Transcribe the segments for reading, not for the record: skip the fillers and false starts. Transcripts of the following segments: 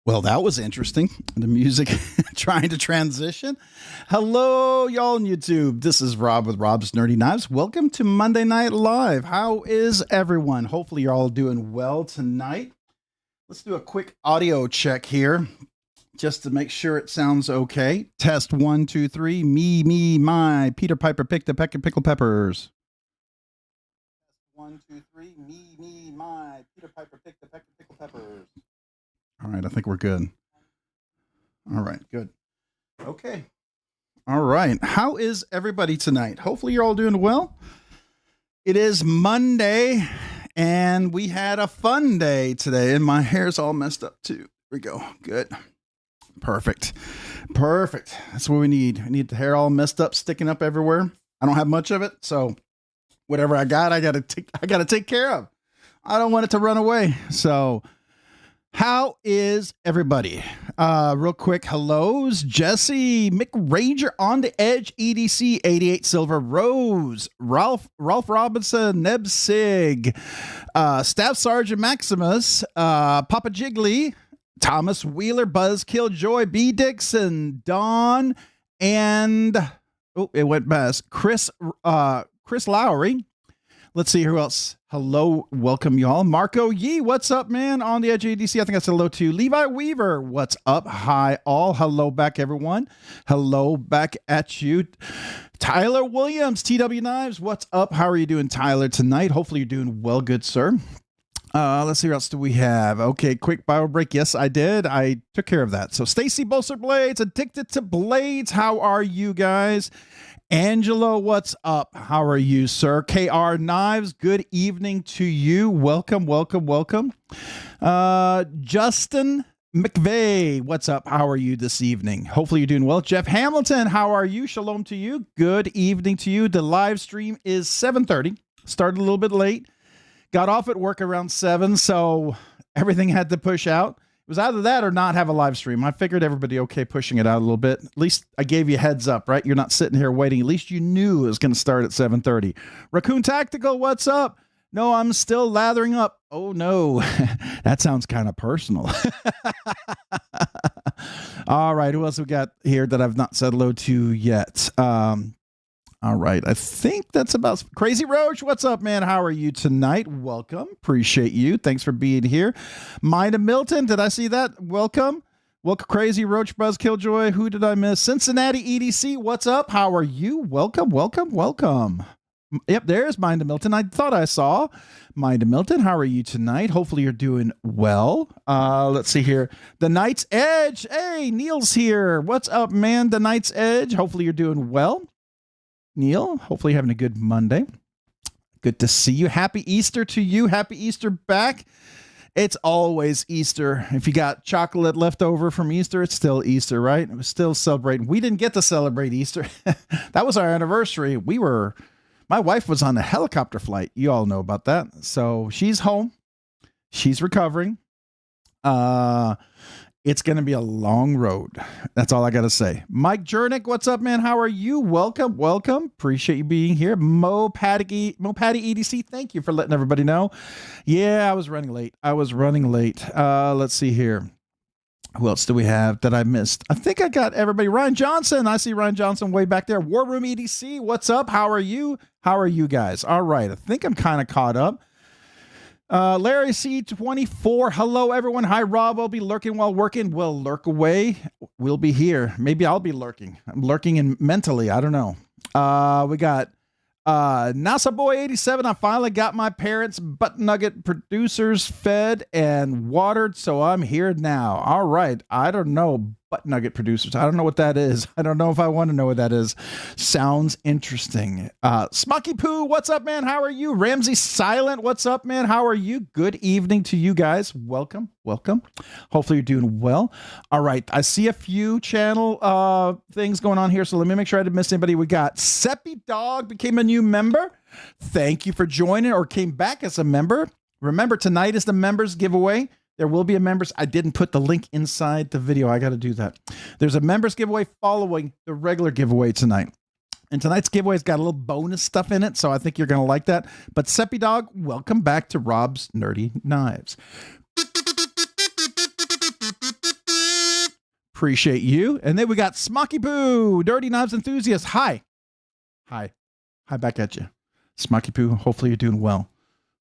Well, that was interesting. The music trying to transition. Hello, y'all on YouTube. This is Rob with Rob's Nerdy Knives. Welcome to Monday Night Live. How is everyone? Hopefully you're all doing well tonight. Let's do a quick audio check here just to make sure it sounds okay. Test 1, 2, 3. Me, my. Peter Piper picked a peck of pickled peppers. 1, 2, 3. Me, my. Peter Piper picked a peck of pickled peppers. All right, I think we're good. All right, good. Okay. All right. How is everybody tonight? Hopefully you're all doing well. It is Monday, and we had a fun day today, and my hair's all messed up too. Here we go. Good. Perfect. Perfect. That's what we need. We need the hair all messed up, sticking up everywhere. I don't have much of it, so whatever I got, I gotta take care of. I don't want it to run away. So how is everybody? Real quick, hellos. Jesse, Mick Ranger on the Edge, EDC, 88 Silver, Rose, Ralph Robinson, Neb Sig, Staff Sergeant Maximus, Papa Jiggly, Thomas Wheeler, Buzz Killjoy, B Dixon, Don, and it went past Chris Lowry. Let's see who else. Hello, welcome y'all. Marco Yee, what's up, man? On the Edge ADC, I think I said hello to Levi Weaver. What's up? Hi, all. Hello back, everyone. Hello back at you. Tyler Williams, TW Knives. What's up? How are you doing, Tyler, tonight? Hopefully you're doing well, good sir. Let's see what else do we have. Okay, quick bio break. Yes, I did. I took care of that. So Stacy Bolster Blades, Addicted to Blades. How are you guys? Angelo, what's up? How are you, sir? KR Knives, good evening to you. Welcome, welcome, welcome. Justin McVeigh, what's up? How are you this evening? Hopefully you're doing well. Jeff Hamilton, how are you? Shalom to you. Good evening to you. The live stream is 7:30. Started a little bit late. Got off at work around 7, so everything had to push out. It was either that or not have a live stream. I figured everybody okay pushing it out a little bit. At least I gave you a heads up, right? You're not sitting here waiting. At least you knew it was going to start at 7:30. Raccoon Tactical, what's up? No, I'm still lathering up. Oh, no. That sounds kind of personal. All right. Who else we got here that I've not said hello to yet? All right. I think that's about Crazy Roach. What's up, man? How are you tonight? Welcome. Appreciate you. Thanks for being here. Mida Milton. Did I see that? Welcome. Welcome, Crazy Roach, Buzz Killjoy. Who did I miss? Cincinnati EDC. What's up? How are you? Welcome, welcome, welcome. Yep, there's Mida Milton. I thought I saw Mida Milton. How are you tonight? Hopefully you're doing well. Let's see here. The Knight's Edge. Hey, Neil's here. What's up, man? The Knight's Edge. Hopefully you're doing well. Neil, hopefully having a good Monday. Good to see you. Happy Easter to you. Happy Easter back. It's always Easter. If you got chocolate left over from Easter, it's still Easter, right? We're still celebrating. We didn't get to celebrate Easter. That was our anniversary. My wife was on a helicopter flight. You all know about that. So she's home. She's recovering. It's going to be a long road. That's all I got to say. Mike Jernick, what's up, man? How are you? Welcome, welcome. Appreciate you being here. Mo Patty EDC, thank you for letting everybody know. Yeah, I was running late. Let's see here. Who else do we have that I missed? I think I got everybody. Ryan Johnson. I see Ryan Johnson way back there. War Room EDC, what's up? How are you? How are you guys? All right. I think I'm kind of caught up. Larry C24, hello everyone. Hi Rob, I'll be lurking while working. We'll lurk away. We'll be here. Maybe I'll be lurking. I'm lurking mentally. I don't know. We got NASA Boy 87. I finally got my parents' butt nugget producers fed and watered, so I'm here now. All right. I don't know. Butt nugget producers. I don't know what that is. I don't know if I want to know what that is. Sounds interesting. Smocky Poo, what's up, man? How are you? Ramsey Silent, what's up, man? How are you? Good evening to you guys. Welcome, welcome. Hopefully you're doing well. All right. I see a few channel things going on here, so let me make sure I didn't miss anybody. We got Seppi Dog became a new member. Thank you for joining or came back as a member. Remember, tonight is the members giveaway. There will be a members. I didn't put the link inside the video. I got to do that. There's a members giveaway following the regular giveaway tonight. And tonight's giveaway's got a little bonus stuff in it, so I think you're going to like that. But Seppi Dog, welcome back to Rob's Nerdy Knives. Appreciate you. And then we got Smoky Poo, Dirty Knives Enthusiast. Hi. Hi back at you. Smoky Poo, hopefully you're doing well.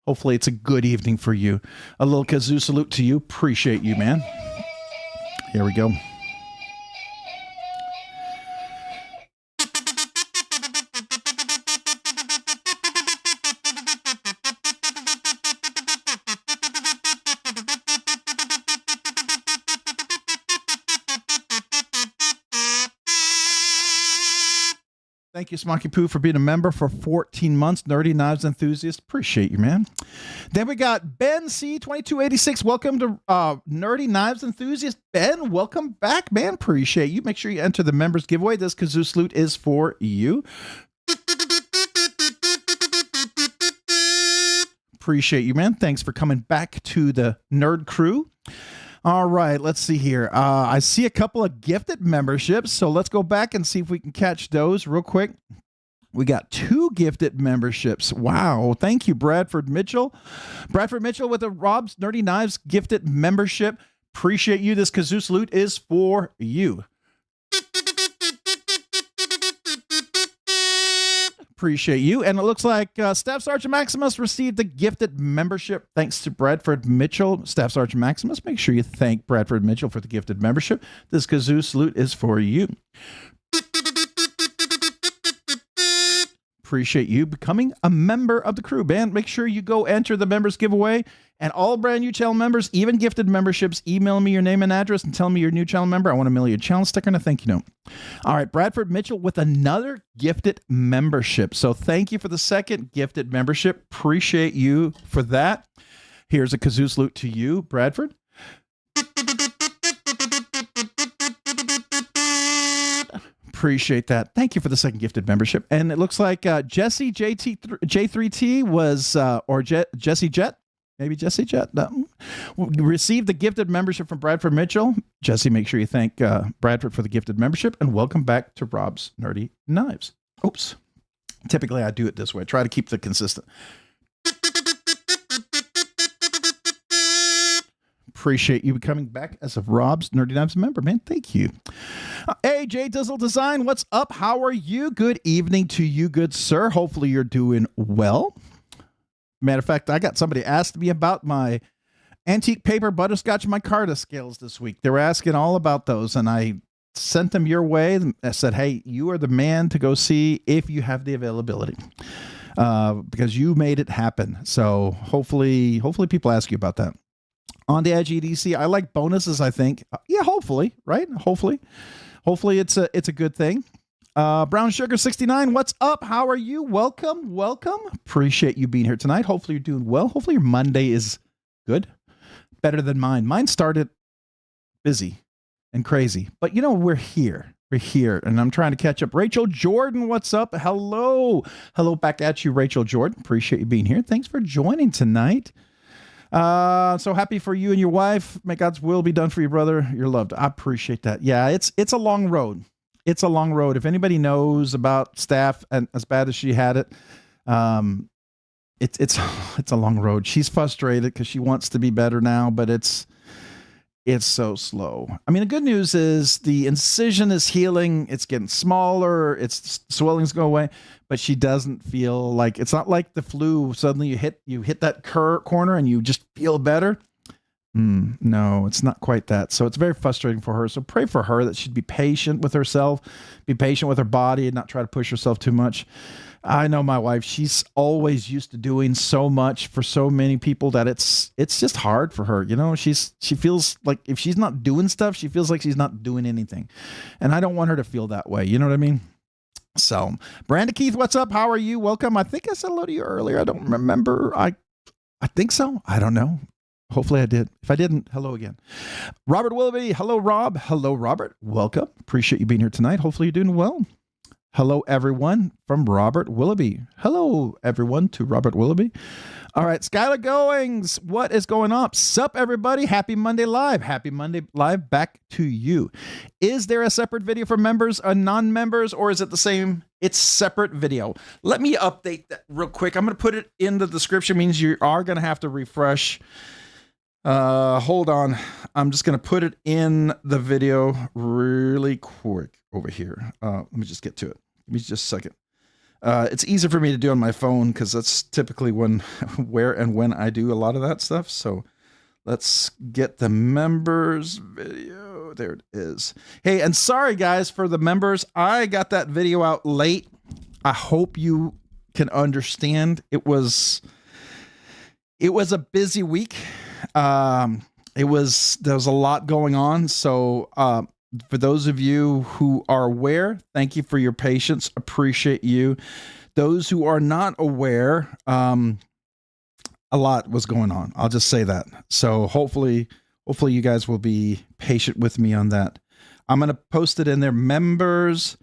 Hopefully it's a good evening for you. A little kazoo salute to you. Appreciate you, man. Here we go. Thank you, Smoky Poo, for being a member for 14 months. Nerdy Knives Enthusiast. Appreciate you, man. Then we got Ben C2286. Welcome to Nerdy Knives Enthusiast. Ben, welcome back, man. Appreciate you. Make sure you enter the members giveaway. This kazoo salute is for you. Appreciate you, man. Thanks for coming back to the Nerd Crew. All right, let's see here. I see a couple of gifted memberships, so let's go back and see if we can catch those real quick. We got 2 gifted memberships. Wow, thank you, Bradford Mitchell. Bradford Mitchell with a Rob's Nerdy Knives gifted membership. Appreciate you. This kazoo salute is for you. Appreciate you. And it looks like Staff Sergeant Maximus received the gifted membership. Thanks to Bradford Mitchell. Staff Sergeant Maximus, make sure you thank Bradford Mitchell for the gifted membership. This kazoo salute is for you. Appreciate you becoming a member of the crew, man. Make sure you go enter the members giveaway. And all brand new channel members, even gifted memberships, email me your name and address and tell me you're a new channel member. I want to mail you a channel sticker and a thank you note. All right, Bradford Mitchell with another gifted membership. So thank you for the second gifted membership. Appreciate you for that. Here's a kazoo salute to you, Bradford. Appreciate that. Thank you for the second gifted membership. And it looks like Jesse J3T was, or Jesse Jet. Maybe Jesse Jet. No. Received the gifted membership from Bradford Mitchell. Jesse, make sure you thank Bradford for the gifted membership and welcome back to Rob's Nerdy Knives. Oops. Typically, I do it this way. Try to keep the consistent. Appreciate you coming back as a Rob's Nerdy Knives member, man. Thank you. Hey, J Dizzle Design, what's up? How are you? Good evening to you, good sir. Hopefully you're doing well. Matter of fact, I got somebody asked me about my antique paper butterscotch micarta scales this week. They were asking all about those, and I sent them your way. I said, hey, you are the man to go see if you have the availability, because you made it happen. So hopefully people ask you about that. On the Edge EDC, I like bonuses, I think. Yeah, hopefully, right? Hopefully it's a good thing. Brown Sugar 69, what's up? How are you? Welcome. Appreciate you being here tonight. Hopefully you're doing well. Hopefully your Monday is good. Better than mine. Mine started busy and crazy. But you know, we're here. And I'm trying to catch up. Rachel Jordan, what's up? Hello back at you, Rachel Jordan. Appreciate you being here. Thanks for joining tonight. So happy for you and your wife. May God's will be done for you, brother. You're loved. I appreciate that. Yeah, it's a long road. It's a long road. If anybody knows about Staff and as bad as she had it, it's a long road. She's frustrated because she wants to be better now, but it's so slow. I mean, the good news is the incision is healing. It's getting smaller. Its swelling's going away, but she doesn't feel like, it's not like the flu. Suddenly you hit that corner and you just feel better. No, it's not quite that. So it's very frustrating for her. So pray for her that she'd be patient with herself, be patient with her body, and not try to push herself too much. I know my wife, she's always used to doing so much for so many people that it's just hard for her. You know, she feels like if she's not doing stuff, she feels like she's not doing anything. And I don't want her to feel that way. You know what I mean? So Brandon Keith, what's up? How are you? Welcome. I think I said hello to you earlier. I don't remember. I think so. I don't know. Hopefully I did. If I didn't, hello again. Robert Willoughby. Hello, Rob. Hello, Robert. Welcome. Appreciate you being here tonight. Hopefully you're doing well. Hello, everyone, from Robert Willoughby. Hello, everyone, to Robert Willoughby. All right, Skylar Goings, what is going on? Sup, everybody? Happy Monday Live. Happy Monday Live back to you. Is there a separate video for members or non-members, or is it the same? It's separate video. Let me update that real quick. I'm going to put it in the description. Means you are going to have to refresh Hold on. I'm just going to put it in the video really quick over here. Let me just get to it. Give me just a second. It's easier for me to do on my phone because that's typically where and when I do a lot of that stuff. So let's get the members video. There it is. Hey, and sorry guys for the members. I got that video out late. I hope you can understand. There was a busy week. There was a lot going on. So, for those of you who are aware, thank you for your patience. Appreciate you. Those who are not aware, a lot was going on. I'll just say that. So hopefully you guys will be patient with me on that. I'm going to post it in there. Members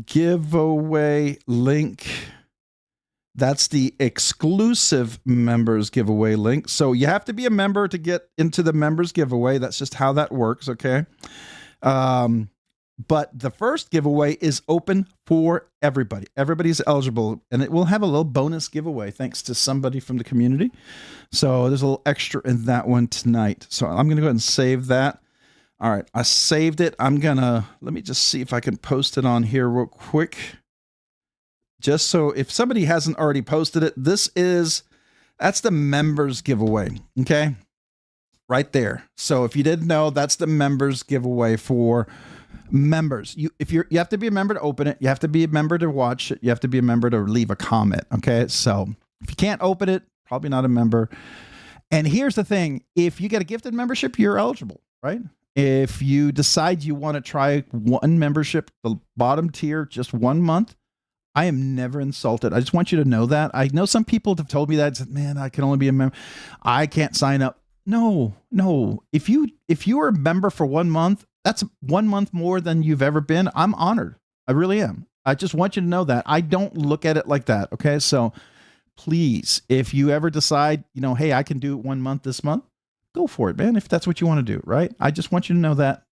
giveaway link. That's the exclusive members giveaway link. So you have to be a member to get into the members giveaway. That's just how that works. Okay. But the first giveaway is open for everybody. Everybody's eligible, and it will have a little bonus giveaway thanks to somebody from the community. So there's a little extra in that one tonight. So I'm going to go ahead and save that. All right. I saved it. let me just see if I can post it on here real quick. Just so if somebody hasn't already posted it, that's the members giveaway. Okay. Right there. So if you didn't know, that's the members giveaway for members. You have to be a member to open it. You have to be a member to watch it. You have to be a member to leave a comment. Okay. So if you can't open it, probably not a member. And here's the thing. If you get a gifted membership, you're eligible, right? If you decide you want to try one membership, the bottom tier, just 1 month, I am never insulted. I just want you to know that. I know some people have told me that. Said, man, I can only be a member. I can't sign up. No. If you are a member for 1 month, that's 1 month more than you've ever been. I'm honored. I really am. I just want you to know that. I don't look at it like that. Okay. So please, if you ever decide, hey, I can do it 1 month this month, go for it, man. If that's what you want to do. Right. I just want you to know that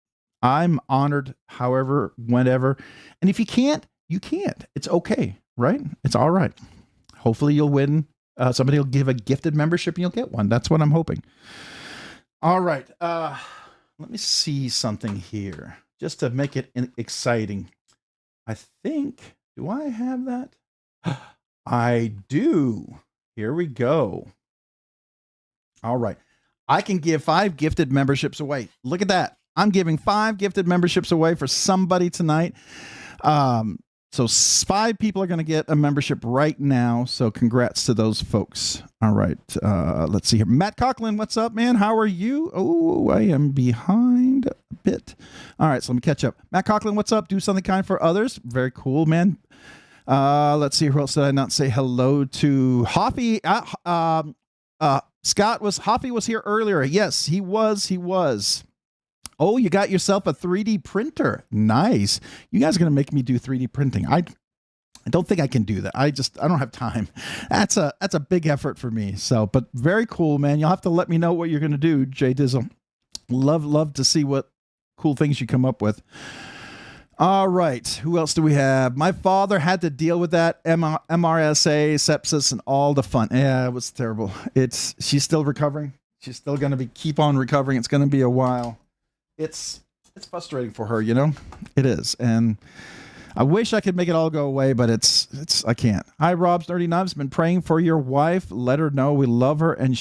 I'm honored however, whenever. And if you can't, you can't. It's okay. Right. It's all right. Hopefully you'll win. Somebody will give a gifted membership and you'll get one. That's what I'm hoping. All right. Let me see something here just to make it exciting. I think, do I have that? I do. Here we go. All right. I can give 5 gifted memberships away. Look at that. I'm giving 5 gifted memberships away for somebody tonight. So 5 people are going to get a membership right now. So congrats to those folks. All right. Let's see here. Matt Coughlin, what's up, man? How are you? Oh, I am behind a bit. All right. So let me catch up. Matt Coughlin, what's up? Do something kind for others. Very cool, man. Let's see. Who else did I not say hello to? Hoffy. Hoffy was here earlier. Yes, he was. Oh, you got yourself a 3D printer. Nice. You guys are going to make me do 3D printing. I don't think I can do that. I don't have time. That's a big effort for me. So, but very cool, man. You'll have to let me know what you're going to do, Jay Dizzle. Love to see what cool things you come up with. All right. Who else do we have? My father had to deal with that MRSA, sepsis, and all the fun. Yeah, it was terrible. She's still recovering. She's still going to keep on recovering. It's going to be a while. It's frustrating for her, it is. And I wish I could make it all go away, but I can't. Hi, Rob's Nerdy Knives. Been praying for your wife. Let her know we love her and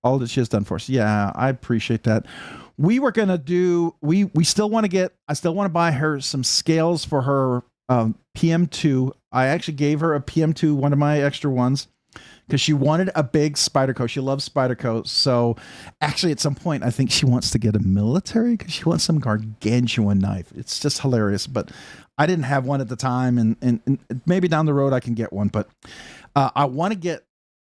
all that she has done for us. Yeah, I appreciate that. We were going to do, I still want to buy her some scales for her PM2. I actually gave her a PM2, one of my extra ones, because she wanted a big Spyderco. She loves Spyderco. So actually at some point, I think she wants to get a military because she wants some gargantuan knife. It's just hilarious. But I didn't have one at the time. And maybe down the road I can get one. But I want to get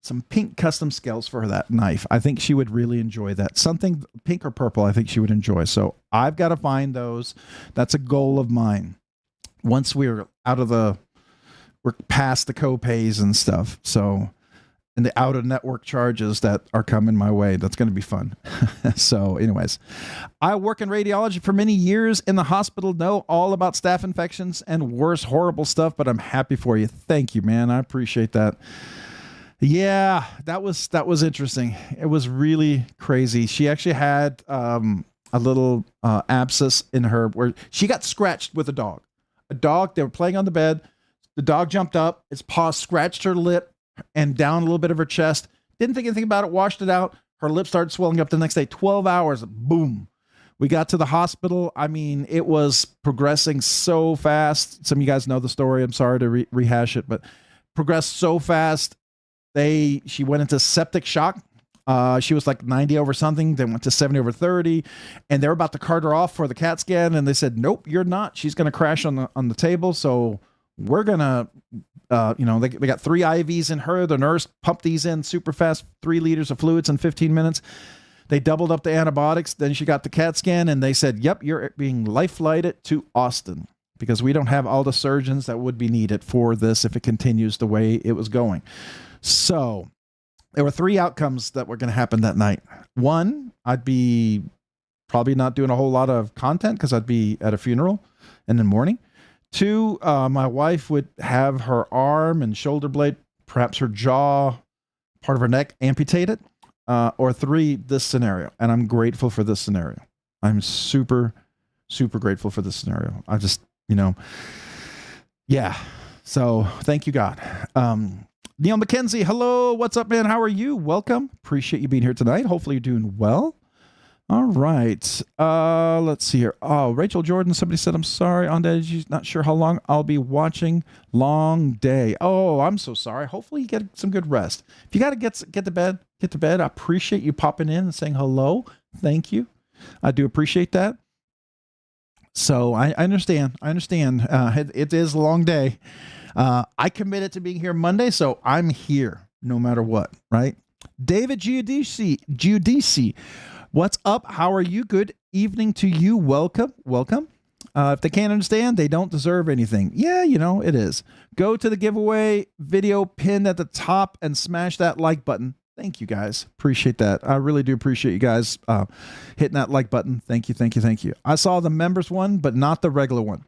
some pink custom scales for that knife. I think she would really enjoy that. Something pink or purple I think she would enjoy. So I've got to find those. That's a goal of mine. Once we're past the co-pays and stuff. So... and the out-of-network charges that are coming my way. That's going to be fun. So anyways, I work in radiology for many years in the hospital, know all about staph infections and worse horrible stuff, but I'm happy for you. Thank you, man. I appreciate that. Yeah, that was interesting. It was really crazy. She actually had a little abscess in her where she got scratched with a dog. A dog, they were playing on the bed. The dog jumped up, its paw scratched her lip and down a little bit of her chest. Didn't think anything about it, washed it out. Her lip started swelling up the next day. 12 hours, boom. We got to the hospital. I mean, it was progressing so fast. Some of you guys know the story. I'm sorry to rehash it, but progressed so fast. She went into septic shock. She was like 90 over something, then went to 70 over 30, and they were about to cart her off for the CAT scan, and they said, nope, you're not. She's going to crash on the table, so we're going to, they got 3 IVs in her. The nurse pumped these in super fast, 3 liters of fluids in 15 minutes. They doubled up the antibiotics. Then she got the CAT scan, and they said, yep, you're being life-flighted to Austin because we don't have all the surgeons that would be needed for this if it continues the way it was going. So there were 3 outcomes that were going to happen that night. 1, I'd be probably not doing a whole lot of content because I'd be at a funeral in the morning. 2, my wife would have her arm and shoulder blade, perhaps her jaw, part of her neck amputated. Or 3, this scenario. And I'm grateful for this scenario. I'm super, super grateful for this scenario. I just, yeah. So thank you, God. Neil McKenzie, hello. What's up, man? How are you? Welcome. Appreciate you being here tonight. Hopefully you're doing well. All right. Let's see here. Oh, Rachel Jordan, somebody said, I'm sorry. On edge, not sure how long I'll be watching. Long day. Oh, I'm so sorry. Hopefully you get some good rest. If you got to get to bed, get to bed. I appreciate you popping in and saying hello. Thank you. I do appreciate that. So I understand. It is a long day. I committed to being here Monday, so I'm here no matter what, right? David Giudice, what's up? How are you? Good evening to you. Welcome. If they can't understand, they don't deserve anything. Yeah, it is. Go to the giveaway video pinned at the top and smash that like button. Thank you, guys. Appreciate that. I really do appreciate you guys hitting that like button. Thank you. I saw the members one, but not the regular one.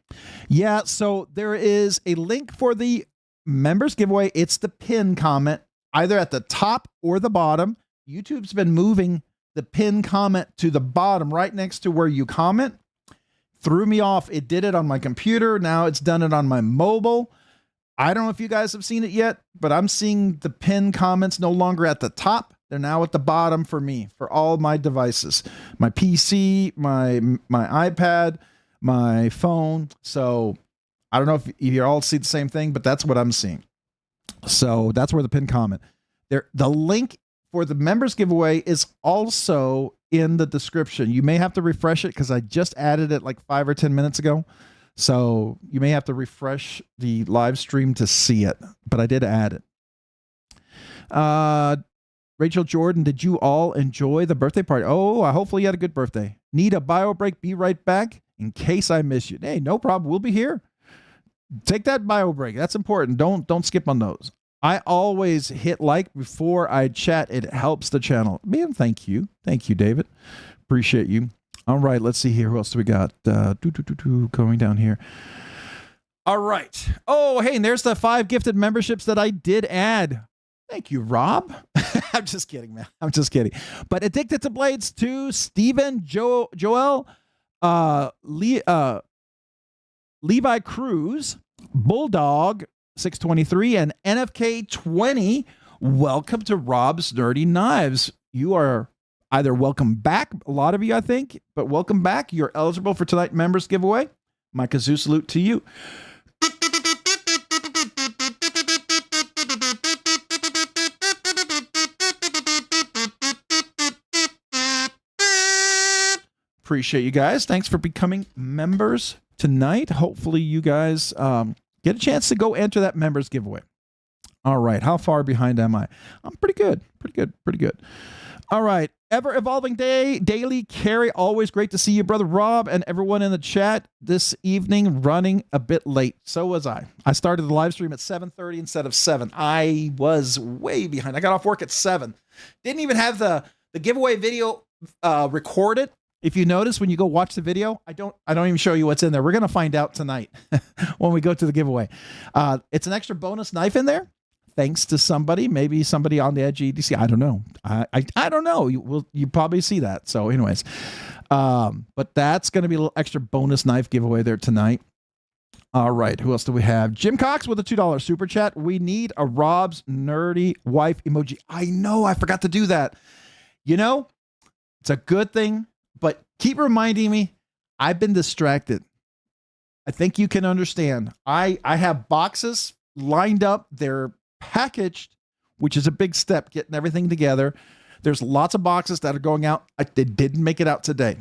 Yeah, so there is a link for the members giveaway. It's the pin comment, either at the top or the bottom. YouTube's been moving the pin comment to the bottom, right next to where you comment. Threw me off. It did it on my computer. Now it's done it on my mobile. I don't know if you guys have seen it yet, but I'm seeing the pin comments no longer at the top. They're now at the bottom for me, for all my devices, my PC, my iPad, my phone. So I don't know if you all see the same thing, but that's what I'm seeing. So that's where the pin comment there. The link for the members giveaway is also in the description. You may have to refresh it because I just added it like 5 or 10 minutes ago. So you may have to refresh the live stream to see it, but I did add it. Rachel Jordan, did you all enjoy the birthday party? Oh, hopefully you had a good birthday. Need a bio break? Be right back in case I miss you. Hey, no problem. We'll be here. Take that bio break. That's important. Don't skip on those. I always hit like before I chat. It helps the channel. Man, thank you. Thank you, David. Appreciate you. All right, let's see here. Who else do we got? Going down here. All right. Oh, hey, and there's the 5 gifted memberships that I did add. Thank you, Rob. I'm just kidding, man. I'm just kidding. But Addicted to Blades 2, Stephen, Joel, Levi Cruz, Bulldog 623, and NFK 20. Welcome to Rob's Nerdy Knives. You are either welcome back, a lot of you, I think, but welcome back. You're eligible for tonight's members giveaway. My kazoo salute to you. Appreciate you guys. Thanks for becoming members tonight. Hopefully you guys get a chance to go enter that members giveaway. All right. How far behind am I? I'm pretty good. Pretty good. All right. Ever evolving day, daily carry. Always great to see you, brother Rob, and everyone in the chat this evening. Running a bit late. So was I. I started the live stream at 7:30 instead of 7. I was way behind. I got off work at 7. Didn't even have the giveaway video recorded. If you notice when you go watch the video, I don't even show you what's in there. We're gonna find out tonight when we go to the giveaway. It's an extra bonus knife in there. thanks to somebody, maybe somebody on the Edge EDC. I don't know. I don't know. You probably see that. So anyways, but that's going to be a little extra bonus knife giveaway there tonight. All right. Who else do we have? Jim Cox with a $2 super chat. We need a Rob's nerdy wife emoji. I know. I forgot to do that. You know, it's a good thing, but keep reminding me. I've been distracted. I think you can understand. I have boxes lined up. They're packaged, which is a big step, getting everything together. There's lots of boxes that are going out. They didn't make it out today.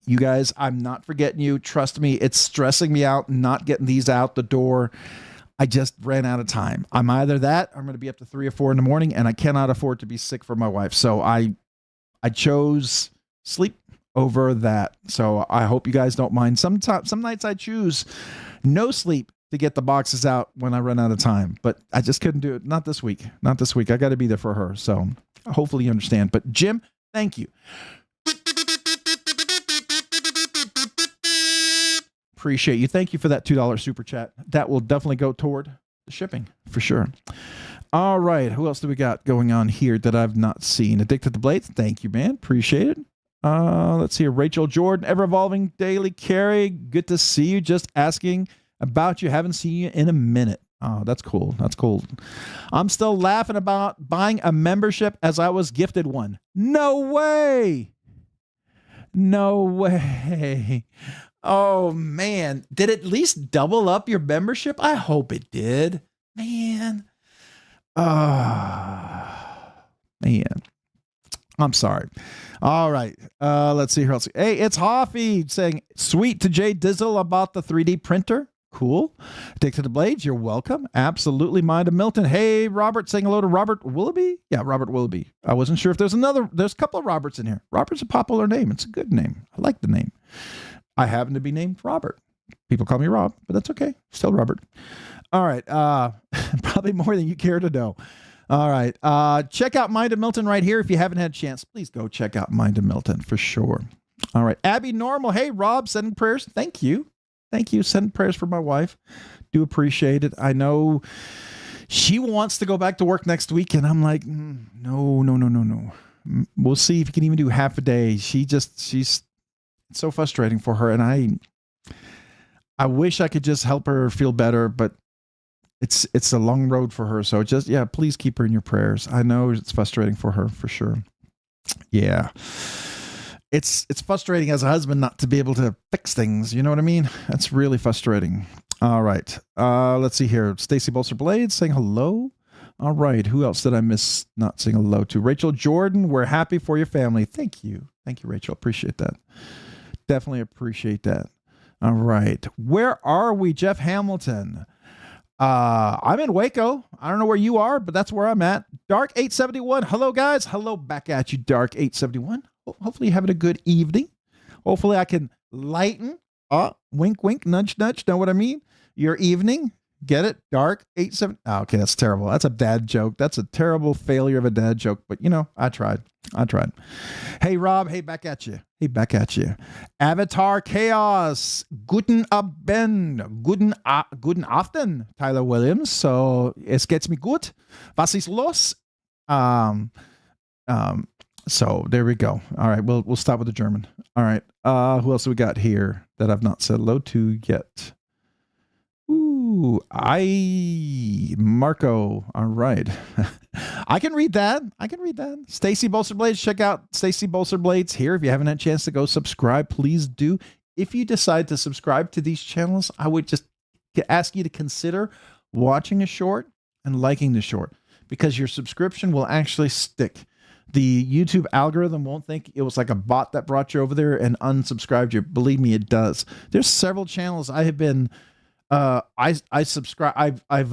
You guys, I'm not forgetting you. Trust me, it's stressing me out not getting these out the door. I just ran out of time. I'm either that, or I'm going to be up to 3 or 4 in the morning, and I cannot afford to be sick for my wife. So I chose sleep over that. So I hope you guys don't mind. Some nights I choose no sleep to get the boxes out when I run out of time, but I just couldn't do it. Not this week. Not this week. I got to be there for her. So hopefully you understand. But Jim, thank you. Appreciate you. Thank you for that $2 super chat. That will definitely go toward the shipping for sure. All right. Who else do we got going on here that I've not seen? Addicted to Blades. Thank you, man. Appreciate it. Let's see here. Rachel Jordan, ever evolving daily carry. Good to see you. Just asking about you. Haven't seen you in a minute. Oh, that's cool. That's cool. I'm still laughing about buying a membership as I was gifted one. No way. No way. Oh, man. Did it at least double up your membership? I hope it did. Man. Man. I'm sorry. All right. Let's see here else. Hey, it's Hoffy saying, sweet to Jay Dizzle about the 3D printer. Cool. Addicted to Blades, you're welcome. Absolutely. Mind of Milton. Hey, Robert, saying hello to Robert Willoughby. Yeah, Robert Willoughby. I wasn't sure if there's a couple of Roberts in here. Robert's a popular name. It's a good name. I like the name. I happen to be named Robert. People call me Rob, but that's okay. Still Robert. All right. Probably more than you care to know. All right. Check out Mind of Milton right here. If you haven't had a chance, please go check out Mind of Milton for sure. All right. Abby Normal. Hey, Rob, sending prayers. Thank you. Thank you. Send prayers for my wife. Do appreciate it. I know she wants to go back to work next week, and I'm like, no. We'll see if you can even do half a day. She's so frustrating for her, and I wish I could just help her feel better, but it's a long road for her. So just, yeah, please keep her in your prayers. I know it's frustrating for her for sure. Yeah. It's frustrating as a husband not to be able to fix things. You know what I mean? That's really frustrating. All right. Let's see here. Stacy Bolster Blades saying hello. All right. Who else did I miss not saying hello to? Rachel Jordan. We're happy for your family. Thank you. Thank you, Rachel. Appreciate that. Definitely appreciate that. All right. Where are we, Jeff Hamilton? I'm in Waco. I don't know where you are, but that's where I'm at. Dark871. Hello, guys. Hello back at you, Dark871. Hopefully you're having a good evening. Hopefully I can lighten, wink, wink, nudge, nudge. Know what I mean? Your evening. Get it? Dark87. Oh, okay, that's terrible. That's a dad joke. That's a terrible failure of a dad joke. But, you know, I tried. Hey, Rob. Hey, back at you. Avatar Chaos. Guten Abend. Guten Aften, Tyler Williams. So, es geht's mir gut. Was ist los? So, there we go. All right, we'll stop with the German. All right. Who else do we got here that I've not said hello to yet? Ooh, Marco. All right. I can read that. Stacy Bolster Blades. Check out Stacy Bolster Blades here. If you haven't had a chance to go subscribe, please do. If you decide to subscribe to these channels, I would just ask you to consider watching a short and liking the short, because your subscription will actually stick. The YouTube algorithm won't think it was like a bot that brought you over there and unsubscribed you. Believe me, it does. There's several channels I have been I subscribe. I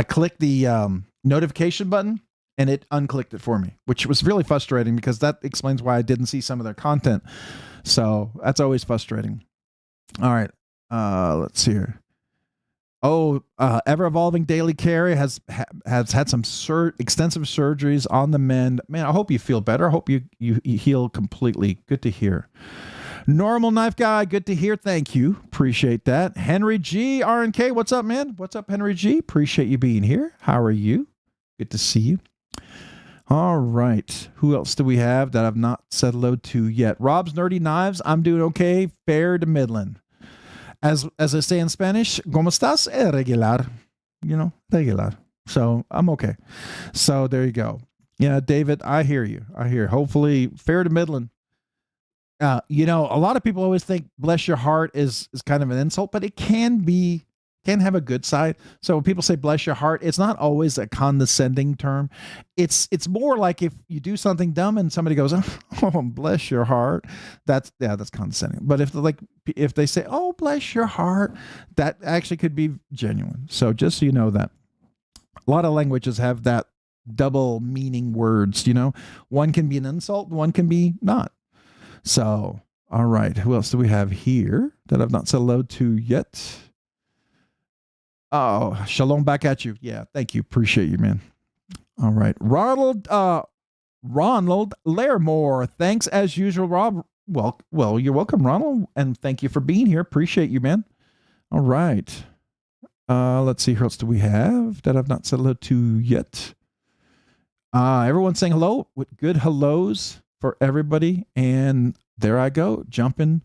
clicked the notification button and it unclicked it for me, which was really frustrating because that explains why I didn't see some of their content. So that's always frustrating. All right. Let's see here. Oh, ever evolving daily carry has had some extensive surgeries on the mend. Man, I hope you feel better. I hope you heal completely. Good to hear. Normal Knife Guy, good to hear. Thank you. Appreciate that. Henry G, RNK, what's up, man? What's up, Henry G? Appreciate you being here. How are you? Good to see you. All right. Who else do we have that I've not said hello to yet? Rob's Nerdy Knives. I'm doing okay. Fair to middling. As I say in Spanish, ¿Cómo estás? Regular. You know, regular. So I'm okay. So there you go. Yeah, David, I hear you. I hear. Hopefully, fair to middling. You know, a lot of people always think "bless your heart" is kind of an insult, but it can have a good side. So when people say "bless your heart," it's not always a condescending term. It's more like if you do something dumb and somebody goes, "Oh, bless your heart," that's condescending. But if they say, "Oh, bless your heart," that actually could be genuine. So just so you know that. A lot of languages have that double meaning words, you know. One can be an insult, one can be not. So, all right. Who else do we have here that I've not said hello to yet? Oh, shalom back at you. Yeah, thank you. Appreciate you, man. All right. Ronald Lairmore. Thanks as usual, Rob. Well, you're welcome, Ronald. And thank you for being here. Appreciate you, man. All right. Let's see. Who else do we have that I've not said hello to yet? Everyone's saying hello with good hellos for everybody. And there I go, jumping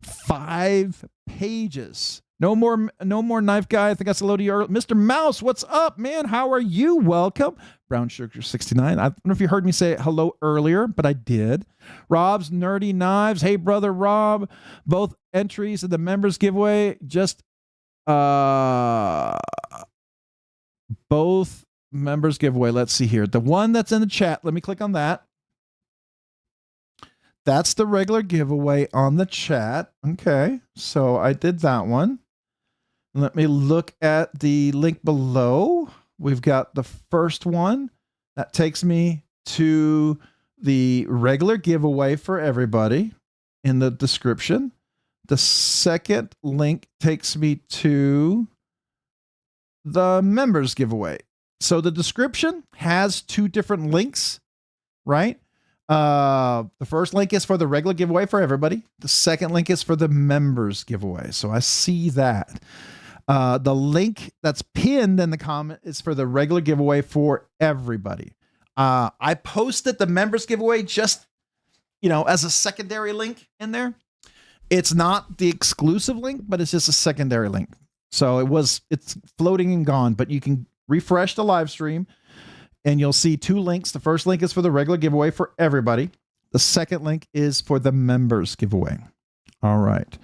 5 pages. No more Knife Guy. I think that's hello to you. Mr. Mouse, what's up, man? How are you? Welcome. Brown Sugar 69. I don't know if you heard me say hello earlier, but I did. Rob's Nerdy Knives. Hey, brother Rob. Both entries in the members giveaway. Just both members giveaway. Let's see here. The one that's in the chat. Let me click on that. That's the regular giveaway on the chat. Okay. So I did that one. Let me look at the link below. We've got the first one that takes me to the regular giveaway for everybody in the description. The second link takes me to the members giveaway. So the description has 2 different links, right? The first link is for the regular giveaway for everybody. The second link is for the members giveaway. So I see that. The link that's pinned in the comment is for the regular giveaway for everybody. I posted the members giveaway just, you know, as a secondary link in there. It's not the exclusive link, but it's just a secondary link. So it's floating and gone, but you can refresh the live stream and you'll see 2 links. The first link is for the regular giveaway for everybody. The second link is for the members giveaway. All right.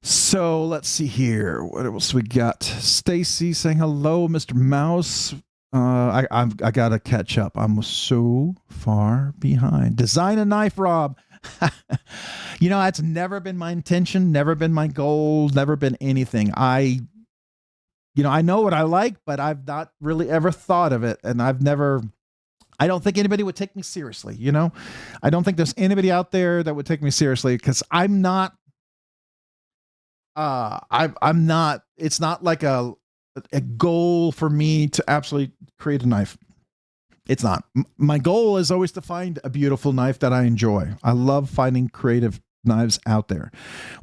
So let's see here. What else we got? Stacy saying hello, Mr. Mouse. I got to catch up. I'm so far behind. Design a knife, Rob. You know, that's never been my intention, never been my goal, never been anything. I know what I like, but I've not really ever thought of it. And I don't think anybody would take me seriously. You know, I don't think there's anybody out there that would take me seriously because I'm not, I'm not, it's not like a goal for me to absolutely create a knife. It's not. My goal is always to find a beautiful knife that I enjoy. I love finding creative knives out there.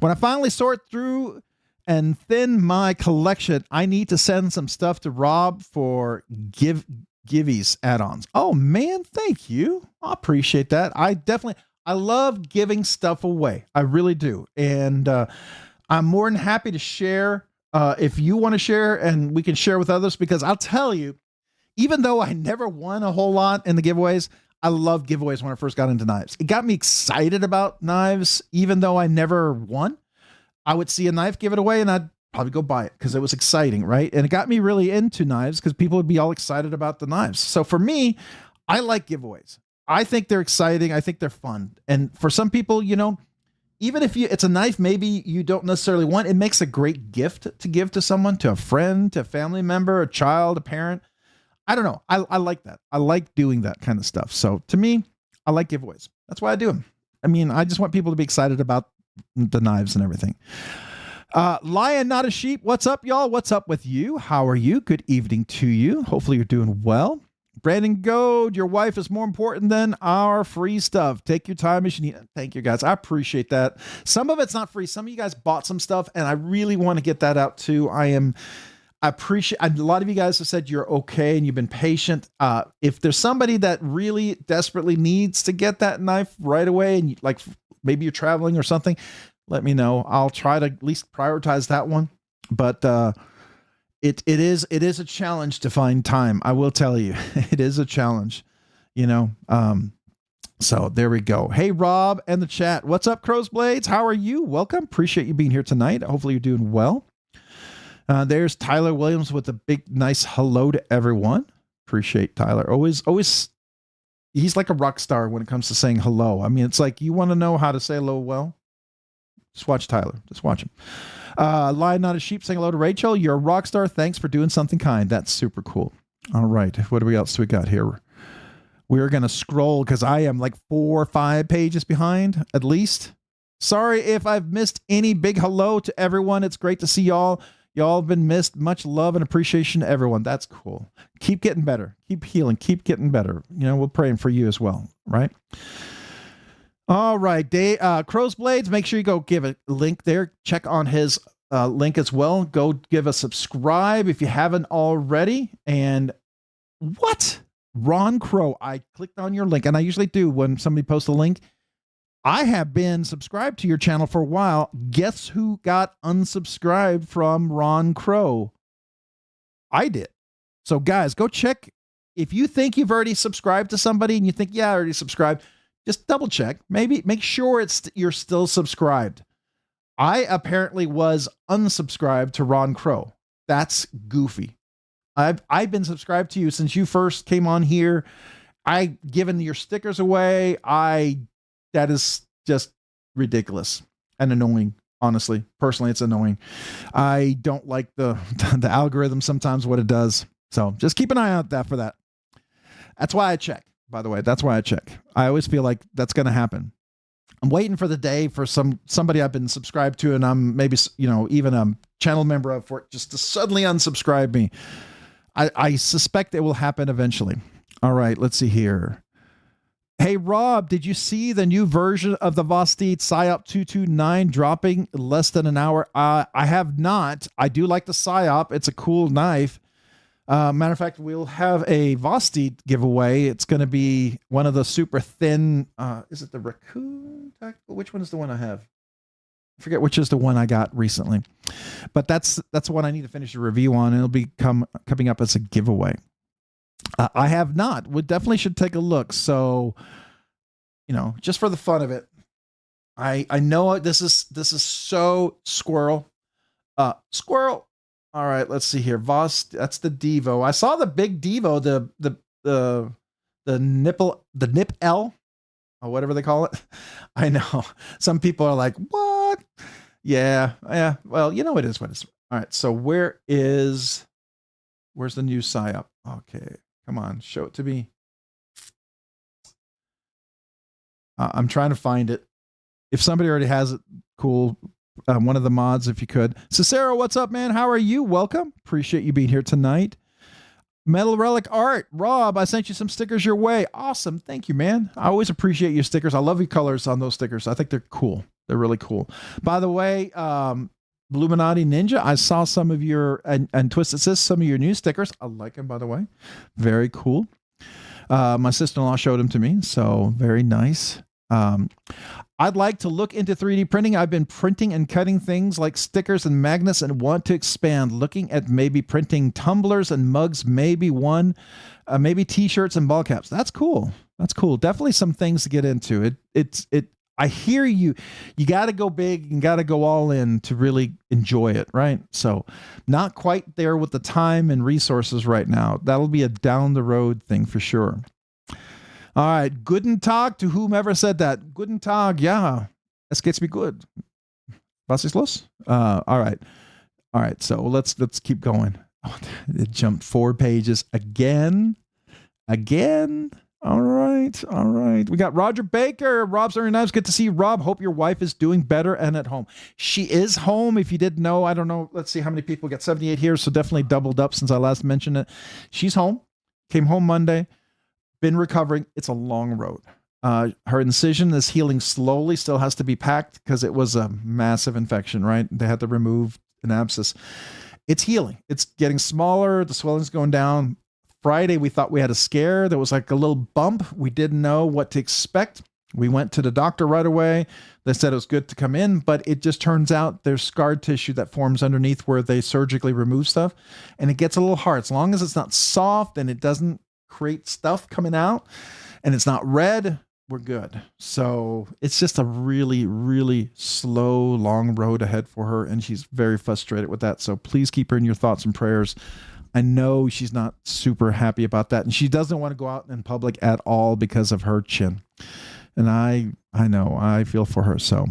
When I finally sort through and thin my collection, I need to send some stuff to Rob for Givey's add-ons. Oh man, thank you. I appreciate that. I love giving stuff away. I really do. And I'm more than happy to share if you want to share and we can share with others, because I'll tell you, even though I never won a whole lot in the giveaways, I loved giveaways when I first got into knives. It got me excited about knives, even though I never won. I would see a knife, give it away, and I'd probably go buy it because it was exciting, right? And it got me really into knives because people would be all excited about the knives. So for me, I like giveaways. I think they're exciting. I think they're fun. And for some people, you know, even if it's a knife maybe you don't necessarily want, it makes a great gift to give to someone, to a friend, to a family member, a child, a parent. I don't know. I like that. I like doing that kind of stuff. So to me, I like giveaways. That's why I do them. I mean, I just want people to be excited about the knives and everything. Lion, not a sheep. What's up, y'all? What's up with you? How are you? Good evening to you. Hopefully you're doing well. Brandon Goad, your wife is more important than our free stuff. Take your time as you need. Thank you, guys. I appreciate that. Some of it's not free. Some of you guys bought some stuff, and I really want to get that out too. I appreciate. A lot of you guys have said you're okay and you've been patient. If there's somebody that really desperately needs to get that knife right away, and like maybe you're traveling or something, let me know. I'll try to at least prioritize that one. But it is a challenge to find time. I will tell you, it is a challenge. So there we go. Hey, Rob and the chat. What's up, Crow's Blades? How are you? Welcome. Appreciate you being here tonight. Hopefully you're doing well. There's Tyler Williams with a big, nice hello to everyone. Appreciate Tyler. Always, he's like a rock star when it comes to saying hello. I mean, it's like, you want to know how to say hello well? Just watch Tyler. Just watch him. Lion Not a Sheep saying hello to Rachel. You're a rock star. Thanks for doing something kind. That's super cool. All right. What else do we got here? We're going to scroll because I am like 4 or 5 pages behind at least. Sorry if I've missed any. Big hello to everyone. It's great to see y'all. Y'all have been missed. Much love and appreciation to everyone. That's cool. Keep getting better. Keep healing. Keep getting better. We're praying for you as well, right? All right. Crow's Blades, make sure you go give a link there. Check on his link as well. Go give a subscribe if you haven't already. And what? Ron Crow, I clicked on your link, and I usually do when somebody posts a link. I have been subscribed to your channel for a while. Guess who got unsubscribed from Ron Crow? I did. So guys, go check. If you think you've already subscribed to somebody and you think, yeah, I already subscribed, just double check. Maybe make sure you're still subscribed. I apparently was unsubscribed to Ron Crow. That's goofy. I've been subscribed to you since you first came on here. I given your stickers away. That is just ridiculous and annoying. Honestly, personally, it's annoying. I don't like the algorithm sometimes, what it does. So just keep an eye out for that. That's why I check, by the way. That's why I check. I always feel like that's going to happen. I'm waiting for the day for somebody I've been subscribed to, and I'm maybe, even a channel member of, for it just to suddenly unsubscribe me. I suspect it will happen eventually. All right, let's see here. Hey, Rob, did you see the new version of the Vosteed PSYOP 229 dropping less than an hour? I have not. I do like the PSYOP. It's a cool knife. Matter of fact, we'll have a Vosteed giveaway. It's going to be one of the super thin. Is it the Raccoon Tactical? Which one is the one I have? I forget which is the one I got recently. But that's the one I need to finish a review on. It'll be coming up as a giveaway. I have not. We definitely should take a look. So, just for the fun of it, I know this is so squirrel. Squirrel. All right, let's see here. That's the Divo. I saw the big Divo, the nip L, or whatever they call it. I know some people are like, what? Yeah. Well, it is what it is. All right. So where's the new PSYOP? Okay. Come on, show it to me. I'm trying to find it. If somebody already has it, cool. One of the mods, if you could. Cicero, what's up, man? How are you? Welcome. Appreciate you being here tonight. Metal Relic Art. Rob, I sent you some stickers your way. Awesome. Thank you, man. I always appreciate your stickers. I love your colors on those stickers. I think they're cool. They're really cool. By the way, Illuminati Ninja, I saw some of your, and Twisted Sis, some of your new stickers. I like them, by the way. Very cool. My sister-in-law showed them to me, so very nice. I'd like to look into 3D printing. I've been printing and cutting things like stickers and magnets and want to expand, looking at maybe printing tumblers and mugs, maybe maybe t-shirts and ball caps. That's cool. That's cool. Definitely some things to get into. I hear you. You got to go big and got to go all in to really enjoy it, right? So not quite there with the time and resources right now. That'll be a down the road thing for sure. All right. Guten Tag to whomever said that. Guten Tag. Yeah. Es geht's mir gut. Was ist los? All right. All right. So let's keep going. Oh, it jumped 4 pages again. All right. We got Roger Baker, Rob's Earning Knives. Good to see you, Rob. Hope your wife is doing better and at home. She is home. If you didn't know, I don't know. Let's see how many people got 78 here. So definitely doubled up since I last mentioned it. She's home. Came home Monday, been recovering. It's a long road. Her incision is healing slowly, still has to be packed because it was a massive infection, right? They had to remove an abscess. It's healing. It's getting smaller. The swelling's going down. Friday, we thought we had a scare. There was like a little bump. We didn't know what to expect. We went to the doctor right away. They said it was good to come in, but it just turns out there's scar tissue that forms underneath where they surgically remove stuff, and it gets a little hard. As long as it's not soft and it doesn't create stuff coming out and it's not red, we're good. So it's just a really, really slow, long road ahead for her, and she's very frustrated with that. So please keep her in your thoughts and prayers. I know she's not super happy about that, and she doesn't want to go out in public at all because of her chin. And I know, I feel for her. So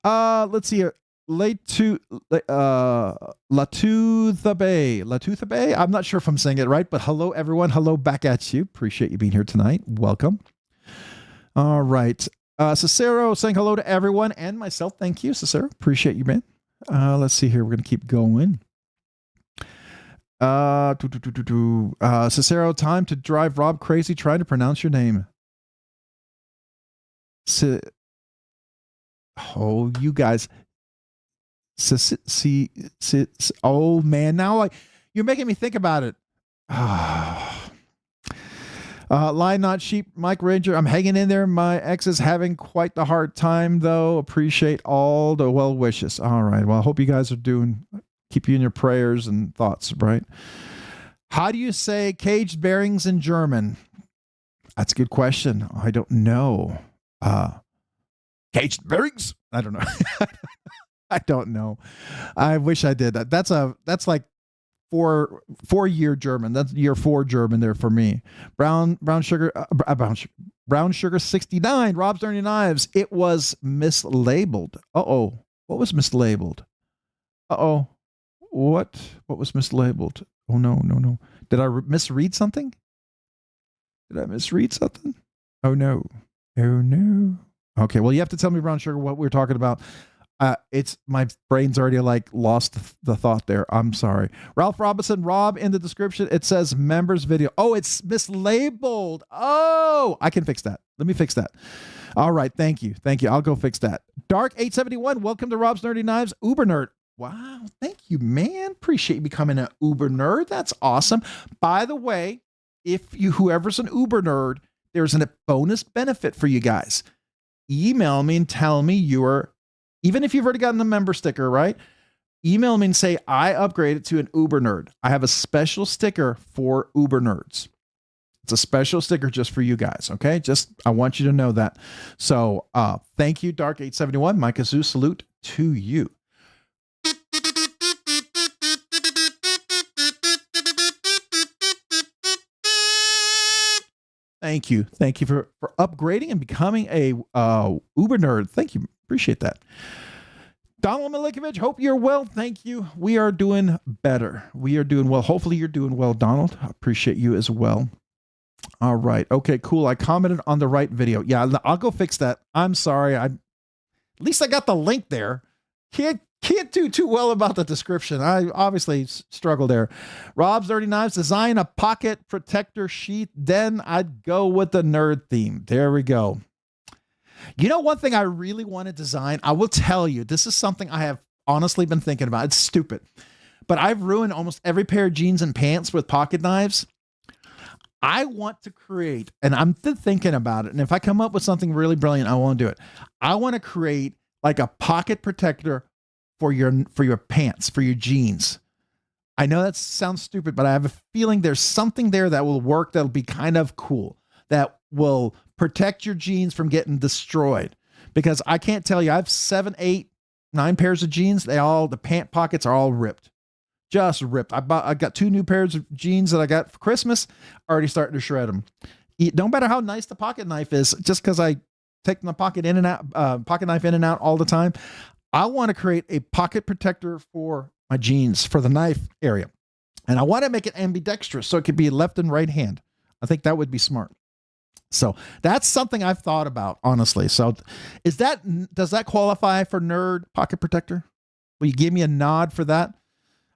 let's see here. Latutha Bay. I'm not sure if I'm saying it right, but hello everyone. Hello back at you. Appreciate you being here tonight. Welcome. All right. Cicero saying hello to everyone and myself. Thank you, Cicero. Appreciate you, man. Let's see here. We're going to keep going. Cicero, time to drive Rob crazy trying to pronounce your name. Oh, you guys. Oh man, now you're making me think about it. Line Not Sheep, Mike Ranger, I'm hanging in there. My ex is having quite the hard time though. Appreciate all the well wishes. All right, well, I hope you guys are keep you in your prayers and thoughts, right? How do you say caged bearings in German? That's a good question. I don't know. Caged bearings? I don't know. I don't know. I wish I did. That's like four-year German. That's year 4 German there for me. Brown sugar 69. Rob's Dirty Knives. It was mislabeled. Uh-oh. What was mislabeled? Uh-oh. What was mislabeled? Oh no. Did I misread something? Oh no. Okay, well, you have to tell me, Brown Sugar, what we're talking about. It's my brain's already like lost the thought there. I'm sorry. Ralph Robinson, Rob, in the description, it says members video. Oh, it's mislabeled. Oh, I can fix that. Let me fix that. All right. Thank you. I'll go fix that. Dark 871, welcome to Rob's Nerdy Knives, Uber Nerd. Wow. Thank you, man. Appreciate you becoming an Uber nerd. That's awesome. By the way, whoever's an Uber nerd, there's a bonus benefit for you guys. Email me and tell me even if you've already gotten the member sticker, right? Email me and say, I upgraded to an Uber nerd. I have a special sticker for Uber nerds. It's a special sticker just for you guys. Okay. I want you to know that. So, thank you, Dark 871. My kazoo salute to you. Thank you for upgrading and becoming a Uber nerd. Thank you. Appreciate that. Donald Milikovich, hope you're well. Thank you. We are doing better. We are doing well. Hopefully you're doing well, Donald. I appreciate you as well. All right. Okay, cool. I commented on the right video. Yeah, I'll go fix that. I'm sorry. At least I got the link there. Can't do too well about the description. I obviously struggle there. Rob's Dirty Knives, design a pocket protector sheath. Then I'd go with the nerd theme. There we go. You know, one thing I really want to design, I will tell you, this is something I have honestly been thinking about. It's stupid, but I've ruined almost every pair of jeans and pants with pocket knives. I want to create, and I'm thinking about it, and if I come up with something really brilliant, I won't do it. I want to create like a pocket protector for your pants, for your jeans. I know that sounds stupid, but I have a feeling there's something there that will work, that'll be kind of cool, that will protect your jeans from getting destroyed. Because I can't tell you, I have 7, 8, 9 pairs of jeans. The pant pockets are all ripped. Just ripped. I got 2 new pairs of jeans that I got for Christmas, already starting to shred them. No matter how nice the pocket knife is, just because I take my pocket knife in and out all the time, I want to create a pocket protector for my jeans, for the knife area. And I want to make it ambidextrous so it could be left and right hand. I think that would be smart. So that's something I've thought about, honestly. So does that qualify for nerd pocket protector? Will you give me a nod for that?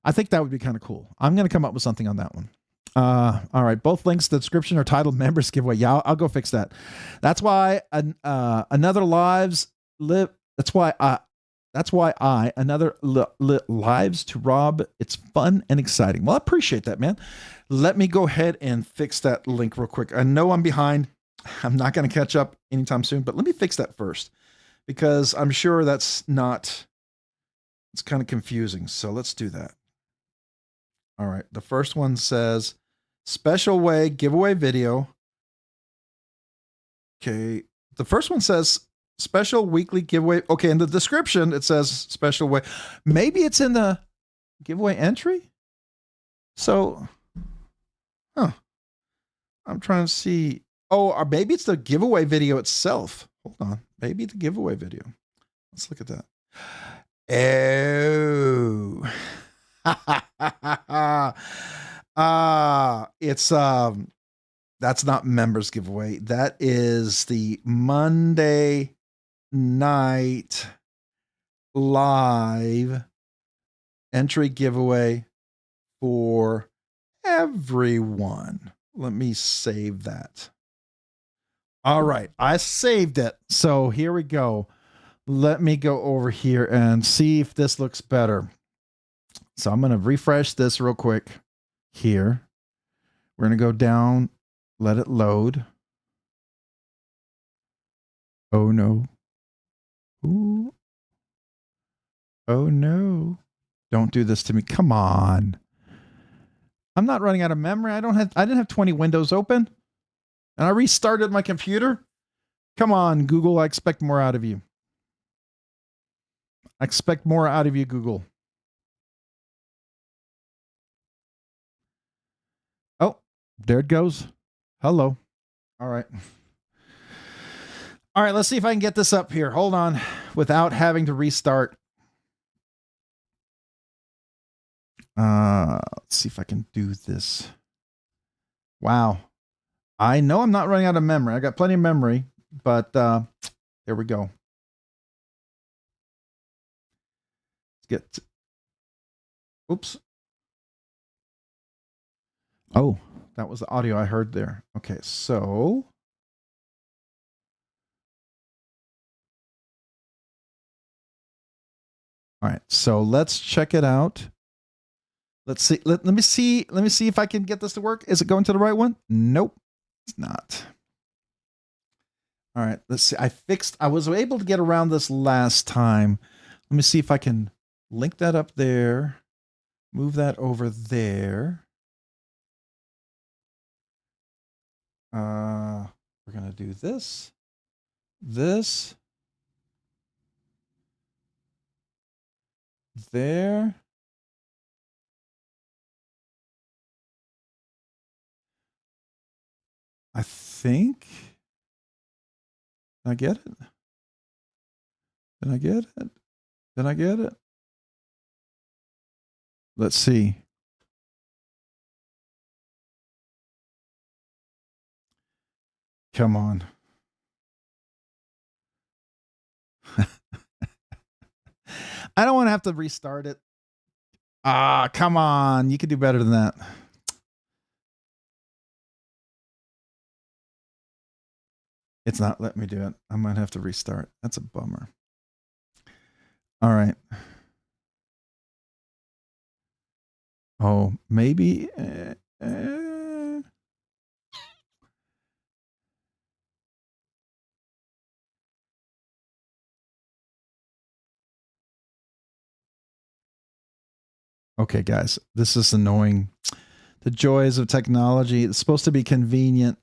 I think that would be kind of cool. I'm going to come up with something on that one. All right. Both links to the description are titled members giveaway. Yeah, I'll go fix that. That's why another lives live. That's why another lives to Rob. It's fun and exciting. Well, I appreciate that, man. Let me go ahead and fix that link real quick. I know I'm behind. I'm not going to catch up anytime soon, but let me fix that first because I'm sure that's not, it's kind of confusing. So let's do that. All right. The first one says special way giveaway video. Okay. The first one says special weekly giveaway. Okay. In the description, it says special way. Maybe it's in the giveaway entry. So, I'm trying to see. Oh, or maybe it's the giveaway video itself. Hold on. Maybe the giveaway video. Let's look at that. Oh. It's that's not members giveaway. That is the Monday night live entry giveaway for everyone. Let me save that. All right, I saved it. So here we go. Let me go over here and see if this looks better. So I'm going to refresh this real quick here. We're going to go down, let it load. Oh no. Ooh. Oh no. Don't do this to me. Come on. I'm not running out of memory. I didn't have 20 windows open. And I restarted my computer. Come on, Google. I expect more out of you. I expect more out of you, Google. Oh, there it goes. Hello. All right. All right, let's see if I can get this up here. Hold on. Without having to restart. Let's see if I can do this. Wow. I know I'm not running out of memory. I got plenty of memory, but there we go. Let's get. Oops. Oh, that was the audio I heard there. Okay, so. All right, so let's check it out. Let's see. Let me see. Let me see if I can get this to work. Is it going to the right one? Nope, it's not. All right, let's see. I was able to get around this last time. Let me see if I can link that up there. Move that over there. We're going to do this. This. There. I think. Did I get it? Did I get it? Did I get it? Let's see. Come on. I don't want to have to restart it. Ah, come on. You could do better than that. It's not letting me do it. I might have to restart. That's a bummer. All right. Oh, maybe. Okay, guys, this is annoying. The joys of technology. It's supposed to be convenient.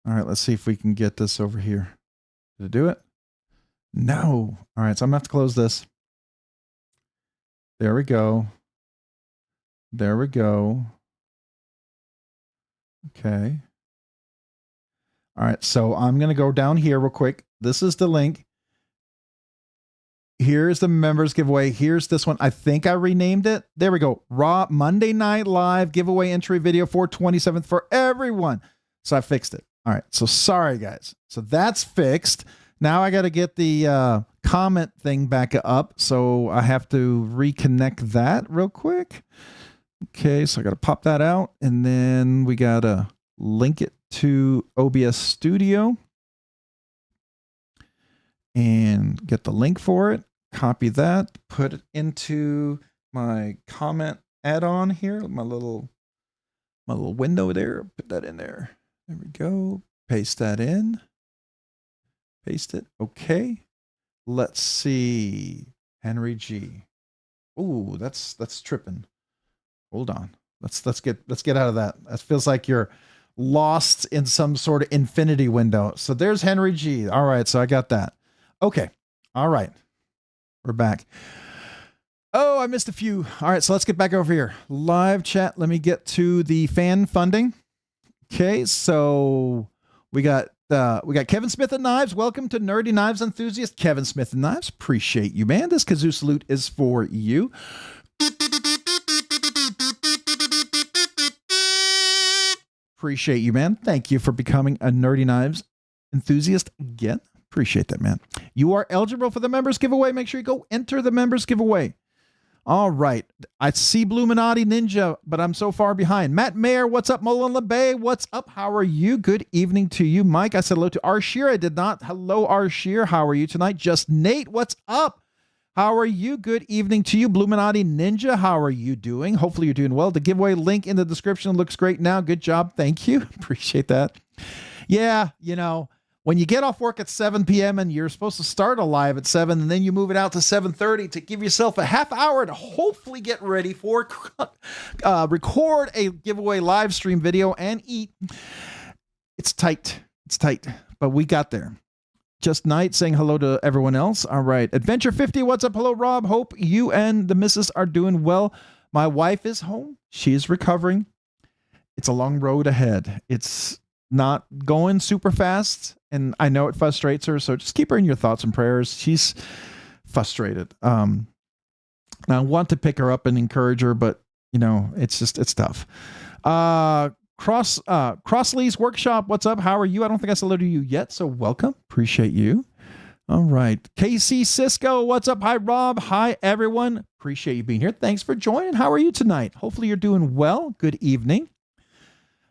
All right, let's see if we can get this over here. Did it do it? No. All right, so I'm going to have to close this. There we go. There we go. Okay. All right, so I'm going to go down here real quick. This is the link. Here's the members giveaway. Here's this one. I think I renamed it. There we go. Raw Monday Night Live giveaway entry video for 27th for everyone. So I fixed it. All right. So sorry, guys. So that's fixed. Now I got to get the comment thing back up, so I have to reconnect that real quick. Okay, so I got to pop that out, and then we got to link it to OBS Studio and get the link for it. Copy that, put it into my comment add-on here, my little window there. Put that in there. There we go. Paste that in. Paste it. Okay. Let's see. Henry G. Ooh, that's tripping. Hold on. Let's get out of that. That feels like you're lost in some sort of infinity window. So there's Henry G. All right, so I got that. Okay. All right. We're back. Oh, I missed a few. All right, so let's get back over here. Live chat. Let me get to the fan funding. Okay, so we got Kevin Smith and Knives. Welcome to Nerdy Knives Enthusiast. Kevin Smith and Knives. Appreciate you, man. This kazoo salute is for you. Appreciate you, man. Thank you for becoming a Nerdy Knives Enthusiast again. Appreciate that, man. You are eligible for the members giveaway. Make sure you go enter the members giveaway. All right. I see Bluminati Ninja, but I'm so far behind. Matt Mayer, what's up? Mullen LeBay, what's up? How are you? Good evening to you. Mike, I said hello to Arshir. I did not. Hello, Arshir. How are you tonight? Just Nate, what's up? How are you? Good evening to you. Bluminati Ninja, how are you doing? Hopefully you're doing well. The giveaway link in the description looks great now. Good job. Thank you. Appreciate that. Yeah, you know, when you get off work at 7 p.m. and you're supposed to start a live at 7, and then you move it out to 7:30 to give yourself a half hour to hopefully get ready for record a giveaway live stream video and eat. It's tight. It's tight, but we got there. Just Night saying hello to everyone else. All right. Adventure 50, what's up? Hello, Rob. Hope you and the missus are doing well. My wife is home. She is recovering. It's a long road ahead. It's not going super fast, and I know it frustrates her, so just keep her in your thoughts and prayers. She's frustrated. I want to pick her up and encourage her, but you know, it's tough. Crossley's Workshop, what's up? How are you? I don't think I saluted you yet, so welcome. Appreciate you. All right. KC Cisco, what's up? Hi, Rob. Hi, everyone. Appreciate you being here. Thanks for joining. How are you tonight? Hopefully you're doing well. Good evening.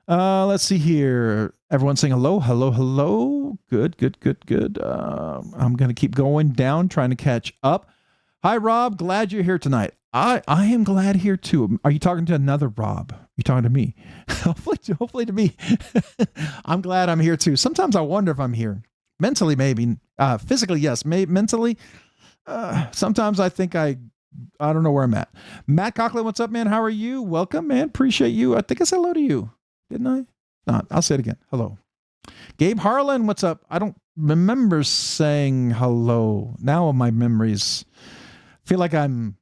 Let's see here. Everyone saying hello, hello, hello. Good. I'm going to keep going down, trying to catch up. Hi, Rob. Glad you're here tonight. I am glad here too. Are you talking to another Rob? You talking to me? hopefully to me. I'm glad I'm here too. Sometimes I wonder if I'm here. Mentally, maybe. Physically, yes. Mentally, sometimes I think I don't know where I'm at. Matt Coughlin, what's up, man? How are you? Welcome, man. Appreciate you. I think I said hello to you. Didn't I? No, I'll say it again. Hello. Gabe Harlan, what's up? I don't remember saying hello. Now my memories feel like I'm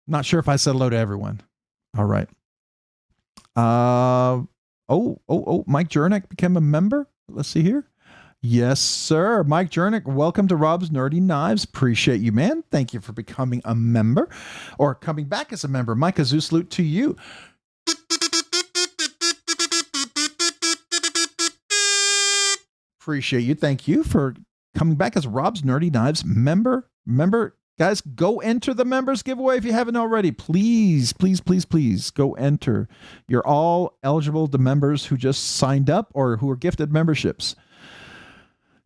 not sure if I said hello to everyone. All right. Mike Jernick became a member. Let's see here. Yes, sir. Mike Jernick, welcome to Rob's Nerdy Knives. Appreciate you, man. Thank you for becoming a member or coming back as a member. Mike, a zoo salute to you. Appreciate you. Thank you for coming back as Rob's Nerdy Knives member. Guys, go enter the members giveaway if you haven't already. Please go enter. You're all eligible to members who just signed up or who are gifted memberships.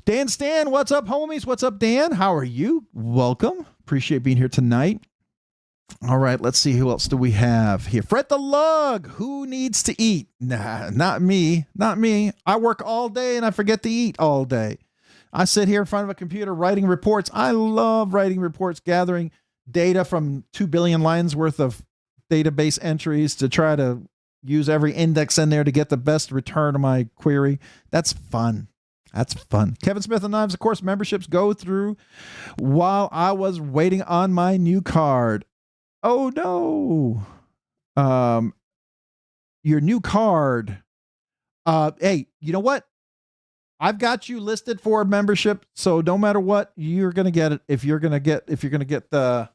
Dan Stan, what's up, homies? What's up, Dan? How are you? Welcome. Appreciate being here tonight. All right, let's see. Who else do we have here? Fred the Lug. Who needs to eat? Nah, not me. Not me. I work all day and I forget to eat all day. I sit here in front of a computer writing reports. I love writing reports, gathering data from 2 billion lines worth of database entries to try to use every index in there to get the best return on my query. That's fun. That's fun. Kevin Smith and Knives, of course, memberships go through while I was waiting on my new card. Oh, no. Your new card. Hey, you know what? I've got you listed for a membership, so no matter what, you're gonna get it. If you're gonna get the,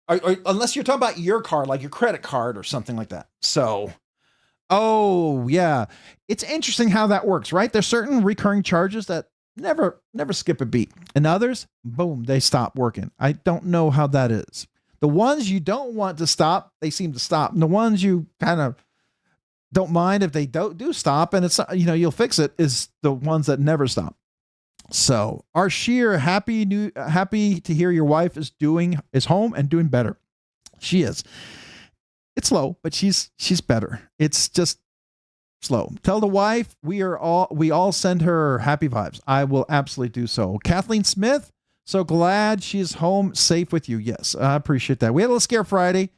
or unless you're talking about your card, like your credit card or something like that. So, oh yeah, it's interesting how that works, right? There's certain recurring charges that never skip a beat. And others, boom, they stop working. I don't know how that is. The ones you don't want to stop, they seem to stop. And the ones you kind of don't mind if they do stop, and it's, you know, you'll fix it, is the ones that never stop. So Arshir, happy to hear your wife is home and doing better. She is. It's slow, but she's better. It's just slow. Tell the wife we all send her happy vibes. I will absolutely do so. Kathleen Smith, so glad she's home safe with you. Yes, I appreciate that. We had a little scare Friday.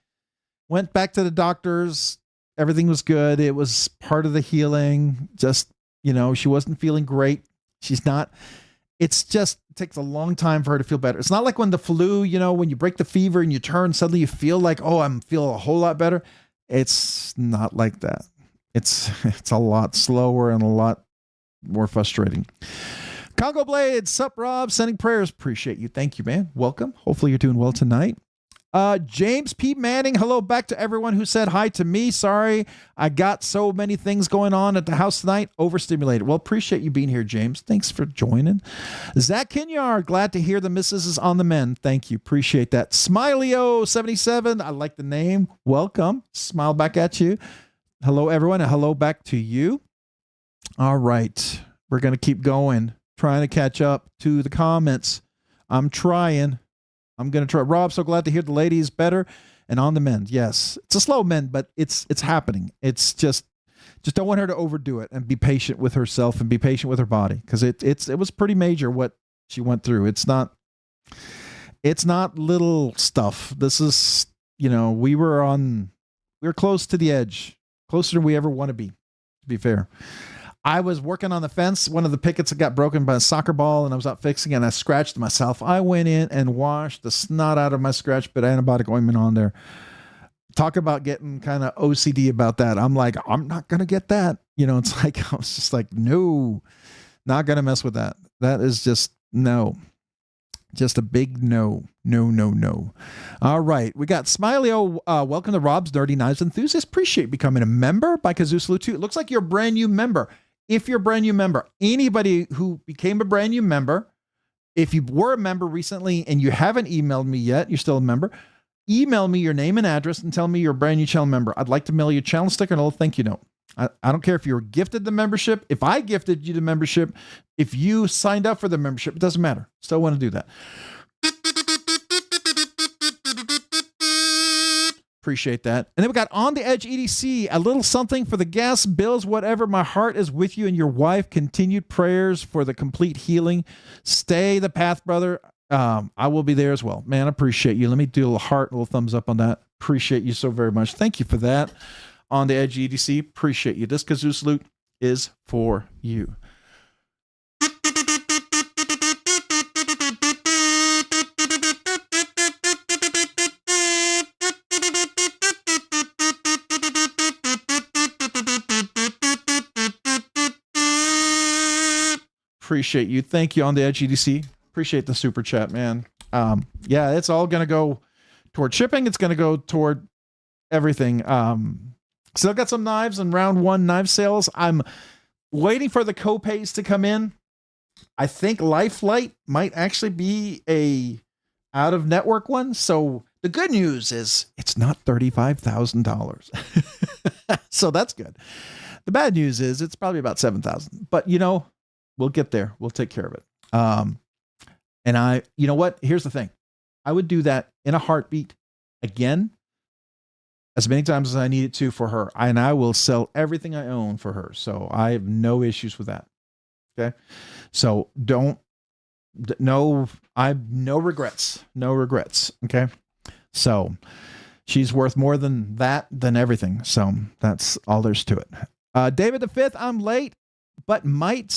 Went back to the doctors. Everything was good. It was part of the healing. Just, you know, she wasn't feeling great. She's not. It's just, it takes a long time for her to feel better. It's not like when the flu, you know, when you break the fever and you turn, suddenly you feel like, oh, I'm feeling a whole lot better. It's not like that. It's a lot slower and a lot more frustrating. Congo Blades, sup Rob, sending prayers. Appreciate you. Thank you, man. Welcome. Hopefully you're doing well tonight. James P. Manning, hello back to everyone who said hi to me. Sorry, I got so many things going on at the house tonight. Overstimulated. Well, appreciate you being here, James. Thanks for joining. Zach Kinyard, glad to hear the missus is on the mend. Thank you. Appreciate that. Smiley-O77, I like the name. Welcome. Smile back at you. Hello, everyone, and hello back to you. All right. We're going to keep going, trying to catch up to the comments. I'm trying. I'm going to try. Rob, so glad to hear the lady is better and on the mend. Yes, it's a slow mend, but it's happening. It's just don't want her to overdo it, and be patient with herself and be patient with her body, because it was pretty major what she went through. It's not little stuff. This is, you know, we were close to the edge, closer than we ever want to be fair. I was working on the fence. One of the pickets got broken by a soccer ball, and I was out fixing it, and I scratched myself. I went in and washed the snot out of my scratch, but antibiotic ointment on there. Talk about getting kind of OCD about that. I'm like, I'm not going to get that. You know, it's like, I was just like, no, not going to mess with that. That is just no. Just a big no. No. All right. We got Smiley-O. Welcome to Rob's Nerdy Knives Enthusiast. Appreciate becoming a member by Kazoo 2. It looks like you're a brand new member. If you're a brand new member, anybody who became a brand new member, if you were a member recently and you haven't emailed me yet, you're still a member, email me your name and address and tell me you're a brand new channel member. I'd like to mail you a channel sticker and a little thank you note. I don't care if you were gifted the membership. If I gifted you the membership, if you signed up for the membership, it doesn't matter. Still want to do that. Appreciate that. And then we got On the Edge EDC, a little something for the gas bills, whatever. My heart is with you and your wife. Continued prayers for the complete healing. Stay the path, brother. I will be there as well. Man, I appreciate you. Let me do a little heart, a little thumbs up on that. Appreciate you so very much. Thank you for that. On the Edge EDC, appreciate you. This Kazoo salute is for you. Appreciate you. Thank you, On the Edge EDC. Appreciate the super chat, man. Yeah, it's all going to go toward shipping. It's going to go toward everything. Still got some knives in round one knife sales. I'm waiting for the copays to come in. I think Lifelight might actually be a out of network one. So the good news is it's not $35,000. So that's good. The bad news is it's probably about 7,000, but you know, we'll get there. We'll take care of it. And you know what? Here's the thing. I would do that in a heartbeat again, as many times as I need it to for her. And I will sell everything I own for her. So I have no issues with that. Okay. So I have no regrets. Okay. So she's worth more than everything. So that's all there's to it. David the Fifth, I'm late, but might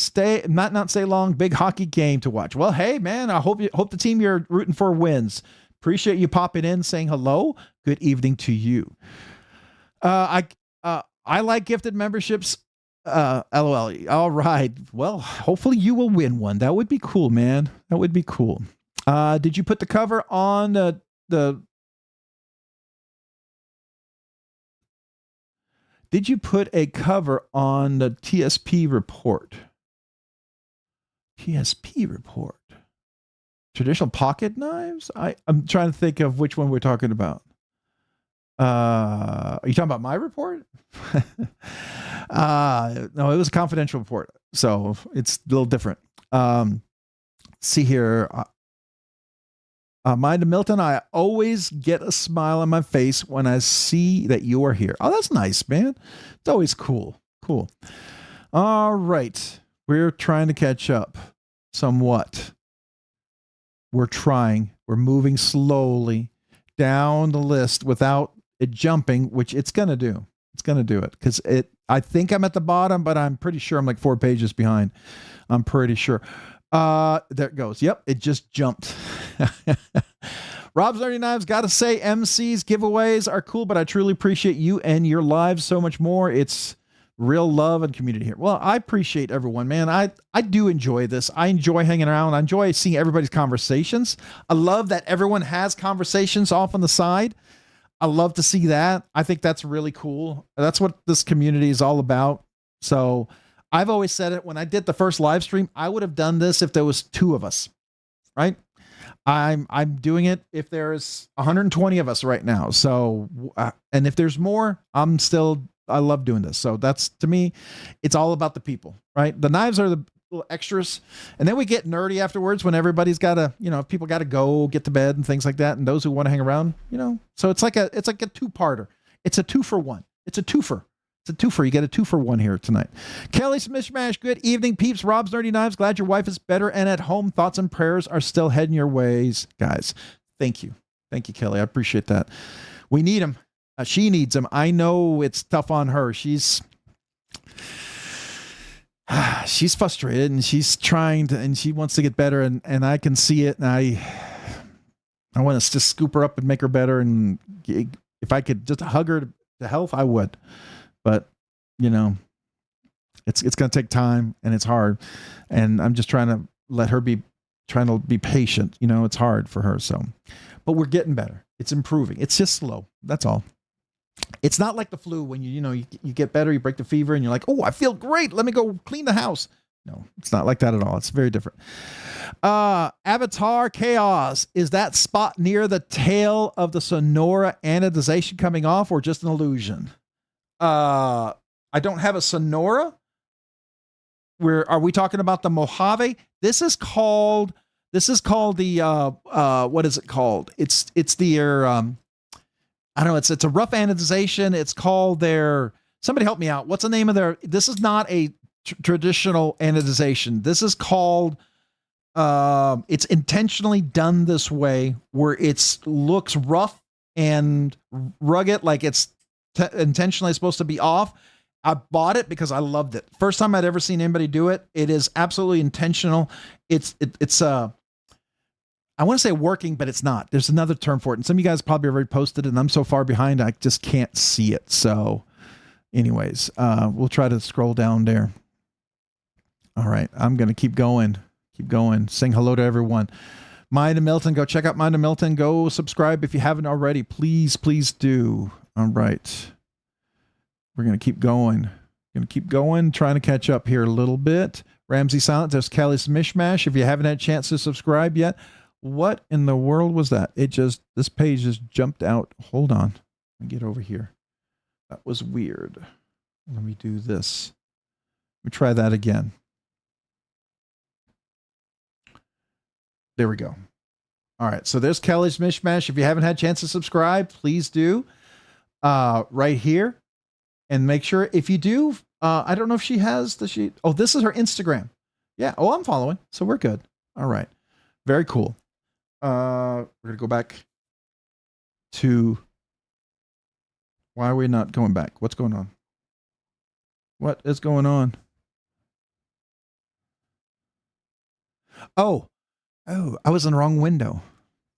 not stay long. Big hockey game to watch. Well, hey man, I hope the team you're rooting for wins. Appreciate you popping in, saying hello. Good evening to you. I like gifted memberships. LOL. All right. Well, hopefully you will win one. That would be cool, man. That would be cool. Did you put the cover on the Did you put a cover on the TSP report? TSP report. Traditional pocket knives? I'm trying to think of which one we're talking about. Are you talking about my report? No, it was a confidential report, so it's a little different. See here. Mind to Milton, I always get a smile on my face when I see that you are here. Oh, that's nice, man. It's always cool. Cool. All right. We're trying to catch up somewhat. We're trying. We're moving slowly down the list without it jumping, which it's going to do. It's going to do it because I think I'm at the bottom, but I'm pretty sure I'm like 4 pages behind. I'm pretty sure. There it goes. Yep, it just jumped. Rob's Nerdy Knives, gotta say, MCs, giveaways are cool, but I truly appreciate you and your lives so much more. It's real love and community here. Well, I appreciate everyone, man. I do enjoy this. I enjoy hanging around. I enjoy seeing everybody's conversations. I love that everyone has conversations off on the side. I love to see that. I think that's really cool. That's what this community is all about. So I've always said it when I did the first live stream, I would have done this if there was 2 of us, right? I'm doing it if there's 120 of us right now. So, and if there's more, I love doing this. So that's, to me, it's all about the people, right? The knives are the little extras. And then we get nerdy afterwards when everybody's got to, if people got to go get to bed and things like that. And those who want to hang around, so it's like a 2-parter. It's a 2-for-1. It's a twofer. It's a twofer. You get a 2-for-1 here tonight. Kelly Smishmash, good evening, peeps. Rob's Nerdy Knives. Glad your wife is better and at home. Thoughts and prayers are still heading your ways. Guys, thank you. Thank you, Kelly. I appreciate that. We need him. She needs him. I know it's tough on her. She's frustrated and she's trying to, and she wants to get better, and I can see it, and I want to just scoop her up and make her better, and if I could just hug her to health, I would. But, it's going to take time, and it's hard. And I'm just trying to let her be patient. It's hard for her. So, but we're getting better. It's improving. It's just slow. That's all. It's not like the flu when you get better, you break the fever, and you're like, oh, I feel great. Let me go clean the house. No, it's not like that at all. It's very different. Avatar Chaos. Is that spot near the tail of the Sonora anodization coming off, or just an illusion? I don't have a Sonora. Are we talking about the Mojave? This is called the what is it called? It's their I don't know, it's a rough anodization. It's called somebody help me out. What's the name of this is not a traditional anodization. This is called it's intentionally done this way where it looks rough and rugged, like it's intentionally supposed to be off. I bought it because I loved it. First time I'd ever seen anybody do it. It is absolutely intentional. It's I want to say working, but it's not. There's another term for it. And some of you guys probably already posted it, and I'm so far behind, I just can't see it. So anyways, we'll try to scroll down there. All right. I'm going to keep going. Saying hello to everyone. Mind and Milton, go check out Mind and Milton. Go subscribe if you haven't already. Please do. All right. We're going to keep going. Trying to catch up here a little bit. Ramsey Silent, there's Kelly's Mishmash. If you haven't had a chance to subscribe yet, what in the world was that? This page just jumped out. Hold on. Let me get over here. That was weird. Let me do this. Let me try that again. There we go. All right. So there's Kelly's Mishmash. If you haven't had a chance to subscribe, please do. Right here. And make sure if you do, I don't know if she has oh, this is her Instagram. Yeah. Oh, I'm following. So we're good. All right. Very cool. We're going to go back to, why are we not going back? What's going on? What is going on? Oh, I was in the wrong window.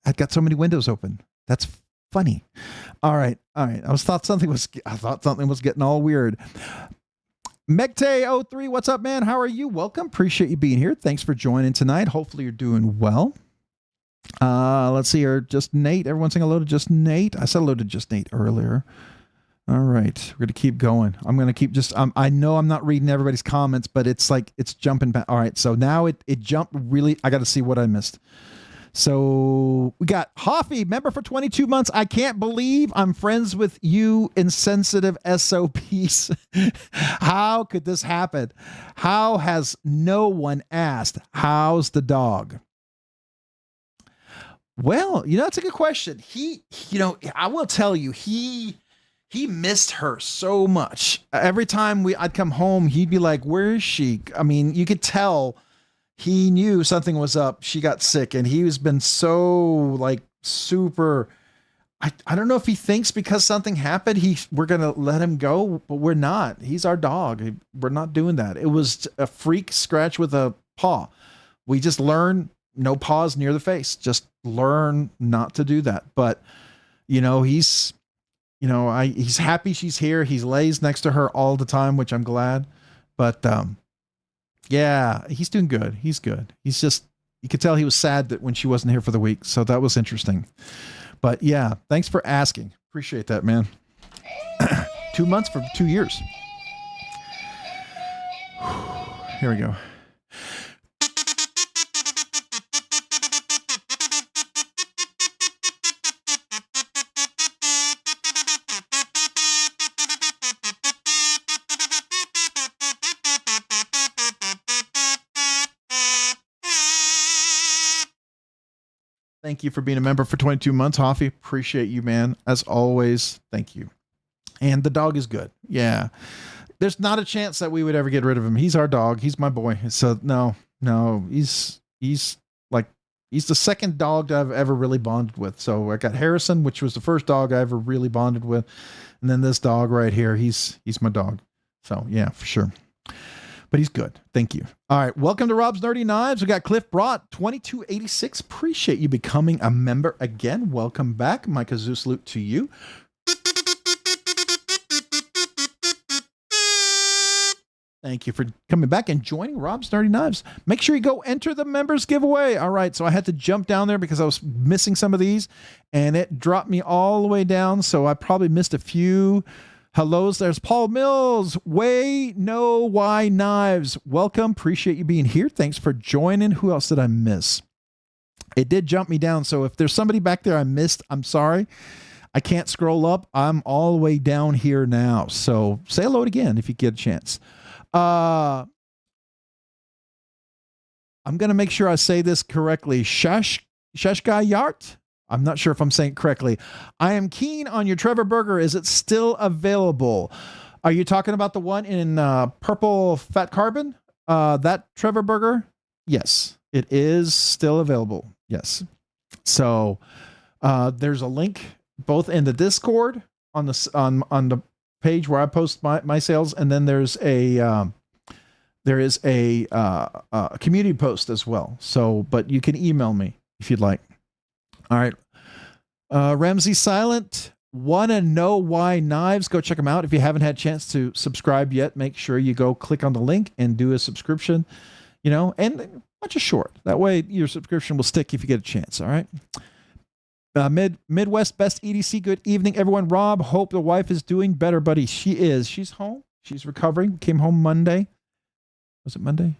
I've got so many windows open. That's funny. All right. I thought something was getting all weird. Megte03, what's up, man? How are you? Welcome. Appreciate you being here. Thanks for joining tonight. Hopefully you're doing well. Let's see here. Just Nate. Everyone saying hello to Just Nate. I said hello to Just Nate earlier. All right, we're gonna keep going. I'm gonna keep just. I know I'm not reading everybody's comments, but it's like it's jumping back. All right, so now it jumped really. I got to see what I missed. So we got Hoffy, member for 22 months. I can't believe I'm friends with you, insensitive SOPs. How could this happen? How has no one asked? How's the dog? Well, that's a good question. I will tell you, he missed her so much. Every time I'd come home, he'd be like, "Where is she?" I mean, you could tell he knew something was up. She got sick, and he's been so like super. I don't know if he thinks because something happened, we're gonna let him go, but we're not. He's our dog. We're not doing that. It was a freak scratch with a paw. We just learn no paws near the face. Just learn not to do that. But he's happy she's here. He lays next to her all the time, which I'm glad. But yeah, he's doing good. He's good. He's just, you could tell he was sad that when she wasn't here for the week. So that was interesting. But yeah, thanks for asking. Appreciate that, man. 2 months for 2 years. Here we go. Thank you for being a member for 22 months, Hoffy. Appreciate you, man. As always, thank you. And the dog is good. Yeah. There's not a chance that we would ever get rid of him. He's our dog. He's my boy. So no, he's the second dog that I've ever really bonded with. So I got Harrison, which was the first dog I ever really bonded with. And then this dog right here, he's my dog. So yeah, for sure. But he's good. Thank you. All right. Welcome to Rob's Nerdy Knives. We got Cliff Brought, 2286. Appreciate you becoming a member again. Welcome back. My kazoo salute to you. Thank you for coming back and joining Rob's Nerdy Knives. Make sure you go enter the members giveaway. All right. So I had to jump down there because I was missing some of these and it dropped me all the way down. So I probably missed a few. Hellos, there's Paul Mills. Way No Why Knives. Welcome. Appreciate you being here. Thanks for joining. Who else did I miss? It did jump me down. So if there's somebody back there I missed, I'm sorry. I can't scroll up. I'm all the way down here now. So say hello again if you get a chance. I'm going to make sure I say this correctly. Shashka Yart. I'm not sure if I'm saying it correctly. I am keen on your Trevor burger. Is it still available? Are you talking about the one in purple fat carbon? That Trevor burger? Yes, it is still available. Yes. So there's a link both in the Discord on the page where I post my sales, and then there is a community post as well. So, but you can email me if you'd like. All right. Ramsey Silent, wanna know why knives? Go check them out. If you haven't had a chance to subscribe yet, make sure you go click on the link and do a subscription, and watch a short. That way your subscription will stick if you get a chance. All right. Midwest Best EDC. Good evening, everyone. Rob, hope the wife is doing better, buddy. She is. She's home. She's recovering. Came home Monday. Was it Monday?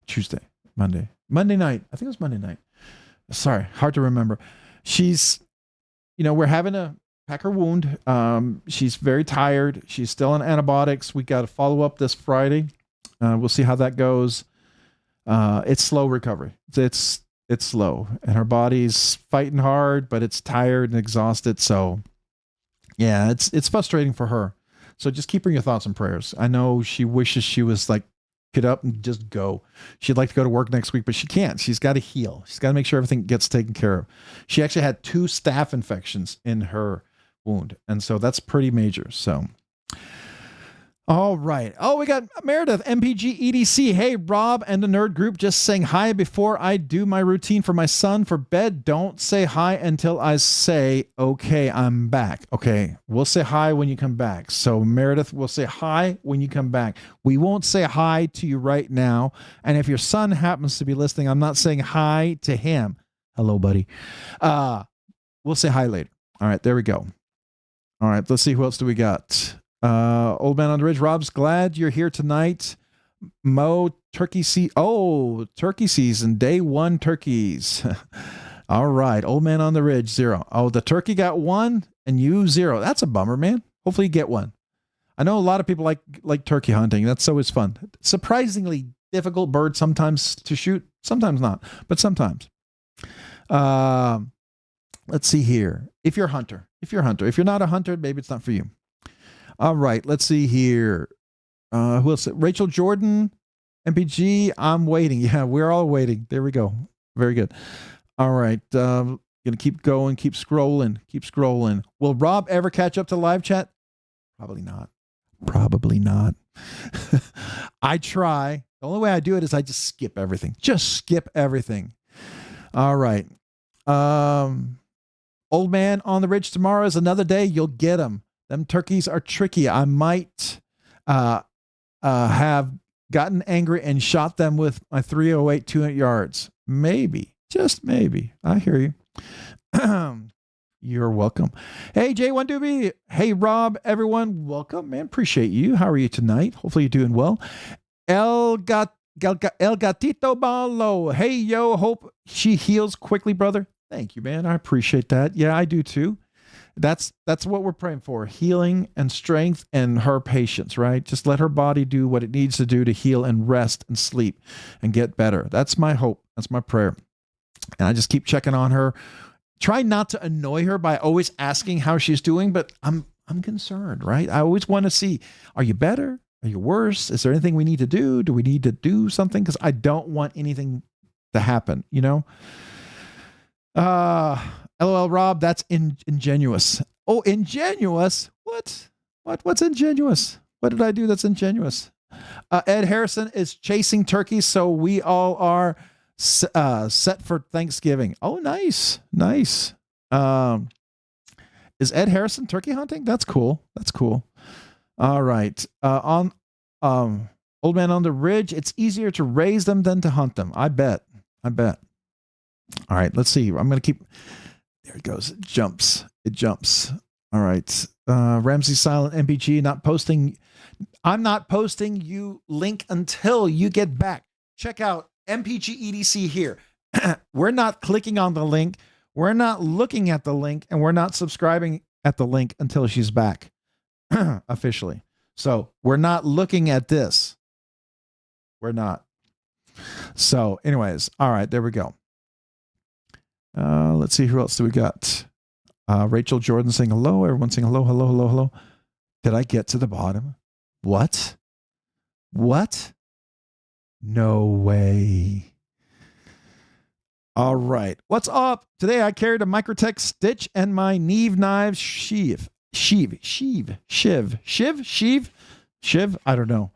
Tuesday. Monday night. I think it was Monday night. Sorry, hard to remember. She's, we're having to pack her wound. She's very tired. She's still on antibiotics. We got to follow up this Friday. We'll see how that goes. It's slow recovery. It's slow, and her body's fighting hard, but it's tired and exhausted. So, yeah, it's frustrating for her. So just keep her in your thoughts and prayers. I know she wishes she was like, get up and just go. She'd like to go to work next week, but she can't. She's got to heal. She's got to make sure everything gets taken care of. She actually had 2 staph infections in her wound. And so that's pretty major. So, all right. Oh, we got Meredith, MPG EDC. Hey, Rob and the nerd group, just saying hi before I do my routine for my son for bed. Don't say hi until I say, okay, I'm back. Okay. We'll say hi when you come back. So Meredith, we'll say hi when you come back. We won't say hi to you right now. And if your son happens to be listening, I'm not saying hi to him. Hello, buddy. We'll say hi later. All right. There we go. All right, let's see. Who else do we got? Old Man on the Ridge. Rob's glad you're here tonight. Mo, turkey turkey season, day 1 turkeys. All right, Old Man on the Ridge, 0. Oh, the turkey got 1 and you 0. That's a bummer, man. Hopefully you get 1. I know a lot of people like turkey hunting. That's always fun. Surprisingly difficult bird sometimes to shoot, sometimes not, but sometimes. Let's see here. If you're a hunter. If you're not a hunter, maybe it's not for you. All right, let's see here. Who else? Rachel Jordan, MPG. I'm waiting. Yeah, we're all waiting. There we go. Very good. All right. Gonna keep going. Keep scrolling. Will Rob ever catch up to live chat? Probably not. I try. The only way I do it is I just skip everything. All right. Old Man on the Ridge, tomorrow is another day. You'll get them. Them turkeys are tricky. I might have gotten angry and shot them with my 308 200 yards. Maybe. Just maybe. I hear you. You're welcome. Hey, J1Doobie. Hey, Rob. Everyone, welcome, man. Appreciate you. How are you tonight? Hopefully you're doing well. El Gatito Balo. Hey, yo. Hope she heals quickly, brother. Thank you, man. I appreciate that. Yeah, I do too. That's what we're praying for. Healing and strength and her patience, right? Just let her body do what it needs to do to heal and rest and sleep and get better. That's my hope. That's my prayer. And I just keep checking on her. Try not to annoy her by always asking how she's doing, but I'm concerned, right? I always want to see, are you better? Are you worse? Is there anything we need to do? Do we need to do something? Because I don't want anything to happen, you know? LOL Rob, that's ingenuous. Oh, ingenuous? What's ingenuous? What did I do that's ingenuous? Ed Harrison is chasing turkeys, so we all are set for Thanksgiving. Oh, nice. Is Ed Harrison turkey hunting? That's cool. All right. On Old Man on the Ridge, it's easier to raise them than to hunt them. I bet. All right, let's see. I'm going to keep. There it goes. It jumps. All right. Ramsey Silent MPG not posting. I'm not posting you link until you get back. Check out MPG EDC here. We're not clicking on the link. We're not looking at the link, and we're not subscribing at the link until she's back officially. So we're not looking at this. We're not. So anyways, all right, there we go. Let's see, who else do we got? Rachel Jordan saying hello. Everyone saying hello. Did I get to the bottom? What? No way. All right. What's up? Today I carried a Microtech stitch and my Neve knives sheave. Shiv. I don't know.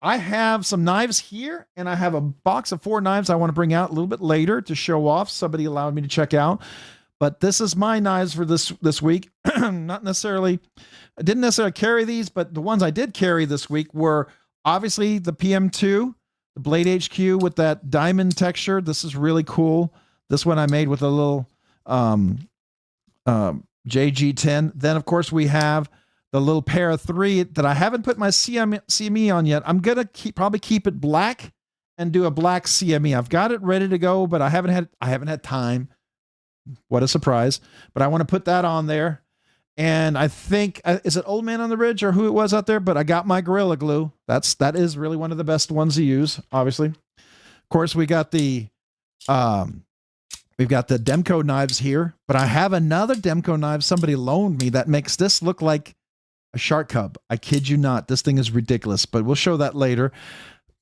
I have some knives here, and I have a box of 4 knives I want to bring out a little bit later to show off. Somebody allowed me to check out. But this is my knives for this week. I didn't necessarily carry these, but the ones I did carry this week were obviously the PM2, the Blade HQ with that diamond texture. This is really cool. This one I made with a little JG10. Then, of course, we have the little pair of 3 that I haven't put my CME on yet. I'm going to probably keep it black and do a black CME. I've got it ready to go, but I haven't had time. What a surprise. But I want to put that on there. And I think, is it Old Man on the Ridge or who it was out there? But I got my Gorilla Glue. That is really one of the best ones to use, obviously. Of course, we've got the Demco knives here, but I have another Demco knife somebody loaned me that makes this look like a shark cub. I kid you not. This thing is ridiculous, but we'll show that later.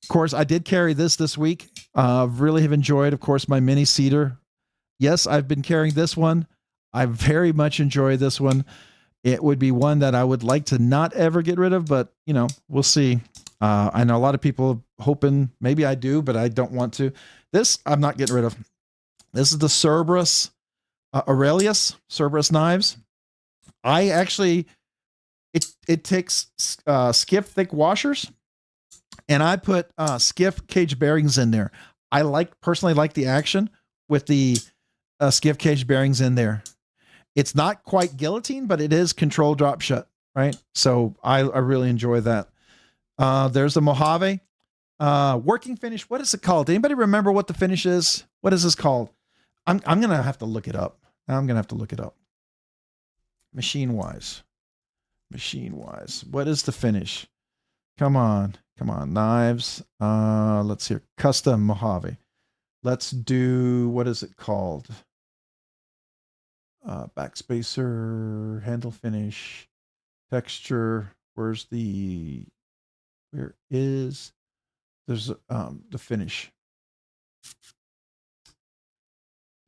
Of course, I did carry this week. Really have enjoyed, of course, my mini cedar. Yes, I've been carrying this one. I very much enjoy this one. It would be one that I would like to not ever get rid of, but we'll see. I know a lot of people hoping maybe I do, but I don't want to. This I'm not getting rid of. This is the Cerberus Aurelius Cerberus knives. I actually, it takes Skiff thick washers, and I put Skiff Caged Bearings in there. I personally like the action with the Skiff Caged Bearings in there. It's not quite guillotine, but it is control drop shut, right? So I really enjoy that. There's the Mojave working finish. What is it called? Anybody remember what the finish is? What is this called? I'm gonna have to look it up. Machine wise, what is the finish? Come on, knives. Let's see here. Custom Mojave. Let's do, what is it called? Backspacer, handle finish, texture. Where is, there's the finish.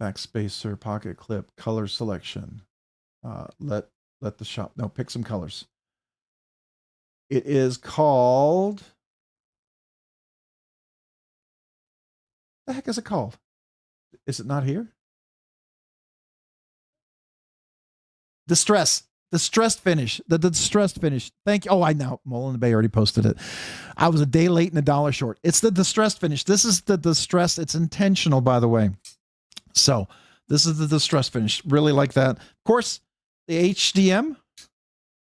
Backspacer, pocket clip, color selection. Let the shop, no, pick some colors. It is called, the heck is it called? Is it not here? Distressed finish. The distressed finish. Thank you. Oh, I know. Mullen Bay already posted it. I was a day late and $1 short. It's the distressed finish. This is the distressed. It's intentional, by the way. So this is the distressed finish. Really like that. Of course, the HDM,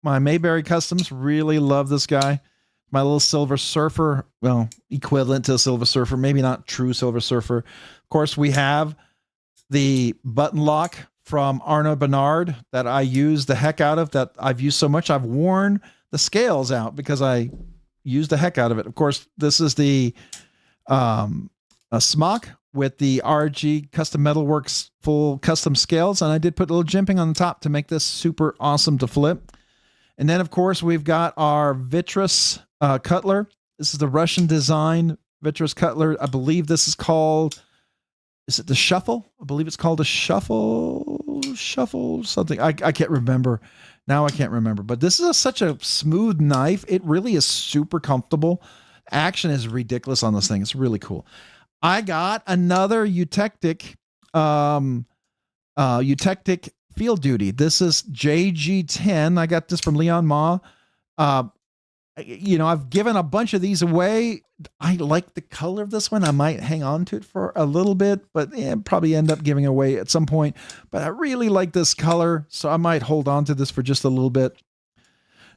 my Mayberry Customs, really love this guy. My little Silver Surfer, well, equivalent to a Silver Surfer, maybe not true Silver Surfer. Of course, we have the button lock from Arnaud Bernard that I use the heck out of, that I've used so much. I've worn the scales out because I used the heck out of it. Of course, this is the a smock with the RG Custom Metalworks full custom scales. And I did put a little jimping on the top to make this super awesome to flip. And then, of course, we've got our vitreous cutler. This is the Russian design vitreous cutler. I believe this is called, is it the Shuffle? I believe it's called a Shuffle something. I can't remember. Now I can't remember. But this is such a smooth knife. It really is super comfortable. Action is ridiculous on this thing. It's really cool. I got another Eutectic Field Duty. This is JG10. I got this from Leon Ma. You know, I've given a bunch of these away. I like the color of this one. I might hang on to it for a little bit, but probably end up giving away at some point. But I really like this color, so I might hold on to this for just a little bit,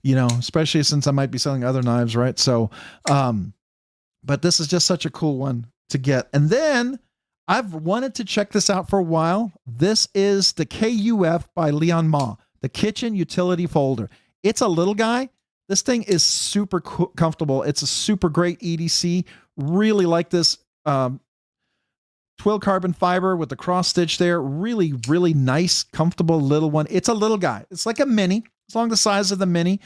you know, especially since I might be selling other knives, right? So, but this is just such a cool one to get. And then I've wanted to check this out for a while. This is the KUF by Leon Ma, the Kitchen Utility Folder. It's a little guy. This thing is super comfortable. It's a super great EDC. Really like this twill carbon fiber with the cross stitch there. Really, really nice, comfortable little one. It's a little guy. It's like a mini. It's along the size of the mini,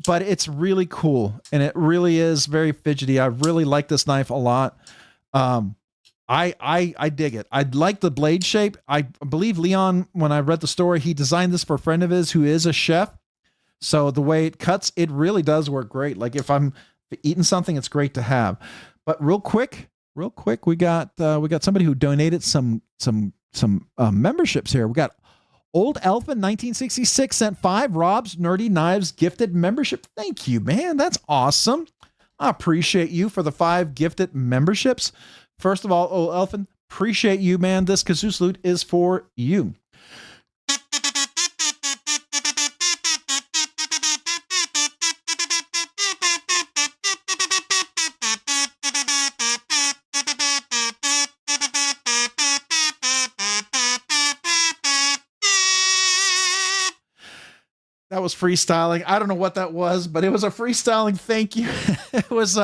but it's really cool. And it really is very fidgety. I really like this knife a lot. I dig it. I like the blade shape. I believe Leon, when I read the story, he designed this for a friend of his who is a chef. So the way it cuts, it really does work great. Like if I'm eating something, it's great to have. But real quick, we got somebody who donated some memberships here. We got Old Elfin 1966 sent 5 Rob's Nerdy Knives gifted membership. Thank you, man. That's awesome. I appreciate you for the 5 gifted memberships. First of all, Old Elfin, appreciate you, man. This kazoo salute is for you. That was freestyling. I don't know what that was, but it was a freestyling thank you. It was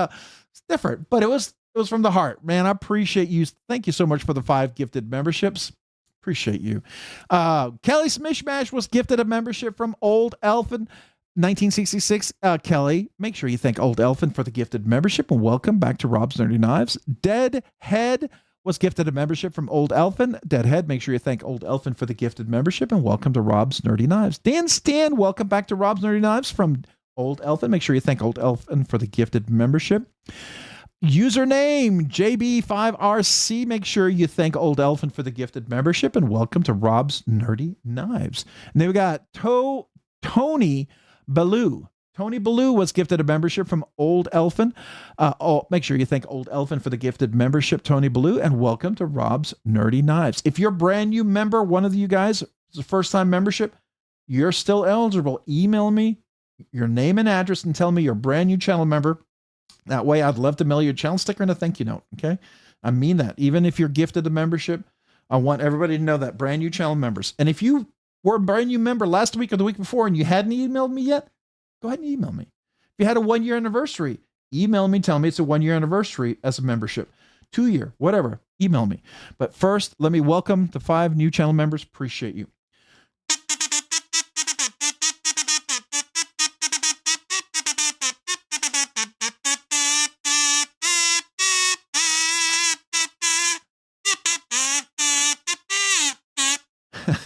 different, but it was from the heart, man. I appreciate you. Thank you so much for the 5 gifted memberships. Appreciate you. Kelly Smishmash was gifted a membership from Old Elfin 1966. Kelly, make sure you thank Old Elfin for the gifted membership and welcome back to Rob's Nerdy Knives. Deadhead was gifted a membership from Old Elfin. Deadhead, make sure you thank Old Elfin for the gifted membership and welcome to Rob's Nerdy Knives. Dan Stan, welcome back to Rob's Nerdy Knives from Old Elfin. Make sure you thank Old Elfin for the gifted membership. Username JB5RC, make sure you thank Old Elfin for the gifted membership and welcome to Rob's Nerdy Knives. And then we got Tony Ballou. Tony Ballou was gifted a membership from Old Elfin. Make sure you thank Old Elfin for the gifted membership, Tony Ballou, and welcome to Rob's Nerdy Knives. If you're a brand new member, one of you guys, It's a first-time membership. You're still eligible. Email me your name and address and tell me you're a brand new channel member. That way, I'd love to mail you a channel sticker and a thank you note. Okay, I mean that. Even if you're gifted a membership, I want everybody to know that brand new channel members. And if you were a brand new member last week or the week before and you hadn't emailed me yet, go ahead and email me. If you had a 1-year anniversary, email me, tell me it's a 1-year anniversary as a membership. 2-year, whatever, email me. But first, let me welcome the 5 new channel members. Appreciate you.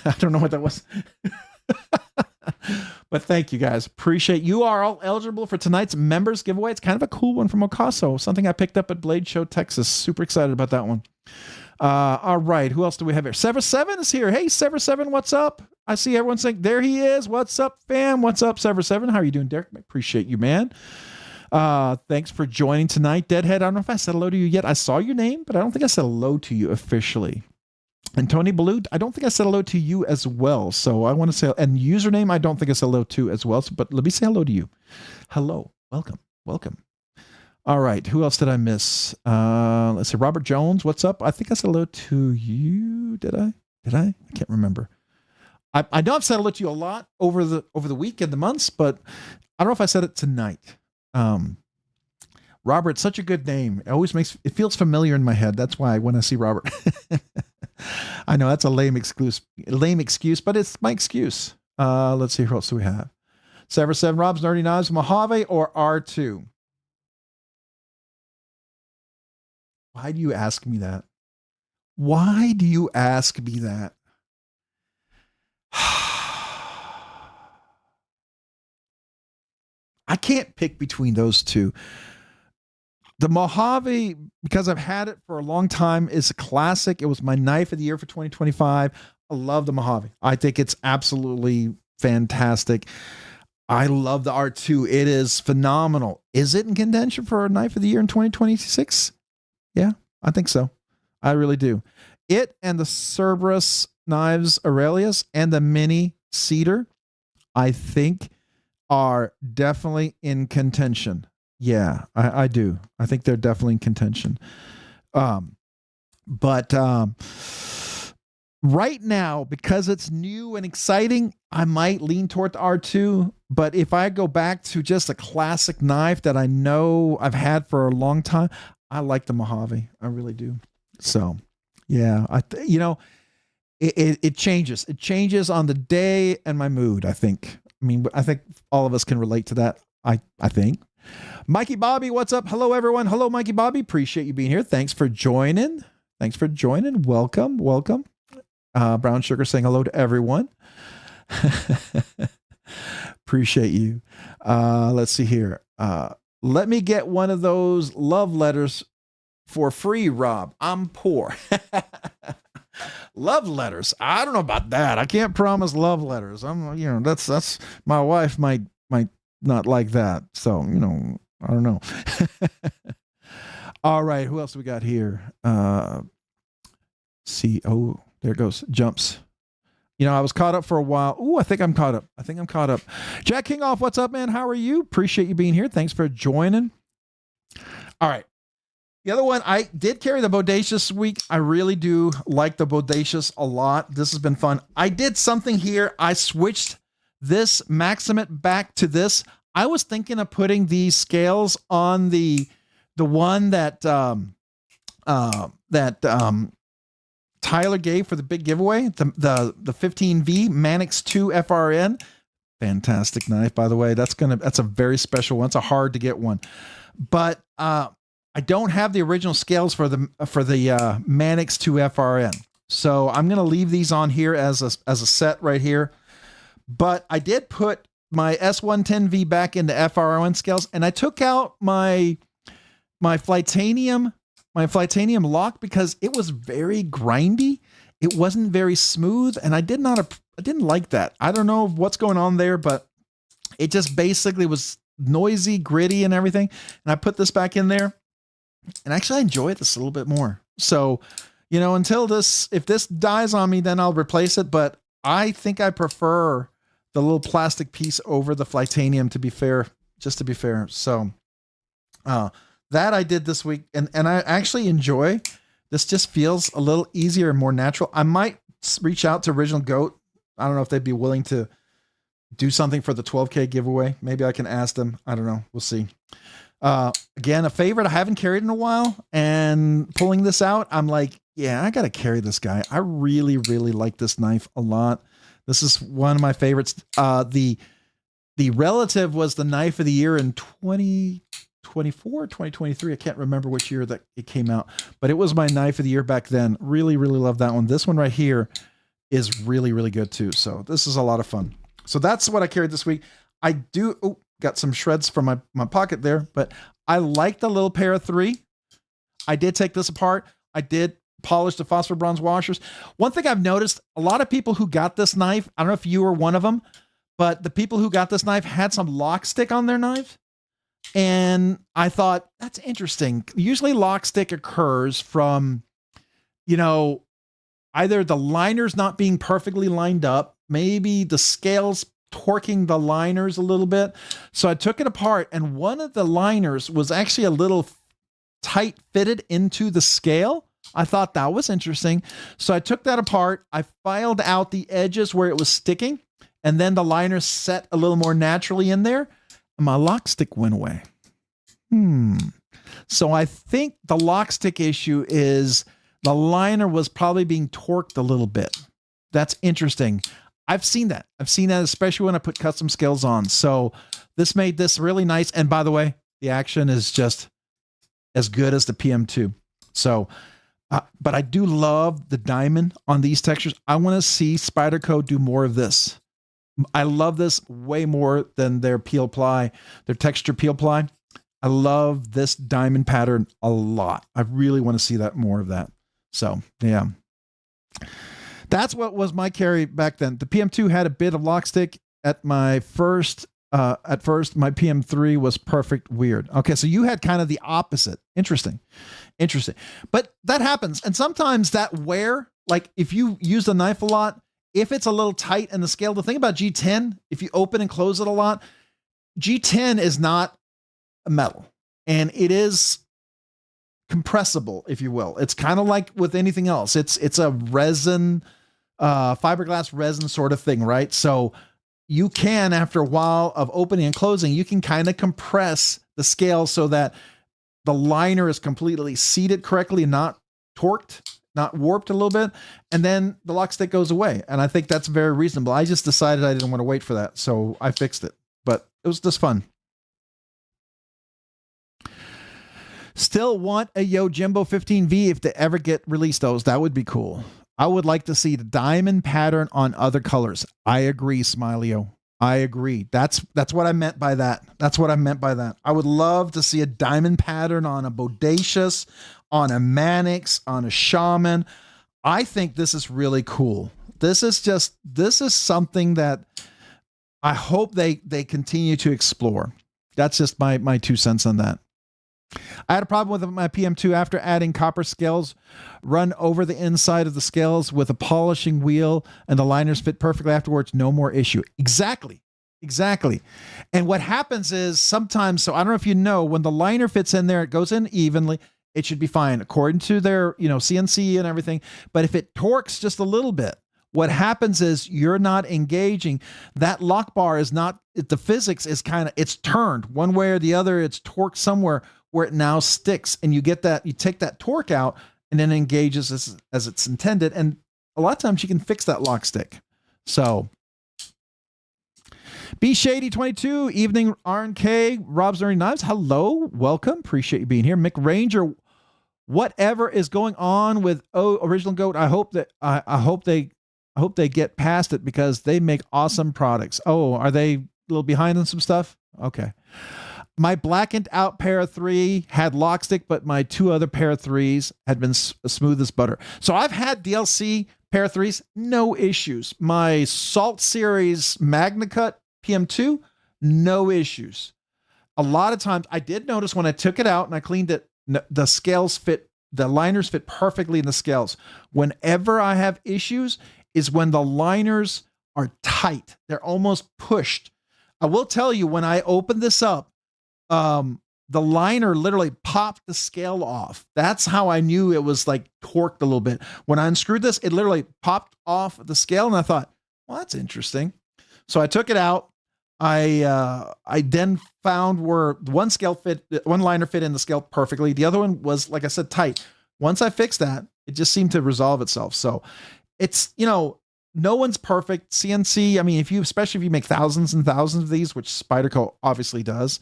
I don't know what that was. But thank you guys. Appreciate you are all eligible for tonight's members giveaway. It's kind of a cool one from Ocaso, something I picked up at Blade Show, Texas. Super excited about that one. All right. Who else do we have here? Sever7 is here. Hey, Sever7, what's up? I see everyone saying, there he is. What's up, fam? What's up, Sever7? How are you doing, Derek? Appreciate you, man. Thanks for joining tonight. Deadhead, I don't know if I said hello to you yet. I saw your name, but I don't think I said hello to you officially. And Tony Ballou, I don't think I said hello to you as well. So I want to say, and username, I don't think I said hello to as well. So, but let me say hello to you. Hello. Welcome. Welcome. All right. Who else did I miss? Let's see. Robert Jones, what's up? I think I said hello to you. Did I? I can't remember. I know I've said hello to you a lot over the week and the months, but I don't know if I said it tonight. Robert, such a good name. It feels familiar in my head. That's why when I see Robert, I know that's a lame excuse, but it's my excuse. Let's see, who else do we have? Sever7 Rob's Nerdy Knives, Mojave or R2? Why do you ask me that? Why do you ask me that? I can't pick between those two. The Mojave, because I've had it for a long time, is a classic. It was my knife of the year for 2025. I love the Mojave. I think it's absolutely fantastic. I love the R2. It is phenomenal. Is it in contention for a knife of the year in 2026? Yeah, I think so. I really do. It and the Cerberus Knives Aurelius and the Mini Cedar, I think, are definitely in contention. Yeah, I do. I think they're definitely in contention. But right now, because it's new and exciting, I might lean toward the R2. But if I go back to just a classic knife that I know I've had for a long time, I like the Mojave. I really do. So, yeah, it changes. It changes on the day and my mood, I think. I mean, I think all of us can relate to that. I think. Mikey Bobby, what's up? Hello, everyone. Hello, Mikey Bobby. Appreciate you being here. Thanks for joining. Welcome. Brown Sugar saying hello to everyone. Appreciate you. Let's see here. Let me get one of those love letters for free, Rob. I'm poor. Love letters. I don't know about that. I can't promise love letters. That's my wife might not like that. So, I don't know. All right. Who else we got here? See, oh, there it goes. Jumps. I was caught up for a while. Ooh, I think I'm caught up. Jack Kingoff, what's up, man? How are you? Appreciate you being here. Thanks for joining. All right. The other one, I did carry the Bodacious this week. I really do like the Bodacious a lot. This has been fun. I did something here. I switched this Maximate back to this. I was thinking of putting these scales on the one that Tyler gave for the big giveaway, the 15V Manix 2 FRN. Fantastic knife, by the way. That's a very special one. It's a hard to get one. But I don't have the original scales for the Manix 2 FRN. So I'm going to leave these on here as a set right here. But I did put my S110V back into FRN scales, and I took out my Flightanium lock because it was very grindy. It wasn't very smooth, and I didn't like that. I don't know what's going on there, but it just basically was noisy, gritty, and everything. And I put this back in there, and actually I enjoy this a little bit more. So, if this dies on me, then I'll replace it. But I think I prefer the little plastic piece over the Flytanium, to be fair, just to be fair. So that I did this week, and I actually enjoy. This just feels a little easier and more natural. I might reach out to Original Goat. I don't know if they'd be willing to do something for the 12K giveaway. Maybe I can ask them. I don't know. We'll see. Again, a favorite I haven't carried in a while, and pulling this out, I'm like, yeah, I got to carry this guy. I really, really like this knife a lot. This is one of my favorites. The Relative was the knife of the year in 2024, 2023. I can't remember which year that it came out, but it was my knife of the year back then. Really, really love that one. This one right here is really, really good too. So this is a lot of fun. So that's what I carried this week. I do, got some shreds from my pocket there, but I like the little pair of 3. I did take this apart. I did polish the phosphor bronze washers. One thing I've noticed, a lot of people who got this knife, I don't know if you were one of them, but the people who got this knife had some lock stick on their knife. And I thought, that's interesting. Usually lock stick occurs from, either the liners not being perfectly lined up, maybe the scales torquing the liners a little bit. So I took it apart, and one of the liners was actually a little tight fitted into the scale. I thought that was interesting. So I took that apart. I filed out the edges where it was sticking, and then the liner set a little more naturally in there, and my lock stick went away. So I think the lock stick issue is the liner was probably being torqued a little bit. That's interesting. I've seen that. Especially when I put custom scales on. So this made this really nice. And by the way, the action is just as good as the PM2. So, but I do love the diamond on these textures. I want to see Spyderco do more of this. I love this way more than their peel ply, their texture peel ply. I love this diamond pattern a lot. I really want to see that more of that. So yeah, that's what was my carry back then. The PM2 had a bit of lock stick at my first. At first, my PM3 was perfect weird. Okay, so you had kind of the opposite. Interesting. But that happens, and sometimes that wear, like if you use the knife a lot, if it's a little tight in the scale, the thing about G10, if you open and close it a lot, G10 is not a metal, and it is compressible, if you will. It's kind of like with anything else. It's a resin, fiberglass resin sort of thing, right? So you can, after a while of opening and closing, you can kind of compress the scale so that the liner is completely seated correctly, not torqued, not warped a little bit, and then the lock stick goes away. And I think that's very reasonable. I just decided I didn't want to wait for that, so I fixed it. But it was just fun. Still want a Yojimbo 15V if they ever get released those. That would be cool. I would like to see the diamond pattern on other colors. I agree, Smilio. I agree. That's what I meant by that. I would love to see a diamond pattern on a Bodacious, on a Manix, on a Shaman. I think this is really cool. This is something that I hope they continue to explore. That's just my 2 cents on that. I had a problem with my PM2 after adding copper scales run over the inside of the scales with a polishing wheel, and the liners fit perfectly afterwards. No more issue. Exactly. And what happens is sometimes, so I don't know if you know, when the liner fits in there, it goes in evenly. It should be fine according to their, CNC and everything. But if it torques just a little bit, what happens is you're not engaging. That lock bar is not, the physics is it's turned one way or the other. It's torqued somewhere where it now sticks, and you get that, you take that torque out and then it engages as it's intended. And a lot of times you can fix that lock stick. So B Shady 22, evening RNK, Rob's Nerdy Knives. Hello, welcome. Appreciate you being here. Mick Ranger, whatever is going on with Original Goat, I hope they get past it because they make awesome products. Oh, are they a little behind on some stuff? Okay. My blackened out pair of 3 had lock stick, but my 2 other pair of 3s had been smooth as butter. So I've had DLC pair of 3s, no issues. My Salt Series Magna Cut PM2, no issues. A lot of times I did notice when I took it out and I cleaned it, the scales fit, the liners fit perfectly in the scales. Whenever I have issues, is when the liners are tight. They're almost pushed. I will tell you, when I opened this up, the liner literally popped the scale off. That's how I knew it was like torqued a little bit. When I unscrewed this, it literally popped off the scale, and I thought, well, that's interesting. So I took it out. I then found where one liner fit in the scale perfectly. The other one was, like I said, tight. Once I fixed that, it just seemed to resolve itself. So it's, no one's perfect. CNC, I mean, especially if you make thousands and thousands of these, which Spyderco obviously does,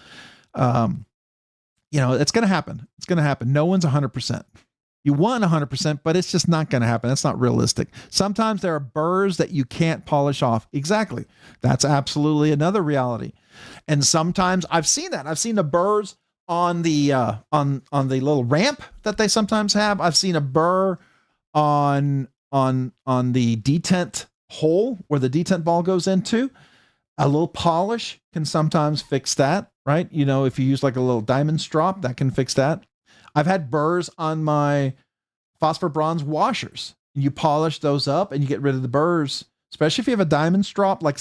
it's going to happen. It's going to happen. No one's 100%. You want 100%, but it's just not going to happen. That's not realistic. Sometimes there are burrs that you can't polish off. Exactly. That's absolutely another reality. And sometimes I've seen that. I've seen the burrs on the little ramp that they sometimes have. I've seen a burr on the detent hole where the detent ball goes into. A little polish can sometimes fix that, right? If you use like a little diamond strop, that can fix that. I've had burrs on my phosphor bronze washers. You polish those up and you get rid of the burrs, especially if you have a diamond strop, like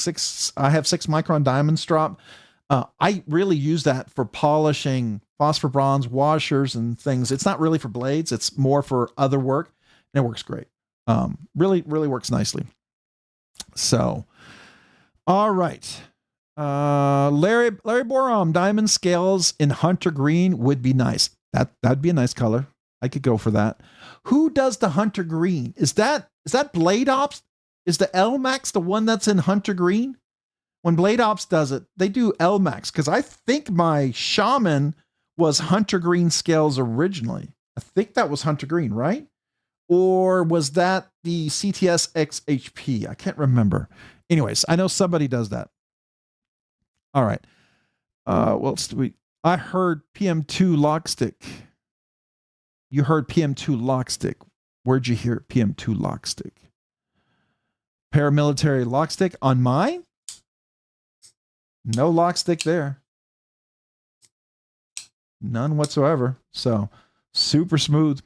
I have 6 micron diamond strop. I really use that for polishing phosphor bronze washers and things. It's not really for blades. It's more for other work, and it works great. Really, really works nicely. So, all right. Larry Borom, diamond scales in hunter green would be nice. That'd be a nice color. I could go for that. Who does the hunter green? Is that Blade Ops? Is the LMAX the one that's in hunter green? When Blade Ops does it, they do LMAX, because I think my Shaman was hunter green scales originally. I think that was hunter green, right? Or was that the CTS XHP? I can't remember. Anyways, I know somebody does that. All right. I heard PM2 lockstick. You heard PM2 lockstick. Where'd you hear PM2 lockstick? Paramilitary lockstick on mine? No lockstick there. None whatsoever. So super smooth.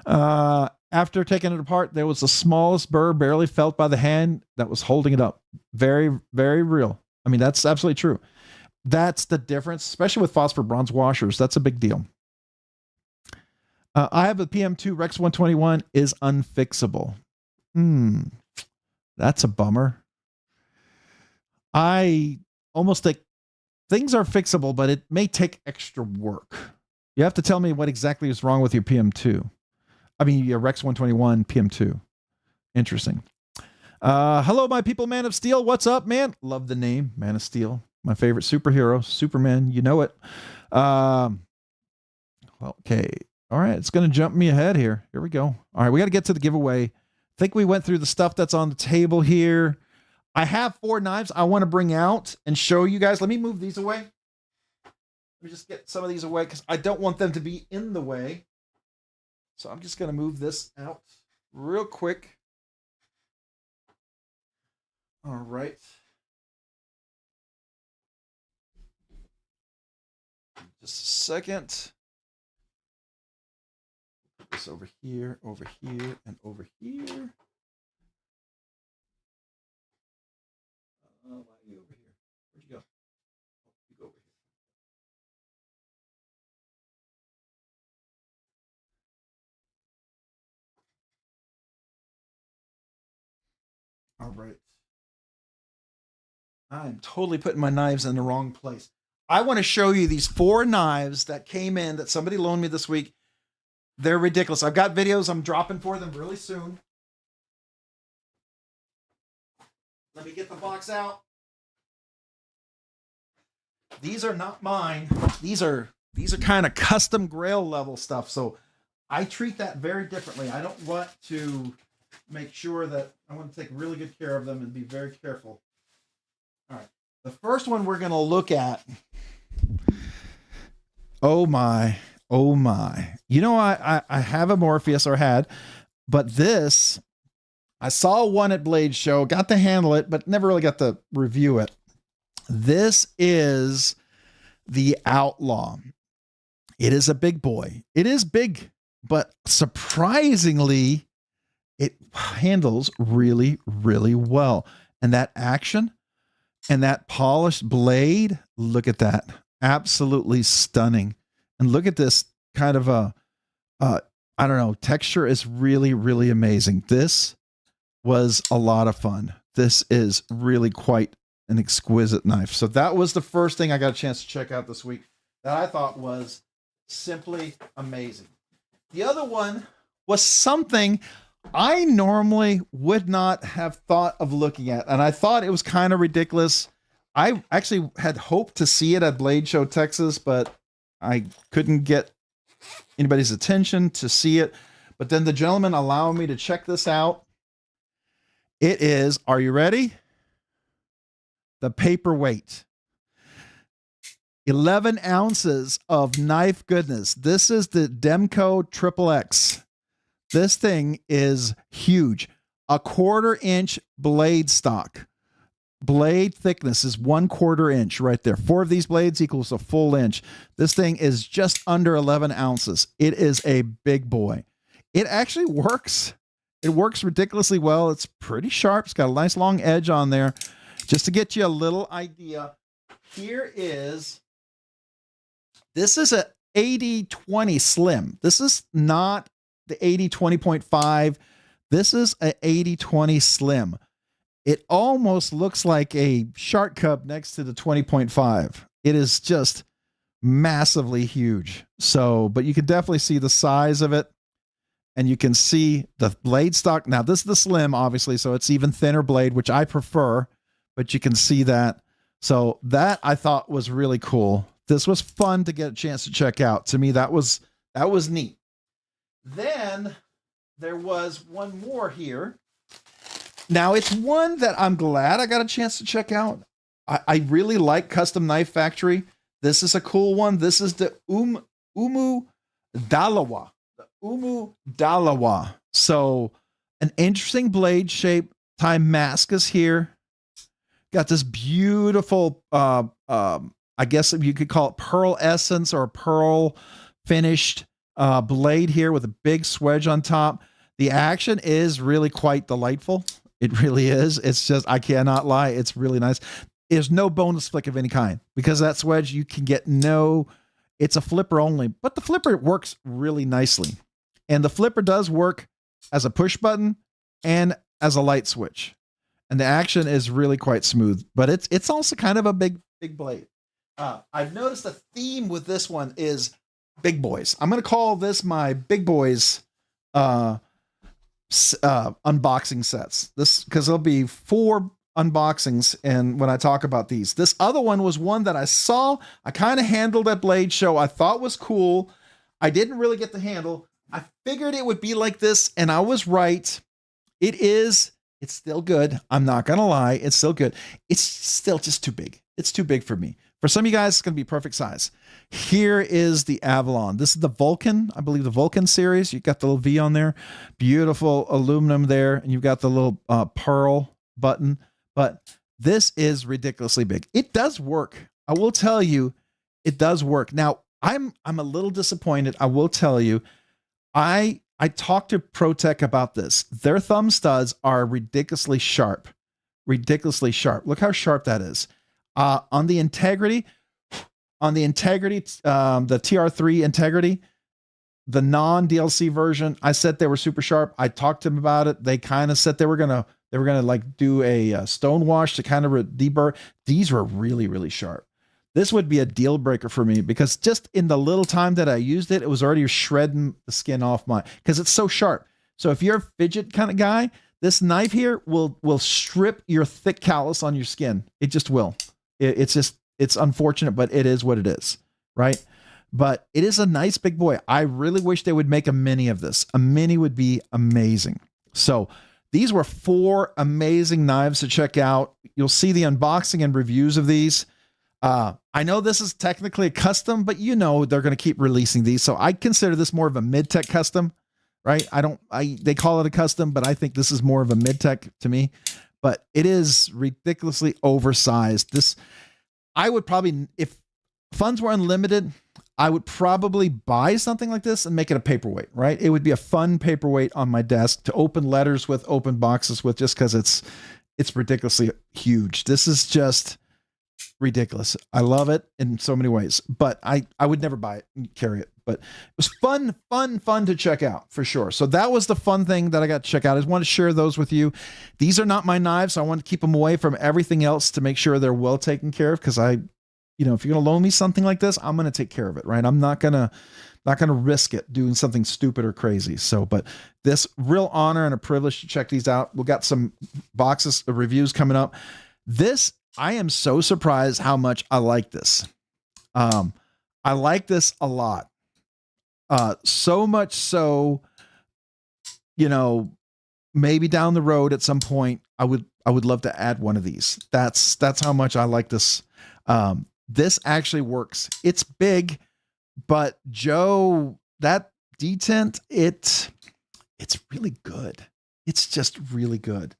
After taking it apart, there was the smallest burr barely felt by the hand that was holding it up. Very, very real. I mean, that's absolutely true. That's the difference, especially with phosphor bronze washers. That's a big deal. I have a PM2 Rex 121 is unfixable. That's a bummer. I almost think things are fixable, but it may take extra work. You have to tell me what exactly is wrong with your PM2. I mean, your Rex 121 PM2. Interesting. Hello, my people, Man of Steel. What's up, man? Love the name, Man of Steel. My favorite superhero, Superman. You know it. Okay. All right. It's going to jump me ahead here. Here we go. All right. We got to get to the giveaway. I think we went through the stuff that's on the table here. I have 4 knives I want to bring out and show you guys. Let me move these away. Let me just get some of these away because I don't want them to be in the way. So I'm just going to move this out real quick. All right. Just a second. Put this over here, and over here. Why are you over here? Where'd you go? You go over here. All right. I'm totally putting my knives in the wrong place. I want to show you these 4 knives that came in that somebody loaned me this week. They're ridiculous. I've got videos I'm dropping for them really soon. Let me get the box out. These are not mine. These are kind of custom Grail level stuff. So I treat that very differently. I don't want to make sure that I want to take really good care of them and be very careful. All right. The first one we're going to look at. Oh my. Oh my. You know, I have a Morpheus, or had, but this, I saw one at Blade Show, got to handle it, but never really got to review it. This is the Outlaw. It is a big boy. It is big, but surprisingly, it handles really, really well. And that action and that polished blade, look at that. Absolutely stunning. And look at this kind of I don't know, texture is really, really amazing. This was a lot of fun. This is really quite an exquisite knife. So that was the first thing I got a chance to check out this week that I thought was simply amazing. The other one was something I normally would not have thought of looking at, and I thought it was kind of ridiculous. I actually had hoped to see it at Blade Show Texas, but I couldn't get anybody's attention to see it. But then the gentleman allowed me to check this out. It is, are you ready? The paperweight. 11 ounces of knife goodness. This is the Demco XXX. This thing is huge. A 1/4 inch blade stock. Blade thickness is 1/4 inch right there. 4 of these blades equals a full inch. This thing is just under 11 ounces. It is a big boy. It actually works. It works ridiculously well. It's pretty sharp. It's got a nice long edge on there. Just to get you a little idea, this is a 80-20 slim. This is not the 80-20.5. This is a 80-20 slim. It almost looks like a shark cup next to the 20.5. It is just massively huge. So, but you can definitely see the size of it, and you can see the blade stock. Now, this is the slim, obviously, so it's even thinner blade, which I prefer, but you can see that. So that I thought was really cool. This was fun to get a chance to check out. To me, that was neat. Then there was one more here. Now, it's one that I'm glad I got a chance to check out. I really like Custom Knife Factory. This is a cool one. This is the Umu Dalawa. The Umu Dalawa. So, an interesting blade shape. Damascus here. Got this beautiful, I guess you could call it pearl essence or pearl finished blade here with a big swedge on top. The action is really quite delightful. It really is. It's just, I cannot lie. It's really nice. There's no bonus flick of any kind because that swedge, you can get it's a flipper only, but the flipper works really nicely. And the flipper does work as a push button and as a light switch. And the action is really quite smooth, but it's also kind of a big blade. I've noticed a theme with this one is big boys. I'm going to call this my big boys, unboxing sets. This because there'll be 4 unboxings and when I talk about these. This other one was one that I saw, I kind of handled at Blade Show. I thought was cool. I didn't really get the handle. I figured it would be like this, and I was right. It's still good. I'm not gonna lie, it's still good. It's still just too big. It's too big for me. For some of you guys, it's gonna be perfect size. Here is the Avalon. This is the Vulcan, I believe the Vulcan series. You got the little V on there, beautiful aluminum there, and you've got the little pearl button. But this is ridiculously big. It does work. I will tell you, it does work. Now, I'm a little disappointed. I will tell you, I talked to ProTech about this. Their thumb studs are ridiculously sharp. Ridiculously sharp. Look how sharp that is. On the integrity, the TR3 integrity, the non-DLC version, I said they were super sharp. I talked to them about it. They kind of said they were gonna like do a stone wash to kind of deburr. These were really, really sharp. This would be a deal breaker for me because just in the little time that I used it, it was already shredding the skin off because it's so sharp. So if you're a fidget kind of guy, this knife here will strip your thick callus on your skin. It just will. It's unfortunate, but it is what it is, right? But it is a nice big boy. I really wish they would make a mini of this. A mini would be amazing. So these were 4 amazing knives to check out. You'll see the unboxing and reviews of these. I know this is technically a custom, but you know they're going to keep releasing these. So I consider this more of a mid-tech custom, right? They call it a custom, but I think this is more of a mid-tech to me. But it is ridiculously oversized. I would probably, if funds were unlimited, I would probably buy something like this and make it a paperweight, right? It would be a fun paperweight on my desk to open letters with, open boxes with, just because it's ridiculously huge. This is just ridiculous. I love it in so many ways, but I would never buy it and carry it. But it was fun to check out for sure. So that was the fun thing that I got to check out. I just want to share those with you. These are not my knives, so I want to keep them away from everything else to make sure they're well taken care of. Because if you're gonna loan me something like this, I'm gonna take care of it, right? I'm not gonna risk it doing something stupid or crazy. So, but this real honor and a privilege to check these out. We've got some boxes of reviews coming up. I am so surprised how much I like this. I like this a lot. So much so, maybe down the road at some point, I would love to add one of these. That's how much I like this. This actually works. It's big, but Joe, that detent, it's really good. It's just really good.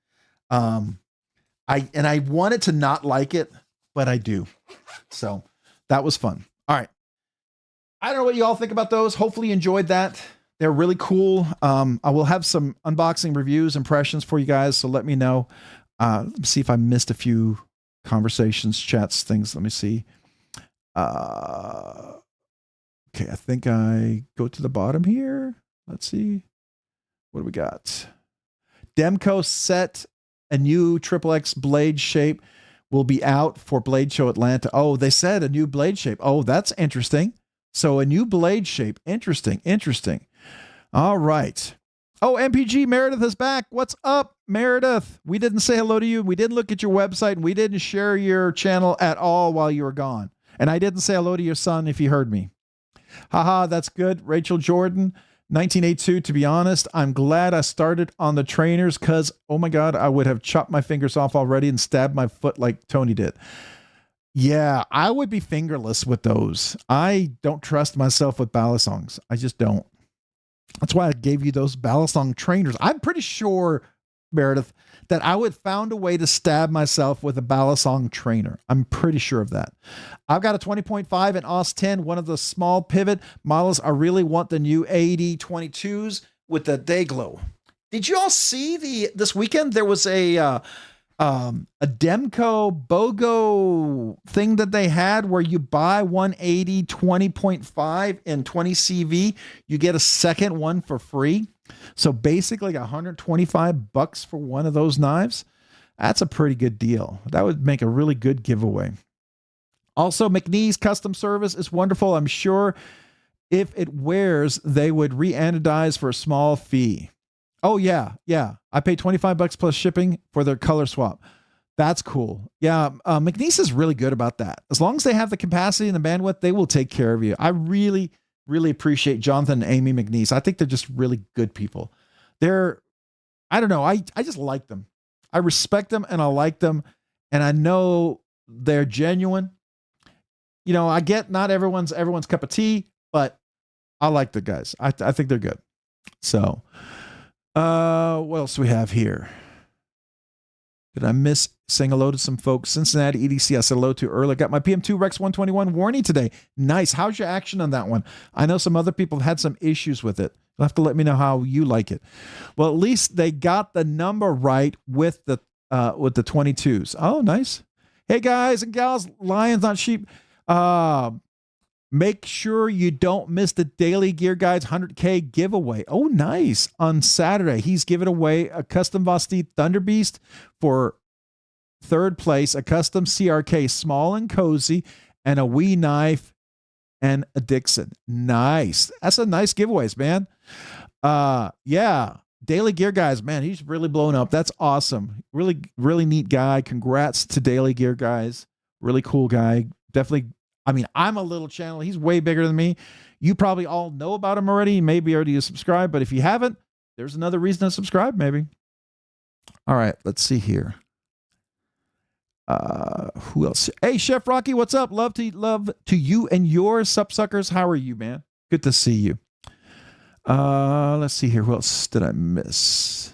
I wanted to not like it, but I do. So that was fun. All right. I don't know what you all think about those. Hopefully you enjoyed that. They're really cool. I will have some unboxing reviews, impressions for you guys. So let me know. Let me see if I missed a few conversations, chats, things. Let me see. Okay. I think I go to the bottom here. Let's see. What do we got? Demco set a new XXX blade shape will be out for Blade Show Atlanta. Oh, they said a new blade shape. Oh, that's interesting. So a new blade shape. Interesting. All right. Oh, MPG Meredith is back. What's up, Meredith? We didn't say hello to you. We didn't look at your website, and we didn't share your channel at all while you were gone. And I didn't say hello to your son if you heard me. Haha, that's good. Rachel Jordan, 1982. To be honest, I'm glad I started on the trainers because, oh my God, I would have chopped my fingers off already and stabbed my foot like Tony did. Yeah, I would be fingerless with those. I don't trust myself with balisongs. I just don't. That's why I gave you those balisong trainers. I'm pretty sure, Meredith, that I would found a way to stab myself with a balisong trainer. I'm pretty sure of that. I've got a 20.5 in AUS 10, one of the small pivot models. I really want the new AD 22s with the day glow. Did you all see this weekend? There was a Demco BOGO thing that they had where you buy 180 20.5 and 20 CV, you get a second one for free. So basically $125 for one of those knives. That's a pretty good deal. That would make a really good giveaway. Also, McNee's custom service is wonderful. I'm sure if it wears, they would re-anodize for a small fee. Oh, yeah. I paid $25 plus shipping for their color swap. That's cool. Yeah, McNeese is really good about that. As long as they have the capacity and the bandwidth, they will take care of you. I really appreciate Jonathan and Amy McNeese. I think they're just really good people. I don't know, I just like them. I respect them and I like them. And I know they're genuine. I get not everyone's cup of tea, but I like the guys. I think they're good. So... what else do we have here? Did I miss saying hello to some folks? Cincinnati EDC, I said hello to earlier. Got my PM2 Rex 121 warning today. Nice. How's your action on that one? I know some other people have had some issues with it. You'll have to let me know how you like it. Well, at least they got the number right with the 22s. Oh, nice. Hey guys and gals, lions, not sheep. Make sure you don't miss the Daily Gear Guides 100K giveaway. Oh, nice. On Saturday, he's giving away a custom Vosti Thunder Beast for third place, a custom CRK small and cozy, and a wee knife and a Dixon. Nice. That's a nice giveaways, man. Yeah. Daily Gear Guys, man, he's really blown up. That's awesome. Really neat guy. Congrats to Daily Gear Guys. Really cool guy. Definitely. I mean, I'm a little channel. He's way bigger than me. You probably all know about him already. Maybe already subscribed, but if you haven't, there's another reason to subscribe, maybe. All right, let's see here. Who else? Hey, Chef Rocky, what's up? Love to you and yours, Supsuckers. How are you, man? Good to see you. Let's see here. Who else did I miss?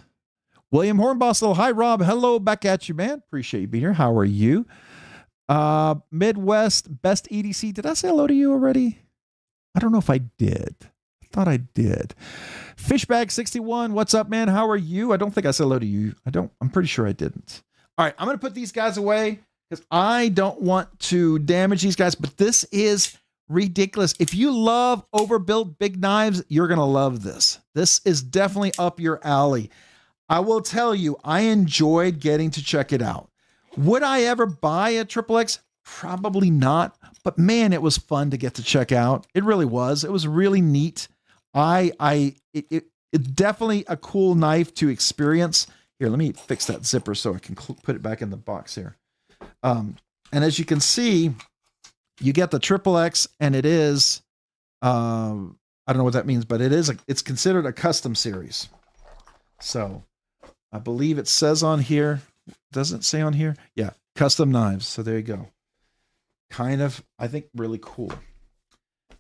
William Hornbostel. Hi, Rob. Hello, back at you, man. Appreciate you being here. How are you? Midwest Best EDC. Did I say hello to you already? I don't know if I did. I thought I did. Fishbag61, what's up, man? How are you? I don't think I said hello to you. I'm pretty sure I didn't. All right, I'm going to put these guys away because I don't want to damage these guys, but this is ridiculous. If you love overbuilt big knives, you're going to love this. This is definitely up your alley. I will tell you, I enjoyed getting to check it out. Would I ever buy a XXX? Probably not, but man, it was fun to get to check out. It really was. It was really neat. It's definitely a cool knife to experience. Here, let me fix that zipper so I can put it back in the box here. And as you can see, you get the XXX, and it is, I don't know what that means, but it's considered a custom series. So I believe it says on here, doesn't it say on here? Yeah, custom knives. So there you go. Kind of, I think, really cool.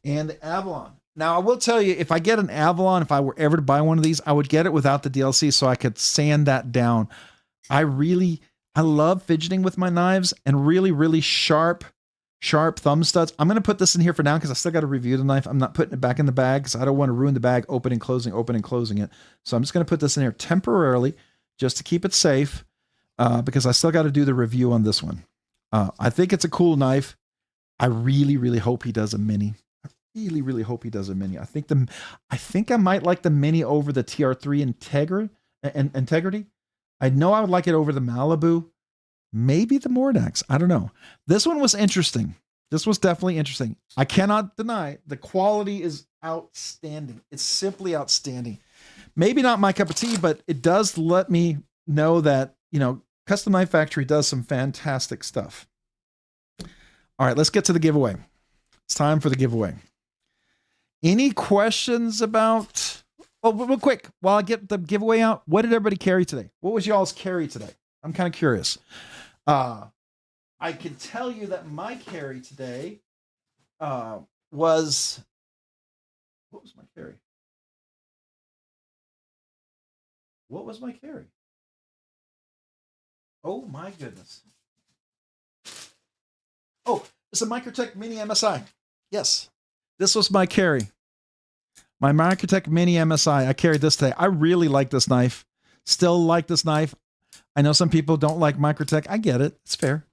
And the Avalon. Now, I will tell you, if I get an Avalon, if I were ever to buy one of these, I would get it without the DLC so I could sand that down. I love fidgeting with my knives, and really, really sharp thumb studs. I'm going to put this in here for now because I still got to review the knife. I'm not putting it back in the bag because I don't want to ruin the bag opening, closing it. So I'm just going to put this in here temporarily just to keep it safe because I still got to do the review on this one. I think it's a cool knife. I really, really hope he does a mini. I really, really hope he does a mini. I think I might like the mini over the TR3 Integrity. I know I would like it over the Malibu. Maybe the Mordax. I don't know. This one was interesting. This was definitely interesting. I cannot deny the quality is outstanding. It's simply outstanding. Maybe not my cup of tea, but it does let me know that, Custom Knife Factory does some fantastic stuff. All right, let's get to the giveaway. It's time for the giveaway. Any questions about... Oh, real quick, while I get the giveaway out, what did everybody carry today? What was y'all's carry today? I'm kind of curious. I can tell you that my carry today was... What was my carry? What was my carry? Oh, my goodness. Oh, it's a Microtech Mini MSI. Yes, this was my carry. My Microtech Mini MSI. I carried this today. I really like this knife. Still like this knife. I know some people don't like Microtech. I get it. It's fair.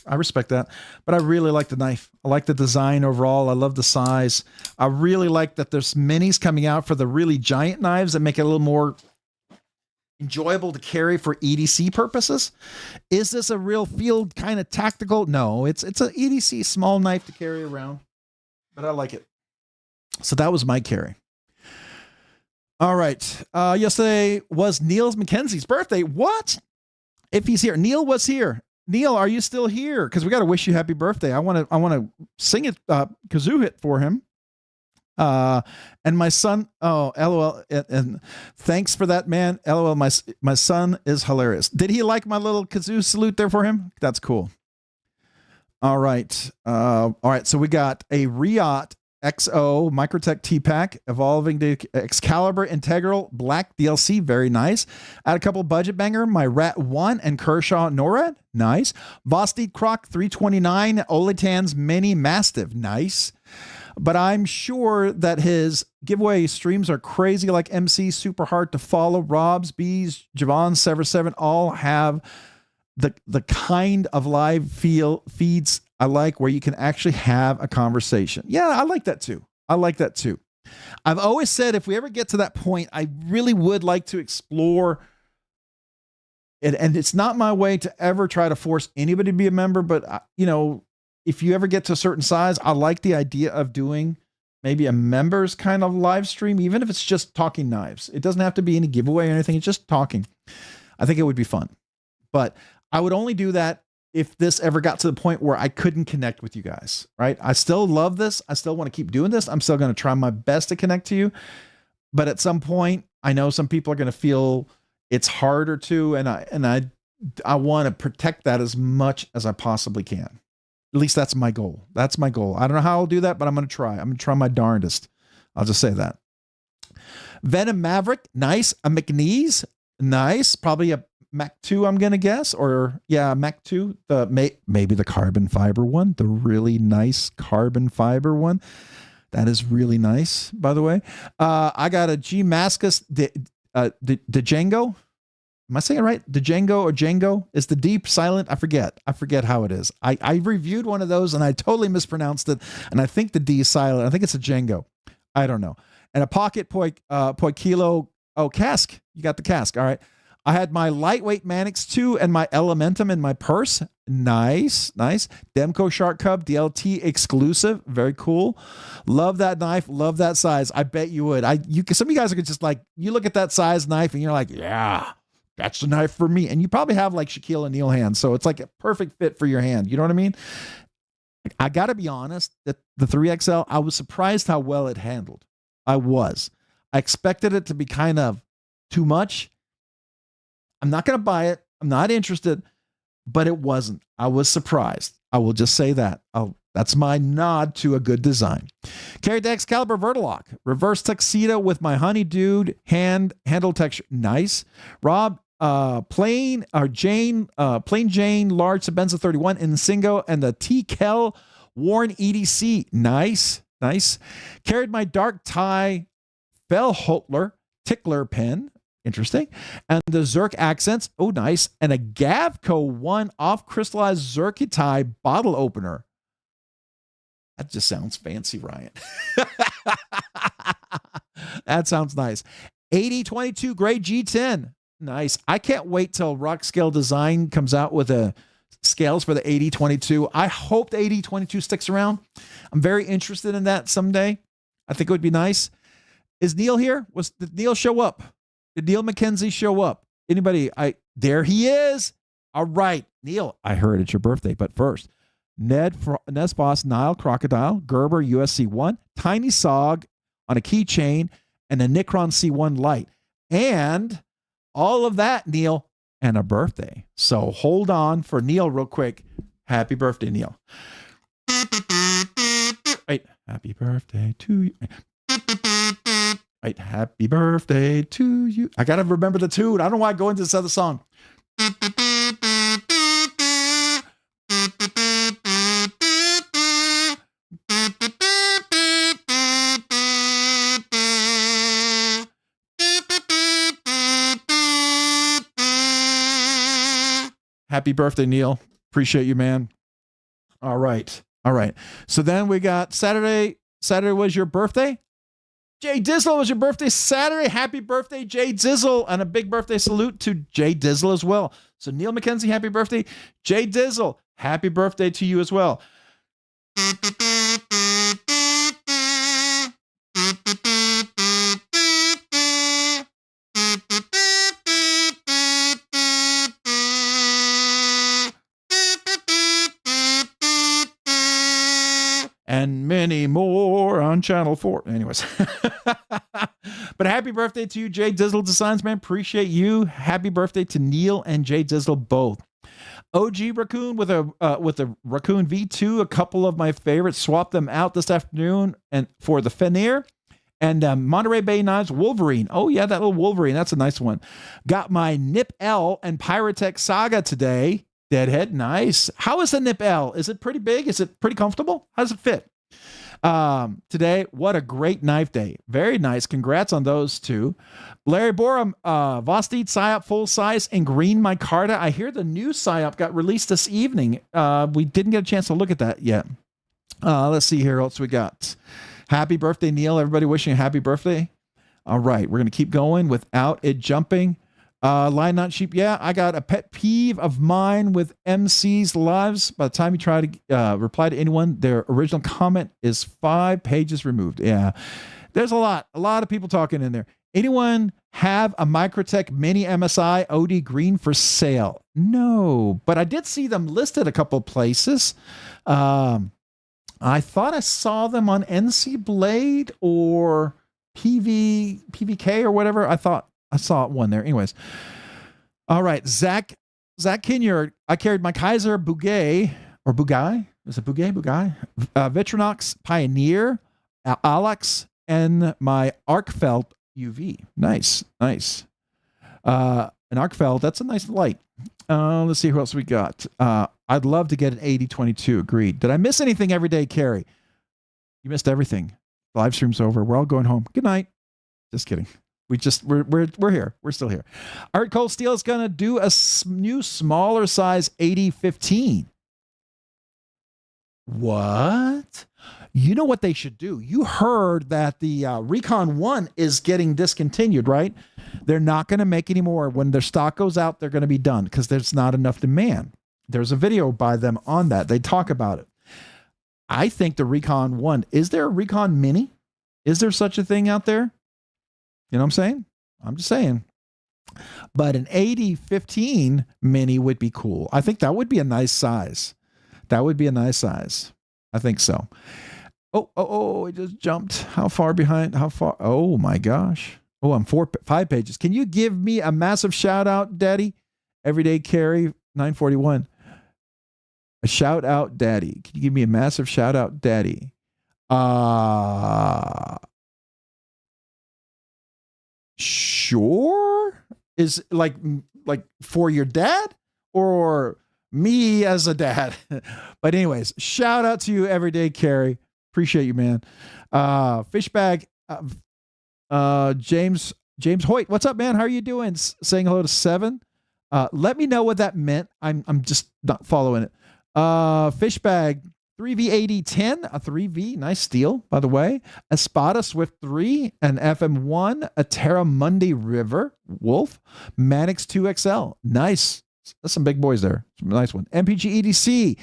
I respect that. But I really like the knife. I like the design overall. I love the size. I really like that there's minis coming out for the really giant knives that make it a little more enjoyable to carry for EDC purposes. Is this a real field kind of tactical? No, it's an EDC small knife to carry around, but I like it. So that was my carry. All right. Yesterday was Neil Mackenzie's birthday. What? If he's here. Neil was here. Neil, are you still here? Because we got to wish you happy birthday. I want to sing it kazoo hit for him. And my son, oh, LOL, and thanks for that, man. LOL, my son is hilarious. Did he like my little kazoo salute there for him? That's cool. All right. All right. So we got a Riot XO Microtech T-Pack evolving to Excalibur Integral Black DLC. Very nice. Add a couple budget banger. My Rat 1 and Kershaw NORAD. Nice. Vosteed Croc 329 Olitan's Mini Mastiff. Nice. But I'm sure that his giveaway streams are crazy like MC, super hard to follow. Rob's, Bees, Javon, Sever 7 all have the kind of live feeds I like where you can actually have a conversation. Yeah, I like that too. I've always said if we ever get to that point, I really would like to explore it. And it's not my way to ever try to force anybody to be a member, but if you ever get to a certain size, I like the idea of doing maybe a members kind of live stream, even if it's just talking knives. It doesn't have to be any giveaway or anything. It's just talking. I think it would be fun. But I would only do that if this ever got to the point where I couldn't connect with you guys, right? I still love this. I still want to keep doing this. I'm still going to try my best to connect to you. But at some point, I know some people are going to feel it's harder to, and I want to protect that as much as I possibly can. At least that's my goal. I don't know how I'll do that, but I'm going to try. I'm going to try my darndest. I'll just say that. Venom Maverick, nice. A McNeese, nice. Probably a Mac 2, I'm going to guess. Or, yeah, Mac 2. Maybe the carbon fiber one. The really nice carbon fiber one. That is really nice, by the way. I got a G Mascus Django. Am I saying it right? Django or Django? Is the deep silent? I forget how it is. I reviewed one of those and I totally mispronounced it. And I think the D is silent. I think it's a Django. I don't know. And a pocket poi kilo. Oh, cask. You got the cask. All right. I had my lightweight Manix 2 and my Elementum in my purse. Nice. Demco Shark Cub DLT exclusive. Very cool. Love that knife. Love that size. I bet you would. Some of you guys are just like, you look at that size knife and you're like, yeah, that's the knife for me. And you probably have like Shaquille O'Neal hands. So it's like a perfect fit for your hand. You know what I mean? I got to be honest, that the 3XL, I was surprised how well it handled. I expected it to be kind of too much. I'm not going to buy it. I'm not interested, but it wasn't. I was surprised. I will just say that. That's my nod to a good design. Carried the Excalibur Vertilock. Reverse tuxedo with my Honey Dude handle texture. Nice. Rob, plain Jane, large Sabenza 31 in Singo and the T-Kel Warren EDC. Nice. Carried my dark tie Fellholtler Tickler pen. Interesting. And the Zerk accents. Oh, nice. And a Gavco 1 off crystallized Zerkitai bottle opener. That just sounds fancy, Ryan. That sounds nice. 8022 Grade G10. Nice. I can't wait till Rockscale Design comes out with a scales for the 8022. I hope the 8022 sticks around. I'm very interested in that someday. I think it would be nice. Is Neil here? Did Neil show up? Did Neil McKenzie show up? Anybody? There he is. All right. Neil, I heard it's your birthday, but first, Nesboss Nile Crocodile, Gerber USC 1, Tiny Sog on a keychain, and a Nikron C1 light. And all of that, Neil, and a birthday. So hold on for Neil real quick. Happy birthday, Neil. Wait, happy birthday to you. Right, happy birthday to you. I got to remember the tune. I don't know why I go into this other song. Happy birthday, Neil. Appreciate you, man. All right. So then we got Saturday. Saturday was your birthday. Jay Dizzle, was your birthday Saturday. Happy birthday, Jay Dizzle. And a big birthday salute to Jay Dizzle as well. So Neil McKenzie, happy birthday. Jay Dizzle, happy birthday to you as well. And many more on Channel 4. Anyways. But happy birthday to you, Jay Dizzle Designs, man. Appreciate you. Happy birthday to Neil and Jay Dizzle both. OG Raccoon with a Raccoon V2. A couple of my favorites. Swapped them out this afternoon and for the Fenrir. And Monterey Bay Knives Wolverine. Oh, yeah, that little Wolverine. That's a nice one. Got my Nip L and Pyrotech Saga today. Deadhead, nice. How is the Nip L? Is it pretty big? Is it pretty comfortable? How does it fit? Today, what a great knife day. Very nice. Congrats on those two. Larry Borum, Vostit Psyop full size in green micarta. I hear the new Psyop got released this evening. We didn't get a chance to look at that yet. Let's see here. What else we got? Happy birthday, Neil. Everybody wishing a happy birthday. All right. We're going to keep going without it jumping. Line Not Sheep. Yeah, I got a pet peeve of mine with MC's lives. By the time you try to reply to anyone, their original comment is 5 pages removed. Yeah, there's a lot of people talking in there. Anyone have a Microtech Mini MSI OD Green for sale? No, but I did see them listed a couple places. I thought I saw them on NC Blade or PVK or whatever. I thought I saw one there. Anyways. All right. Zach Kinyard. I carried my Kaiser Bugay or Bugay. Is it Bugay? Vitronox Pioneer, Alex, and my Arcfelt UV. Nice. An Arcfelt. That's a nice light. Let's see who else we got. I'd love to get an 8022. Agreed. Did I miss anything every day, Carrie? You missed everything. The live stream's over. We're all going home. Good night. Just kidding. We're here. We're still here. Art Cold Steel is going to do a new smaller size 8015. What? You know what they should do? You heard that the Recon 1 is getting discontinued, right? They're not going to make any more. When their stock goes out, they're going to be done because there's not enough demand. There's a video by them on that. They talk about it. I think the Recon 1, is there a Recon Mini? Is there such a thing out there? You know what I'm saying? I'm just saying. But an 8015 Mini would be cool. I think that would be a nice size. That would be a nice size. I think so. Oh, it just jumped. How far behind? How far? Oh my gosh. Oh, I'm 5 pages. Can you give me a massive shout out, Daddy? Everyday Carry 941. A shout out, Daddy. Can you give me a massive shout out, Daddy? Sure. Is like for your dad or me as a dad? But anyways, shout out to you, Everyday Carry. Appreciate you, man. Fishbag, James Hoyt. What's up, man? How are you doing? Saying hello to 7. Let me know what that meant. I'm just not following it. Fishbag 3V8010, a 3V, nice steel, by the way. Espada Swift 3, an FM1, a Terra Mundi River Wolf, Manix 2XL, nice. That's some big boys there. Some nice one. MPG EDC.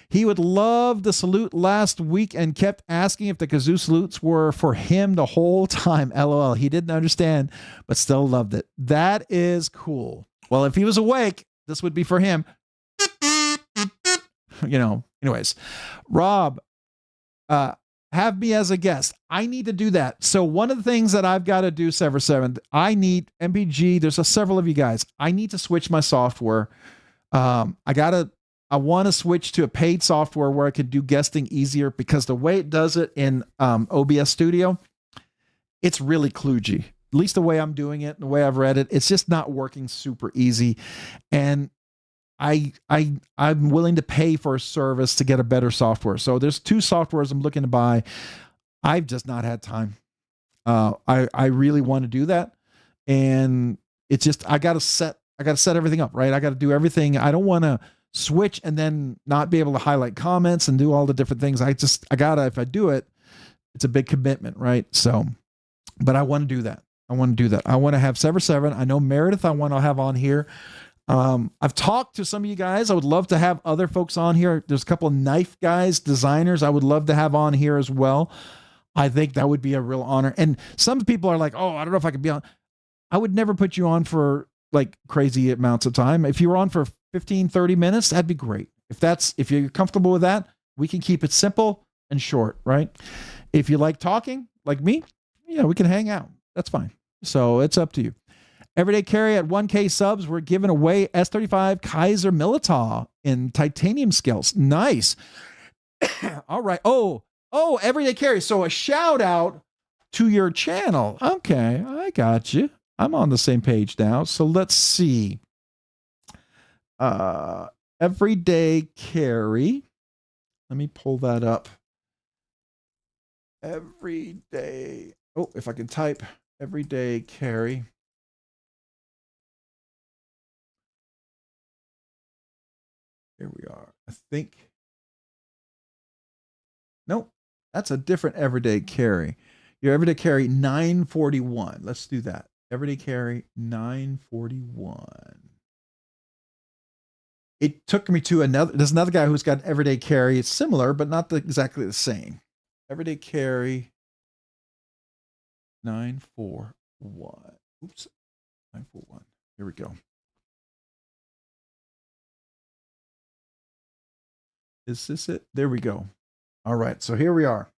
He would love the salute last week and kept asking if the kazoo salutes were for him the whole time. LOL. He didn't understand, but still loved it. That is cool. Well, if he was awake, this would be for him. You know, anyways. Rob, have me as a guest. I need to do that. So one of the things that I've got to do, Sever 7, I need MPG. There's several of you guys. I need to switch my software. I want to switch to a paid software where I could do guesting easier because the way it does it in OBS Studio, it's really kludgy. At least the way I'm doing it, the way I've read it, it's just not working super easy. And I'm willing to pay for a service to get a better software. So there's 2 softwares I'm looking to buy. I've just not had time. I really want to do that. And it's just, I got to set everything up, right? I got to do everything. I don't want to switch and then not be able to highlight comments and do all the different things. If I do it, it's a big commitment, right? So, but I want to do that. I want to have Sever 7. I know Meredith I want to have on here. I've talked to some of you guys. I would love to have other folks on here. There's a couple of knife guys, designers I would love to have on here as well. I think that would be a real honor. And some people are like, oh, I don't know if I could be on. I would never put you on for like crazy amounts of time. If you were on for 15, 30 minutes, that'd be great. If you're comfortable with that, we can keep it simple and short, right? If you like talking like me, yeah, we can hang out. That's fine. So it's up to you. Everyday Carry at 1K subs. We're giving away S35 Kaiser Militao in titanium scales. Nice. All right. Oh, Everyday Carry. So a shout out to your channel. Okay, I got you. I'm on the same page now. So let's see. Everyday Carry. Let me pull that up. Everyday. Oh, if I can type Everyday Carry. Here we are. I think. Nope. That's a different Everyday Carry. Your Everyday Carry 941. Let's do that. Everyday Carry 941. It took me to there's another guy who's got Everyday Carry. It's similar, but not exactly the same. Everyday Carry 941. Oops. 941. Here we go. Is this it? There we go. All right. So here we are.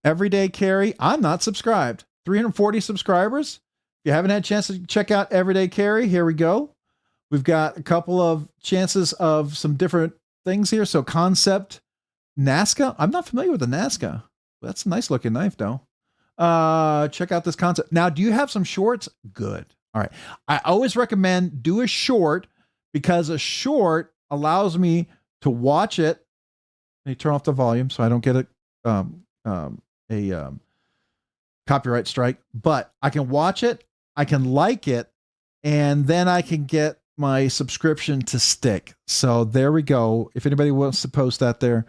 Everyday Carry. I'm not subscribed. 340 subscribers. If you haven't had a chance to check out Everyday Carry, here we go. We've got a couple of chances of some different things here. So Concept Nazca. I'm not familiar with the Nazca. That's a nice looking knife though. Check out this Concept. Now, do you have some shorts? Good. All right. I always recommend do a short because a short allows me to watch it. Let me turn off the volume so I don't get it copyright strike, but I can watch it, I can like it, and then I can get my subscription to stick. So there we go. If anybody wants to post that there,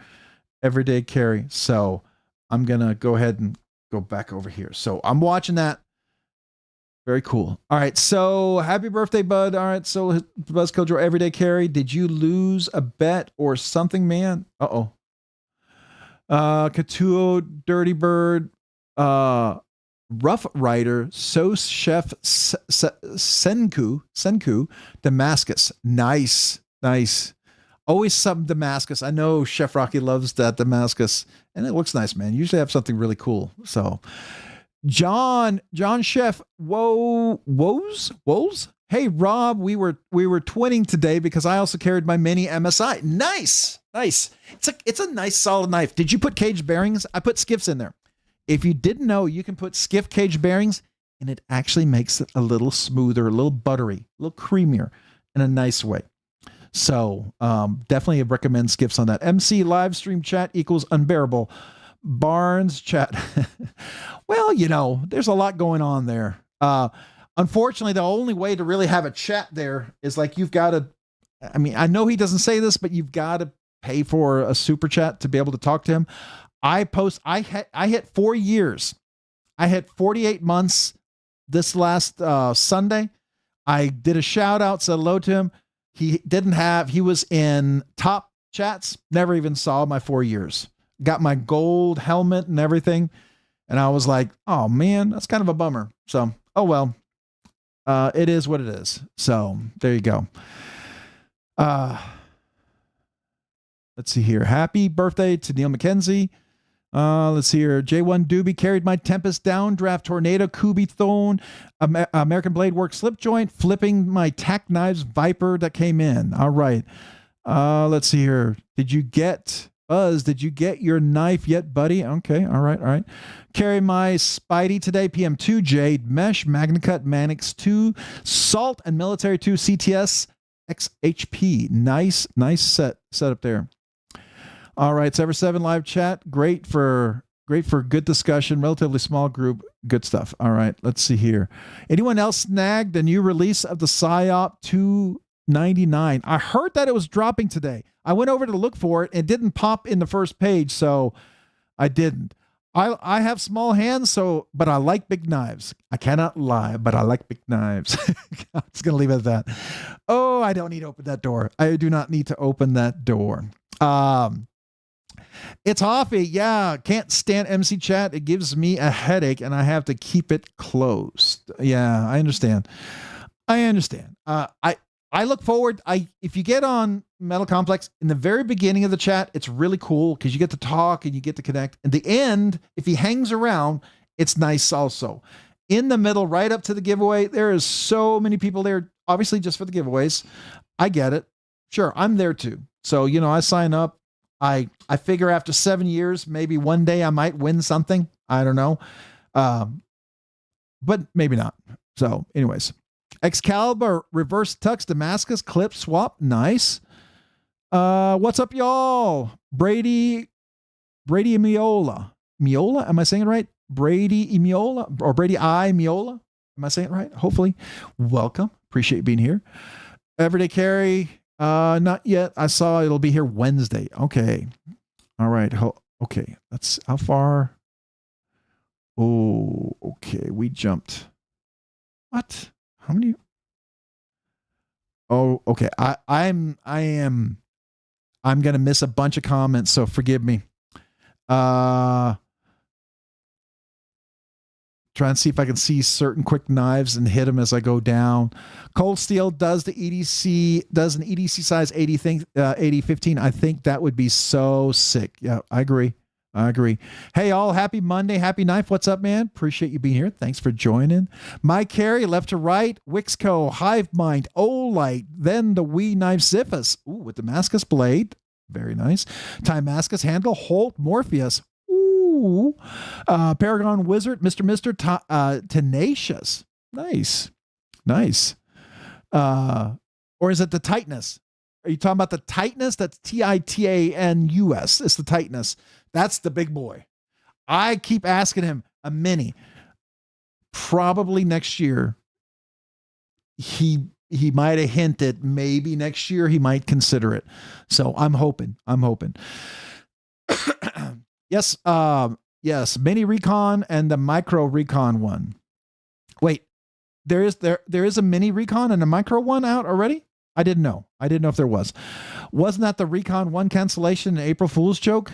Everyday Carry. So I'm going to go ahead and go back over here. So I'm watching that. Very cool. All right. So happy birthday, bud. All right. So Buzzkill Joe, Everyday Carry. Did you lose a bet or something, man? Uh-oh. Katuo, Dirty Bird, Rough Rider, Sos Chef Senku, Damascus. Nice. Always some Damascus. I know Chef Rocky loves that Damascus, and it looks nice, man. Usually have something really cool. So John Chef, woes. Hey Rob, we were twinning today because I also carried my mini MSI. Nice. It's a nice solid knife. Did you put caged bearings? I put skiffs in there. If you didn't know, you can put skiff caged bearings, and it actually makes it a little smoother, a little buttery, a little creamier in a nice way. So definitely recommend skiffs on that. MC live stream chat equals unbearable. Barnes chat. Well, there's a lot going on there. Unfortunately, the only way to really have a chat there is like you've got to, I know he doesn't say this, but you've got to pay for a super chat to be able to talk to him. I hit 4 years. I hit 48 months this last Sunday. I did a shout out, said hello to him. He was in top chats, never even saw my 4 years. Got my gold helmet and everything. And I was like, oh man, that's kind of a bummer. So, oh well, it is what it is. So there you go. Let's see here. Happy birthday to Neil McKenzie. Let's see here. J1 Doobie carried my Tempest Downdraft Tornado Kubi Thone American Blade Works slip joint, flipping my Tack Knives Viper that came in. All right. Let's see here. Did you get your knife yet, buddy? Okay. All right. Carry my Spidey today. PM2 Jade Mesh MagnaCut Manix 2 Salt and Military 2 CTS XHP. Nice setup there. All right, Sever 7 live chat. Great for good discussion. Relatively small group. Good stuff. All right, let's see here. Anyone else snagged the new release of the PSYOP 299? I heard that it was dropping today. I went over to look for it and it didn't pop in the first page, so I didn't. I have small hands, but I like big knives. I cannot lie, but I like big knives. I'm just gonna leave it at that. Oh, I don't need to open that door. I do not need to open that door. It's Hoffy. Yeah, can't stand MC chat. It gives me a headache and I have to keep it closed. Yeah, I understand. I look forward. If you get on Metal Complex in the very beginning of the chat, it's really cool because you get to talk and you get to connect. In the end, if he hangs around, it's nice also. In the middle, right up to the giveaway, there is so many people there, obviously just for the giveaways. I get it. Sure, I'm there too. So, I sign up. I figure after 7 years, maybe one day I might win something. I don't know. But maybe not. So anyways, Excalibur Reverse Tux Damascus Clip Swap. Nice. What's up, y'all? Brady Miola. Miola? Am I saying it right? Brady Miola or Brady I Miola? Am I saying it right? Hopefully. Welcome. Appreciate you being here. Everyday Carry. Not yet. I saw it'll be here Wednesday. Okay. All right. Okay. That's how far. Oh, okay. We jumped. What? How many? Oh, okay. I'm going to miss a bunch of comments, so forgive me. Try and see if I can see certain quick knives and hit them as I go down. Cold Steel does an EDC size 8015. I think that would be so sick. Yeah, I agree. Hey, all, happy Monday. Happy knife. What's up, man? Appreciate you being here. Thanks for joining. My Carry, left to right. Wixco, Hive Mind, Olight, then the Wee Knife Ziphus. Ooh, with Damascus blade. Very nice. Timascus handle, Holt, Morpheus. Ooh. Paragon Wizard, Mr. Tenacious. Nice. Or is it the Tightness? Are you talking about the Tightness? That's TITANUS. It's the Tightness. That's the big boy. I keep asking him a mini. Probably next year. He might have hinted maybe next year he might consider it. So I'm hoping. Yes. Yes. Mini Recon and the Micro Recon one. Wait, there is a Mini Recon and a Micro one out already? I didn't know if there was. Wasn't that the Recon 1 cancellation and April Fool's joke?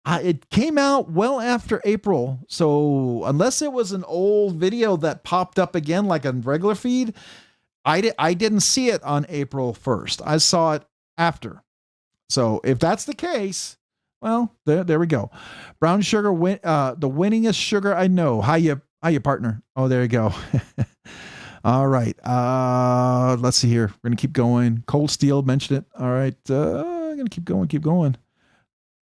It came out well after April. So unless it was an old video that popped up again like a regular feed, I didn't see it on April 1st. I saw it after. So if that's the case, well, there we go. Brown sugar, the winningest sugar I know. How you partner? Oh, there you go. All right. Let's see here. We're going to keep going. Cold Steel mentioned it. All right. I'm going to keep going.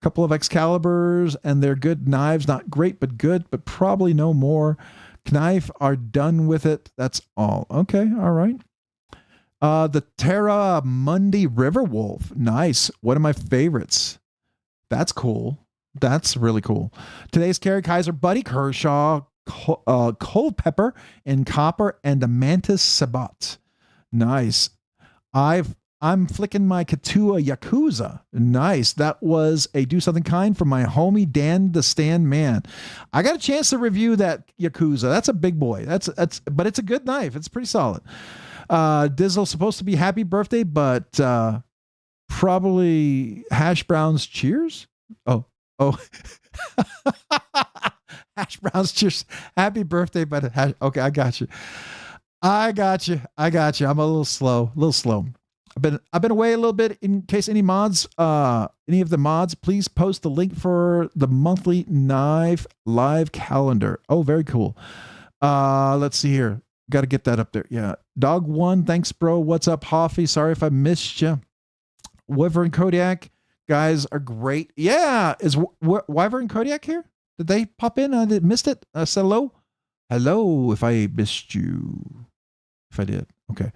Couple of Excaliburs, and they're good knives. Not great, but good, but probably no more. Knife are done with it. That's all. Okay. All right. The Terra Mundi River Wolf. Nice. One of my favorites. That's cool. That's really cool. Today's Kerry Kaiser, Buddy Kershaw, Cold Pepper in Copper, and a Mantis Sabat. Nice. I'm flicking my Katua Yakuza. Nice. That was a Do Something Kind from my homie Dan the Stand Man. I got a chance to review that Yakuza. That's a big boy. But it's a good knife. It's pretty solid. Dizzle's supposed to be happy birthday, but probably hash browns cheers. Oh. Hash browns cheers. Happy birthday, but okay, I got you. I'm a little slow. I've been away a little bit. In case any of the mods, please post the link for the monthly knife live calendar. Oh, very cool. Let's see here. Got to get that up there. Yeah. Dog One, thanks, bro. What's up, Hoffy? Sorry if I missed you. Wyvern Kodiak, guys are great. Yeah. Is Wyvern Kodiak here? Did they pop in? I missed it. Said hello. Hello. If I missed you. If I did. Okay.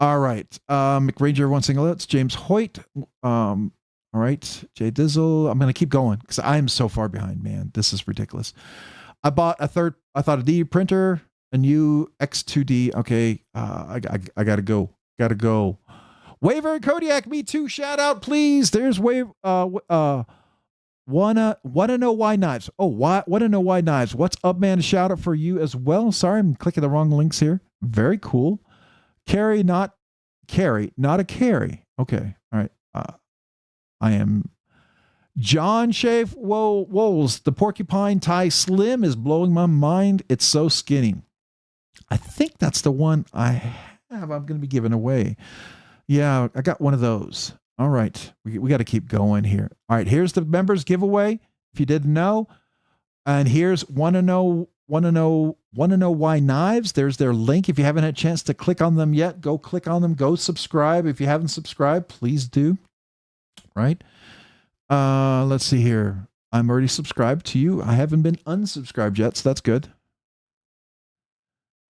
All right. McRanger one single outs. James Hoyt. All right. Jay Dizzle. I'm going to keep going because I am so far behind, man. This is ridiculous. I thought a D printer, a new X2D. Okay. I gotta go. Waver Kodiak, me too. Shout out, please. There's Wave. Wanna know why knives? Oh, wanna know why knives? What's up, man? Shout out for you as well. Sorry, I'm clicking the wrong links here. Very cool. Carry, not a carry. Okay. All right. I am John Shave. Woles. The porcupine tie slim is blowing my mind. It's so skinny. I think that's the one I have. I'm going to be giving away. Yeah, I got one of those. All right. We got to keep going here. All right. Here's the members giveaway. If you didn't know, and here's want to know why knives. There's their link. If you haven't had a chance to click on them yet, go click on them. Go subscribe. If you haven't subscribed, please do. Right. Let's see here. I'm already subscribed to you. I haven't been unsubscribed yet, so that's good.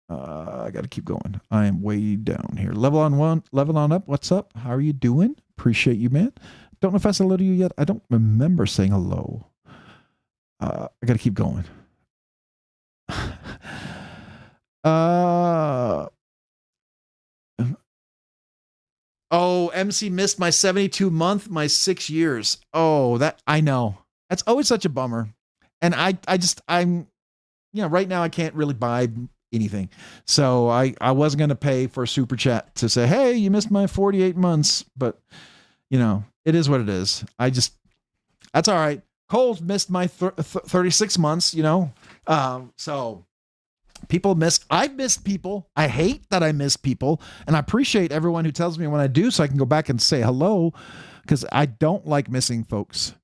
I got to keep going. I am way down here. Level on up. What's up? How are you doing? Appreciate you, man. Don't know if I said hello to you yet. I don't remember saying hello. I got to keep going. MC missed my 72 month, my 6 years. Oh, that I know. That's always such a bummer. And I'm right now I can't really buy anything. So I wasn't going to pay for a super chat to say, hey, you missed my 48 months, but it is what it is. That's all right. Cole missed my 36 months, so I've missed people. I hate that I miss people. And I appreciate everyone who tells me when I do, so I can go back and say hello, because I don't like missing folks.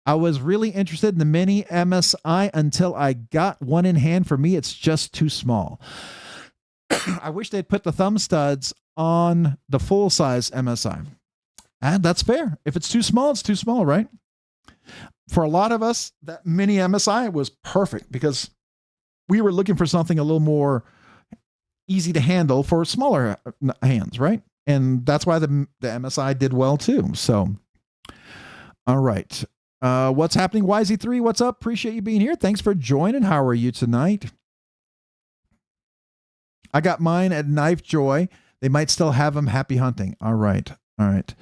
I was really interested in the mini MSI until I got one in hand. For me, it's just too small. I wish they'd put the thumb studs on the full size MSI. And that's fair. If it's too small, it's too small, right? For a lot of us, that mini MSI was perfect because we were looking for something a little more easy to handle for smaller hands, right? And that's why the MSI did well too. So, all right. What's happening? YZ3, what's up? Appreciate you being here. Thanks for joining. How are you tonight? I got mine at Knife Joy. They might still have them. Happy hunting. All right. All right.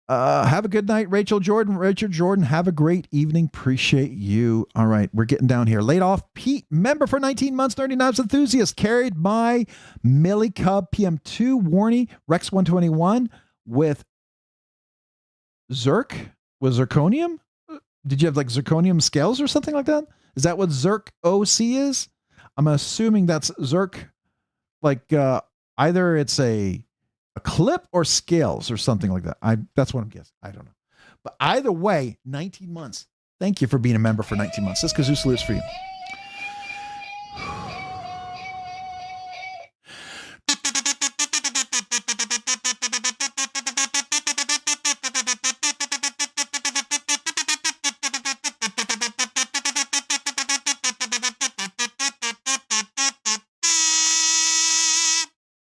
Have a good night, Rachel Jordan. Richard Jordan, have a great evening. Appreciate you. All right, we're getting down here. Laid off Pete, member for 19 months, Nerdy Knives enthusiast, carried by Millie Cub PM2, Warney, Rex 121 with zirconium. Did you have like zirconium scales or something like that? Is that what Zirc OC is? I'm assuming that's Zirc, like either it's a clip or scales or something like that. That's what I'm guessing. I don't know. But either way, 19 months. Thank you for being a member for 19 months. This Kazoo salute's for you.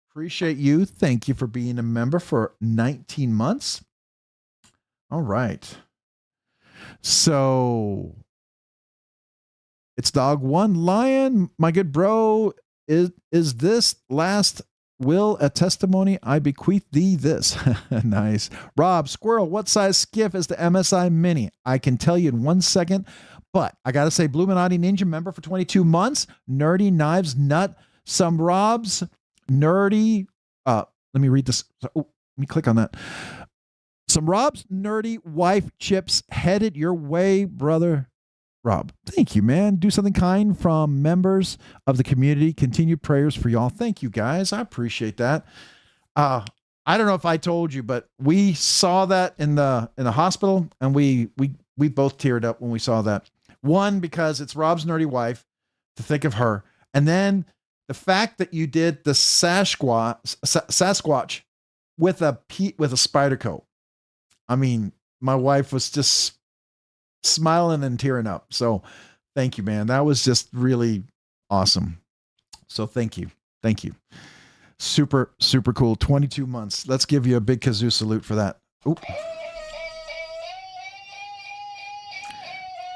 Appreciate you. Thank you for being a member for 19 months. All right. So it's Dog One Lion. My good bro, is this last will a testimony? I bequeath thee this. Nice. Rob Squirrel, what size skiff is the MSI Mini? I can tell you in 1 second, but I got to say, Bluminati Ninja member for 22 months. Nerdy Knives Nut. Some Robs. Nerdy, let me read this. Oh, let me click on that. Some Rob's nerdy wife chips headed your way, brother Rob. Thank you, man. Do something kind from members of the community. Continued prayers for y'all. Thank you, guys. I appreciate that. I don't know if I told you, but we saw that in the hospital, and we both teared up when we saw that. One, because it's Rob's nerdy wife, to think of her, and then the fact that you did the Sasquatch with a spider coat. I mean, my wife was just smiling and tearing up. So thank you, man. That was just really awesome. So thank you. Thank you. Super, super cool. 22 months. Let's give you a big kazoo salute for that. Oop.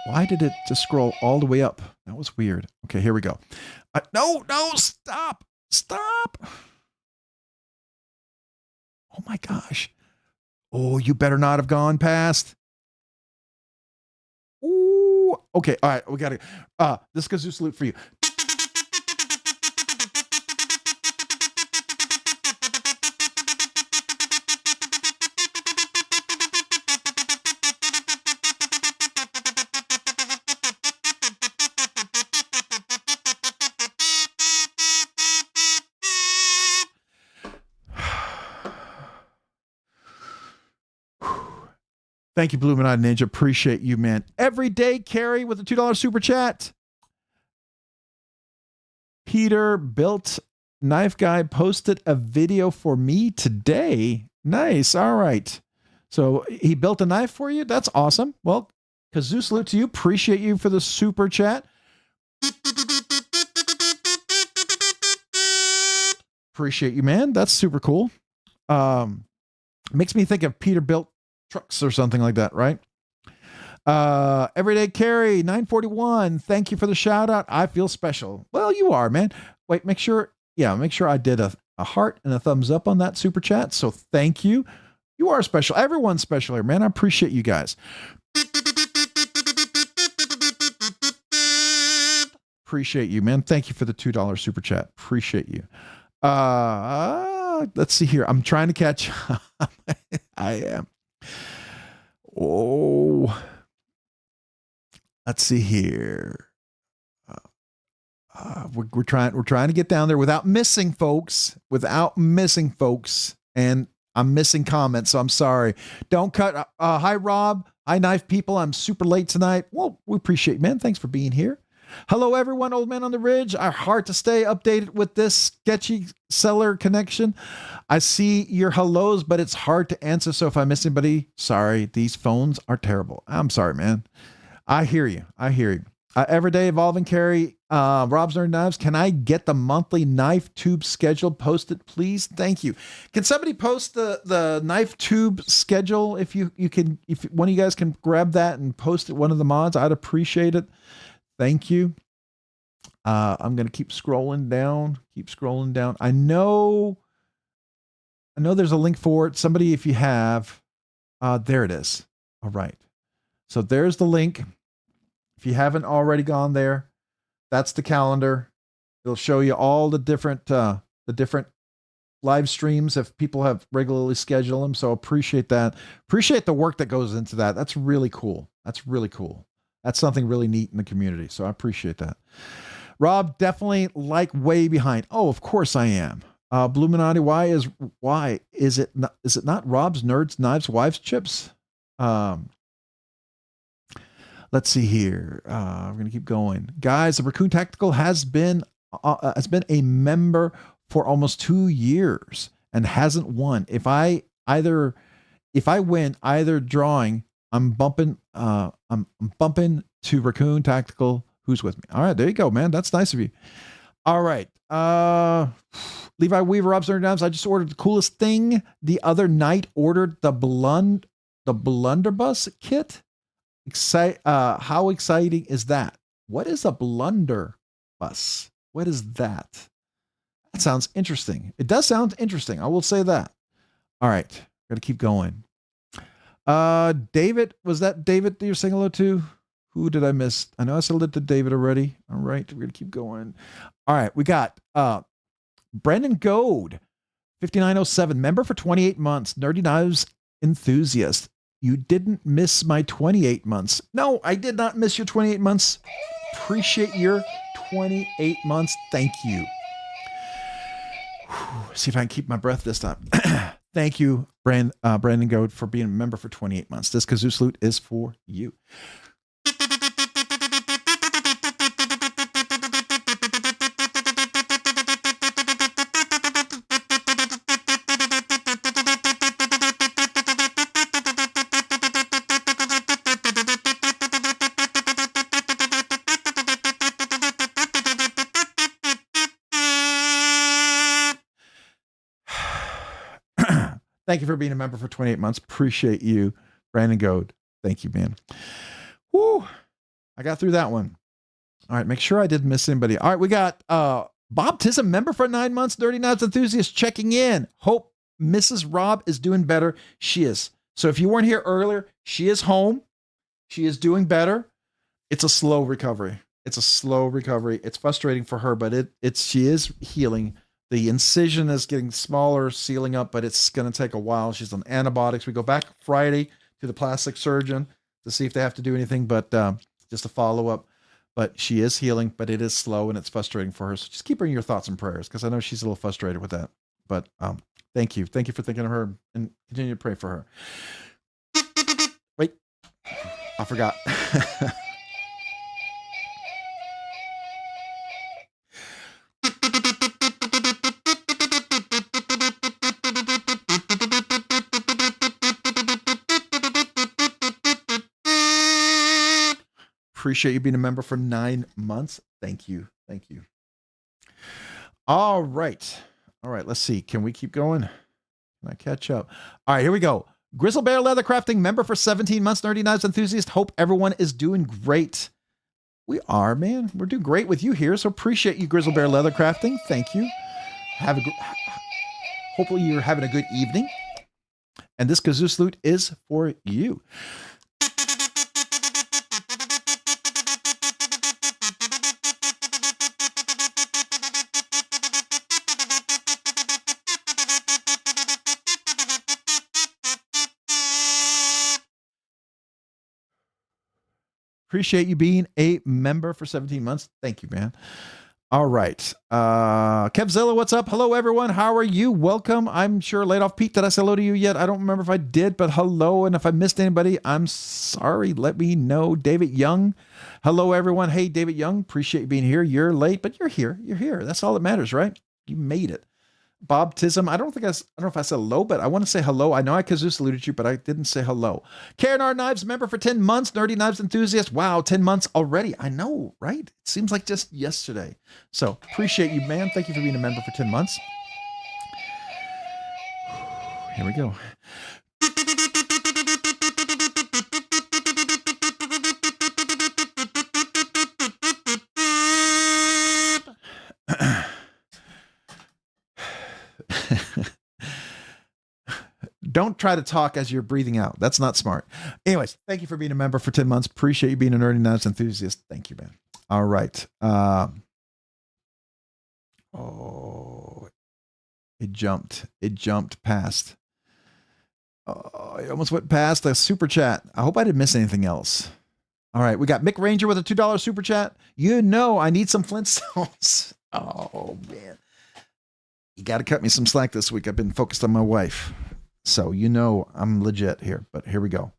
Why did it just scroll all the way up? That was weird. Okay, here we go. No, stop. Oh my gosh. Oh, you better not have gone past. Ooh. Okay, all right, we got it. This kazoo salute for you. Thank you, Bluminati Ninja. Appreciate you, man. Everyday Carry with a $2 super chat. Peter Built Knife Guy posted a video for me today. Nice. All right. So he built a knife for you. That's awesome. Well, kazoo salute to you. Appreciate you for the super chat. Appreciate you, man. That's super cool. Makes me think of Peter Built trucks or something like that, right? Everyday Carry 941. Thank you for the shout out. I feel special. Well, you are, man. Wait, make sure I did a heart and a thumbs up on that super chat. So thank you. You are special. Everyone's special here, man. I appreciate you guys. Appreciate you, man. Thank you for the $2 super chat. Appreciate you. Let's see here. I'm trying to catch. I am. Oh, let's see here. We're trying to get down there without missing folks, and I'm missing comments. So I'm sorry. Don't cut. Hi, Rob. Hi, knife people. I'm super late tonight. Well, we appreciate it, man. Thanks for being here. Hello, everyone. Old Man on the Ridge. Hard to stay updated with this sketchy seller connection. I see your hellos, but it's hard to answer. So if I miss anybody, sorry. These phones are terrible. I'm sorry, man. I hear you. Everyday Evolving Carry, Rob's Nerd Knives. Can I get the monthly knife tube schedule posted, please? Thank you. Can somebody post the knife tube schedule? If you can, if one of you guys can grab that and post it, one of the mods, I'd appreciate it. Thank you. I'm gonna keep scrolling down. Keep scrolling down. I know there's a link for it. Somebody, if you have, there it is. All right. So there's the link. If you haven't already gone there, that's the calendar. It'll show you all the different live streams if people have regularly scheduled them. So appreciate that. Appreciate the work that goes into that. That's really cool. That's really cool. That's something really neat in the community. So I appreciate that. Rob, definitely like way behind. Oh, of course I am. Bluminati, why is it not Rob's Nerds Knives Wives Chips? Let's see here. We're gonna keep going, guys. The Raccoon Tactical has been a member for almost 2 years and hasn't won. If I win either drawing, I'm bumping to Raccoon Tactical. Who's with me? All right, there you go, man. That's nice of you. All right. Levi Weaver, Rob's Nerd Knives. I just ordered the coolest thing the other night. Ordered the blunderbuss kit. How exciting is that? What is a blunderbuss? What is that? That sounds interesting. It does sound interesting. I will say that. All right. Gotta keep going. David, was that David that you're saying hello to? Who did I miss? I know I said hello to David already. All right. We're gonna keep going. All right. We got Brendan Goad, 5907, member for 28 months, Nerdy Knives enthusiast. You didn't miss my 28 months. No, I did not miss your 28 months. Appreciate your 28 months. Thank you. See if I can keep my breath this time. Thank you, Brandon Goad, for being a member for 28 months. This kazoo salute is for you. Thank you for being a member for 28 months. Appreciate you, Brandon Goad. Thank you, man. Woo! I got through that one. All right, make sure I didn't miss anybody. All right, we got Bob Tism, member for 9 months, Dirty Knives enthusiast, checking in. Hope Mrs. Rob is doing better. She is. So if you weren't here earlier, she is home. She is doing better. It's a slow recovery. It's frustrating for her, but she is healing. The incision is getting smaller, sealing up, but it's going to take a while. She's on antibiotics. We go back Friday to the plastic surgeon to see if they have to do anything, but just a follow-up. But she is healing, but it is slow and it's frustrating for her. So just keep her in your thoughts and prayers because I know she's a little frustrated with that. But thank you. Thank you for thinking of her and continue to pray for her. Wait, I forgot. Appreciate you being a member for 9 months. Thank you. Thank you. All right. Let's see. Can we keep going? Can I catch up? All right, here we go. Grizzle Bear Leather Crafting, member for 17 months, Nerdy Knives enthusiast. Hope everyone is doing great. We are, man. We're doing great with you here. So appreciate you, Grizzle Bear Leather Crafting. Thank you. Hopefully you're having a good evening. And this kazoo salute is for you. Appreciate you being a member for 17 months. Thank you, man. All right. Kevzilla, what's up? Hello, everyone. How are you? Welcome. I'm sure laid off Pete. Did I say hello to you yet? I don't remember if I did, but hello. And if I missed anybody, I'm sorry. Let me know. David Young. Hello, everyone. Hey, David Young. Appreciate you being here. You're late, but you're here. You're here. That's all that matters, right? You made it. Bob Tism. I don't know if I said hello, but I want to say hello. I know I Kazoos saluted you, but I didn't say hello. Karen R. Knives member for 10 months. Nerdy Knives enthusiast. Wow, 10 months already. I know, right? It seems like just yesterday. So appreciate you, man. Thank you for being a member for 10 months. Here we go. Don't try to talk as you're breathing out. That's not smart. Anyways, thank you for being a member for 10 months. Appreciate you being a Nerdy Knives enthusiast. Thank you, man. All right. It jumped past. It almost went past the super chat. I hope I didn't miss anything else. All right. We got Mick Ranger with a $2 super chat. You know, I need some Flintstones. Oh, man. You got to cut me some slack this week. I've been focused on my wife. So, you know, I'm legit here, but here we go.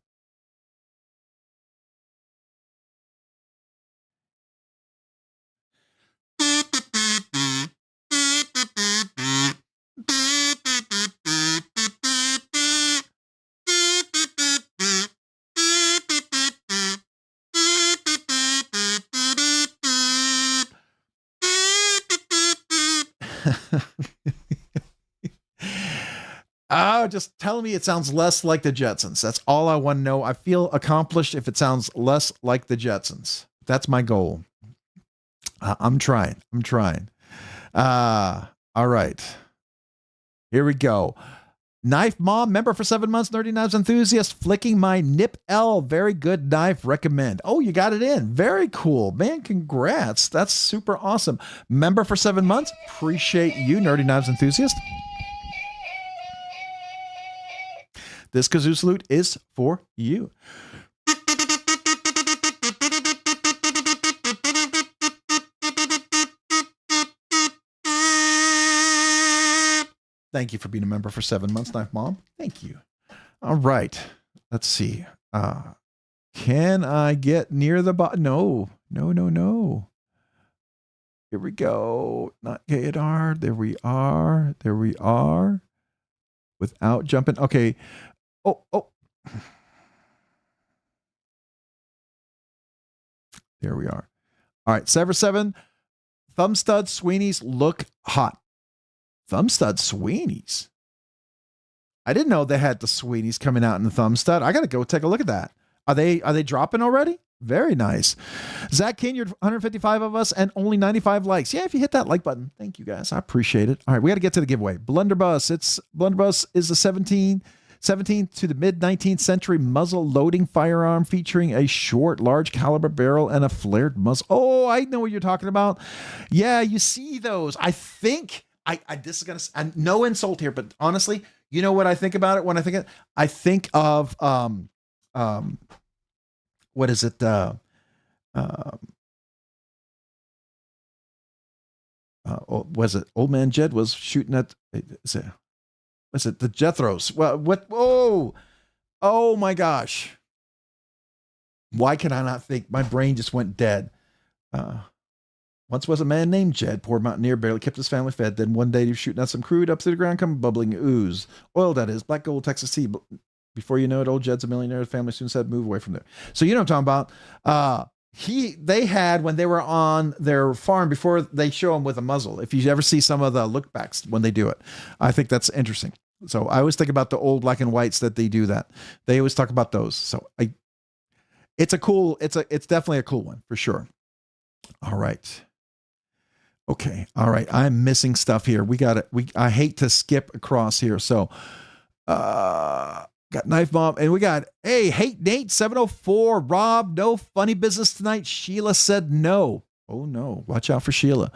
Just tell me it sounds less like the Jetsons. That's all I want to know. I feel accomplished if it sounds less like the Jetsons. That's my goal. I'm trying. All right. Here we go. Knife Mom, member for 7 months, Nerdy Knives enthusiast, flicking my Nip L. Very good knife, recommend. Oh, you got it in. Very cool. Man, congrats. That's super awesome. Member for 7 months. Appreciate you, Nerdy Knives enthusiast. This kazoo salute is for you. Thank you for being a member for 7 months, Knife Mom. Thank you. All right. Let's see. Can I get near the bottom? No. Here we go. Not Gaydar. There we are. Without jumping. Okay. Oh. There we are. All right. Sever 7. Thumb stud Sweeney's look hot. Thumb stud Sweeney's. I didn't know they had the Sweeney's coming out in the thumb stud. I got to go take a look at that. Are they dropping already? Very nice. Zach Kinyard, 155 of us and only 95 likes. Yeah, if you hit that like button, thank you guys. I appreciate it. All right, we got to get to the giveaway. Blunderbuss. Blunderbuss is the 17th to the mid 19th century muzzle loading firearm featuring a short, large caliber barrel and a flared muzzle. Oh, I know what you're talking about. Yeah, you see those. I think this is gonna. No insult here, but honestly, you know what I think about it when I think it. I think of what is it? Was it Old Man Jed was shooting at? Was it the Jethros? Well, what? Oh my gosh! Why can I not think? My brain just went dead. Once was a man named Jed, poor mountaineer, barely kept his family fed. Then one day he was shooting at some crude up to the ground, come bubbling ooze. Oil, that is, black gold, Texas tea. Before you know it, old Jed's a millionaire. His family soon said, move away from there. So you know what I'm talking about. They had, when they were on their farm, before they show them with a muzzle, if you ever see some of the look backs when they do it, I think that's interesting. So I always think about the old black and whites that they do that. They always talk about those. So it's definitely a cool one for sure. All right. Okay. All right. I'm missing stuff here. I hate to skip across here. So, got Knife Bomb and we got, hey, Hate Nate 704, Rob, no funny business tonight. Sheila said no. Oh no. Watch out for Sheila.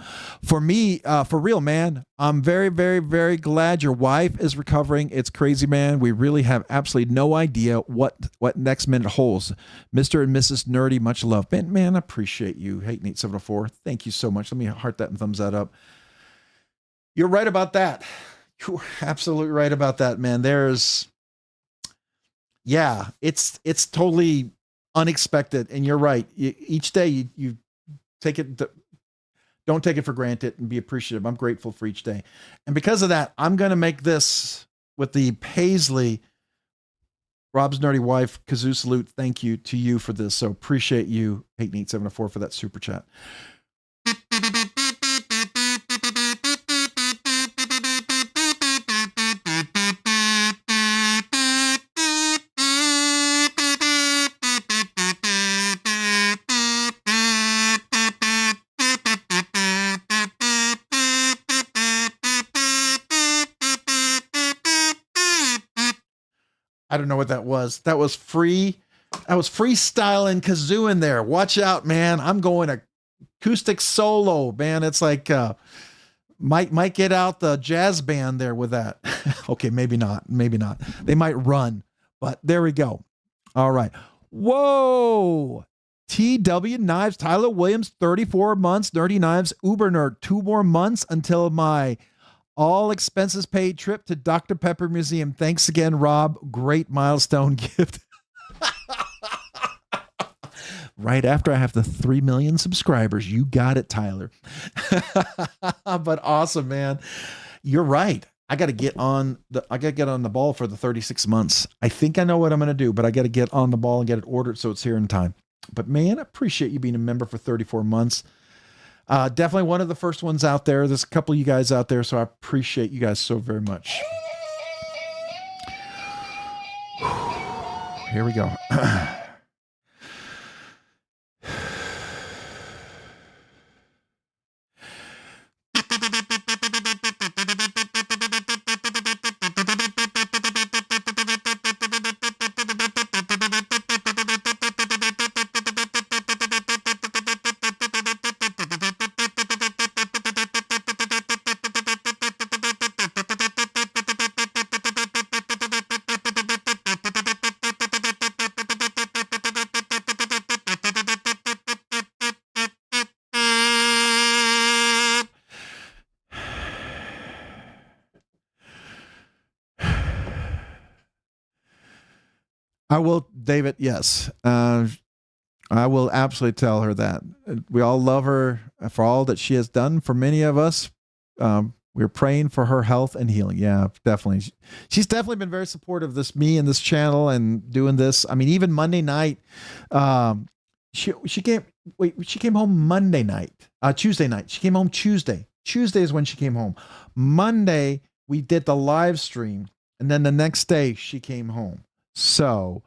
For me, for real, man, I'm very, very, very glad your wife is recovering. It's crazy, man. We really have absolutely no idea what next minute holds. Mr. and Mrs. Nerdy, much love. Man, I appreciate you. Hate Nate 704. Thank you so much. Let me heart that and thumbs that up. You're right about that. You're absolutely right about that, man. It's totally unexpected. And you're right. Each day you take it don't take it for granted and be appreciative. I'm grateful for each day. And because of that, I'm going to make this with the Paisley Rob's Nerdy Wife Kazoo salute. Thank you to you for this. So appreciate you, 88704, for that super chat. I don't know what that was. That was free. I was freestyling kazoo in there. Watch out, man. I'm going acoustic solo, man. It's like might get out the jazz band there with that. Okay, maybe not. Maybe not. They might run, but there we go. All right. Whoa. TW Knives, Tyler Williams, 34 months. Nerdy Knives, Uber Nerd, 2 more months until my all expenses paid trip to Dr. Pepper Museum. Thanks again, Rob. Great milestone gift. Right after I have the 3 million subscribers. You got it, Tyler. But awesome, man. You're right. I got to get on the ball for the 36 months. I think I know what I'm going to do, but I got to get on the ball and get it ordered so it's here in time. But man, I appreciate you being a member for 34 months. Definitely one of the first ones out there. There's a couple of you guys out there, so I appreciate you guys so very much. Here we go. I will, David. Yes. I will absolutely tell her that. We all love her for all that she has done for many of us. We're praying for her health and healing. Yeah, definitely. She's definitely been very supportive of this, me and this channel and doing this. I mean, even Monday night, she came home Monday night, Tuesday night. She came home Tuesday. Tuesday is when she came home. Monday, we did the live stream. And then the next day she came home. So,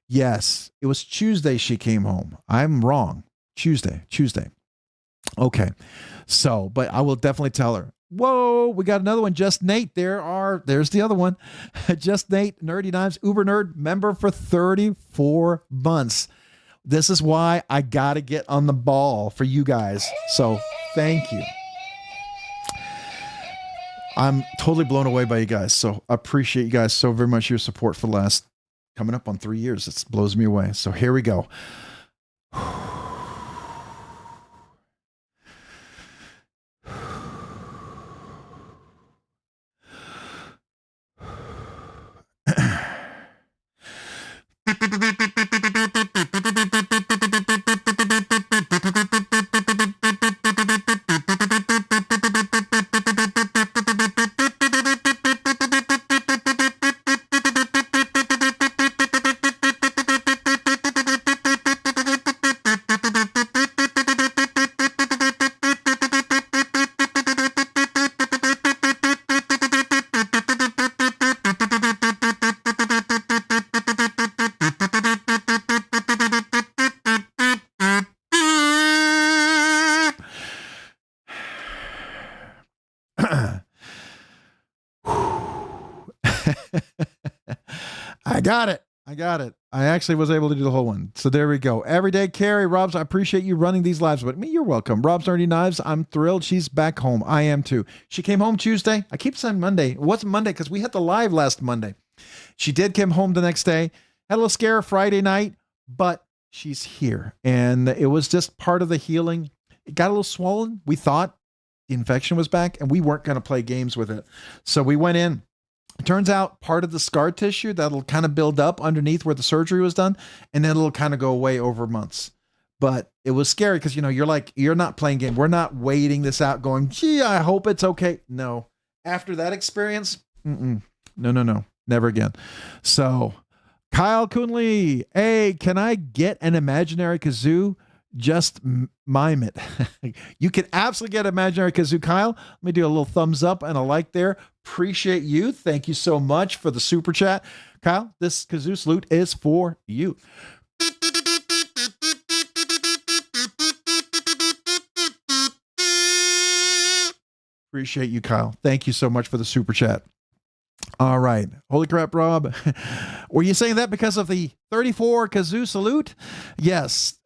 yes, it was Tuesday she came home. I'm wrong. Tuesday. Okay. So, but I will definitely tell her. Whoa, we got another one. Just Nate. There's the other one. Just Nate, Nerdy Knives, Uber Nerd, member for 34 months. This is why I got to get on the ball for you guys. So, thank you. I'm totally blown away by you guys. So, I appreciate you guys so very much, your support for the last coming up on 3 years. It blows me away. So here we go. I got it. I actually was able to do the whole one. So there we go. Everyday Carrie, Robs, I appreciate you running these lives with me. You're welcome. Rob's Nerdy Knives, I'm thrilled she's back home. I am too. She came home Tuesday. I keep saying Monday. It wasn't Monday because we had the live last Monday. She did come home the next day. Had a little scare Friday night, but she's here. And it was just part of the healing. It got a little swollen. We thought the infection was back and we weren't going to play games with it. So we went in. It turns out part of the scar tissue that'll kind of build up underneath where the surgery was done, and then it'll kind of go away over months. but it was scary because, you're not playing game. We're not waiting this out going, gee, I hope it's okay. No. After that experience, no, never again. So Kyle Coonley, hey, can I get an imaginary kazoo? Just mime it. You can absolutely get imaginary kazoo, Kyle. Let me do a little thumbs up and a like there. Appreciate you. Thank you so much for the super chat. Kyle, this kazoo salute is for you. Appreciate you, Kyle. Thank you so much for the super chat. All right. Holy crap, Rob. Were you saying that because of the 34 kazoo salute? Yes.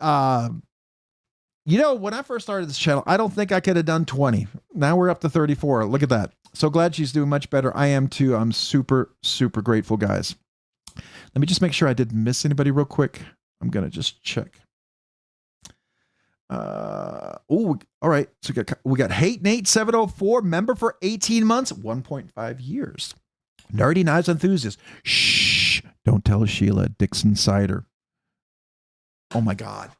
When I first started this channel, I don't think I could have done 20. Now we're up to 34. Look at that. So glad she's doing much better. I am too. I'm super, super grateful, guys. Let me just make sure I didn't miss anybody real quick. I'm going to just check. All right. So we got Hate Nate 704, member for 18 months, 1.5 years. Nerdy Knives Enthusiast. Shh. Don't tell Sheila. Dixon Cider. Oh my God.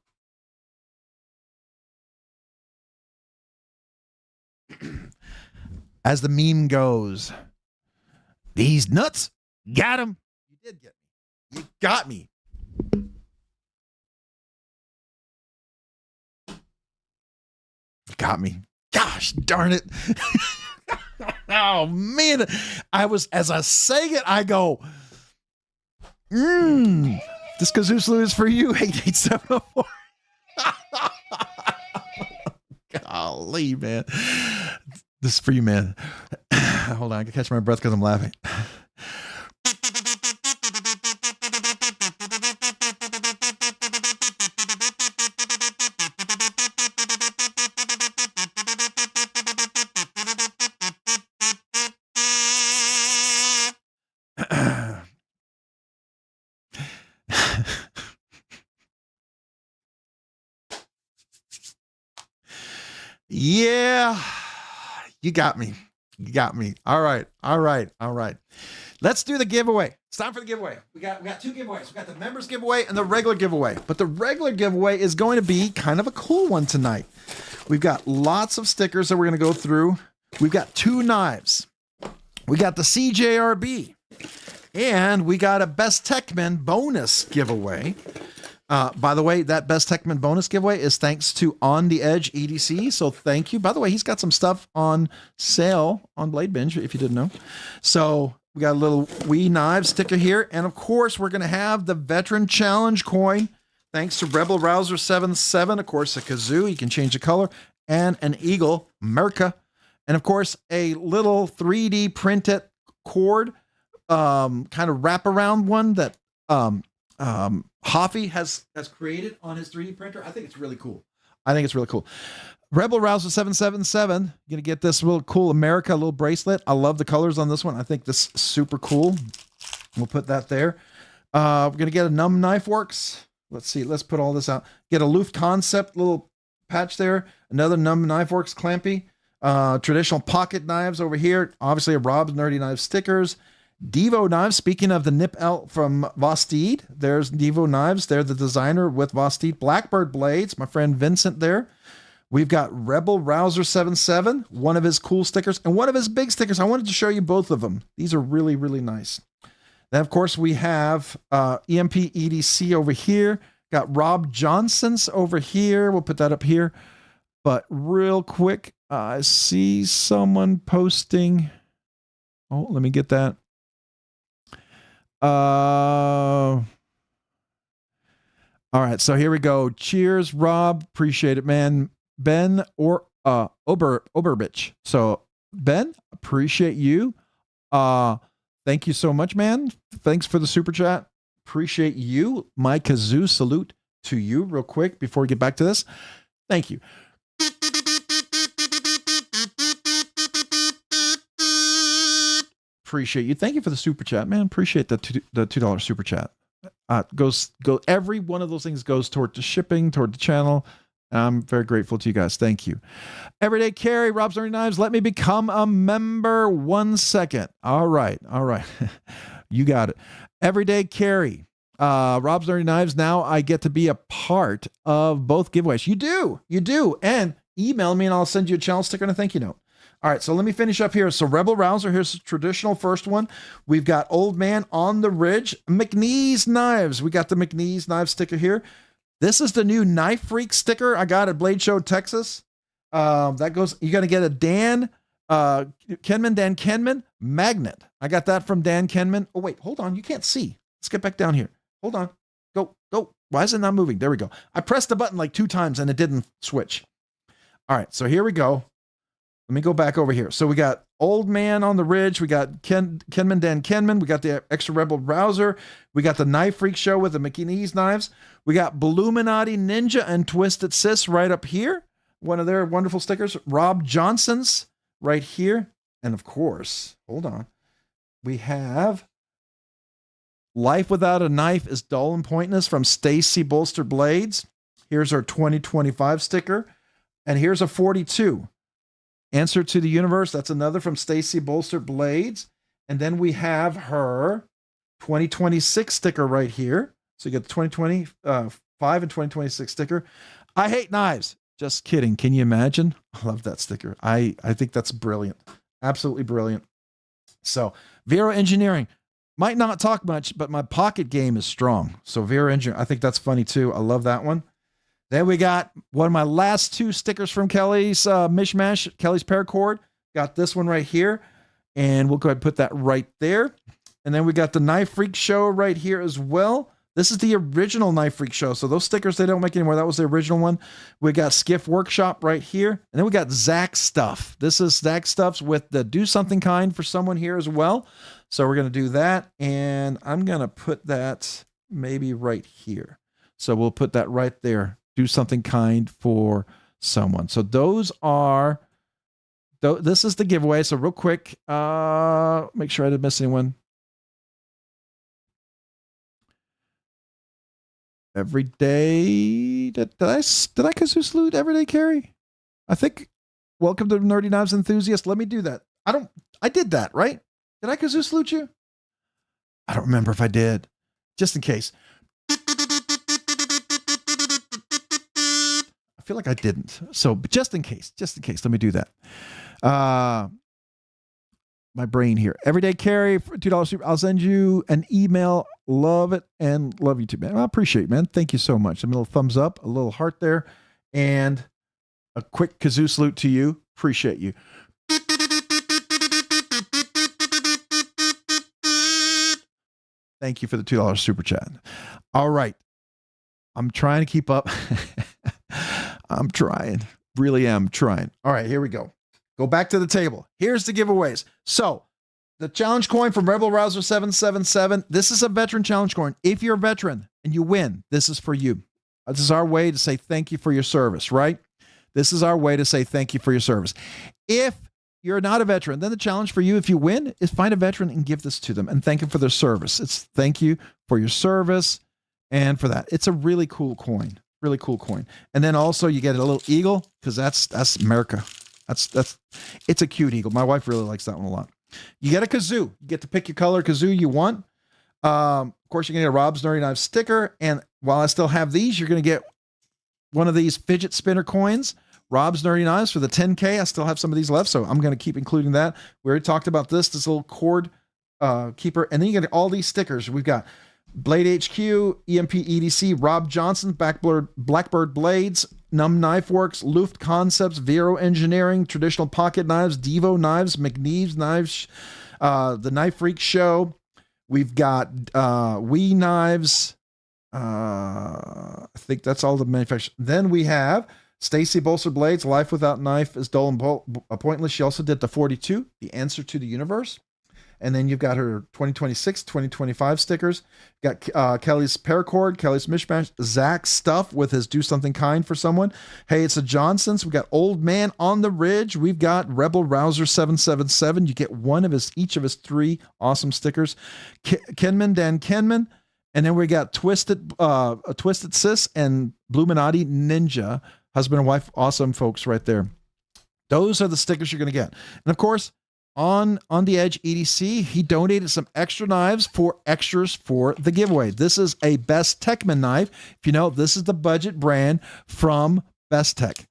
As the meme goes, these nuts got him. You did get me. You got me. Got me. Gosh darn it. Oh man. As I say it, I go, this kazoo salute is for you, 8874. Golly, man. This is for you, man. Hold on, I can catch my breath because I'm laughing. Yeah, you got me. You got me. All right. Let's do the giveaway. It's time for the giveaway. We got two giveaways. We got the members giveaway and the regular giveaway. But the regular giveaway is going to be kind of a cool one tonight. We've got lots of stickers that we're going to go through. We've got 2 knives. We got the CJRB. And we got a Best Techman bonus giveaway. By the way, that Best Techman bonus giveaway is thanks to On the Edge EDC. So thank you. By the way, he's got some stuff on sale on BladeBinge, if you didn't know. So we got a little Wee Knives sticker here. And of course, we're going to have the Veteran Challenge coin. Thanks to Rebel Rouser 77. Of course, a kazoo. You can change the color. And an eagle, Merca. And of course, a little 3D printed cord, kind of wraparound one that Hoffy has created on his 3D printer. I think it's really cool. Rebel Rouser 777, gonna get this real cool America little bracelet. I love the colors on this one. I think this is super cool. We'll put that there. We're gonna get a Numb Knife Works. Let's see. Let's put all this out. Get a Luft Concept little patch there. Another Numb Knife Works clampy. Traditional pocket knives over here. Obviously a Rob's Nerdy Knives stickers. Divo Knives, speaking of the Nip L from Vosteed, there's Divo Knives. They're the designer with Vosteed. Blackbird Blades, my friend Vincent there. We've got Rebel Rouser 77, one of his cool stickers, and one of his big stickers. I wanted to show you both of them. These are really, really nice. Then, of course, we have EMP EDC over here. Got Rob Johnson's over here. We'll put that up here. But real quick, I see someone posting. Oh, let me get that. All right, so here we go. Cheers, Rob. Appreciate it, man. Ben or Oberbitch. So Ben, appreciate you. Thank you so much, man. Thanks for the super chat. Appreciate you. My kazoo salute to you real quick before we get back to this. Thank you. Appreciate you. Thank you for the super chat, man. Appreciate the $2 super chat. Every one of those things goes toward the shipping, toward the channel. I'm very grateful to you guys. Thank you. Everyday Carry, Rob's Nerdy Knives. Let me become a member. 1 second. All right. You got it. Everyday Carry. Rob's Nerdy Knives. Now I get to be a part of both giveaways. You do. And email me and I'll send you a challenge sticker and a thank you note. All right, so let me finish up here. So Rebel Rouser, here's the traditional first one. We've got Old Man on the Ridge, McNeese Knives. We got the McNeese Knives sticker here. This is the new Knife Freak sticker I got at Blade Show, Texas. That goes, you're going to get a Dan Kenman magnet. I got that from Dan Kenman. Oh, wait, hold on. You can't see. Let's get back down here. Hold on. Go. Why is it not moving? There we go. I pressed the button like 2 times and it didn't switch. All right, so here we go. Let me go back over here. So we got Old Man on the Ridge. We got Kenman Dan Kenman. We got the Extra Rebel Rouser. We got the Knife Freak Show with the McNeese knives. We got Bluminati Ninja and Twisted Sis right up here. One of their wonderful stickers. Rob Johnson's right here. And of course, hold on. We have Life Without a Knife is Dull and Pointless from Stacy Bolster Blades. Here's our 2025 sticker. And here's a 42. Answer to the Universe. That's another from Stacy Bolster Blades. And then we have her 2026 sticker right here. So you get the 2025 and 2026 sticker. I hate knives. Just kidding. Can you imagine? I love that sticker. I think that's brilliant. Absolutely brilliant. So Vero Engineering. Might not talk much, but my pocket game is strong. So Vero Engineering. I think that's funny too. I love that one. Then we got one of my last 2 stickers from Kelly's Mishmash, Kelly's Paracord. Got this one right here. And we'll go ahead and put that right there. And then we got the Knife Freak Show right here as well. This is the original Knife Freak Show. So those stickers, they don't make anymore. That was the original one. We got Skiff Workshop right here. And then we got Zach Stuff. This is Zach Stuff's with the Do Something Kind for someone here as well. So we're going to do that. And I'm going to put that maybe right here. So we'll put that right there. Do something kind for someone. So those are, this is the giveaway. So real quick, make sure I didn't miss anyone. Every day, did I kazoo salute Everyday Carry? I think, welcome to Nerdy Knives Enthusiast. Let me do that. I did that, right? Did I kazoo salute you? I don't remember if I did. Just in case. I feel like I didn't. So just in case, let me do that. My brain here. Everyday Carry for $2 super. I'll send you an email. Love it and love you too, man. I appreciate it, man. Thank you so much. A little thumbs up, a little heart there, and a quick kazoo salute to you. Appreciate you. Thank you for the $2 super chat. All right. I'm trying to keep up. I'm trying. Really am trying. All right, here we go. Go back to the table. Here's the giveaways. So the challenge coin from Rebel Rouser 777. This is a veteran challenge coin. If you're a veteran and you win, this is for you. This is our way to say thank you for your service, right? This is our way to say thank you for your service. If you're not a veteran, then the challenge for you, if you win, is find a veteran and give this to them and thank them for their service. It's thank you for your service and for that. It's a really cool coin. Really cool coin. And then also you get a little eagle because that's America. It's a cute eagle. My wife really likes that one a lot. You get a kazoo. You get to pick your color kazoo you want. Of course, you're going to get a Rob's Nerdy Knives sticker. And while I still have these, you're going to get one of these fidget spinner coins, Rob's Nerdy Knives for the 10K. I still have some of these left, so I'm going to keep including that. We already talked about this little cord keeper. And then you get all these stickers. We've got Blade HQ, EMP EDC, Rob Johnson, Blackbird Blades, Numb Knife Works, Luft Concepts, Vero Engineering, Traditional Pocket Knives, Divo Knives, McNeese Knives, the Knife Freak Show. We've got Wee Knives. I think that's all the manufacturers. Then we have Stacy Bolster Blades, Life Without Knife is Dull and Pointless. She also did the 42, The Answer to the Universe. And then you've got her 2026, 2025 stickers. Got Kelly's Paracord, Kelly's Mishmash, Zach Stuff with his Do Something Kind for someone. Hey, it's a Johnson's. We got Old Man on the Ridge. We've got Rebel Rouser 777. You get one of each of his 3 awesome stickers. Kenman Dan Kenman. And then we got Twisted Sis and Bluminati Ninja. Husband and wife, awesome folks right there. Those are the stickers you're going to get. And of course, on the Edge EDC, he donated some extra knives for extras for the giveaway. This is a Best Techman knife. If you know, this is the budget brand from Best Tech.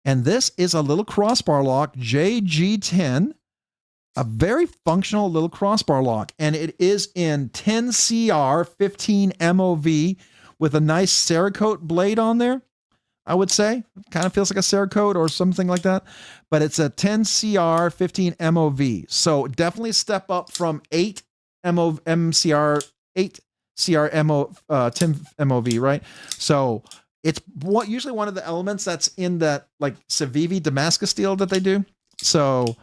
And this is a little crossbar lock, JG10, a very functional little crossbar lock. And it is in 10CR 15 MOV with a nice Cerakote blade on there, I would say. Kind of feels like a Cerakote or something like that. But it's a 10CR 15 MOV. So definitely step up from 8 MCR, 8 CR 10 MOV, right? So it's usually one of the elements that's in that like Civivi Damascus steel that they do. So,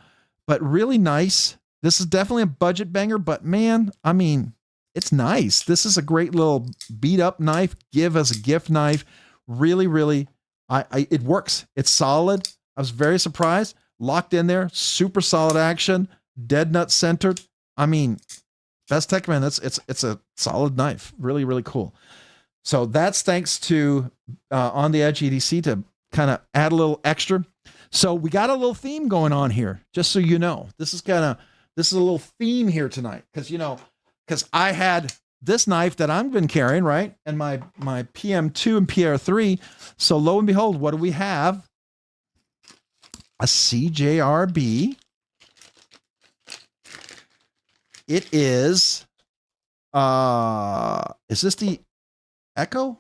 but really nice. This is definitely a budget banger, but man, I mean, it's nice. This is a great little beat up knife, give as a gift knife. Really, really, it works. It's solid. I was very surprised. Locked in there, super solid action, dead nut centered. I mean, Best Techman, it's a solid knife. Really, really cool. So that's thanks to On the Edge EDC to kind of add a little extra. So we got a little theme going on here, just so you know. This is a little theme here tonight, because I had this knife that I've been carrying, right? And my PM2 and PR3. So lo and behold, what do we have? A CJRB. It is this the Echo,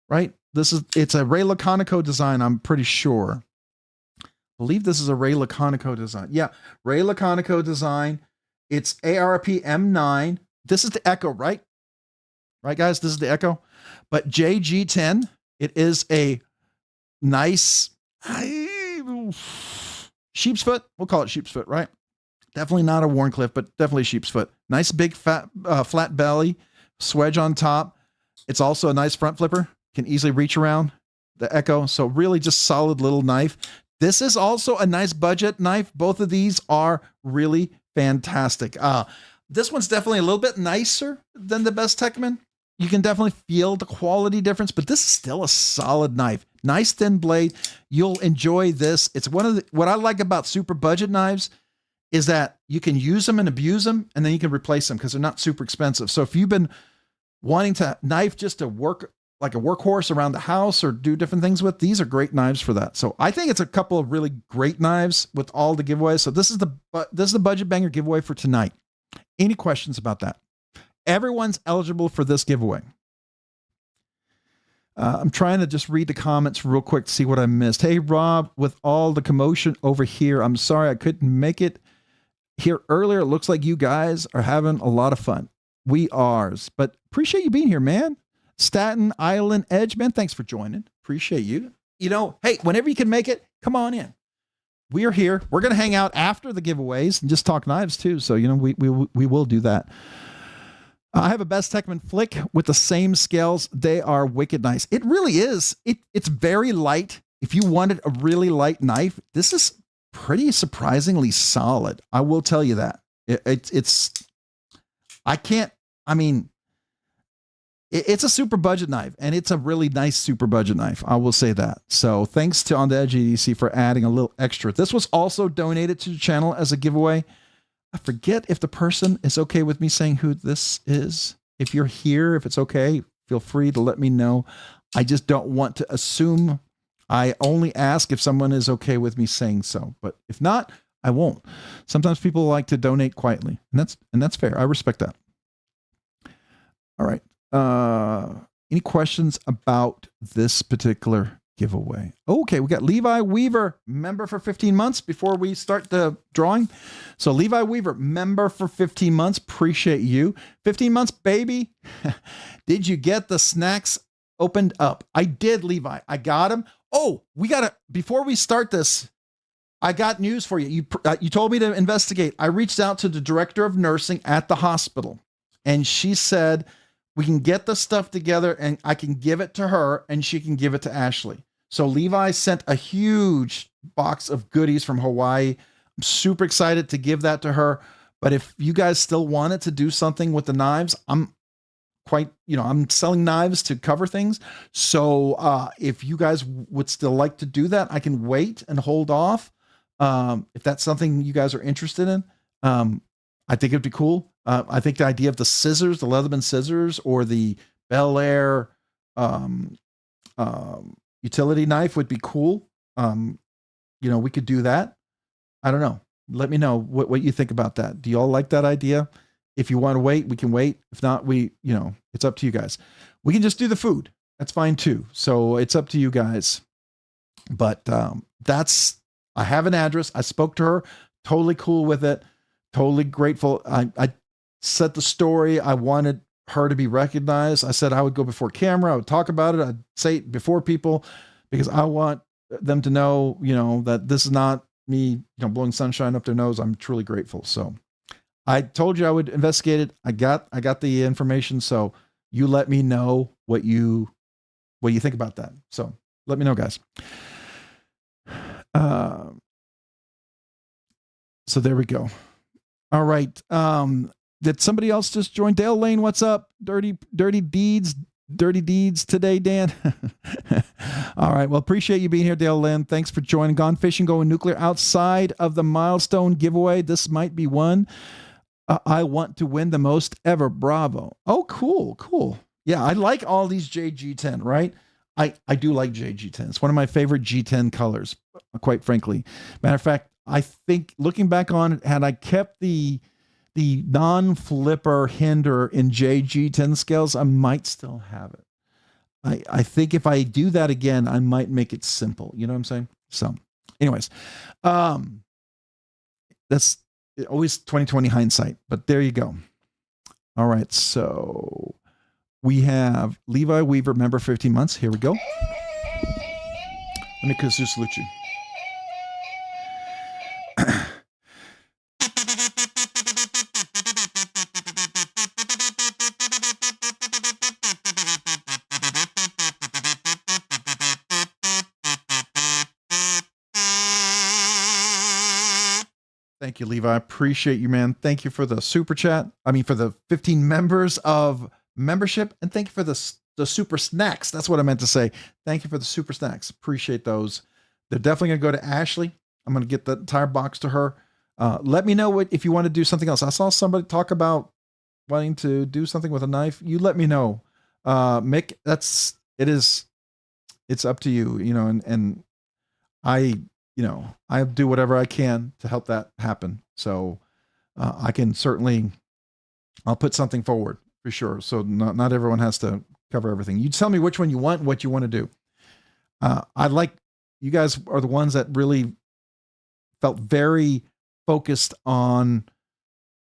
right? It's a Ray Laconico design, I'm pretty sure. I believe this is a Ray Laconico design. Yeah, Ray Laconico design. It's ARP M9. This is the Echo, right? Right, guys? This is the Echo. But JG10, it is a nice sheep's foot. We'll call it sheep's foot, right? Definitely not a Warncliffe, but definitely sheep's foot. Nice big flat belly, swedge on top. It's also a nice front flipper. Can easily reach around the Echo. So really just solid little knife. This is also a nice budget knife. Both of these are really fantastic. This one's definitely a little bit nicer than the Best Techman. You can definitely feel the quality difference, but this is still a solid knife. Nice thin blade. You'll enjoy this. It's what I like about super budget knives is that you can use them and abuse them, and then you can replace them because they're not super expensive. So if you've been wanting to knife just to work like a workhorse around the house or do different things with, these are great knives for that. So I think it's a couple of really great knives with all the giveaways. So this is the budget banger giveaway for tonight. Any questions about that? Everyone's eligible for this giveaway. I'm trying to just read the comments real quick to see what I missed. Hey, Rob, with all the commotion over here, I'm sorry I couldn't make it here earlier. It looks like you guys are having a lot of fun. We are, but appreciate you being here, man. Staten Island Edge, man, thanks for joining. Appreciate you. Hey, whenever you can make it, come on in. We are here. We're going to hang out after the giveaways and just talk knives too. So, we will do that. I have a Best Techman Flick with the same scales. They are wicked nice. It really is. It's very light. If you wanted a really light knife, this is pretty surprisingly solid. I will tell you that. It's a super budget knife, and it's a really nice super budget knife. I will say that. So thanks to On the Edge EDC for adding a little extra. This was also donated to the channel as a giveaway. I forget if the person is okay with me saying who this is. If you're here, if it's okay, feel free to let me know. I just don't want to assume. I only ask if someone is okay with me saying so. But if not, I won't. Sometimes people like to donate quietly, and that's fair. I respect that. All right. Any questions about this particular giveaway? Okay, we got Levi Weaver, member for 15 months before we start the drawing. So Levi Weaver, member for 15 months. Appreciate you. 15 months, baby. Did you get the snacks opened up? I did, Levi. I got them. Oh, before we start this, I got news for you. You told me to investigate. I reached out to the director of nursing at the hospital, and she said, we can get the stuff together and I can give it to her and she can give it to Ashley. So Levi sent a huge box of goodies from Hawaii. I'm super excited to give that to her. But if you guys still wanted to do something with the knives, I'm selling knives to cover things. So if you guys would still like to do that, I can wait and hold off If that's something you guys are interested in, I think it'd be cool. I think the idea of the scissors, the Leatherman scissors, or the Bel Air um, utility knife would be cool. We could do that. I don't know. Let me know what you think about that. Do you all like that idea? If you want to wait, we can wait. If not, it's up to you guys. We can just do the food. That's fine too. So it's up to you guys. But I have an address. I spoke to her. Totally cool with it. Totally grateful. I said the story. I wanted her to be recognized. I said I would go before camera. I would talk about it. I'd say it before people because I want them to know, that this is not me, blowing sunshine up their nose. I'm truly grateful. So I told you I would investigate it. I got the information. So you let me know what you think about that. So let me know, guys. So there we go. All right. Did somebody else just join? Dale Lane, what's up? Dirty deeds today, Dan. All right. Well, appreciate you being here, Dale Lane. Thanks for joining. Gone fishing, going nuclear outside of the milestone giveaway. This might be one. I want to win the most ever. Bravo. Oh, cool. Yeah, I like all these JG10, right? I do like JG10. It's one of my favorite G10 colors, quite frankly. Matter of fact, I think looking back on it, had I kept the non-flipper hinder in JG10 scales, I might still have it. I think if I do that again, I might make it simple. You know what I'm saying? So anyways, that's always 2020 hindsight, but there you go. All right. So we have Levi Weaver, member 15 months. Here we go. Let me kazoo salute you. Thank you, Levi. I appreciate you, man. Thank you for the super chat. For the 15 members of membership, and thank you for the super snacks. That's what I meant to say. Thank you for the super snacks. Appreciate those. They're definitely going to go to Ashley. I'm going to get the entire box to her. Let me know if you want to do something else. I saw somebody talk about wanting to do something with a knife. You let me know. Mick, it's up to you, and I do whatever I can to help that happen. So I can I'll put something forward for sure. So not everyone has to cover everything. You tell me which one you want, what you want to do. You guys are the ones that really felt very focused on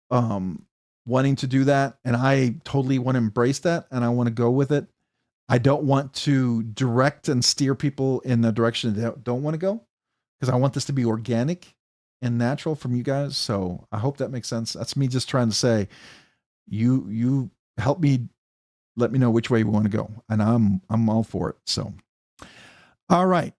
wanting to do that. And I totally want to embrace that. And I want to go with it. I don't want to direct and steer people in the direction they don't want to go, because I want this to be organic and natural from you guys. So I hope that makes sense. That's me just trying to say, you help me, let me know which way we want to go. And I'm all for it. So, all right.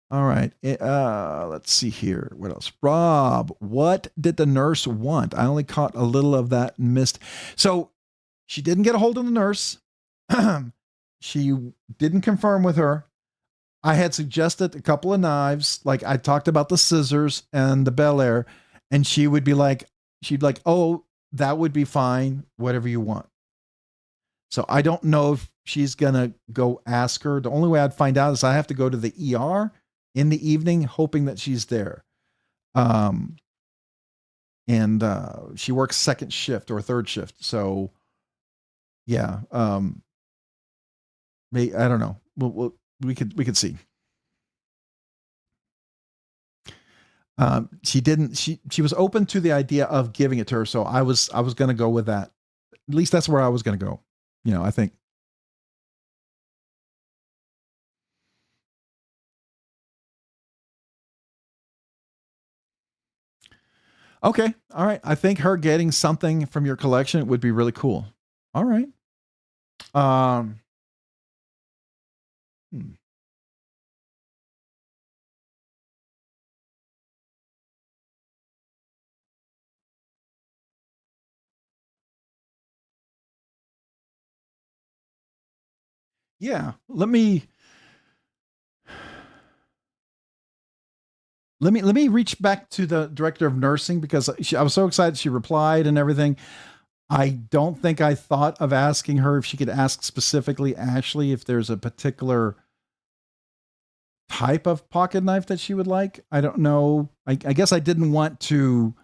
All right. Let's see here. What else? Rob, what did the nurse want? I only caught a little of that and missed. So she didn't get a hold of the nurse. She didn't confirm with her. I had suggested a couple of knives. Like I talked about the scissors and the Bel Air, and she'd be like, oh, that would be fine. Whatever you want. So I don't know if she's going to go ask her. The only way I'd find out is I have to go to the ER in the evening, hoping that she's there. And she works second shift or third shift. So yeah. I don't know. We could see. She was open to the idea of giving it to her. So I was going to go with that. At least that's where I was going to go. I think. Okay. All right. I think her getting something from your collection would be really cool. All right. Yeah. Let me let me reach back to the director of nursing because I was so excited she replied and everything. I don't think I thought of asking her if she could ask specifically Ashley if there's a particular type of pocket knife that she would like. I don't know. I guess I didn't want to.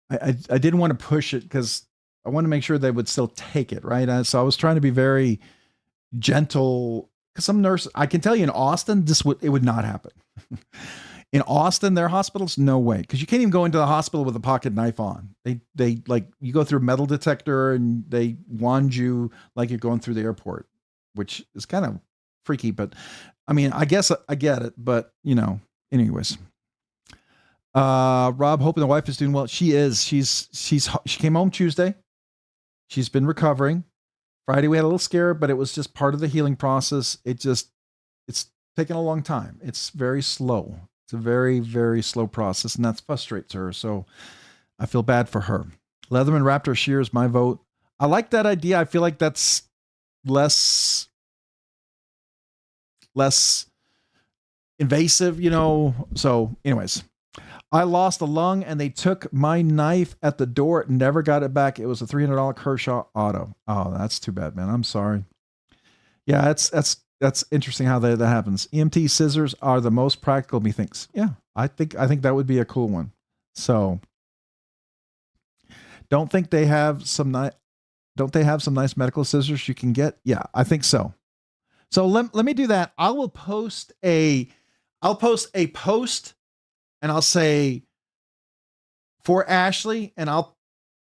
I didn't want to push it because I want to make sure they would still take it, right? So I was trying to be very gentle because some nurse, I can tell you in Austin, it would not happen. In Austin, their hospitals, no way, because you can't even go into the hospital with a pocket knife on. They like you go through a metal detector and they wand you like you're going through the airport, which is kind of freaky. But I mean, I guess I get it. But anyways. Rob, hoping the wife is doing well. She is. She came home Tuesday. She's been recovering. Friday we had a little scare, but it was just part of the healing process. It's taken a long time. It's very slow. It's a very, very slow process, and that frustrates her. So I feel bad for her. Leatherman Raptor Shears, my vote. I like that idea. I feel like that's less invasive, So anyways, I lost a lung and they took my knife at the door. Never got it back. It was a $300 Kershaw Auto. Oh, that's too bad, man. I'm sorry. Yeah, that's interesting how that happens. EMT scissors are the most practical, methinks. Yeah, I think that would be a cool one. So, don't they have some nice medical scissors you can get? Yeah, I think so. So let me do that. I'll post a post and I'll say for Ashley, and I'll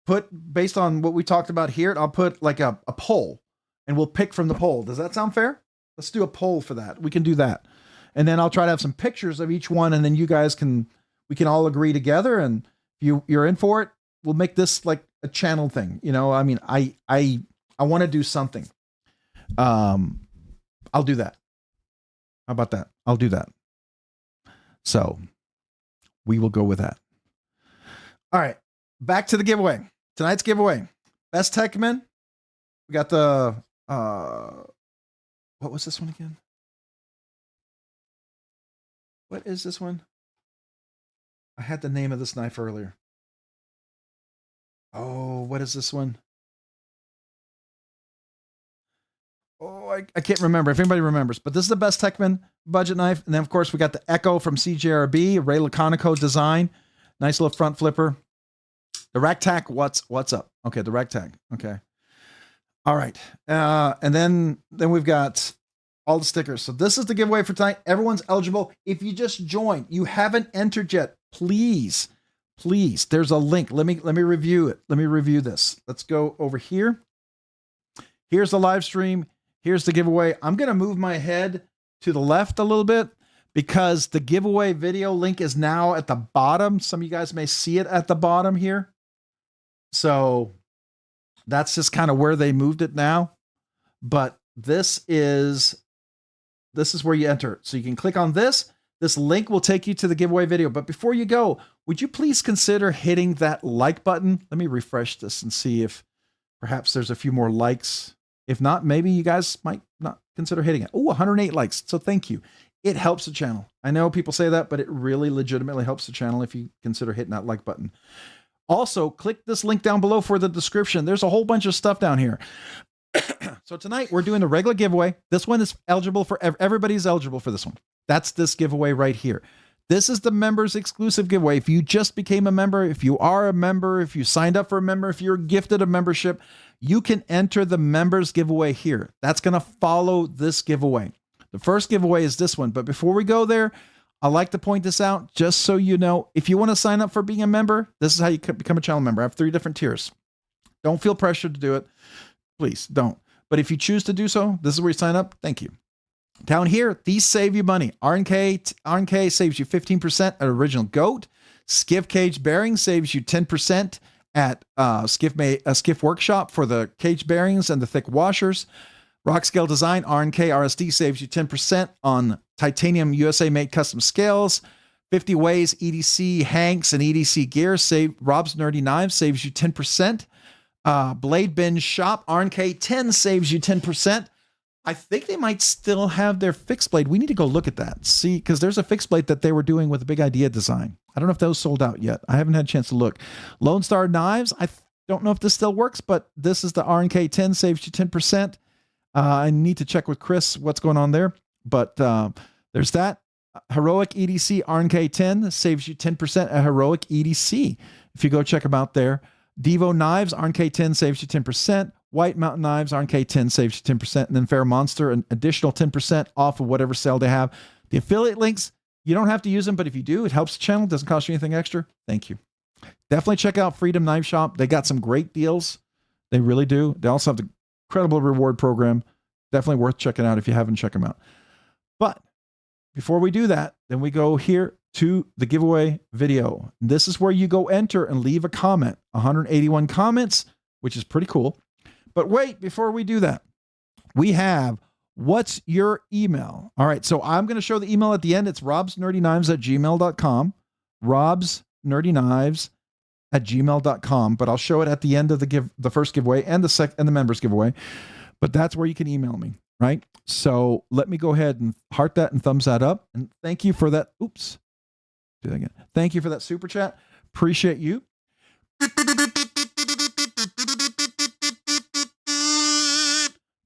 put, based on what we talked about here, I'll put like a poll and we'll pick from the poll. Does that sound fair? Let's do a poll for that. We can do that. And then I'll try to have some pictures of each one. And then we can all agree together. And if you're in for it, we'll make this like a channel thing. I mean, I want to do something. I'll do that. How about that? I'll do that. So we will go with that. All right. Back to the giveaway. Tonight's giveaway. Best Techman. We got the, what was this one again? What is this one? I had the name of this knife earlier. Oh, what is this one? Oh, I can't remember if anybody remembers, but this is the Best Techman budget knife. And then, of course, we got the Echo from CJRB, Ray Laconico design. Nice little front flipper. The rack tack, what's up? Okay, the rack tack. Okay. All right. And then we've got all the stickers. So this is the giveaway for tonight. Everyone's eligible. If you just joined, you haven't entered yet, please, there's a link. Let me review it. Let me review this. Let's go over here. Here's the live stream. Here's the giveaway. I'm going to move my head to the left a little bit because the giveaway video link is now at the bottom. Some of you guys may see it at the bottom here. So that's just kind of where they moved it now. But this is where you enter. So you can click on this. This link will take you to the giveaway video. But before you go, would you please consider hitting that like button? Let me refresh this and see if perhaps there's a few more likes. If not, maybe you guys might not consider hitting it. Oh, 108 likes. So thank you. It helps the channel. I know people say that, but it really legitimately helps the channel if you consider hitting that like button. Also, click this link down below for the description. There's a whole bunch of stuff down here. So tonight we're doing the regular giveaway. This one is eligible for everybody's eligible for this one. That's this giveaway right here. This is the members exclusive giveaway. If you just became a member, if you are a member, if you signed up for a member, if you're gifted a membership, you can enter the members giveaway here. That's going to follow this giveaway. The first giveaway is this one. But before we go there, I like to point this out just so you know, if you want to sign up for being a member, this is how you become a channel member. I have 3 different tiers. Don't feel pressured to do it. Please don't. But if you choose to do so, this is where you sign up. Thank you. Down here, these save you money. RNK saves you 15% at original Goat. Skiff Caged Bearings saves you 10% at Skiff Workshop for the cage bearings and the thick washers. Rockscale Design-RNKRSD saves you 10% on titanium USA made custom scales. 50 Ways EDC Hanks and EDC gear Rob's Nerdy Knives saves you 10%. BladeBinge Shop-RNK10 saves you 10%. I think they might still have their fixed blade. We need to go look at that. See, because there's a fixed blade that they were doing with a Big Idea design. I don't know if those sold out yet. I haven't had a chance to look. Lone Star Knives. I don't know if this still works, but this is the RNK10, saves you 10%. I need to check with Chris what's going on there. But there's that. Heroic EDC-RNK10 saves you 10% at Heroic EDC. If you go check them out there. Divo Knives-RNK10 saves you 10%. White Mountain Knives-RNK10 saves you 10%. And then Fair Monster, an additional 10% off of whatever sale they have. The affiliate links, you don't have to use them, but if you do, it helps the channel. It doesn't cost you anything extra. Thank you. Definitely check out Freedom Knife Shop. They got some great deals. They really do. They also have the incredible reward program. Definitely worth checking out if you haven't checked them out. But before we do that, then we go here to the giveaway video. This is where you go enter and leave a comment. 181 comments, which is pretty cool. But wait, before we do that, we have what's your email? All right, so I'm going to show the email at the end. It's robsnerdyknives@gmail.com. robsnerdyknives@gmail.com. But I'll show it at the end of the first giveaway and the members giveaway. But that's where you can email me, right? So let me go ahead and heart that and thumbs that up. And thank you for that. Oops. Do that again. Thank you for that super chat. Appreciate you.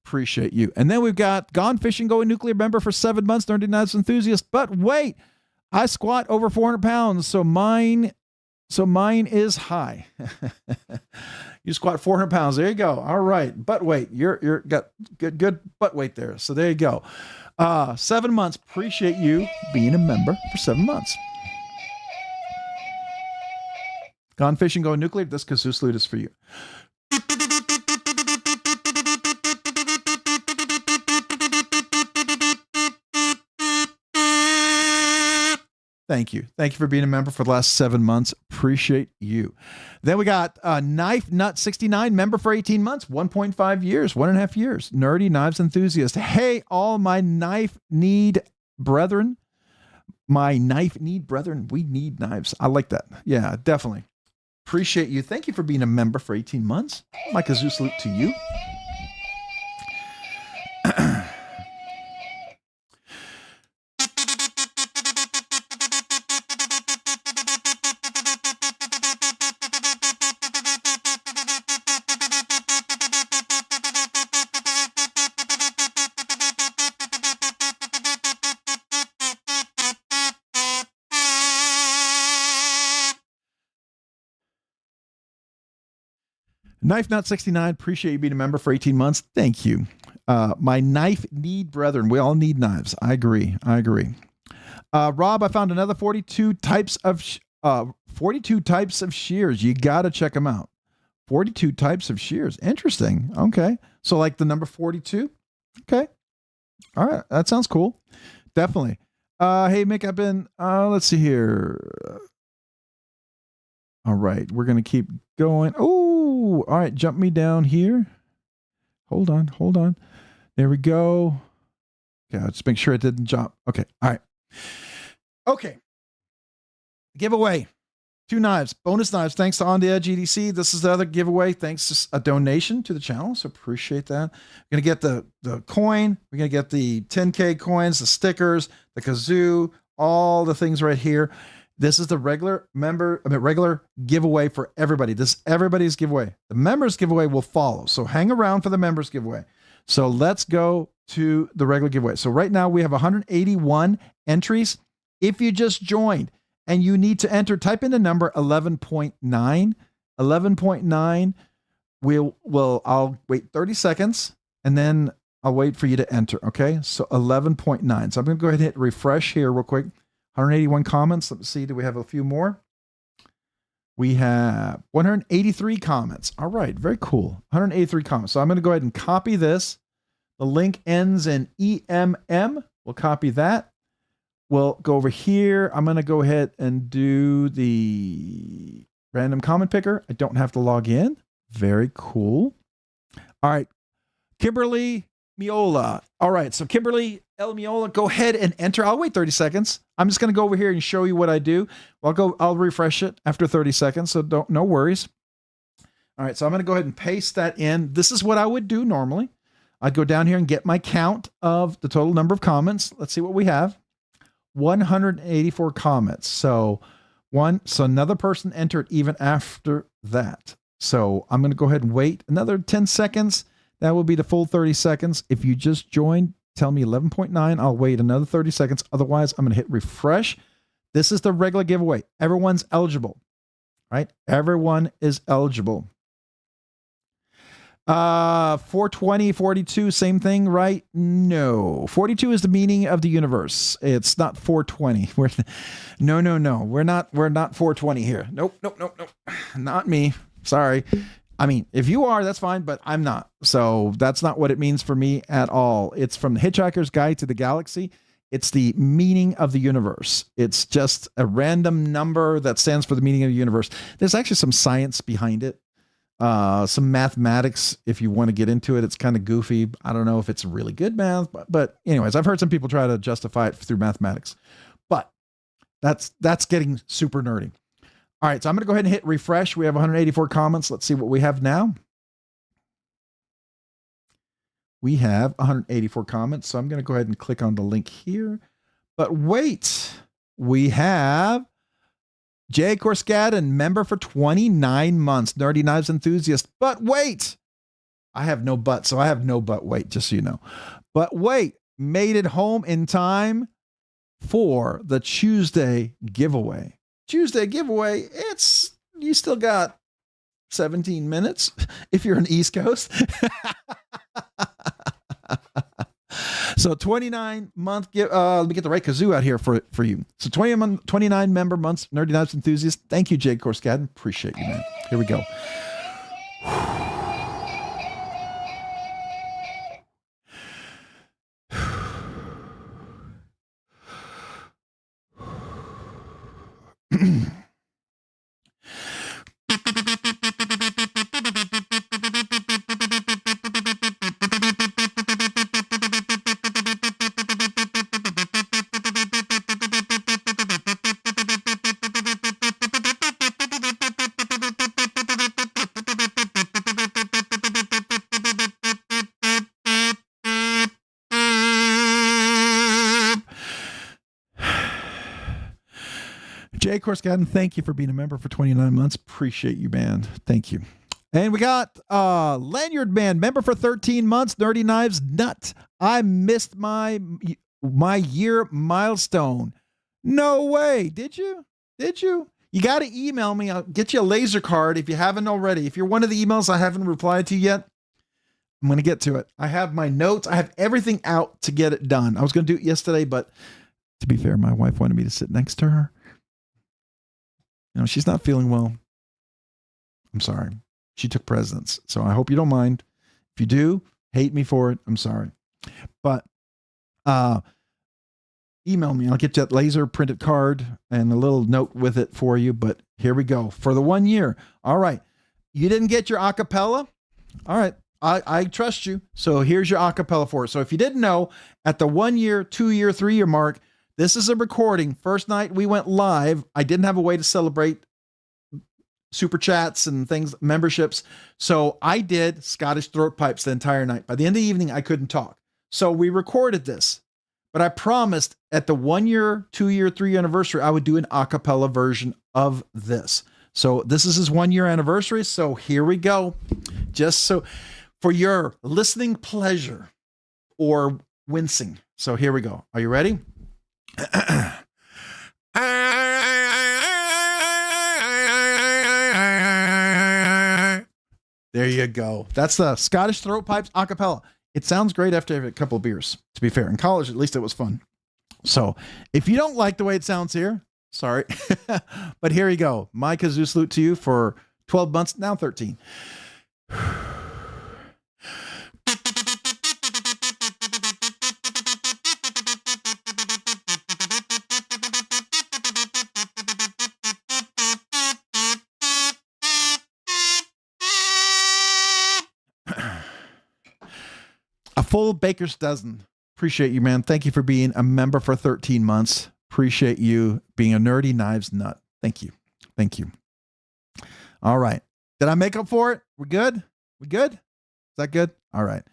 Appreciate you. And then we've got Gone Fishing Going Nuclear member for 7 months, Nerdy Knives enthusiast. But wait, I squat over 400 pounds, so mine is high. You squat 400 pounds. There you go. All right. Butt weight. You're got good butt weight there. So there you go. 7 months. Appreciate you being a member for 7 months. Gone Fishing Going Nuclear. This kazoo salute is for you. Thank you. Thank you for being a member for the last 7 months. Appreciate you. Then we got Knife Nut 69, member for 18 months, 1.5 years, 1.5 years. Nerdy Knives enthusiast. Hey, all my knife need brethren. My knife need brethren. We need knives. I like that. Yeah, definitely. Appreciate you. Thank you for being a member for 18 months. My kazoo salute to you. Knife Nut 69, appreciate you being a member for 18 months. Thank you. My knife need brethren. We all need knives. I agree. Rob, I found another 42 types of shears. You got to check them out. 42 types of shears. Interesting. Okay. So like the number 42. Okay. All right. That sounds cool. Definitely. Hey, Mick, I've been, let's see here. All right. We're going to keep going. Oh, all right. Jump me down here. Hold on. There we go. Okay. Let's make sure it didn't jump. Okay. All right. Okay. Giveaway. 2 knives, bonus knives. Thanks to On the Edge EDC. This is the other giveaway. Thanks to a donation to the channel. So appreciate that. We're going to get the coin. We're going to get the 10K coins, the stickers, the kazoo, all the things right here. This is the regular giveaway for everybody. This is everybody's giveaway. The members giveaway will follow. So hang around for the members giveaway. So let's go to the regular giveaway. So right now we have 181 entries. If you just joined, and you need to enter, type in the number 11.9. 11.9. I'll wait 30 seconds and then I'll wait for you to enter. Okay. So 11.9. So I'm going to go ahead and hit refresh here real quick. 181 comments. Let's see. Do we have a few more? We have 183 comments. All right. Very cool. 183 comments. So I'm going to go ahead and copy this. The link ends in EMM. We'll copy that. We'll go over here. I'm going to go ahead and do the random comment picker. I don't have to log in. Very cool. All right. Kimberly Miola. All right. So Kimberly L. Miola, go ahead and enter. I'll wait 30 seconds. I'm just going to go over here and show you what I do. I'll refresh it after 30 seconds. So no worries. All right. So I'm going to go ahead and paste that in. This is what I would do normally. I'd go down here and get my count of the total number of comments. Let's see what we have. 184 comments. So another person entered even after that. So I'm going to go ahead and wait another 10 seconds. That will be the full 30 seconds. If you just joined, tell me 11.9. I'll wait another 30 seconds. Otherwise, I'm going to hit refresh. This is the regular giveaway. Everyone's eligible, right? Everyone is eligible. 420, 42, same thing, right? No. 42 is the meaning of the universe. It's not 420. No. We're not 420 here. Nope. Not me. Sorry. I mean, if you are, that's fine, but I'm not. So that's not what it means for me at all. It's from the Hitchhiker's Guide to the Galaxy. It's the meaning of the universe. It's just a random number that stands for the meaning of the universe. There's actually some science behind it. Some mathematics, if you want to get into it. It's kind of goofy. I don't know if it's really good math, but anyways, I've heard some people try to justify it through mathematics, but that's getting super nerdy. All right, so I'm going to go ahead and hit refresh. We have 184 comments. Let's see what we have now. We have 184 comments, so I'm going to go ahead and click on the link here. But wait, we have Jay Korskaden, member for 29 months, Nerdy Knives enthusiast. But wait, I have no but, so I have no but wait, just so you know. But wait, made it home in time for the Tuesday giveaway. Tuesday giveaway, you still got 17 minutes if you're on the East Coast. So 29 month, let me get the right kazoo out here for you. So 29 member months, Nerdy Knives enthusiast. Thank you, Jay Korskaden. Appreciate you, man. Here we go. Jay Korskaden, thank you for being a member for 29 months. Appreciate you, man. Thank you. And we got Lanyard Man, member for 13 months, Nerdy Knives Nut. I missed my year milestone. No way. Did you? You got to email me. I'll get you a laser card if you haven't already. If you're one of the emails I haven't replied to yet, I'm going to get to it. I have my notes. I have everything out to get it done. I was going to do it yesterday, but to be fair, my wife wanted me to sit next to her. You know, she's not feeling well. I'm sorry. She took precedence. So I hope you don't mind. If you do, hate me for it. I'm sorry. But email me. I'll get you that laser printed card and a little note with it for you. But here we go. For the 1 year. All right. You didn't get your acapella? All right. I trust you. So here's your acapella for it. So if you didn't know, at the 1 year, 2 year, 3 year mark, this is a recording. First night we went live. I didn't have a way to celebrate super chats and things, memberships. So I did Scottish throat pipes the entire night. By the end of the evening, I couldn't talk. So we recorded this, but I promised at the 1 year, 2 year, 3 year anniversary, I would do an a cappella version of this. So this is his 1 year anniversary. So here we go. Just so for your listening pleasure or wincing. So here we go. Are you ready? There you go. That's the Scottish throat pipes a cappella. It sounds great after a couple of beers, to be fair. In college, at least it was fun. So if you don't like the way it sounds here, sorry. But here you go. My kazoo salute to you for 12 months, now 13. A full baker's dozen. Appreciate you, man. Thank you for being a member for 13 months. Appreciate you being a Nerdy Knives nut. Thank you. Thank you. All right. Did I make up for it? We're good? We good? Is that good? All right.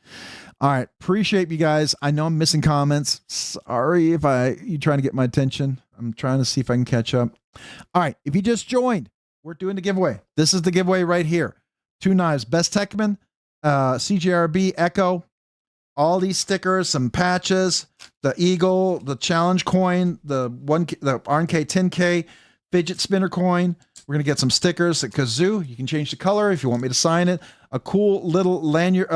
All right. Appreciate you guys. I know I'm missing comments. Sorry if you trying to get my attention. I'm trying to see if I can catch up. All right. If you just joined, we're doing the giveaway. This is the giveaway right here. 2 knives, Best Techman, CJRB, Echo, all these stickers, some patches, the Eagle, the Challenge coin, the RNK10K, fidget spinner coin. We're going to get some stickers at Kazoo. You can change the color if you want me to sign it. A cool little lanyard,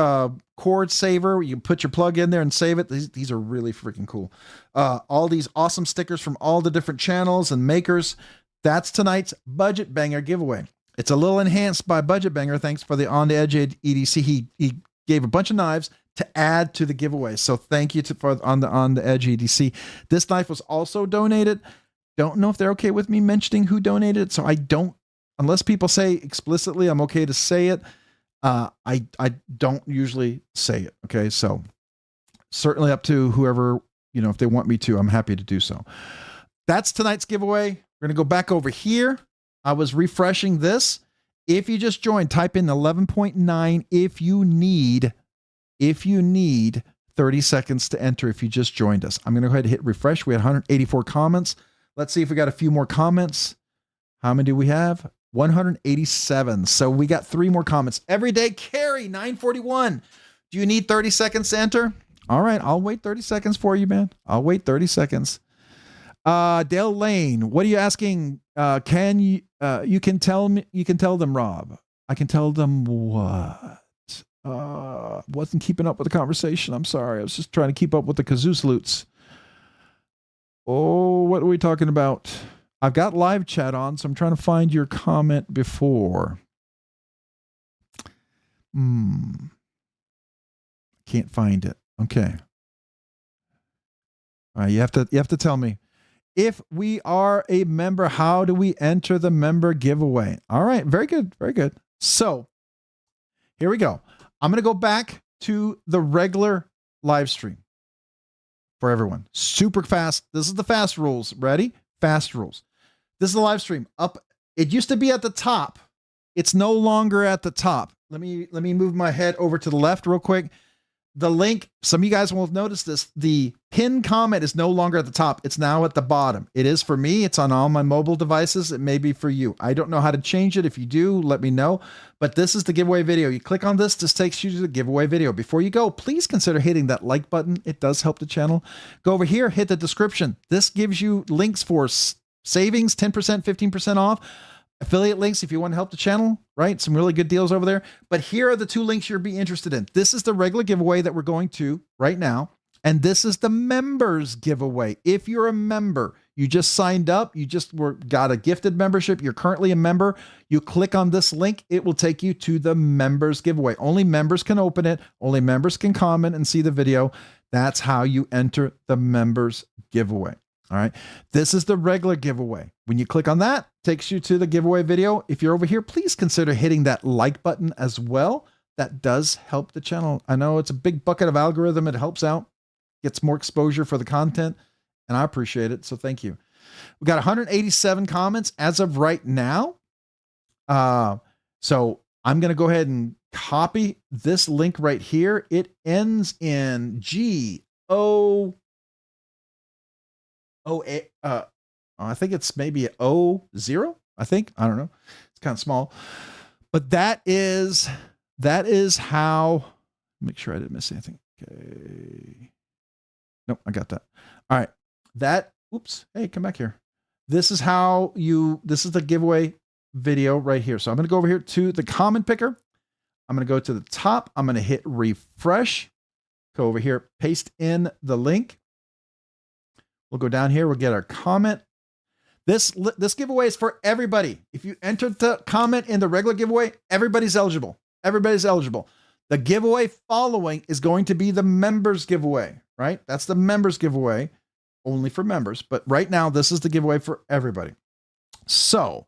cord saver. You can put your plug in there and save it. These are really freaking cool. All these awesome stickers from all the different channels and makers. That's tonight's Budget Banger giveaway. It's a little enhanced by Budget Banger. Thanks for the On the Edge EDC. He gave a bunch of knives to add to the giveaway. So thank you for on the Edge EDC. This knife was also donated. Don't know if they're okay with me mentioning who donated it, so I don't, unless people say explicitly I'm okay to say it. I don't usually say it. Okay, so certainly up to whoever, if they want me to, I'm happy to do so. That's tonight's giveaway. We're gonna go back over here. I was refreshing this. If you just joined, type in 11.9 if you need 30 seconds to enter if you just joined us. I'm going to go ahead and hit refresh. We had 184 comments. Let's see if we got a few more comments. How many do we have? 187. So we got 3 more comments. Everyday Carry, 941. Do you need 30 seconds to enter? All right, I'll wait 30 seconds for you, man. I'll wait 30 seconds. Dale Lane, what are you asking? Can you can tell them, Rob. I can tell them what? Wasn't keeping up with the conversation. I'm sorry. I was just trying to keep up with the kazoo salutes. Oh, what are we talking about? I've got live chat on, so I'm trying to find your comment before. Can't find it. Okay. All right, you have to tell me. If we are a member, how do we enter the member giveaway? All right, very good, very good. So here we go. I'm going to go back to the regular live stream for everyone. Super fast. This is the fast rules. Ready? Fast rules. This is the live stream. Up. It used to be at the top. It's no longer at the top. Let me move my head over to the left real quick. The link, some of you guys will have noticed this. The pinned comment is no longer at the top. It's now at the bottom. It is for me. It's on all my mobile devices. It may be for you. I don't know how to change it. If you do, let me know. But this is the giveaway video. You click on this. This takes you to the giveaway video. Before you go, please consider hitting that like button. It does help the channel. Go over here, hit the description. This gives you links for savings, 10%, 15% off. Affiliate links if you want to help the channel, right? Some really good deals over there. But here are the 2 links you'll be interested in. This is the regular giveaway that we're going to right now. And this is the members giveaway. If you're a member, you just signed up, you just got a gifted membership, you're currently a member, you click on this link, it will take you to the members giveaway. Only members can open it. Only members can comment and see the video. That's how you enter the members giveaway. All right. This is the regular giveaway. When you click on that, it takes you to the giveaway video. If you're over here, please consider hitting that like button as well. That does help the channel. I know it's a big bucket of algorithm. It helps out, gets more exposure for the content, and I appreciate it. So thank you. We got 187 comments as of right now. So I'm going to go ahead and copy this link right here. It ends in GO. I think it's maybe 0. I think, I don't know. It's kind of small, but that is how, make sure I didn't miss anything. Okay. Nope. I got that. All right. Oops. Hey, come back here. This is the giveaway video right here. So I'm going to go over here to the comment picker. I'm going to go to the top. I'm going to hit refresh, go over here, paste in the link. We'll go down here. We'll get our comment. This giveaway is for everybody. If you entered the comment in the regular giveaway, everybody's eligible. Everybody's eligible. The giveaway following is going to be the members giveaway, right? That's the members giveaway only for members. But right now, this is the giveaway for everybody. So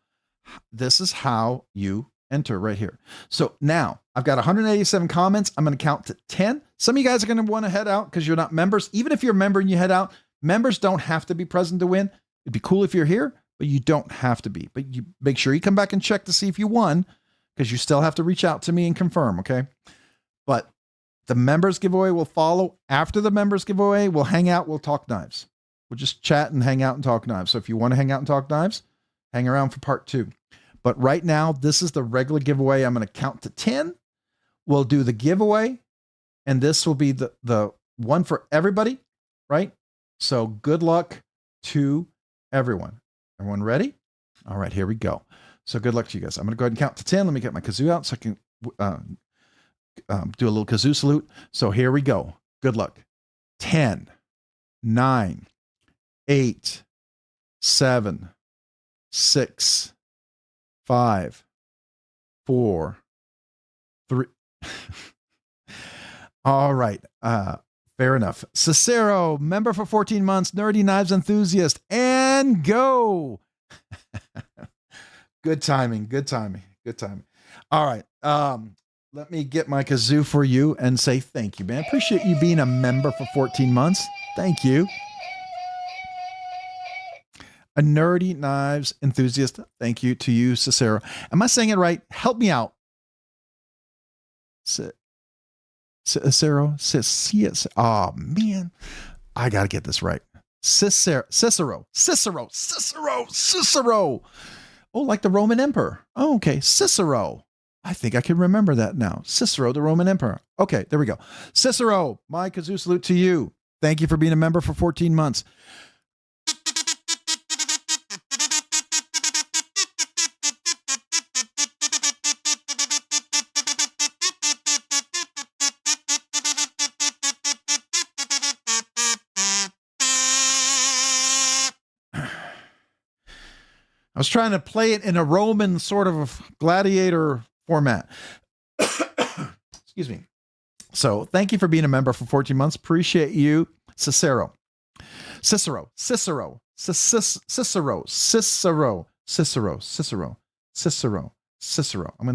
this is how you enter right here. So now I've got 187 comments. I'm going to count to 10. Some of you guys are going to want to head out because you're not members. Even if you're a member and you head out, members don't have to be present to win. It'd be cool if you're here, but you don't have to be. But you make sure you come back and check to see if you won, because you still have to reach out to me and confirm, okay? But The members giveaway will follow. After the members giveaway, we'll hang out. We'll talk knives. We'll just chat and hang out and talk knives. So if you want to hang out and talk knives, hang around for part 2. But right now, this is the regular giveaway. I'm going to count to 10. We'll do the giveaway, and this will be the one for everybody, right? So good luck to everyone. Everyone ready? All right, here we go. So good luck to you guys. I'm going to go ahead and count to 10. Let me get my kazoo out so I can do a little kazoo salute. So here we go. Good luck. 10, 9, 8, 7, 6, 5, 4, 3. All right. Fair enough. Cicero, member for 14 months, nerdy knives enthusiast, and go. Good timing. Good timing. Good timing. All right. Let me get my kazoo for you and say thank you, man. Appreciate you being a member for 14 months. Thank you. A nerdy knives enthusiast. Thank you to you, Cicero. Am I saying it right? Help me out. Cicero. Oh, man. I got to get this right. Cicero. Oh, like the Roman emperor. Oh, okay. Cicero. I think I can remember that now. Cicero, the Roman emperor. Okay, there we go. Cicero, my kazoo salute to you. Thank you for being a member for 14 months. I was trying to play it in a Roman sort of gladiator format. Excuse me. So thank you for being a member for 14 months. Appreciate you, Cicero. I'm going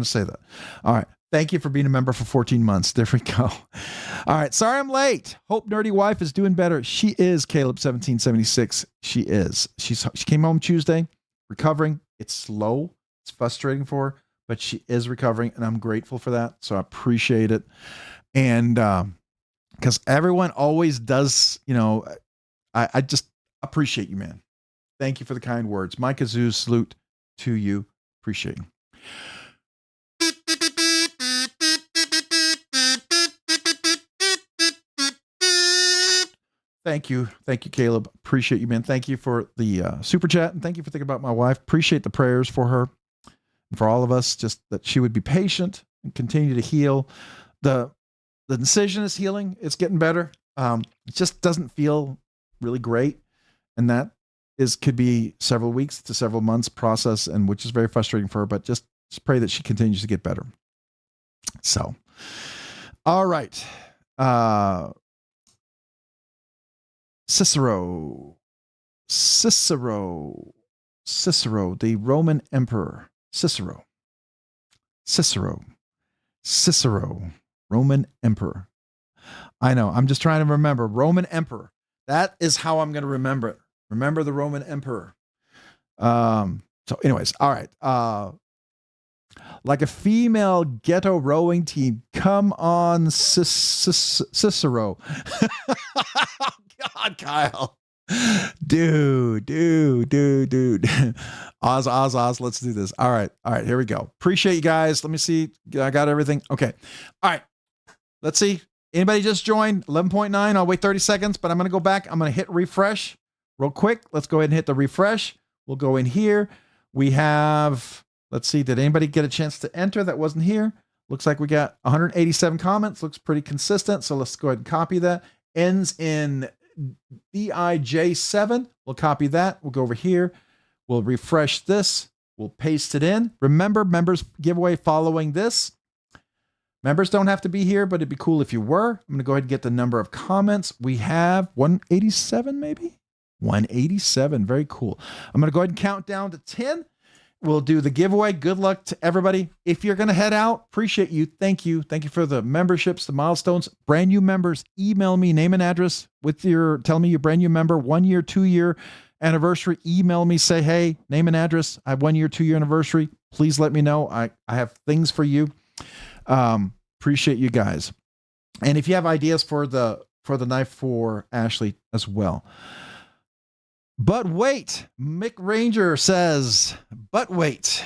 to say that. All right. Thank you for being a member for 14 months. There we go. All right. Sorry I'm late. Hope Nerdy Wife is doing better. She is, Caleb1776. She is. She came home Tuesday, recovering. It's slow. It's frustrating for her, but she is recovering, and I'm grateful for that. So I appreciate it. And because everyone always does, you know, I just appreciate you, man. Thank you for the kind words. My kazoo salute to you. Appreciate you. Thank you. Thank you, Caleb. Appreciate you, man. Thank you for the super chat. And thank you for thinking about my wife. Appreciate the prayers for her and for all of us, just that she would be patient and continue to heal. The incision is healing. It's getting better. It just doesn't feel really great. And that could be several weeks to several months process, and which is very frustrating for her, but just pray that she continues to get better. So, all right. Cicero, the Roman emperor. Cicero, Roman emperor. I know. I'm just trying to remember. Roman emperor. That is how I'm going to remember it. Remember the Roman emperor. So anyways, all right. Like a female ghetto rowing team. Come on, Cicero. God, Kyle. Dude. Oz. Let's do this. All right. Here we go. Appreciate you guys. Let me see. I got everything. Okay. All right. Let's see. Anybody just joined? 11.9. I'll wait 30 seconds, but I'm going to go back. I'm going to hit refresh real quick. Let's go ahead and hit the refresh. We'll go in here. We have, let's see. Did anybody get a chance to enter that wasn't here? Looks like we got 187 comments. Looks pretty consistent. So let's go ahead and copy that. Ends in DIJ7. We'll copy that. We'll go over here. We'll refresh this. We'll paste it in. Remember, members giveaway following this. Members don't have to be here, but it'd be cool if you were. I'm going to go ahead and get the number of comments. We have 187, maybe? 187. Very cool. I'm going to go ahead and count down to 10. We'll do the giveaway. Good luck to everybody. If you're going to head out, appreciate you. Thank you. Thank you for the memberships, the milestones. Brand new members, email me, name and address with tell me you're brand new member, 1 year, 2 year anniversary. Email me, say, hey, name and address. I have 1 year, 2 year anniversary. Please let me know. I have things for you. Appreciate you guys. And if you have ideas for the knife for Ashley as well. But wait, Mick Ranger says, but wait,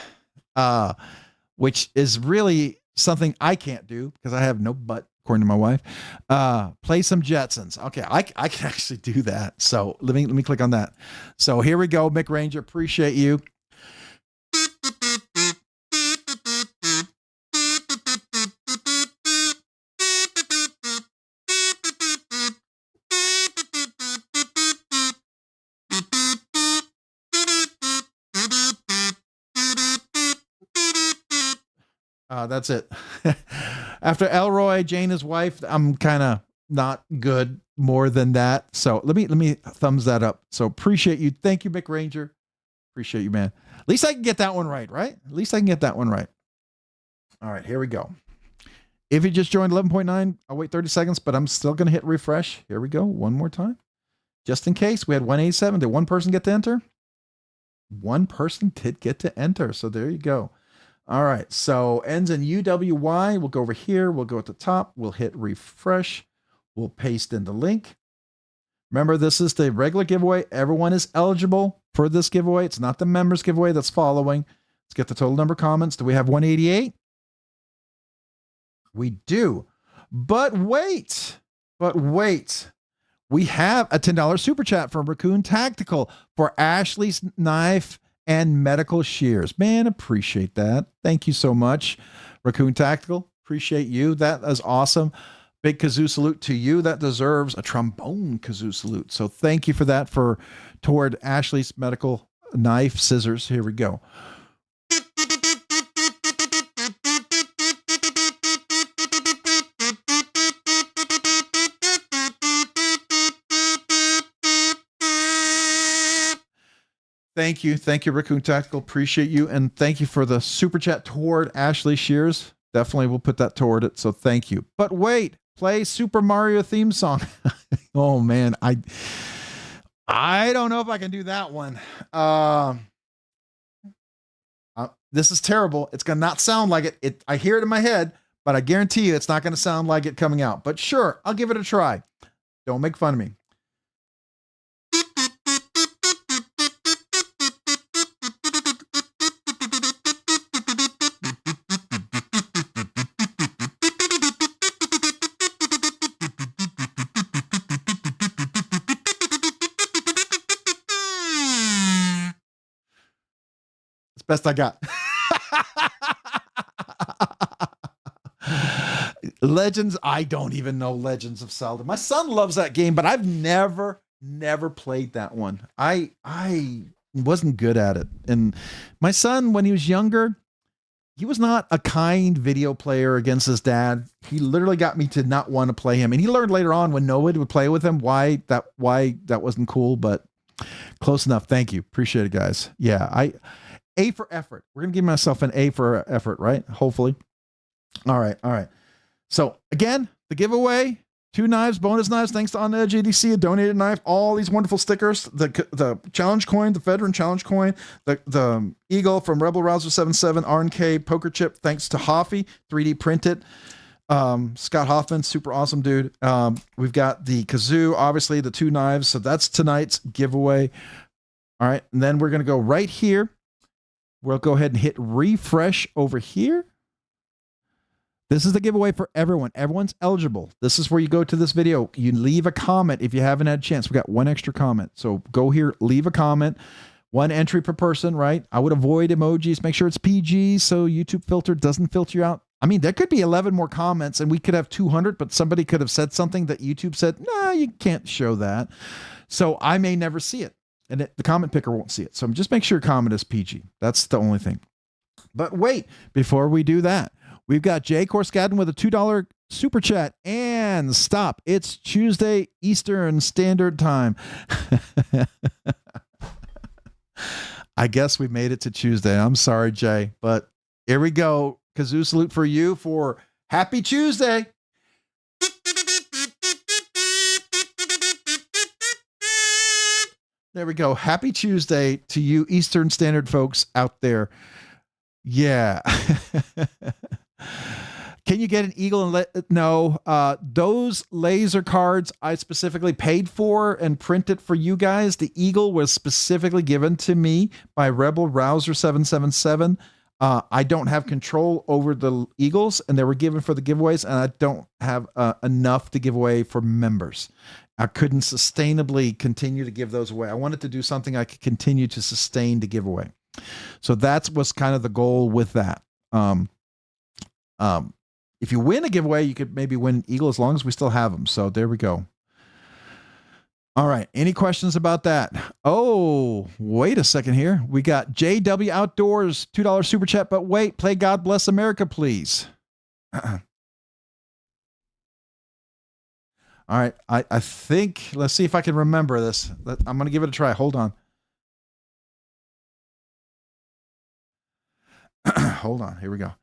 which is really something I can't do because I have no butt, according to my wife. Play some Jetsons. Okay, I can actually do that. So let me click on that. So here we go, Mick Ranger. Appreciate you. That's it. After Elroy, Jane, his wife, I'm kind of not good more than that. So let me thumbs that up. So appreciate you. Thank you, Mick Ranger. Appreciate you, man. At least I can get that one right? At least I can get that one right. All right, here we go. If you just joined 11.9, I'll wait 30 seconds, but I'm still going to hit refresh. Here we go. One more time. Just in case. We had 187. Did one person get to enter? One person did get to enter. So there you go. All right, so ends in UWY. We'll go over here. We'll go at the top. We'll hit refresh. We'll paste in the link. Remember, this is the regular giveaway. Everyone is eligible for this giveaway. It's not the members giveaway that's following. Let's get the total number of comments. Do we have 188? We do. But wait. We have a $10 super chat from Raccoon Tactical for Ashley's knife and medical shears. Man, appreciate that. Thank you so much, Raccoon Tactical. Appreciate you. That is awesome. Big kazoo salute to you. That deserves a trombone kazoo salute. So thank you for that toward Ashley's medical knife scissors. Here we go. Thank you, Raccoon Tactical. Appreciate you, and thank you for the super chat toward Ashley Shears. Definitely, we'll put that toward it. So thank you. But wait, play Super Mario theme song. Oh man, I don't know if I can do that one. This is terrible. It's gonna not sound like it. I hear it in my head, but I guarantee you, it's not gonna sound like it coming out. But sure, I'll give it a try. Don't make fun of me. Best I got. Legends. I don't even know Legends of Zelda. My son loves that game, but I've never played that one. I wasn't good at it. And my son, when he was younger, he was not a kind video player against his dad. He literally got me to not want to play him. And he learned later on when Noah would play with him why that wasn't cool, but close enough. Thank you. Appreciate it, guys. Yeah, A for effort. We're going to give myself an A for effort, right? Hopefully. All right. So again, the giveaway, 2 knives, bonus knives, thanks to On Edge EDC, a donated knife, all these wonderful stickers, the challenge coin, the veteran challenge coin, the Eagle from Rebel Rouser 77 RNK poker chip, thanks to Hoffy, 3D printed. Scott Hoffman, super awesome dude. We've got the kazoo, obviously the 2 knives. So that's tonight's giveaway. All right. And then we're going to go right here. We'll go ahead and hit refresh over here. This is the giveaway for everyone. Everyone's eligible. This is where you go to this video. You leave a comment if you haven't had a chance. We got 1 extra comment. So go here, leave a comment. 1 entry per person, right? I would avoid emojis. Make sure it's PG so YouTube filter doesn't filter you out. I mean, there could be 11 more comments and we could have 200, but somebody could have said something that YouTube said, nah, you can't show that. So I may never see it. And the comment picker won't see it. So just make sure your comment is PG. That's the only thing. But wait, before we do that, we've got Jay Corskadden with a $2 super chat. And stop. It's Tuesday Eastern Standard Time. I guess we made it to Tuesday. I'm sorry, Jay. But here we go. Kazoo salute for you for Happy Tuesday. There we go. Happy Tuesday to you Eastern Standard folks out there. Yeah. Can you get an eagle and no, those laser cards I specifically paid for and printed for you guys. The eagle was specifically given to me by Rebel Rouser 777. I don't have control over the eagles, and they were given for the giveaways, and I don't have enough to give away for members. I couldn't sustainably continue to give those away. I wanted to do something I could continue to sustain to give away. So that was kind of the goal with that. If you win a giveaway, you could maybe win an eagle as long as we still have them. So there we go. All right. Any questions about that? Oh, wait a second here. We got JW Outdoors, $2 super chat. But wait, play God Bless America, please. All right. I think, let's see if I can remember this. I'm going to give it a try. Hold on. Hold on. Here we go.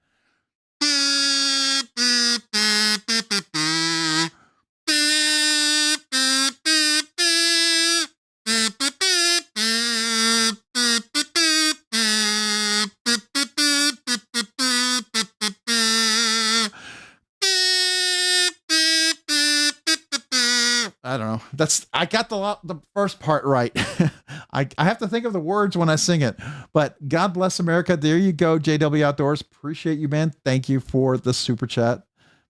I don't know. I got the first part right. I have to think of the words when I sing it. But God bless America. There you go, JW Outdoors. Appreciate you, man. Thank you for the super chat.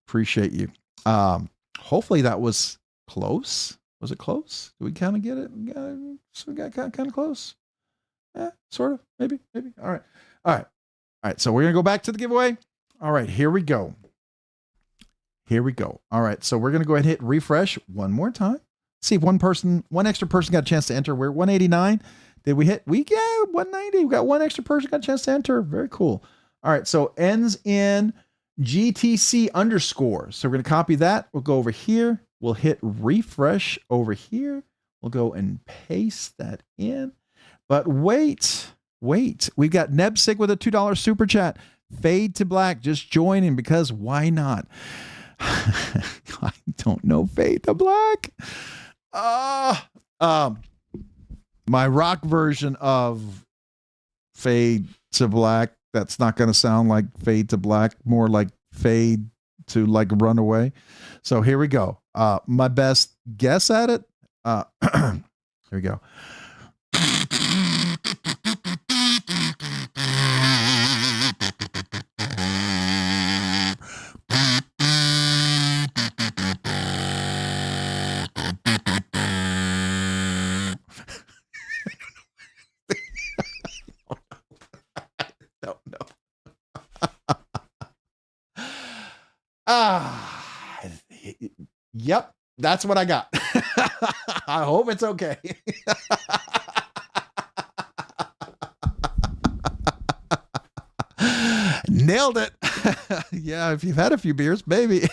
Appreciate you. Hopefully that was close. Was it close? Did we kind of get it? So we got kind of close. Yeah, sort of. Maybe. All right. So we're gonna go back to the giveaway. All right, here we go. All right, so we're going to go ahead and hit refresh one more time. See if one extra person got a chance to enter. We're 189. Did we hit? We got 190. We got one extra person got a chance to enter. Very cool. All right, so ends in GTC_. So we're going to copy that. We'll go over here. We'll hit refresh over here. We'll go and paste that in. But wait. We've got Nebsig with a $2 super chat. Fade to black. Just joining because why not? I don't know Fade to Black. My rock version of Fade to Black, that's not going to sound like Fade to Black, more like Fade to like Run Away. So here we go. My best guess at it. Here we go. Yep, that's what I got. I hope it's okay. Nailed it. Yeah, if you've had a few beers, maybe.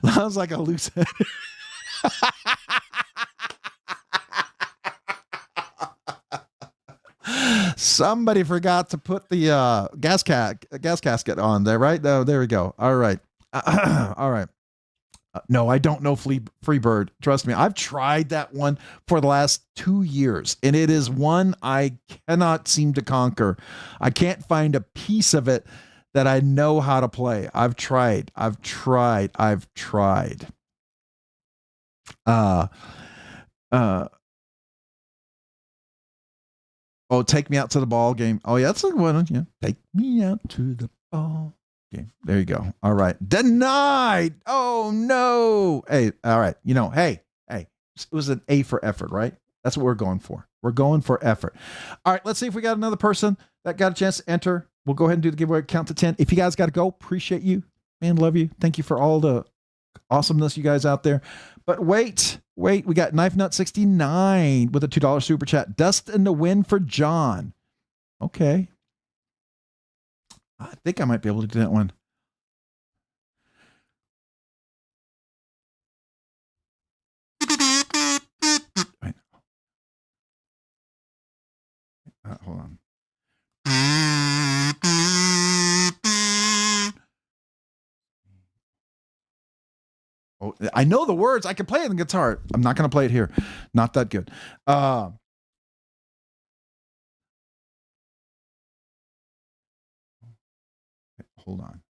Sounds like a loose head. Somebody forgot to put the gas gasket on there, right? Oh, there we go. All right. All right. No, I don't know Freebird. Trust me. I've tried that one for the last 2 years, and it is one I cannot seem to conquer. I can't find a piece of it that I know how to play. I've tried. Oh, take me out to the ball game. Oh, yeah, that's a good one. Yeah. Take me out to the ball game. There you go. All right. Denied. Oh, no. Hey, all right. Hey, it was an A for effort, right? That's what we're going for. We're going for effort. All right. Let's see if we got another person that got a chance to enter. We'll go ahead and do the giveaway. Count to 10. If you guys got to go, appreciate you. Man, love you. Thank you for all the awesomeness, you guys out there. But wait, we got Knife Nut 69 with a $2 super chat. Dust in the Wind for John. Okay. I think I might be able to do that one. Wait. Hold on. Oh, I know the words. I can play it on the guitar. I'm not going to play it here. Not that good. Hold on.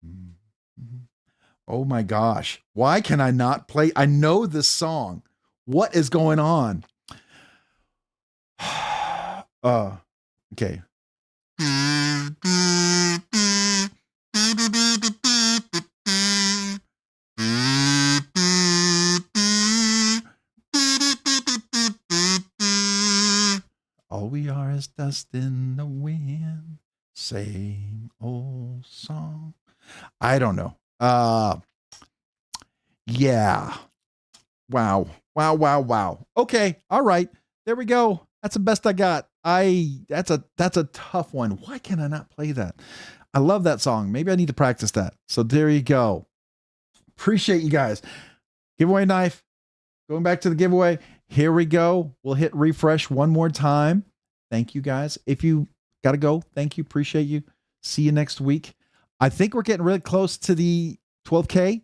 Mm-hmm. Oh my gosh. Why can I not play? I know this song. What is going on? Okay. All we are is dust in the wind. Same old song. I don't know. Yeah. Wow. Wow. Okay. All right. There we go. That's the best I got. That's a tough one. Why can I not play that? I love that song. Maybe I need to practice that. So there you go. Appreciate you guys. Giveaway knife. Going back to the giveaway. Here we go. We'll hit refresh one more time. Thank you guys. If you got to go, thank you. Appreciate you. See you next week. I think we're getting really close to the 12K.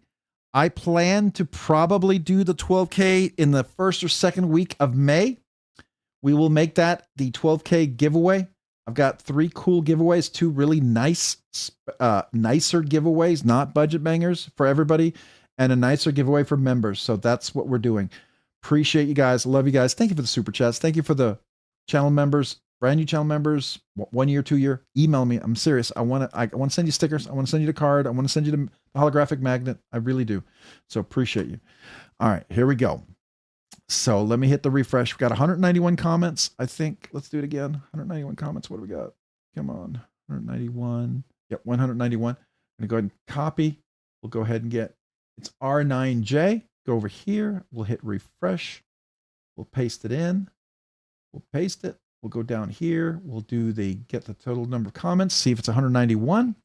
I plan to probably do the 12K in the first or second week of May. We will make that the 12K giveaway. I've got 3 cool giveaways, 2 really nicer giveaways, not budget bangers for everybody, and a nicer giveaway for members. So that's what we're doing. Appreciate you guys. Love you guys. Thank you for the super chats. Thank you for the channel members, brand new channel members, 1 year, 2 year. Email me. I'm serious. I want to send you stickers. I want to send you the card. I want to send you the holographic magnet. I really do. So appreciate you. All right, here we go. So let me hit the refresh. We've got 191 comments. I think let's do it again. 191 comments. What do we got? Come on. 191. Yep, 191. I'm going to go ahead and copy. We'll go ahead and get, it's R9J. Go over here. We'll hit refresh. We'll paste it in. We'll paste it. We'll go down here. We'll do the get the total number of comments. See if it's 191.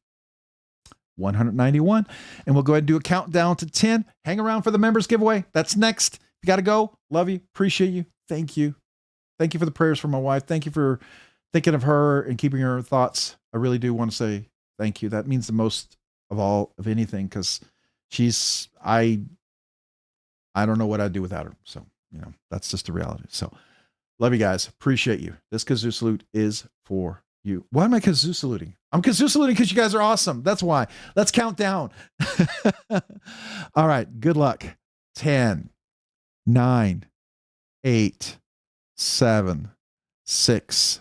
191. And we'll go ahead and do a countdown to 10. Hang around for the members giveaway. That's next. You got to go. Love you. Appreciate you. Thank you. Thank you for the prayers for my wife. Thank you for thinking of her and keeping her thoughts. I really do want to say thank you. That means the most of all of anything, because she's, I don't know what I'd do without her. So, you know, that's just the reality. So love you guys. Appreciate you. This kazoo salute is for you. Why am I kazoo saluting? I'm kazoo saluting because you guys are awesome. That's why. Let's count down. All right. Good luck. 10, 9, 8, 7, 6,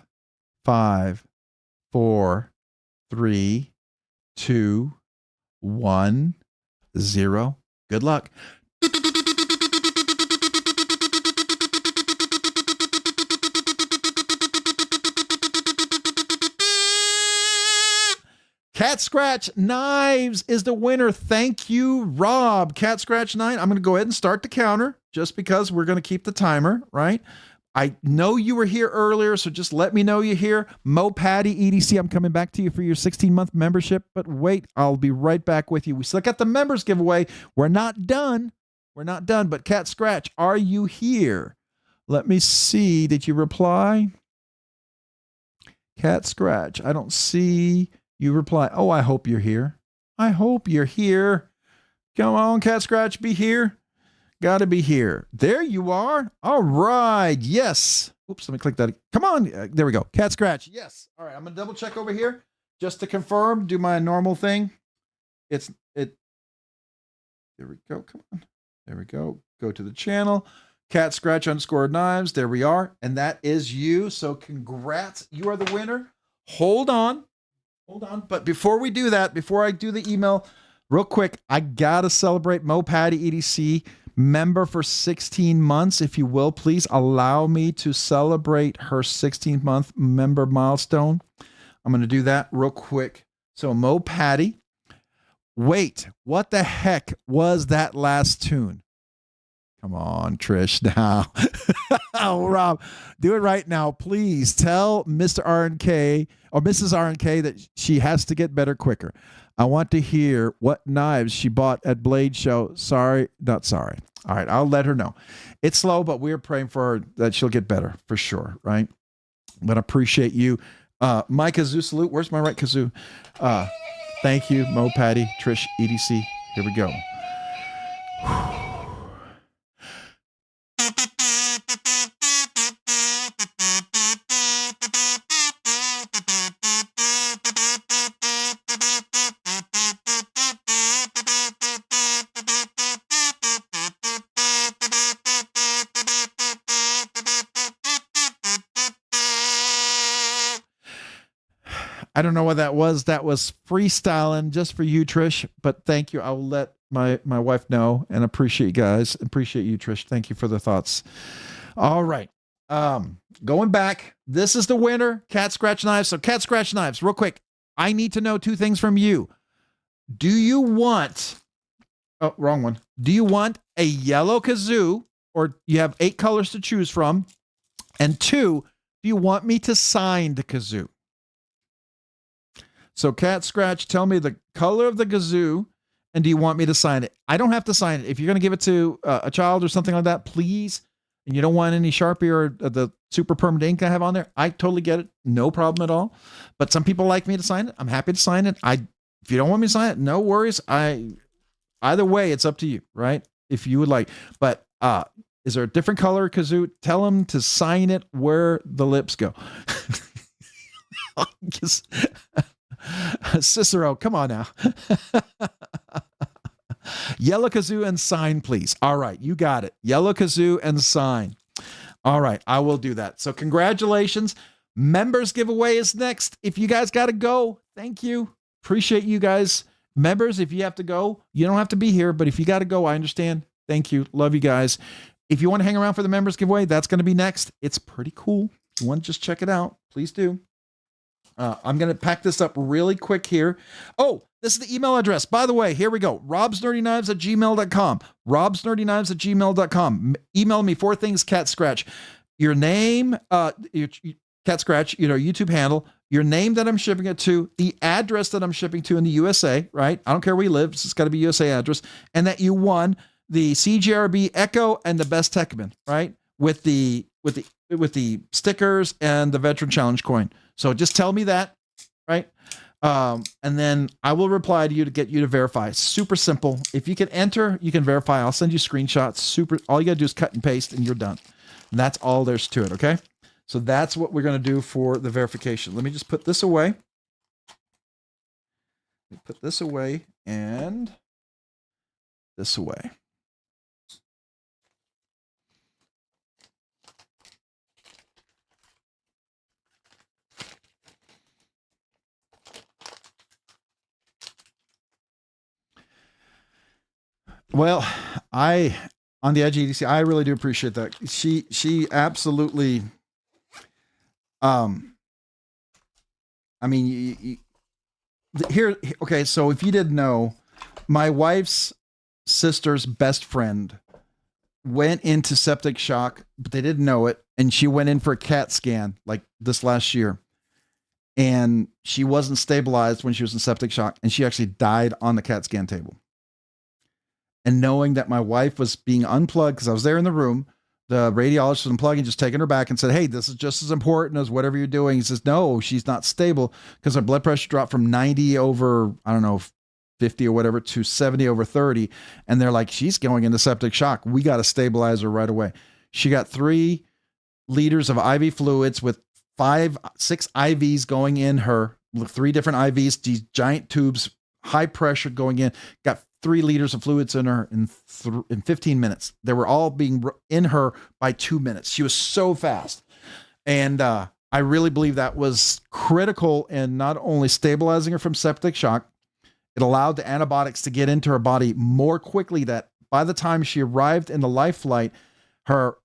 5, 4, 3, 2, 1, 0. Good luck. Cat Scratch Knives is the winner. Thank you, Rob. Cat Scratch 9. I'm going to go ahead and start the counter just because we're going to keep the timer, right? I know you were here earlier, so just let me know you're here. Mo Patty EDC, I'm coming back to you for your 16-month membership, but wait, I'll be right back with you. We still got the members giveaway. We're not done. We're not done, but Cat Scratch, are you here? Let me see. Did you reply? Cat Scratch, I don't see you reply. Oh, I hope you're here. I hope you're here. Come on, Cat Scratch, be here. Got to be here. There you are. All right. Yes. Oops, let me click that. Come on. There we go. Cat Scratch. Yes. All right. I'm going to double check over here just to confirm. Do my normal thing. There we go. Come on. There we go. Go to the channel. Cat Scratch _knives. There we are. And that is you. So congrats. You are the winner. Hold on. Hold on. But before we do that, before I do the email, real quick, I got to celebrate Mo Patty EDC member for 16 months. If you will, please allow me to celebrate her 16-month member milestone. I'm going to do that real quick. So Mo Patty, wait, what the heck was that last tune? Come on, Trish, now. Oh, Rob, do it right now. Please tell Mr. RNK or Mrs. RNK that she has to get better quicker. I want to hear what knives she bought at Blade Show. Sorry, not sorry. All right, I'll let her know. It's slow, but we're praying for her that she'll get better for sure, right? But I appreciate you. My kazoo salute. Where's my right kazoo? Thank you, Mo Patty, Trish, EDC. Here we go. I don't know what that was. That was freestyling just for you, Trish. But thank you. I'll let my wife know, and appreciate you guys. Appreciate you, Trish. Thank you for the thoughts. All right. Going back, this is the winner, Cat Scratch Knives. So Cat Scratch Knives, real quick. I need to know 2 things from you. Do you want, oh, wrong one. Do you want a yellow kazoo, or you have 8 colors to choose from? And 2, do you want me to sign the kazoo? So Cat Scratch, tell me the color of the kazoo, and do you want me to sign it? I don't have to sign it. If you're going to give it to a child or something like that, please, and you don't want any Sharpie or the super permanent ink I have on there, I totally get it. No problem at all. But some people like me to sign it. I'm happy to sign it. If you don't want me to sign it, no worries. Either way, it's up to you, right? If you would like. But is there a different color kazoo? Tell them to sign it where the lips go. Cicero, come on now. Yellow kazoo and sign, please. All right, you got it. Yellow kazoo and sign. All right, I will do that. So congratulations. Members giveaway is next. If you guys got to go, thank you. Appreciate you guys. Members, if you have to go, you don't have to be here, but if you got to go, I understand. Thank you. Love you guys. If you want to hang around for the members giveaway, that's going to be next. It's pretty cool. If you want to just check it out, please do. I'm going to pack this up really quick here. Oh, this is the email address. By the way, here we go. robsnerdyknives@gmail.com. robsnerdyknives@gmail.com. Email me 4 things, Cat Scratch. Your name, your Cat Scratch, YouTube handle, your name that I'm shipping it to, the address that I'm shipping to in the USA, right? I don't care where you live. It's got to be USA address. And that you won the CGRB Echo and the Best Techman, right? With the stickers and the Veteran Challenge coin. So just tell me that, right? And then I will reply to you to get you to verify. Super simple. If you can enter, you can verify. I'll send you screenshots. Super. All you got to do is cut and paste and you're done. And that's all there's to it. Okay. So that's what we're going to do for the verification. Let me just put this away. Put this away and this away. Well, on the Edge EDC, I really do appreciate that. She absolutely, I mean, here, okay, so if you didn't know, my wife's sister's best friend went into septic shock, but they didn't know it, and she went in for a CAT scan like this last year, and she wasn't stabilized when she was in septic shock, and she actually died on the CAT scan table. And knowing that my wife was being unplugged, because I was there in the room, the radiologist was unplugging, just taking her back and said, hey, this is just as important as whatever you're doing. He says, no, she's not stable, because her blood pressure dropped from 90 over, I don't know, 50 or whatever to 70 over 30. And they're like, she's going into septic shock. We got to stabilize her right away. She got 3 liters of IV fluids with 6 IVs going in her, 3 different IVs, these giant tubes, high pressure going in, got 3 liters of fluids in her in 15 minutes. They were all being in her by 2 minutes. She was so fast. And I really believe that was critical in not only stabilizing her from septic shock, it allowed the antibiotics to get into her body more quickly, that by the time she arrived in the life flight,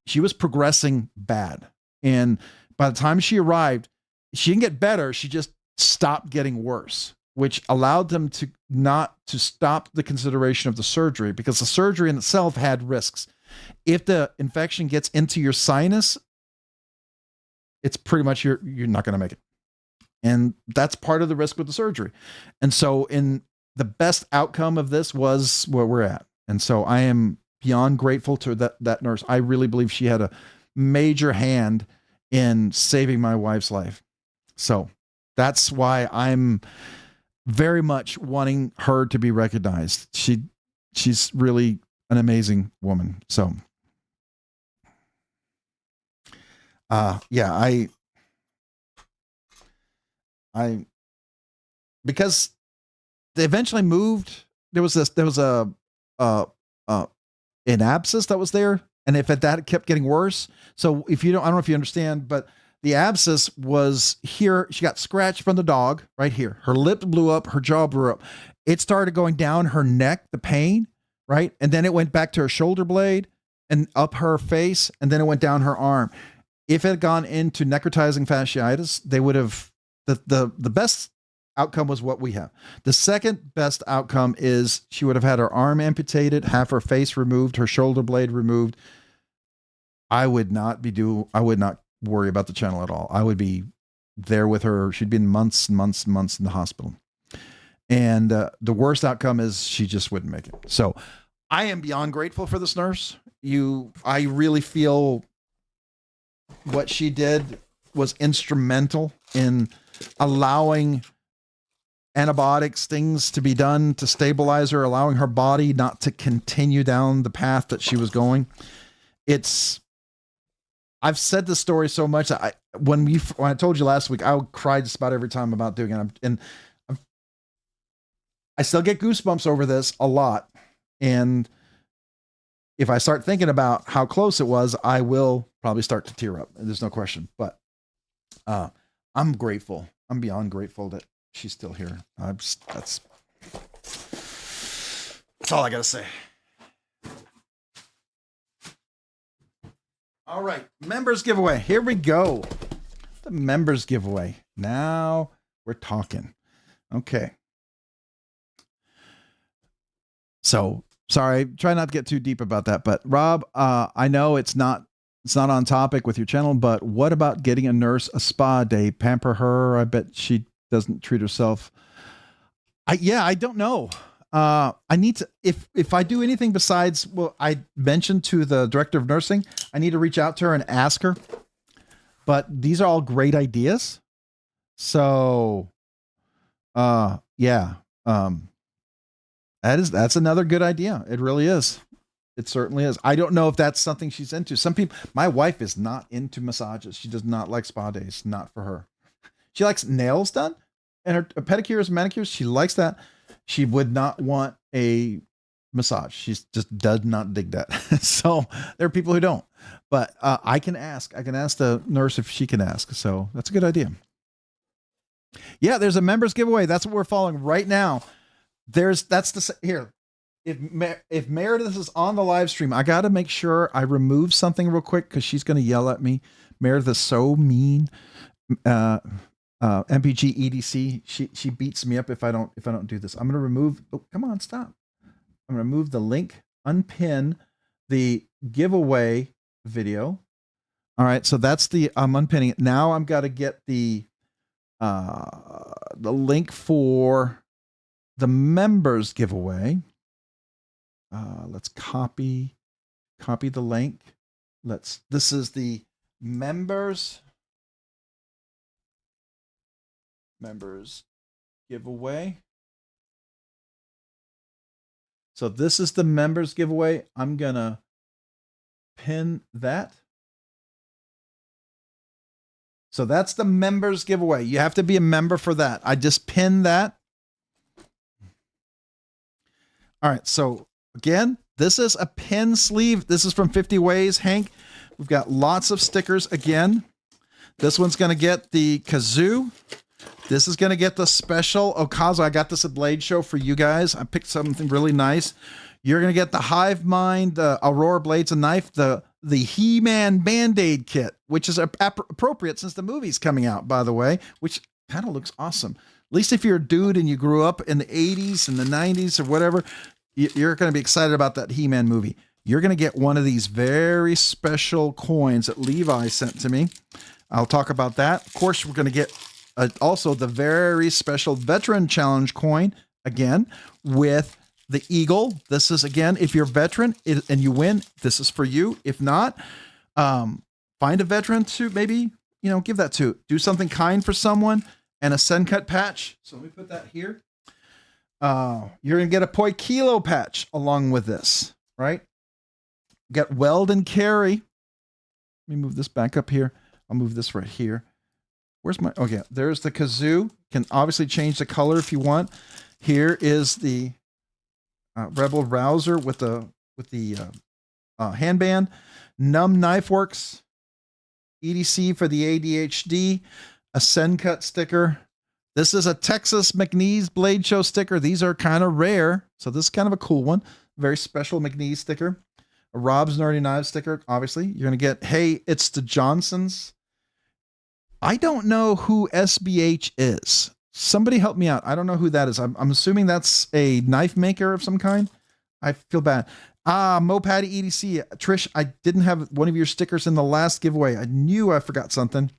she was progressing bad. And by the time she arrived, she didn't get better. She just stopped getting worse, which allowed them to not to stop the consideration of the surgery, because the surgery in itself had risks. If the infection gets into your sinus, it's pretty much you're not going to make it. And that's part of the risk with the surgery. And so the best outcome of this was where we're at. And so I am beyond grateful to that nurse. I really believe she had a major hand in saving my wife's life. So that's why I'm very much wanting her to be recognized. She's really an amazing woman. So, yeah, I, because they eventually moved. There was an abscess that was there. And if that kept getting worse. So if you don't, I don't know if you understand, but The abscess was here. She got scratched from the dog right here. Her lip blew up. Her jaw blew up. It started going down her neck, the pain, right? And then it went back to her shoulder blade and up her face. And then it went down her arm. If it had gone into necrotizing fasciitis, they would have, the best outcome was what we have. The second best outcome is she would have had her arm amputated, half her face removed, her shoulder blade removed. I would not worry about the channel at all. I would be there with her. She'd been months in the hospital. And the worst outcome is she just wouldn't make it. So I am beyond grateful for this nurse. I really feel what she did was instrumental in allowing antibiotics, things to be done to stabilize her, allowing her body not to continue down the path that she was going. I've said this story so much. When I told you last week, I cried just about every time about doing it. And I still get goosebumps over this a lot. And if I start thinking about how close it was, I will probably start to tear up. There's no question. But I'm grateful. I'm beyond grateful that she's still here. That's all I got to say. All right, members giveaway. Here we go. The members giveaway. Now we're talking. Okay. So sorry, try not to get too deep about that. But Rob, I know it's not on topic with your channel, but what about getting a nurse a spa day? Pamper her. I bet she doesn't treat herself. I don't know. I need to, if I do anything besides, well, I mentioned to the director of nursing, I need to reach out to her and ask her, but these are all great ideas. So, yeah. That's another good idea. It really is. It certainly is. I don't know if that's something she's into. Some people, my wife is not into massages. She does not like spa days. Not for her. She likes nails done and her pedicures, manicures. She likes that. She would not want a massage. She just does not dig that. So there are people who don't, but I can ask the nurse if she can ask. So that's a good idea. Yeah. There's a members giveaway. That's what we're following right now. Here. If Meredith is on the live stream, I got to make sure I remove something real quick because she's going to yell at me. Meredith is so mean. MPG EDC. She beats me up if I don't do this. I'm going to remove. Oh, come on, stop. I'm going to remove the link, unpin the giveaway video. All right, so that's I'm unpinning it. Now I'm got to get the link for the members giveaway. Let's copy the link. This is the members giveaway. So this is the members giveaway. I'm going to pin that. So that's the members giveaway. You have to be a member for that. I just pinned that. All right. So again, this is a pin sleeve. This is from 50 Ways, Hank. We've got lots of stickers again. This one's going to get the kazoo. This is going to get the special Okazo. I got this at Blade Show for you guys. I picked something really nice. You're going to get the Hive Mind, the Aurora Blades and Knife, the He-Man Band-Aid kit, which is appropriate since the movie's coming out, by the way, which kind of looks awesome. At least if you're a dude and you grew up in the 80s and the 90s or whatever, you're going to be excited about that He-Man movie. You're going to get one of these very special coins that Levi sent to me. I'll talk about that. Of course, we're going to get also the very special Veteran Challenge coin, again, with the Eagle. This is, again, if you're a veteran and you win, this is for you. If not, find a veteran to maybe, give that to. Do something kind for someone, and a Send Cut patch. So let me put that here. You're going to get a Poi Kilo patch along with this, right? Get Weld and Carry. Let me move this back up here. I'll move this right here. Where's my, okay, there's the kazoo. Can obviously change the color if you want. Here is the Rebel Rouser with the handband. Numb Knife Works EDC for the ADHD, a Send Cut sticker. This is a Texas McNeese Blade Show sticker. These are kind of rare, so this is kind of a cool one. Very special McNeese sticker. A Rob's Nerdy Knives sticker, obviously. You're going to get, hey, it's the Johnsons. I don't know who SBH is. Somebody help me out. I don't know who that is. I'm assuming that's a knife maker of some kind. I feel bad. Mopatty EDC. Trish, I didn't have one of your stickers in the last giveaway. I knew I forgot something.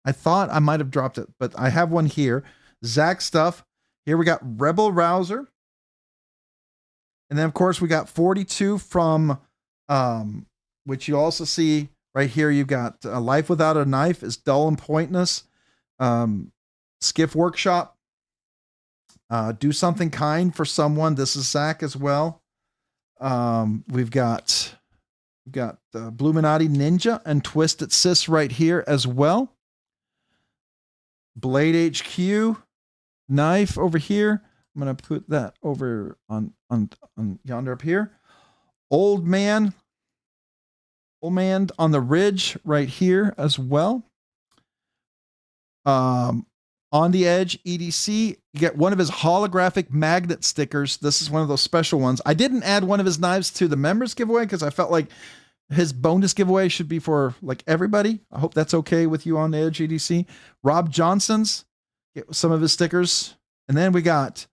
I thought I might have dropped it, but I have one here. Zach stuff. Here we got Rebel Rouser. And then, of course, we got 42 from, which you also see right here. You've got Life Without a Knife is Dull and Pointless. Skiff Workshop. Do Something Kind for Someone. This is Zach as well. We've got Bluminati Ninja and Twisted Sis right here as well. Blade HQ knife over here. I'm going to put that over on yonder up here. Old Man on the Ridge right here as well. On the Edge EDC, you get one of his holographic magnet stickers. This is one of those special ones. I didn't add one of his knives to the members giveaway because I felt like his bonus giveaway should be for like everybody. I hope that's okay with you on the Edge EDC. Rob Johnson's, get some of his stickers. And then we got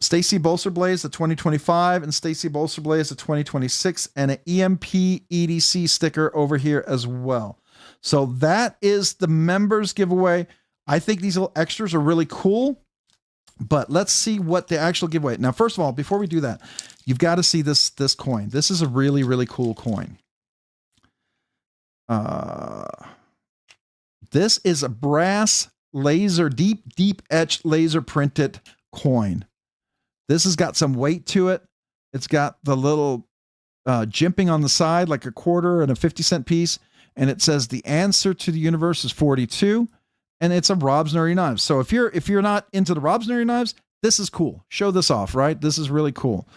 Stacy Bolster Blaze, the 2025, and Stacy Bolster Blaze, the 2026, and an EMP EDC sticker over here as well. So that is the members giveaway. I think these little extras are really cool, but let's see what the actual giveaway. Now, first of all, before we do that, you've got to see this coin. This is a really, really cool coin. This is a brass laser, deep etched laser printed coin. This has got some weight to it. It's got the little jimping on the side, like a quarter and a 50-cent piece. And it says the answer to the universe is 42. And it's a Rob's Nerdy Knives. So if you're not into the Rob's Nerdy Knives, this is cool. Show this off, right? This is really cool.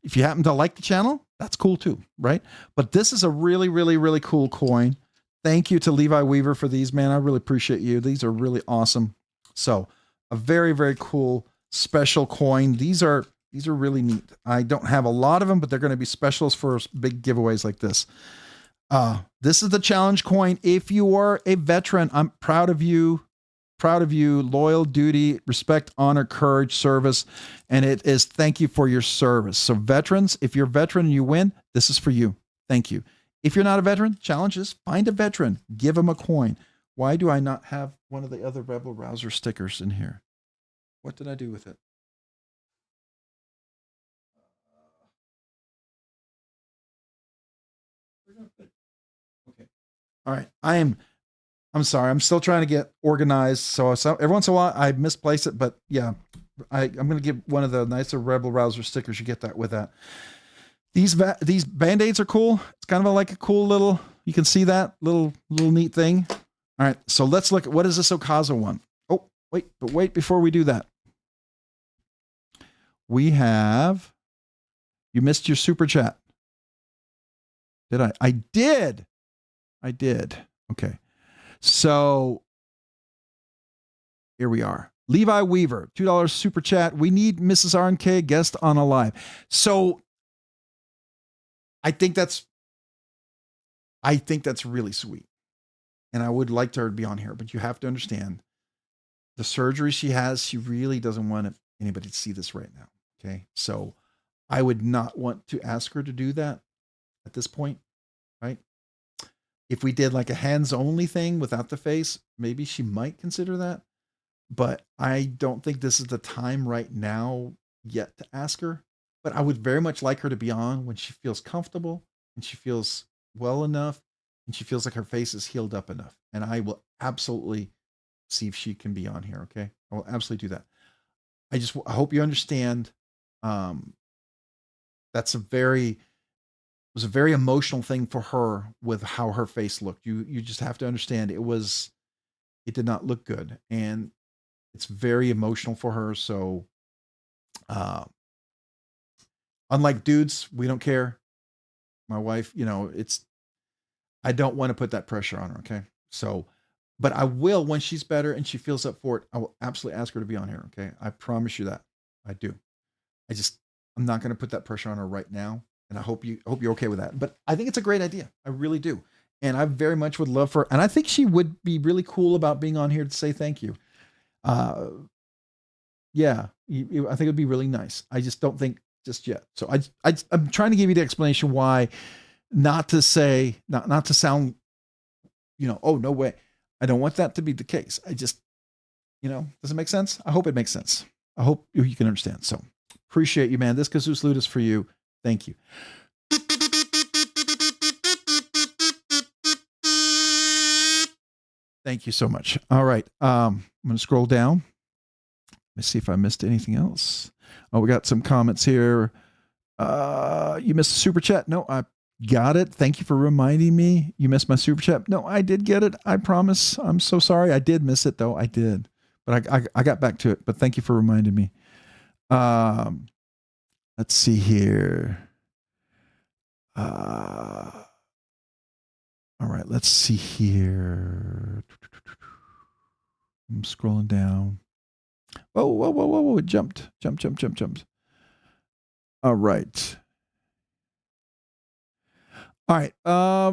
If you happen to like the channel, that's cool too, right? But this is a really, really, really cool coin. Thank you to Levi Weaver for these, man. I really appreciate you. These are really awesome. So a very, very cool special coin. These are really neat. I don't have a lot of them, but they're going to be specials for big giveaways like this. This is the challenge coin. If you are a veteran, I'm proud of you. Proud of you. Loyal, duty, respect, honor, courage, service. And it is thank you for your service. So veterans, if you're a veteran and you win, this is for you. Thank you. If you're not a veteran, challenges, find a veteran, give them a coin. Why do I not have one of the other Rebel Rouser stickers in here? What did I do with it? Okay. All right. I'm sorry. I'm still trying to get organized. So every once in a while I misplace it, but yeah, I'm going to give one of the nicer Rebel Rouser stickers. You get that with that. These Band-Aids are cool. It's kind of like a cool little, you can see that little neat thing. All right. So let's look at what is this Okaza one? Oh, wait, before we do that. We have, you missed your super chat. Did I? I did. Okay. So here we are. Levi Weaver, $2 super chat. We need Mrs. RNK guest on a live. So I think that's really sweet. And I would like her to be on here, but you have to understand the surgery she has, she really doesn't want anybody to see this right now. Okay. So I would not want to ask her to do that at this point. Right. If we did like a hands only thing without the face, maybe she might consider that, but I don't think this is the time right now yet to ask her, but I would very much like her to be on when she feels comfortable and she feels well enough and she feels like her face is healed up enough. And I will absolutely see if she can be on here. Okay. I will absolutely do that. I hope you understand. That's it was a very emotional thing for her with how her face looked. You just have to understand it did not look good and it's very emotional for her. So, unlike dudes, we don't care. My wife, I don't want to put that pressure on her. Okay. So, but I will, when she's better and she feels up for it, I will absolutely ask her to be on here. Okay. I promise you that. I do. I'm not going to put that pressure on her right now. And I hope you're okay with that. But I think it's a great idea. I really do. And I very much would love for, and I think she would be really cool about being on here to say thank you. Yeah, I think it'd be really nice. I just don't think just yet. So I'm trying to give you the explanation why not to say, not to sound, oh, no way. I don't want that to be the case. I just, does it make sense? I hope it makes sense. I hope you can understand. So appreciate you, man. This Kazoo salute is for you. Thank you. Thank you so much. All right. I'm going to scroll down. Let me see if I missed anything else. Oh, we got some comments here. You missed a super chat. No, I got it. Thank you for reminding me. You missed my super chat. No, I did get it. I promise. I'm so sorry. I did miss it though. I did, but I got back to it, but thank you for reminding me. Let's see here. All right, let's see here. I'm scrolling down. Whoa. It jumped. All right.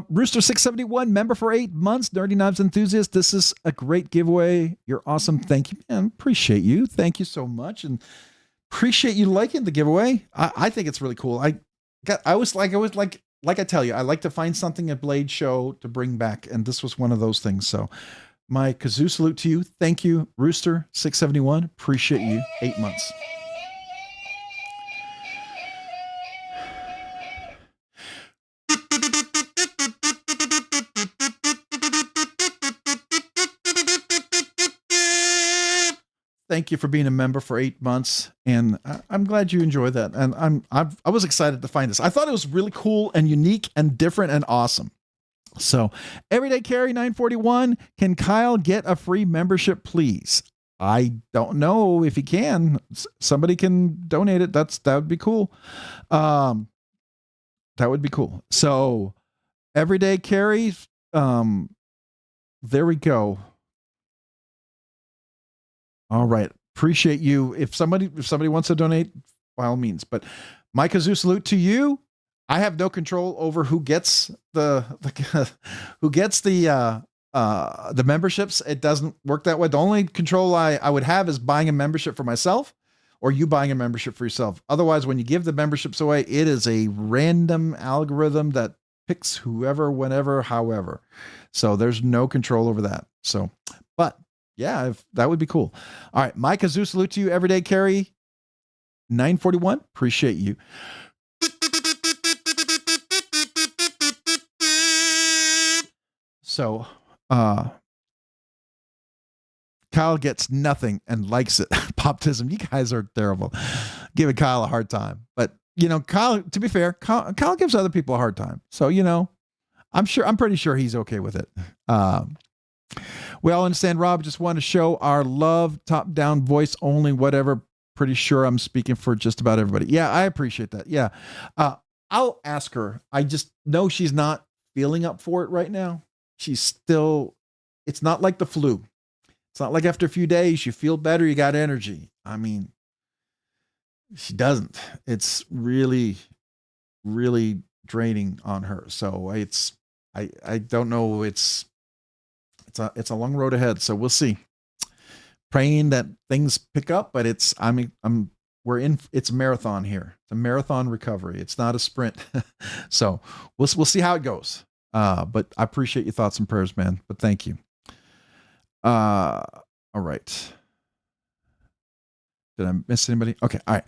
Rooster 671, member for 8 months, Nerdy Knives enthusiast. This is a great giveaway. You're awesome. Thank you, man. Appreciate you. Thank you so much. And appreciate you liking the giveaway. I think it's really cool. I was like I tell you, I like to find something at Blade Show to bring back, and this was one of those things. So my Kazoo salute to you. Thank you, Rooster 671. Appreciate you. 8 months. Thank you for being a member for 8 months, and I'm glad you enjoyed that. And I was excited to find this. I thought it was really cool and unique and different and awesome. So, Everyday Carry 941, can Kyle get a free membership, please? I don't know if he can. Somebody can donate it. That would be cool. That would be cool. So, Everyday Carry, there we go. All right. Appreciate you. If somebody wants to donate, by all means. But my Kazoo salute to you. I have no control over who gets the memberships. It doesn't work that way. The only control I would have is buying a membership for myself, or you buying a membership for yourself. Otherwise, when you give the memberships away, it is a random algorithm that picks whoever, whenever, however. So there's no control over that. So, but yeah, that would be cool. All right. My Kazoo salute to you, Everyday Carry 941. Appreciate you. So, Kyle gets nothing and likes it. Poptism. You guys are terrible. Giving Kyle a hard time. But, Kyle, to be fair, Kyle gives other people a hard time. So, I'm pretty sure he's okay with it. We all understand, Rob. Just want to show our love. Top down, voice only, whatever. Pretty sure I'm speaking for just about everybody. Yeah, I appreciate that. Yeah. I'll ask her. I just know she's not feeling up for it right now. It's not like the flu. It's not like after a few days you feel better, you got energy. I mean, she doesn't. It's really, really draining on her. So I don't know. It's a long road ahead. So we'll see. Praying that things pick up, but it's a marathon here. It's a marathon recovery. It's not a sprint. So we'll see how it goes. But I appreciate your thoughts and prayers, man. But thank you. All right. Did I miss anybody? Okay. All right.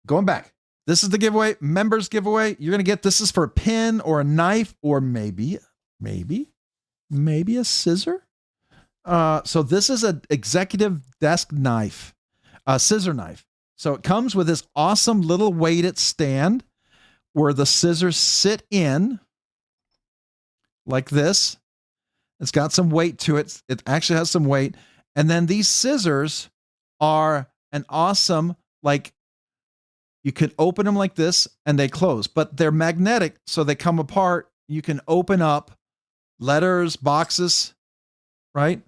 Going back. This is the giveaway, members giveaway. You're going to get, this is for a pin or a knife or maybe a scissor. So this is an executive desk knife, a scissor knife. So it comes with this awesome little weighted stand where the scissors sit in like this. It's got some weight to it. It actually has some weight. And then these scissors are an awesome, you can open them like this and they close, but they're magnetic. So they come apart. You can open up letters, boxes, right?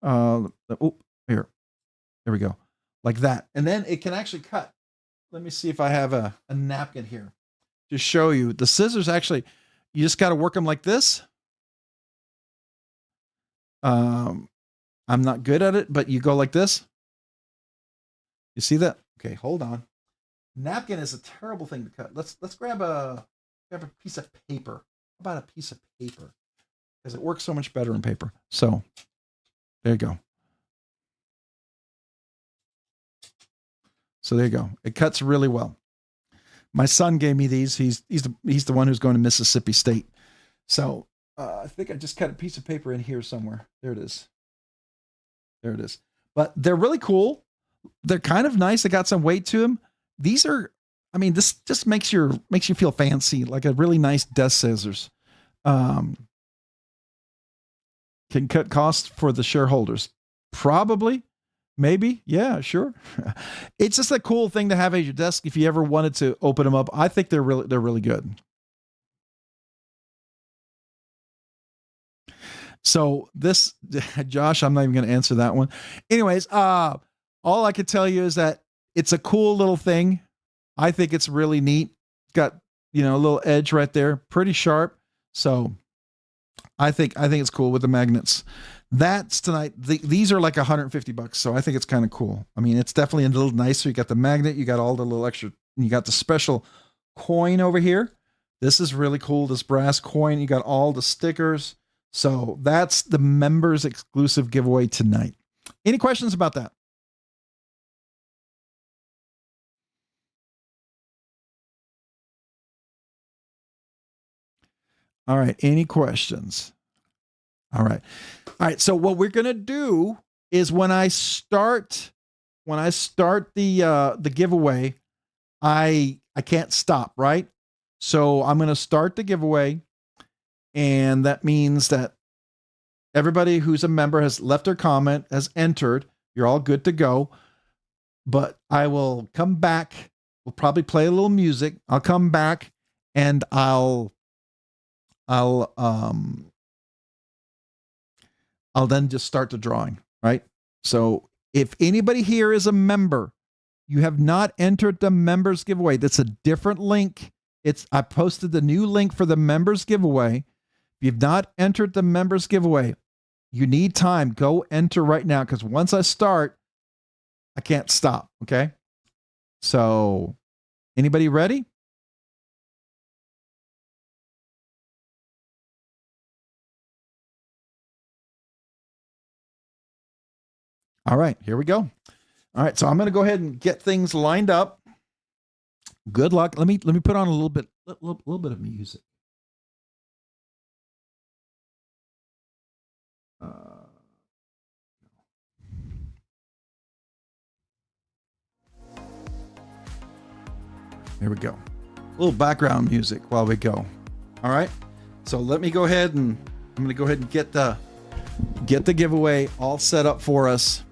Oh, here. There we go. Like that. And then it can actually cut. Let me see if I have a napkin here to show you. The scissors actually, you just got to work them like this. I'm not good at it, but you go like this. You see that? Okay, hold on. Napkin is a terrible thing to cut. Let's grab a piece of paper. How about a piece of paper? Because it works so much better in paper. So there you go. So there you go. It cuts really well. My son gave me these. He's the one who's going to Mississippi State. So I think I just cut a piece of paper in here somewhere. There it is. There it is. But they're really cool. They're kind of nice. They got some weight to them. These are, I mean, this just makes you feel fancy, like a really nice desk scissors. Can cut costs for the shareholders. Probably. Maybe. Yeah, sure. It's just a cool thing to have at your desk if you ever wanted to open them up. I think they're really good. So this, Josh, I'm not even going to answer that one. Anyways, all I could tell you is that it's a cool little thing. I think it's really neat. It's got, a little edge right there, pretty sharp. So I think it's cool with the magnets. That's tonight. These are like $150. So I think it's kind of cool. I mean, it's definitely a little nicer. You got the magnet, you got all the little extra, you got the special coin over here. This is really cool. This brass coin, you got all the stickers. So that's the members exclusive giveaway tonight. Any questions about that? All right. Any questions? All right. All right. So what we're going to do is when I start the giveaway, I can't stop, right? So I'm going to start the giveaway, and that means that everybody who's a member has left their comment, has entered. You're all good to go. But I will come back. We'll probably play a little music. I'll come back and I'll then just start the drawing, right? So if anybody here is a member, you have not entered the members giveaway. That's a different link. I posted the new link for the members giveaway. If you've not entered the members giveaway, you need time. Go enter right now, because once I start, I can't stop. Okay. So anybody ready? All right, here we go. All right, so I'm going to go ahead and get things lined up. Good luck. Let me put on a little bit of music. Here we go. A little background music while we go. All right. So let me go ahead and I'm going to go ahead and get the giveaway all set up for us.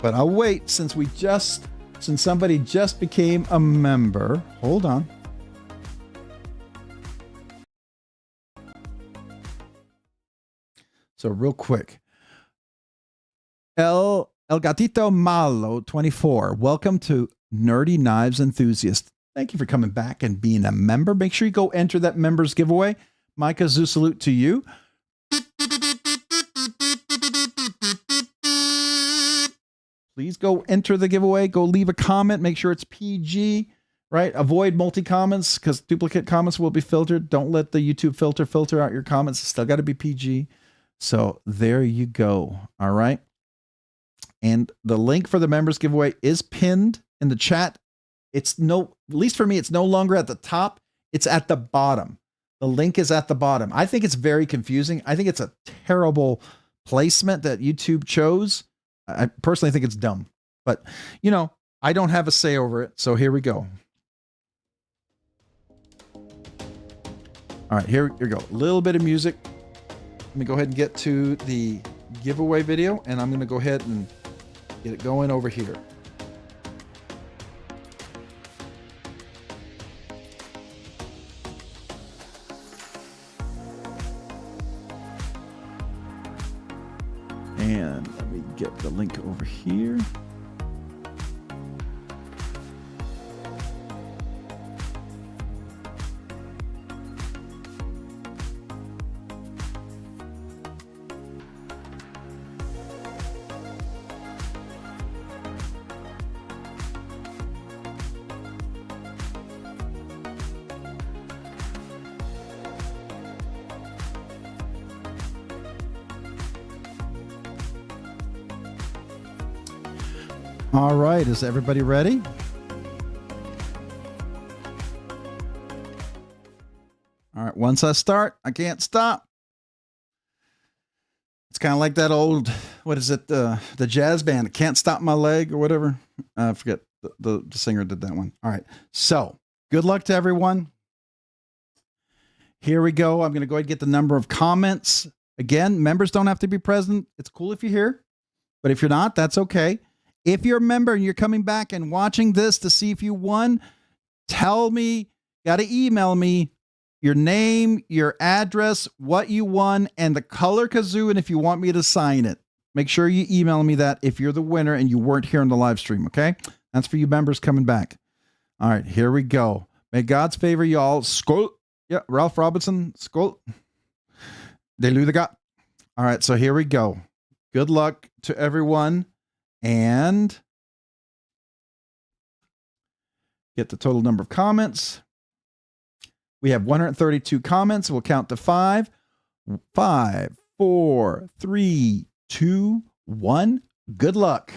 But I'll wait since somebody just became a member. Hold on. So real quick. El Gatito Malo 24. Welcome to Nerdy Knives Enthusiast. Thank you for coming back and being a member. Make sure you go enter that members giveaway. Micah, zoo salute to you. Please go enter the giveaway. Go leave a comment. Make sure it's PG, right? Avoid multi-comments because duplicate comments will be filtered. Don't let the YouTube filter out your comments. It's still got to be PG. So there you go. All right. And the link for the members giveaway is pinned in the chat. At least for me, it's no longer at the top. It's at the bottom. The link is at the bottom. I think it's very confusing. I think it's a terrible placement that YouTube chose. I personally think it's dumb, but I don't have a say over it. So here we go. All right, here you go. A little bit of music. Let me go ahead and get to the giveaway video, and I'm going to go ahead and get it going over here. And let me get the link over here. All right, is everybody ready? All right, once I start, I can't stop. It's kind of like that old, what is it, the jazz band, Can't Stop My Leg or whatever. I forget, the singer did that one. All right, so good luck to everyone. Here we go. I'm going to go ahead and get the number of comments. Again, members don't have to be present. It's cool if you're here, but if you're not, that's okay. If you're a member and you're coming back and watching this to see if you won, tell me, got to email me your name, your address, what you won, and the color kazoo, and if you want me to sign it. Make sure you email me that if you're the winner and you weren't here on the live stream, okay? That's for you members coming back. All right, here we go. May God's favor y'all. Skol. Yeah, Ralph Robinson. Skol. Delu the God. All right, so here we go. Good luck to everyone. And get the total number of comments. We have 132 comments. We'll count to 5. 5, 4, 3, 2, 1. Good luck.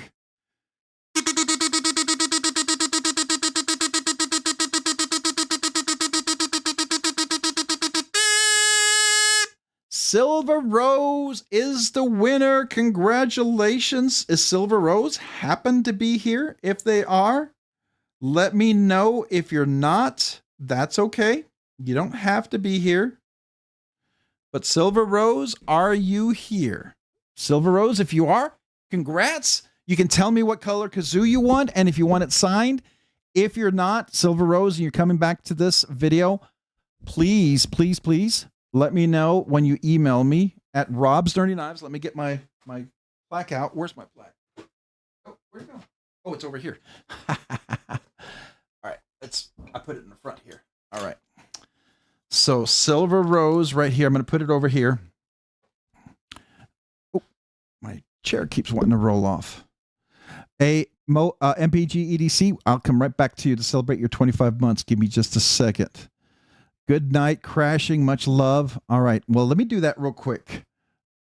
Silver Rose is the winner. Congratulations. Is Silver Rose happen to be here? If they are, let me know. If you're not, that's okay. You don't have to be here. But Silver Rose, are you here? Silver Rose, if you are, congrats. You can tell me what color kazoo you want and if you want it signed. If you're not, Silver Rose, and you're coming back to this video, please, please, please, let me know when you email me at RobsNerdyknives. Let me get my plaque out. Where's my plaque? Oh, where'd it go? Oh, it's over here. All right, I put it in the front here. All right. So Silver Rose right here. I'm going to put it over here. Oh, my chair keeps wanting to roll off. MPG EDC. I'll come right back to you to celebrate your 25 months. Give me just a second. Good night, Crashing. Much love. All right. Well, let me do that real quick.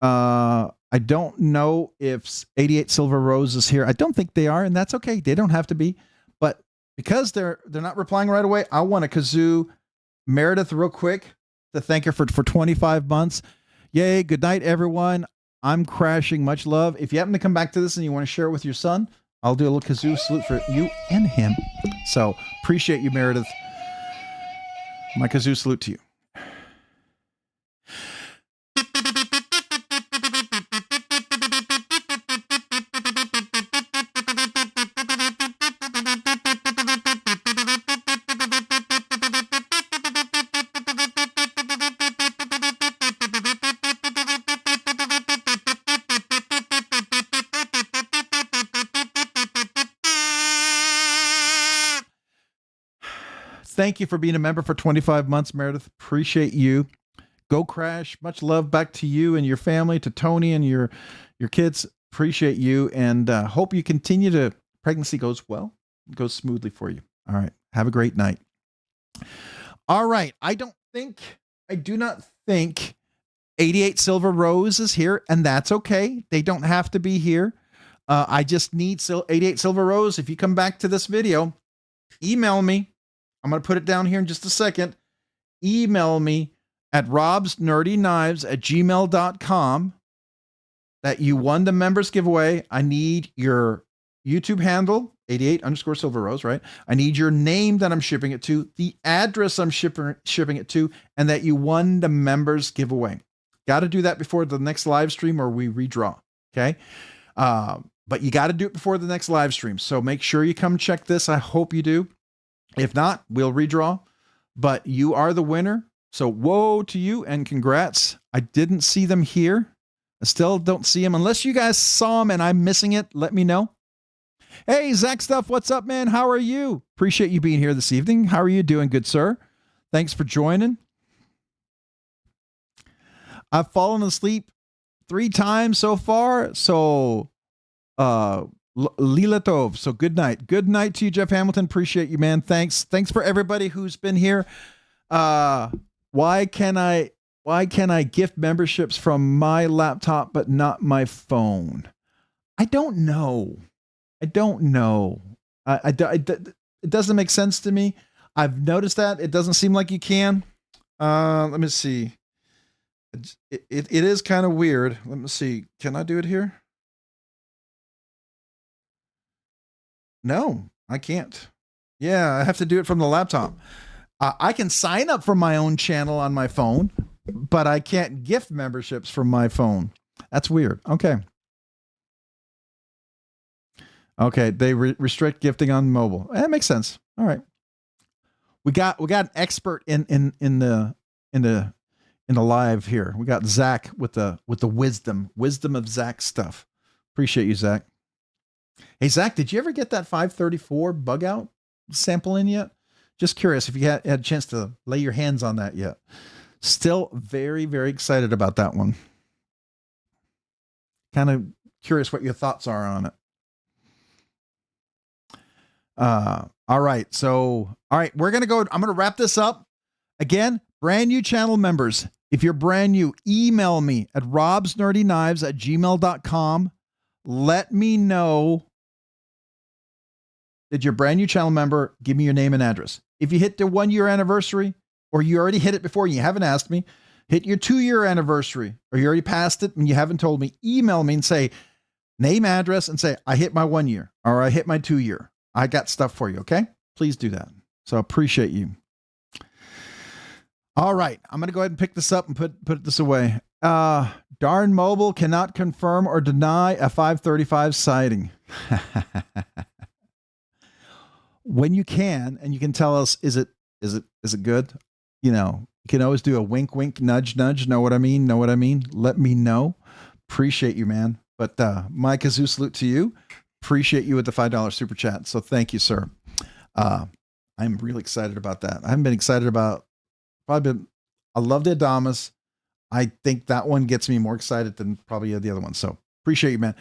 I don't know if 88 Silver Rose is here. I don't think they are, and that's okay. They don't have to be. But because they're not replying right away, I want to kazoo Meredith real quick to thank her for 25 months. Yay. Good night, everyone. I'm Crashing. Much love. If you happen to come back to this and you want to share it with your son, I'll do a little kazoo salute for you and him. So appreciate you, Meredith. My kazoo salute to you. Thank you for being a member for 25 months, Meredith. Appreciate you. Go Crash. Much love back to you and your family, to Tony and your kids. Appreciate you, and hope you continue to, pregnancy goes well, goes smoothly for you. All right. Have a great night. All right. I do not think 88 Silver Rose is here, and that's okay. They don't have to be here. I just need 88 Silver Rose. If you come back to this video, email me. I'm going to put it down here in just a second. Email me at robsnerdyknives@gmail.com that you won the members giveaway. I need your YouTube handle, 88_Silver Rose, right? I need your name that I'm shipping it to, the address I'm shipping it to, and that you won the members giveaway. Got to do that before the next live stream or we redraw. Okay. But you got to do it before the next live stream. So make sure you come check this. I hope you do. If not, we'll redraw. But you are the winner. So woe to you and congrats. I didn't see them here. I still don't see them. Unless you guys saw them and I'm missing it, let me know. Hey, Zach Stuff, what's up, man? How are you? Appreciate you being here this evening. How are you doing, good sir? Thanks for joining. I've fallen asleep 3 times so far. So, Lila Tov. So good night. Good night to you, Jeff Hamilton. Appreciate you, man. Thanks. Thanks for everybody who's been here. Why can I gift memberships from my laptop but not my phone? I don't know. It doesn't make sense to me. I've noticed that. It doesn't seem like you can. Let me see. It is kind of weird. Let me see. Can I do it here? No, I can't. Yeah, I have to do it from the laptop. I can sign up for my own channel on my phone, but I can't gift memberships from my phone. That's weird. Okay. Okay, they restrict gifting on mobile. That makes sense. All right. We got an expert in the live here. We got Zach with the wisdom of Zach stuff. Appreciate you, Zach. Hey, Zach, did you ever get that 534 bug out sample in yet? Just curious if you had a chance to lay your hands on that yet. Still very, very excited about that one. Kind of curious what your thoughts are on it. All right. So, all right, we're going to go. I'm going to wrap this up. Again, brand new channel members. If you're brand new, email me at robsnerdyknives@gmail.com. Let me know that you're a brand new channel member. Give me your name and address. If you hit the 1-year anniversary, or you already hit it before and you haven't asked me, hit your 2-year anniversary, or you already passed it and you haven't told me, email me and say name, address, and say, I hit my 1 year or I hit my 2 year. I got stuff for you. Okay. Please do that. So I appreciate you. All right. I'm going to go ahead and pick this up and put this away. Darn Mobile cannot confirm or deny a 535 sighting. When you can, and you can tell us, is it good? You know, you can always do a wink, wink, nudge, nudge. Know what I mean? Know what I mean? Let me know. Appreciate you, man. But my kazoo salute to you. Appreciate you with the $5 super chat. So thank you, sir. I'm really excited about that. I haven't been excited about I love the Adamas. I think that one gets me more excited than probably the other one. So appreciate you, man.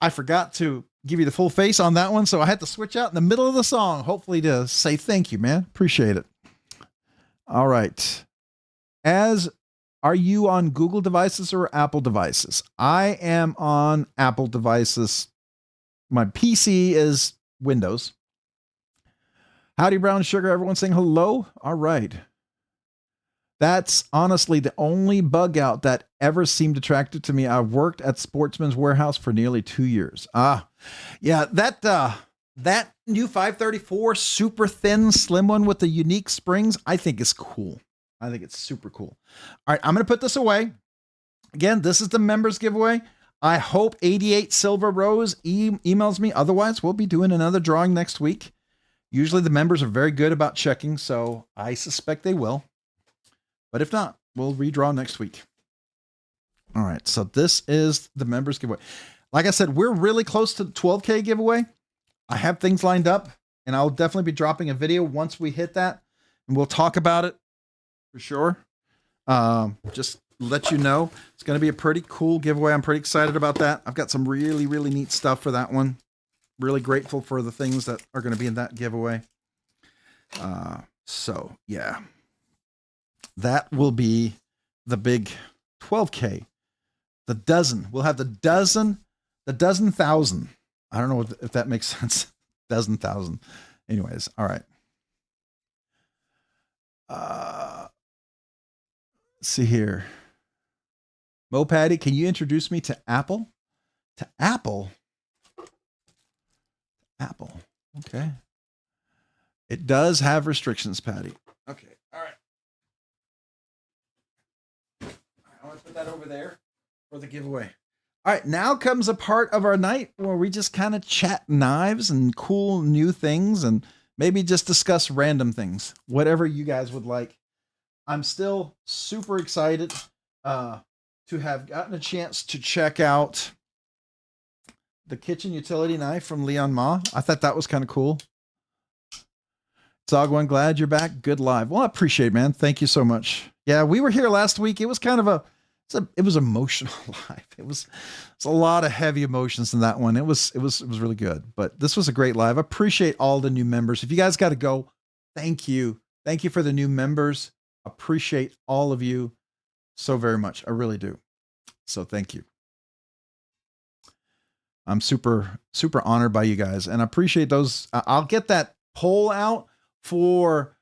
I forgot to give you the full face on that one, so I had to switch out in the middle of the song, hopefully to say thank you, man. Appreciate it. All right. Are you on Google devices or Apple devices? I am on Apple devices. My PC is Windows. Howdy, Brown Sugar. Everyone saying hello. All right. That's honestly the only bug out that ever seemed attractive to me. I've worked at Sportsman's Warehouse for nearly 2 years. Yeah, that new 534 super thin, slim one with the unique springs, I think is cool. I think it's super cool. All right, I'm going to put this away. Again, this is the members giveaway. I hope 88 Silver Rose emails me. Otherwise, we'll be doing another drawing next week. Usually the members are very good about checking, so I suspect they will. But if not, we'll redraw next week. All right, so this is the members giveaway. Like I said, we're really close to the 12K giveaway. I have things lined up, and I'll definitely be dropping a video once we hit that, and we'll talk about it for sure. Just let you know, it's going to be a pretty cool giveaway. I'm pretty excited about that. I've got some really, really neat stuff for that one. Really grateful for the things that are going to be in that giveaway. So yeah. That will be the big 12K. The dozen. We'll have the dozen thousand. I don't know if that makes sense. Dozen thousand. Anyways, all right. Let's see here. Mo Patty, can you introduce me to Apple? To Apple. Apple. Okay. It does have restrictions, Patty. Okay. All right. I want to put that over there for the giveaway. All right. Now comes a part of our night where we just kind of chat knives and cool new things and maybe just discuss random things, whatever you guys would like. I'm still super excited to have gotten a chance to check out the kitchen utility knife from Leon Ma. I thought that was kind of cool. Zogwan, glad you're back. Good live. Well, I appreciate it, man. Thank you so much. Yeah, we were here last week. It was kind of it was emotional live. It was a lot of heavy emotions in that one. It was really good. But this was a great live. I appreciate all the new members. If you guys got to go, thank you. Thank you for the new members. Appreciate all of you so very much. I really do. So thank you. I'm super, super honored by you guys and I appreciate those. I'll get that poll out for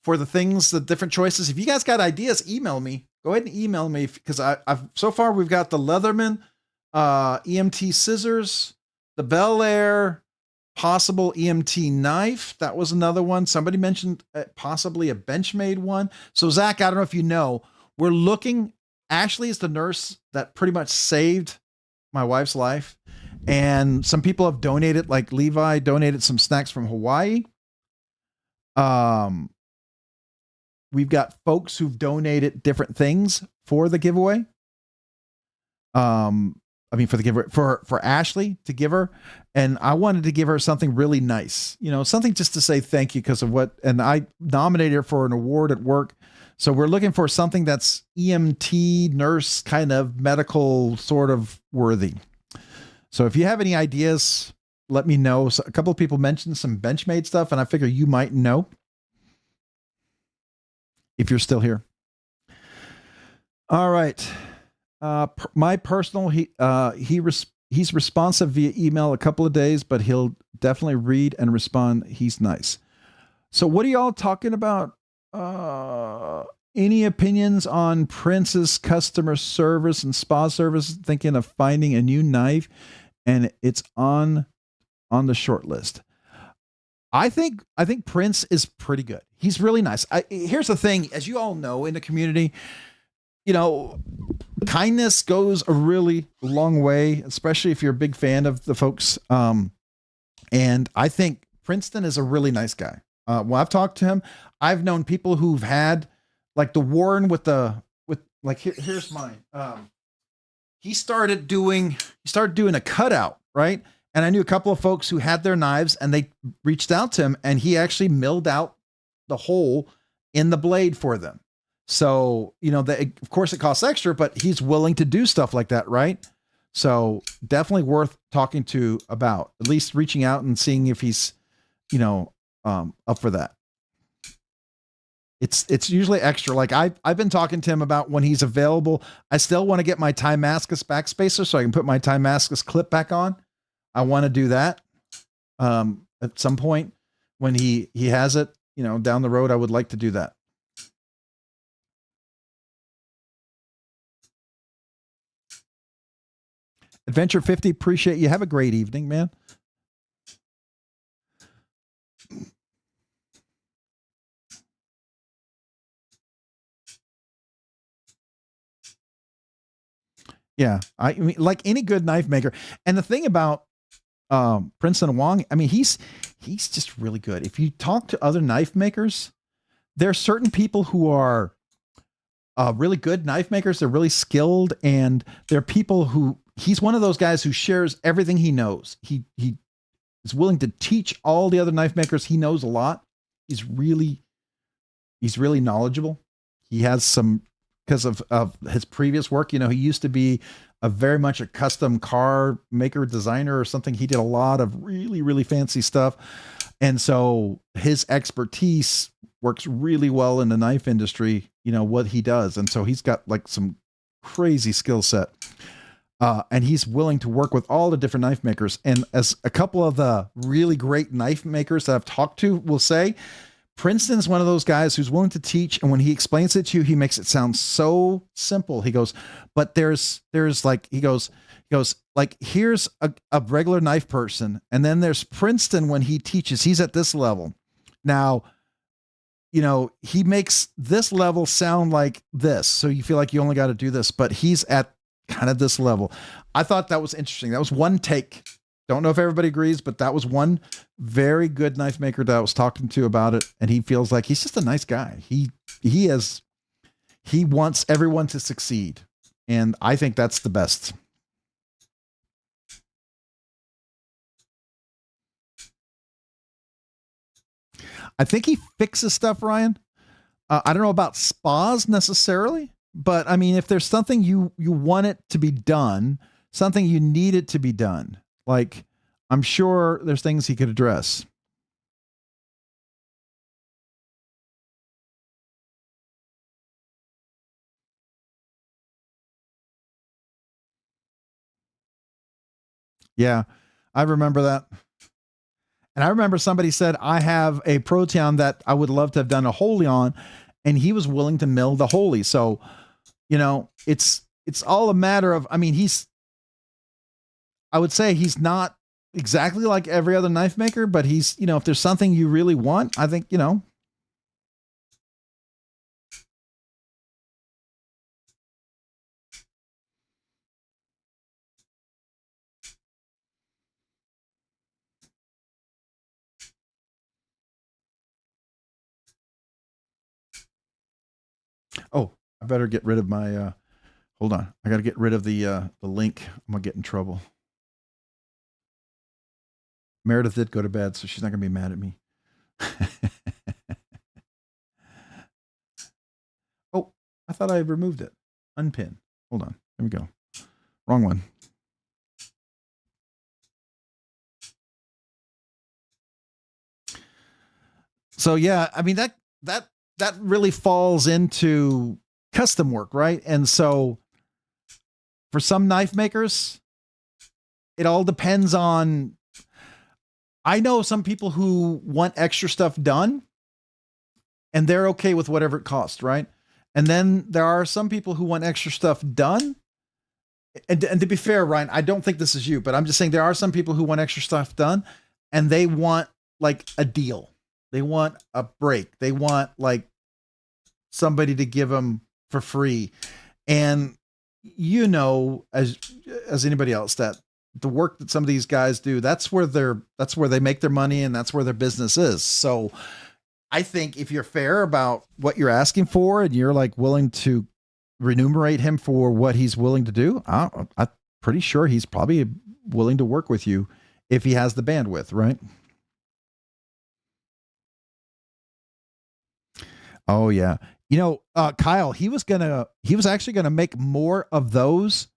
the things, the different choices. If you guys got ideas, email me. Go ahead and email me because I've so far we've got the Leatherman EMT scissors, the Bel Air possible EMT knife. That was another one. Somebody mentioned possibly a Benchmade one. So Zach, I don't know if you know, we're looking. Ashley is the nurse that pretty much saved my wife's life. And some people have donated, like Levi donated some snacks from Hawaii. We've got folks who've donated different things for the giveaway. I mean, for the giver, for Ashley to give her. And I wanted to give her something really nice, you know, something just to say thank you because of what, and I nominated her for an award at work. So we're looking for something that's EMT nurse kind of medical sort of worthy. So if you have any ideas, let me know. So a couple of people mentioned some Benchmade stuff, and I figure you might know if you're still here. All right. My personal, he's responsive via email a couple of days, but he'll definitely read and respond. He's nice. So what are y'all talking about? Any opinions on Prince's customer service and spa service? Thinking of finding a new knife, and it's on the short list. I think Prince is pretty good. He's really nice. Here's the thing, as you all know in the community, you know, kindness goes a really long way, especially if you're a big fan of the folks. And I think Princeton is a really nice guy. When I've talked to him, I've known people who've had like the Warren with here's mine. He started doing a cutout, right? And I knew a couple of folks who had their knives and they reached out to him and he actually milled out the hole in the blade for them. So, you know, of course it costs extra, but he's willing to do stuff like that. Right. So definitely worth talking to about, at least reaching out and seeing if he's, you know, up for that. It's usually extra. Like I've been talking to him about when he's available. I still want to get my Timascus backspacer so I can put my Timascus clip back on. I want to do that at some point when he has it, you know, down the road. I would like to do that. Adventure 50, appreciate you. Have a great evening, man. Yeah, I mean, like any good knife maker. And the thing about Princeton Wong, I mean, he's just really good. If you talk to other knife makers, there are certain people who are really good knife makers. They're really skilled, and there are people who he's one of those guys who shares everything he knows. He is willing to teach all the other knife makers. He knows a lot. He's really knowledgeable. He has some, because of his previous work, you know, he used to be very much a custom car maker, designer or something. He did a lot of really, really fancy stuff. And so his expertise works really well in the knife industry, you know, what he does. And so he's got like some crazy skill set. And he's willing to work with all the different knife makers. And as a couple of the really great knife makers that I've talked to will say, Princeton's one of those guys who's willing to teach. And when he explains it to you, he makes it sound so simple. He goes, but there's like, he goes, He goes, like, here's a regular knife person, and then there's Princeton when he teaches. He's at this level. Now, you know, he makes this level sound like this, so you feel like you only got to do this, but he's at kind of this level. I thought that was interesting. That was one take. Don't know if everybody agrees, but that was one very good knife maker that I was talking to about it, and he feels like he's just a nice guy. He wants everyone to succeed, and I think that's the best. I think he fixes stuff, Ryan. I don't know about spas necessarily, but I mean, if there's something you want it to be done, something you need it to be done, like, I'm sure there's things he could address. Yeah, I remember that. And I remember somebody said, I have a Proteon that I would love to have done a Holy on, and he was willing to mill the Holy. So, you know, it's all a matter of, I mean, I would say he's not exactly like every other knife maker, but he's, you know, if there's something you really want, I think, you know. Oh, I better get rid of my, hold on. I got to get rid of the link. I'm going to get in trouble. Meredith did go to bed, so she's not going to be mad at me. Oh, I thought I removed it. Unpin. Hold on. There we go. Wrong one. So yeah, I mean, that really falls into custom work, right? And so for some knife makers, it all depends on, I know some people who want extra stuff done and they're okay with whatever it costs, right? And then there are some people who want extra stuff done. And to be fair, Ryan, I don't think this is you, but I'm just saying there are some people who want extra stuff done and they want like a deal. They want a break. They want like somebody to give them for free. And you know, as anybody else, that the work that some of these guys do, that's where they make their money and that's where their business is. So I think if you're fair about what you're asking for and you're like willing to remunerate him for what he's willing to do, I'm pretty sure he's probably willing to work with you if he has the bandwidth, right? Oh yeah. You know, Kyle, he was actually gonna make more of those.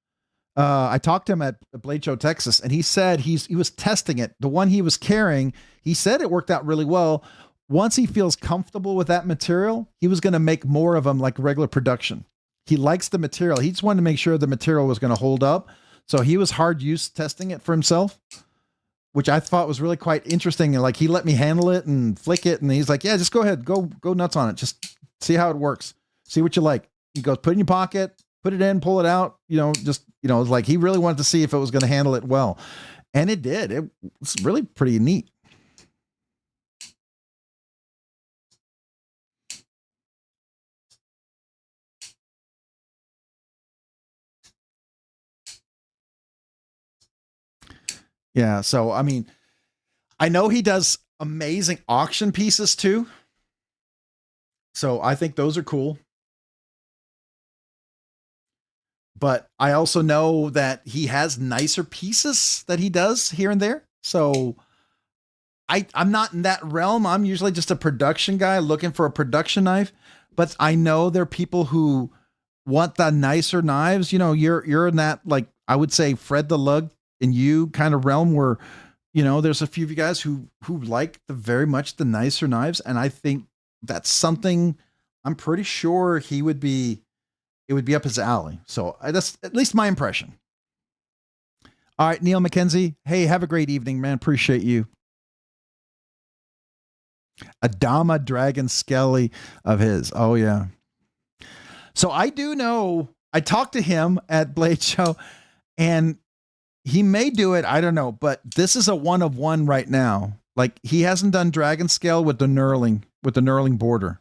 I talked to him at Blade Show Texas, and he said he was testing it. The one he was carrying, he said it worked out really well. Once he feels comfortable with that material, he was going to make more of them like regular production. He likes the material. He just wanted to make sure the material was going to hold up. So he was hard use testing it for himself, which I thought was really quite interesting. And like, he let me handle it and flick it. And he's like, yeah, just go ahead, go nuts on it. Just see how it works. See what you like. He goes, put it in your pocket, put it in, pull it out, you know, just, you know, like he really wanted to see if it was going to handle it well. And it did. It was really pretty neat. Yeah. So, I mean, I know he does amazing auction pieces too. So I think those are cool. But I also know that he has nicer pieces that he does here and there. So I'm not in that realm. I'm usually just a production guy looking for a production knife. But I know there are people who want the nicer knives. You know, you're in that, like, I would say Fred the Lug and you kind of realm where, you know, there's a few of you guys who like very much the nicer knives. And I think that's something I'm pretty sure it would be up his alley. So that's at least my impression. All right, Neil McKenzie. Hey, have a great evening, man. Appreciate you. Adama Dragon Skelly of his. Oh yeah. So I do know, I talked to him at Blade Show, and he may do it. I don't know, but this is a 1 of 1 right now. Like he hasn't done dragon scale with the knurling border.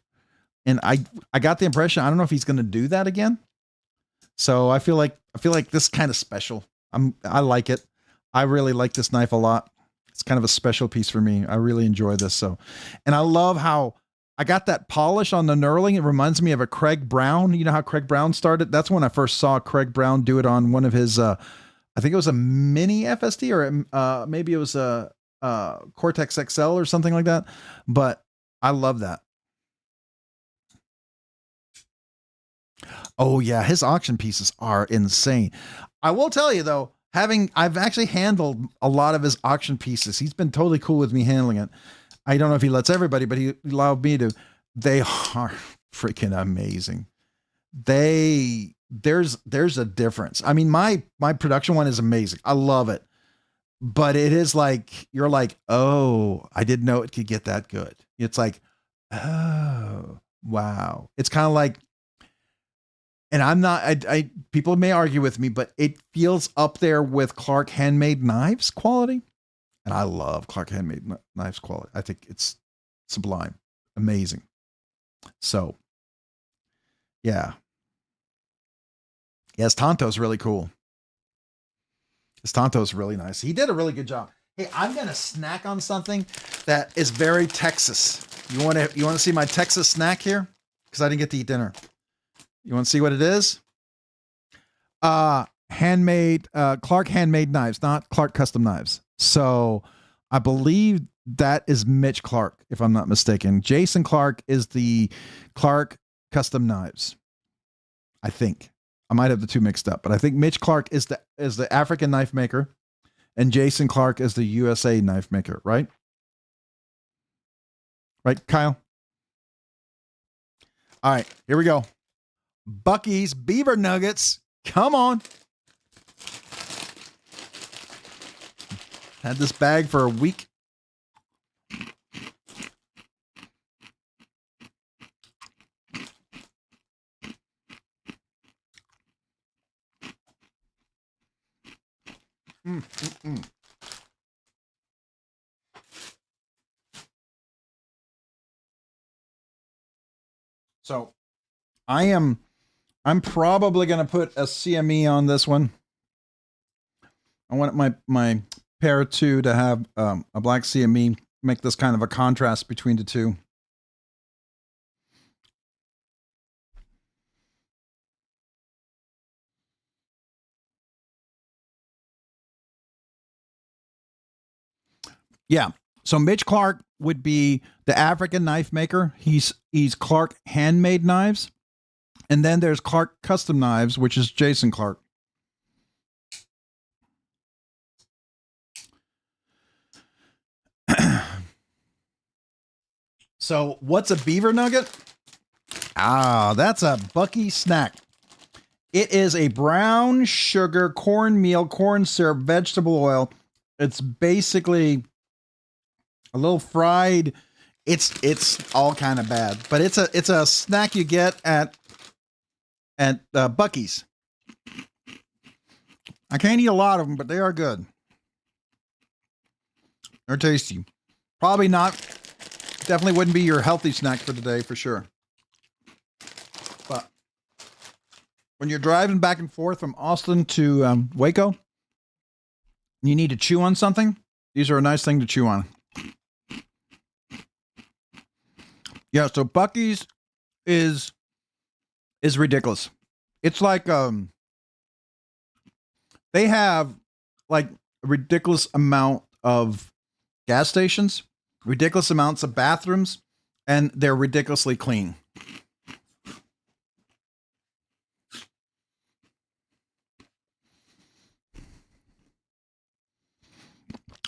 And I got the impression, I don't know if he's going to do that again. So I feel like this is kind of special. I like it. I really like this knife a lot. It's kind of a special piece for me. I really enjoy this. So, and I love how I got that polish on the knurling. It reminds me of a Craig Brown. You know how Craig Brown started? That's when I first saw Craig Brown do it on one of his, I think it was a mini FSD or maybe it was a Cortex XL or something like that. But I love that. Oh yeah, his auction pieces are insane. I will tell you though, I've actually handled a lot of his auction pieces. He's been totally cool with me handling it. I don't know if he lets everybody, but he allowed me to. They are freaking amazing. There's a difference. I mean, my production one is amazing. I love it. But it is like, you're like, oh, I didn't know it could get that good. It's like, oh, wow. It's kind of like, and I'm not, people may argue with me, but it feels up there with Clark Handmade Knives quality. And I love Clark Handmade Knives quality. I think it's sublime, amazing. So, yeah. Yes, Tonto's really cool. His Tonto's really nice. He did a really good job. Hey, I'm going to snack on something that is very Texas. You want to see my Texas snack here? Because I didn't get to eat dinner. You want to see what it is? Handmade, Clark Handmade Knives, not Clark Custom Knives. So I believe that is Mitch Clark, if I'm not mistaken. Jason Clark is the Clark Custom Knives. I think. I might have the two mixed up, but I think Mitch Clark is the African knife maker and Jason Clark is the USA knife maker, right? Right, Kyle? All right, here we go. Bucky's Beaver Nuggets. Come on. Had this bag for a week. So I'm probably going to put a CME on this one. I want my pair 2 to have a black CME, make this kind of a contrast between the two. Yeah. So Mitch Clark would be the African knife maker. He's Clark Handmade Knives. And then there's Clark Custom Knives, which is Jason Clark. So what's a beaver nugget? That's a Bucky snack. It is a brown sugar, cornmeal, corn syrup, vegetable oil. It's basically a little fried. It's all kind of bad, but it's a snack you get at Bucky's. I can't eat a lot of them, but they are good. They're tasty. Probably not. Definitely wouldn't be your healthy snack for today for sure. But when you're driving back and forth from Austin to Waco, you need to chew on something. These are a nice thing to chew on. Yeah, so Bucky's is ridiculous. It's like they have like a ridiculous amount of gas stations, ridiculous amounts of bathrooms, and they're ridiculously clean.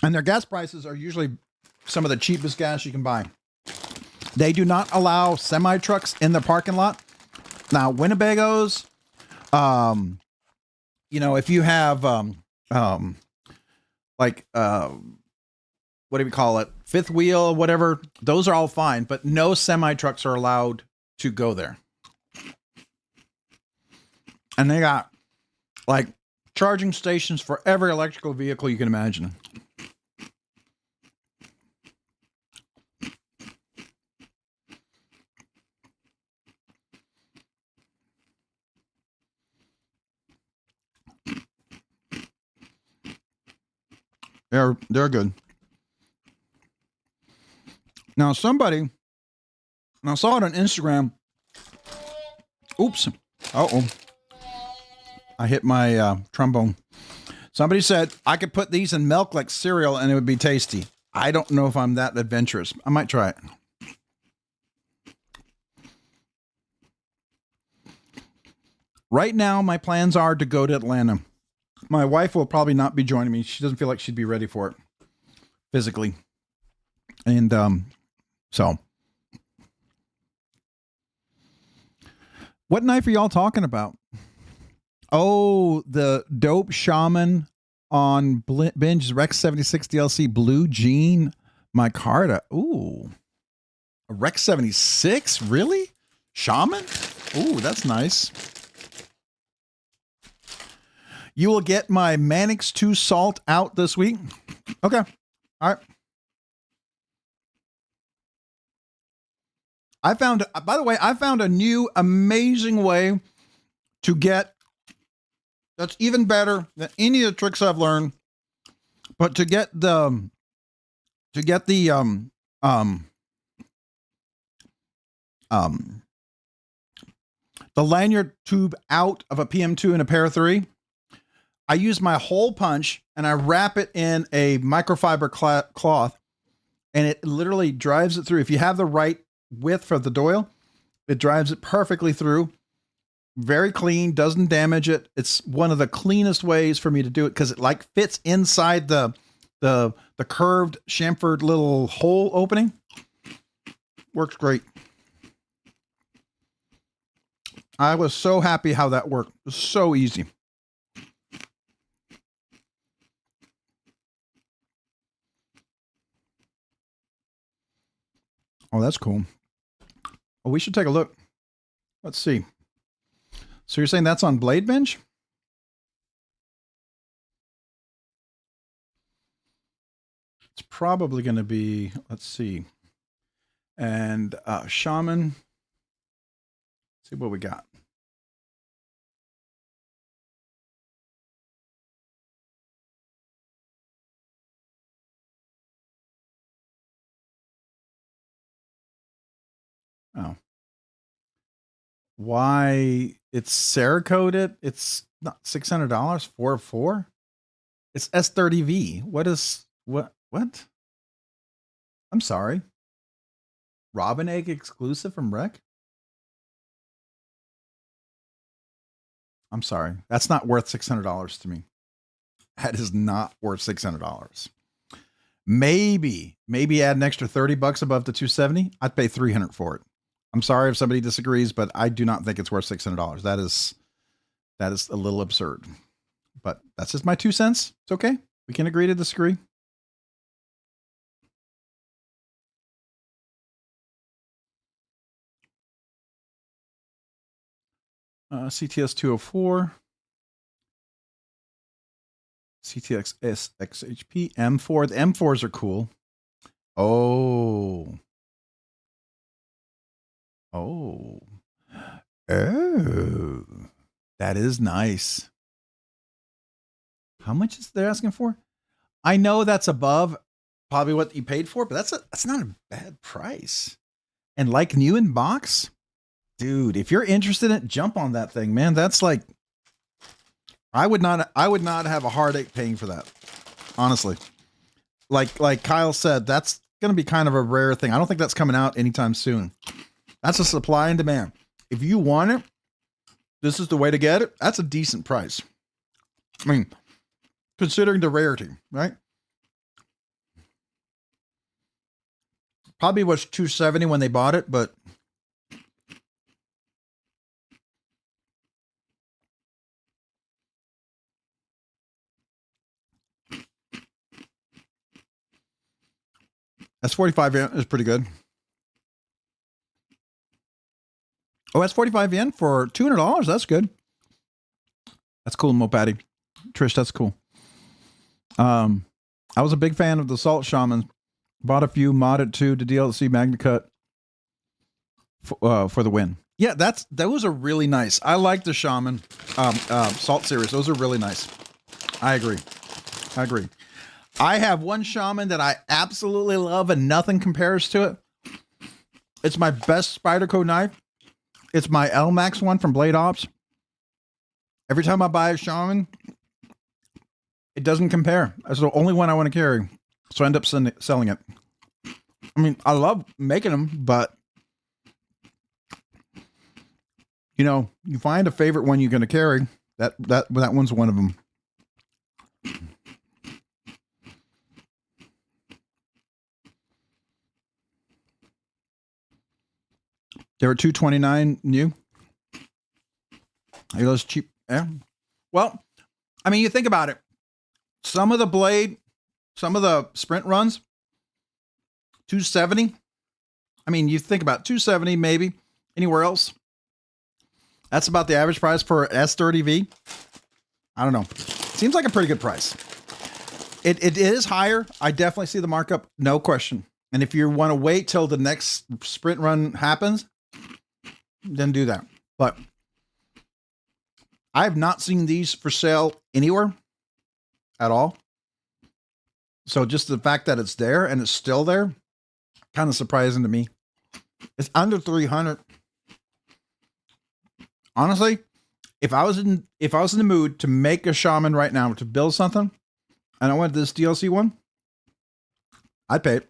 And their gas prices are usually some of the cheapest gas you can buy. They do not allow semi trucks in the parking lot. Now, Winnebagos, you know, if you have, like, what do we call it? Fifth wheel, whatever. Those are all fine, but no semi trucks are allowed to go there. And they got like charging stations for every electrical vehicle you can imagine. They're good. Now I saw it on Instagram. Oops. Uh-oh. I hit my trombone. Somebody said I could put these in milk like cereal and it would be tasty. I don't know if I'm that adventurous. I might try it. Right now, my plans are to go to Atlanta. My wife will probably not be joining me. She doesn't feel like she'd be ready for it physically. And so. What knife are y'all talking about? Oh, the dope shaman on Binge's Rex 76 DLC Blue Jean micarta. Ooh. A Rex 76? Really? Shaman? Ooh, that's nice. You will get my Mannix 2 salt out this week. Okay. All right. By the way, I found a new amazing way to get, that's even better than any of the tricks I've learned, but to get the lanyard tube out of a PM2 and a pair of 3, I use my hole punch and I wrap it in a microfiber cloth, and it literally drives it through. If you have the right width for the doil, it drives it perfectly through. Very clean, doesn't damage it. It's one of the cleanest ways for me to do it because it like fits inside the curved chamfered little hole opening. Works great. I was so happy how that worked. It was so easy. Oh, that's cool. Oh, we should take a look. Let's see. So you're saying that's on BladeBinge? It's probably going to be, let's see. And Shaman. Let's see what we got. Oh. Why it's Cerakoted? It's not $600, 404. It's S30V. What? I'm sorry. Robin Egg exclusive from Rec? I'm sorry. That's not worth $600 to me. That is not worth $600. Maybe add an extra $30 above the 270. I'd pay $300 for it. I'm sorry if somebody disagrees, but I do not think it's worth $600. That is a little absurd. But that's just my 2 cents. It's okay. We can agree to disagree. CTS 204. CTX SXHP M4. The M4s are cool. Oh, that is nice. How much is they're asking for? I know that's above probably what you paid for, but that's not a bad price. And like new in box, dude, if you're interested in it, jump on that thing, man. That's like, I would not have a heartache paying for that. Honestly, like Kyle said, that's going to be kind of a rare thing. I don't think that's coming out anytime soon. That's a supply and demand. If you want it, this is the way to get it. That's a decent price. I mean, considering the rarity, right? Probably was $270 when they bought it, but that's 45 yen is pretty good. Oh, that's 45 yen for $200. That's good. That's cool, Mo Patty. Trish, that's cool. I was a big fan of the Salt Shaman. Bought a few, modded to DLC Magna Cut for the win. Yeah, those are really nice. I like the Shaman Salt series. Those are really nice. I agree. I have one Shaman that I absolutely love and nothing compares to it. It's my best Spyderco knife. It's my L-Max one from Blade Ops. Every time I buy a Shaman, it doesn't compare. It's the only one I want to carry. So I end up selling it. I mean, I love making them, but you know, you find a favorite one you're going to carry. That one's one of them. They were $229 new. Are those cheap? Yeah. Well, I mean, you think about it. Some of the sprint runs, $270. I mean, you think about $270 maybe anywhere else. That's about the average price for S30V. I don't know. Seems like a pretty good price. It is higher. I definitely see the markup, no question. And if you want to wait till the next sprint run happens, then do that. But I have not seen these for sale anywhere at all. So just the fact that it's there and it's still there, kind of surprising to me. It's under 300. Honestly, if I was in the mood to make a Shaman right now, to build something, and I wanted this DLC one, I'd pay it.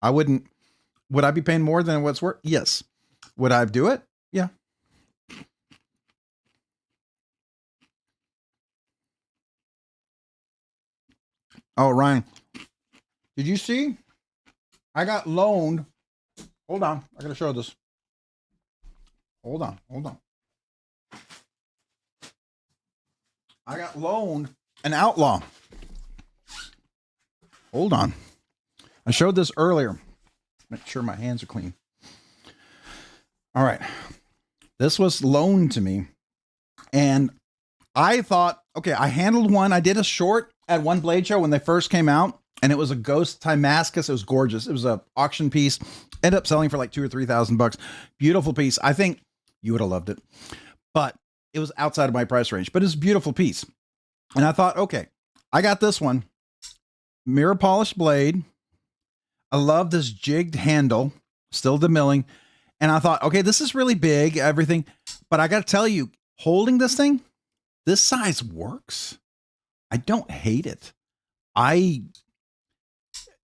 I wouldn't. Would I be paying more than what's worth? Yes. Would I do it? Yeah. Oh, Ryan, did you see? I got loaned. Hold on. I got to show this. Hold on. I got loaned an Outlaw. Hold on. I showed this earlier. Make sure my hands are clean. All right. This was loaned to me. And I thought, okay, I handled one. I did a short at one blade show when they first came out. And it was a Ghost Timascus. It was gorgeous. It was an auction piece. Ended up selling for like $2,000 or $3,000. Beautiful piece. I think you would have loved it. But it was outside of my price range. But it's a beautiful piece. And I thought, okay, I got this one. Mirror polished blade. I love this jigged handle. Still demilling. And I thought, okay, this is really big, everything. But I got to tell you, holding this thing, this size works. I don't hate it.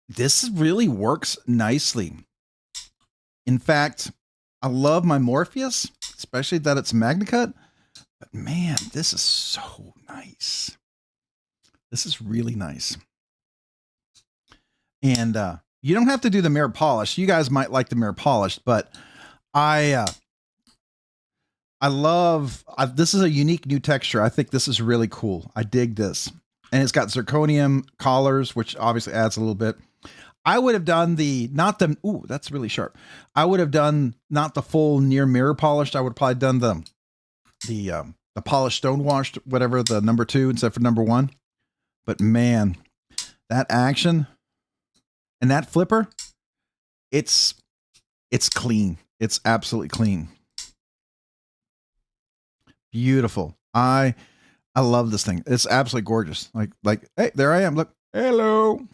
This really works nicely. In fact, I love my Morpheus, especially that it's Magna Cut. But man, this is so nice. This is really nice. And you don't have to do the mirror polish. You guys might like the mirror polished, but I love, this is a unique new texture. I think this is really cool. I dig this. And it's got zirconium collars, which obviously adds a little bit. I would have done ooh, that's really sharp. I would have done not the full near mirror polished. I would have probably done the polished stone washed, whatever, the number 2 instead for number 1. But man, that action and that flipper, it's clean. It's absolutely clean. Beautiful. I love this thing. It's absolutely gorgeous. Like, hey, there I am. Look. Hello.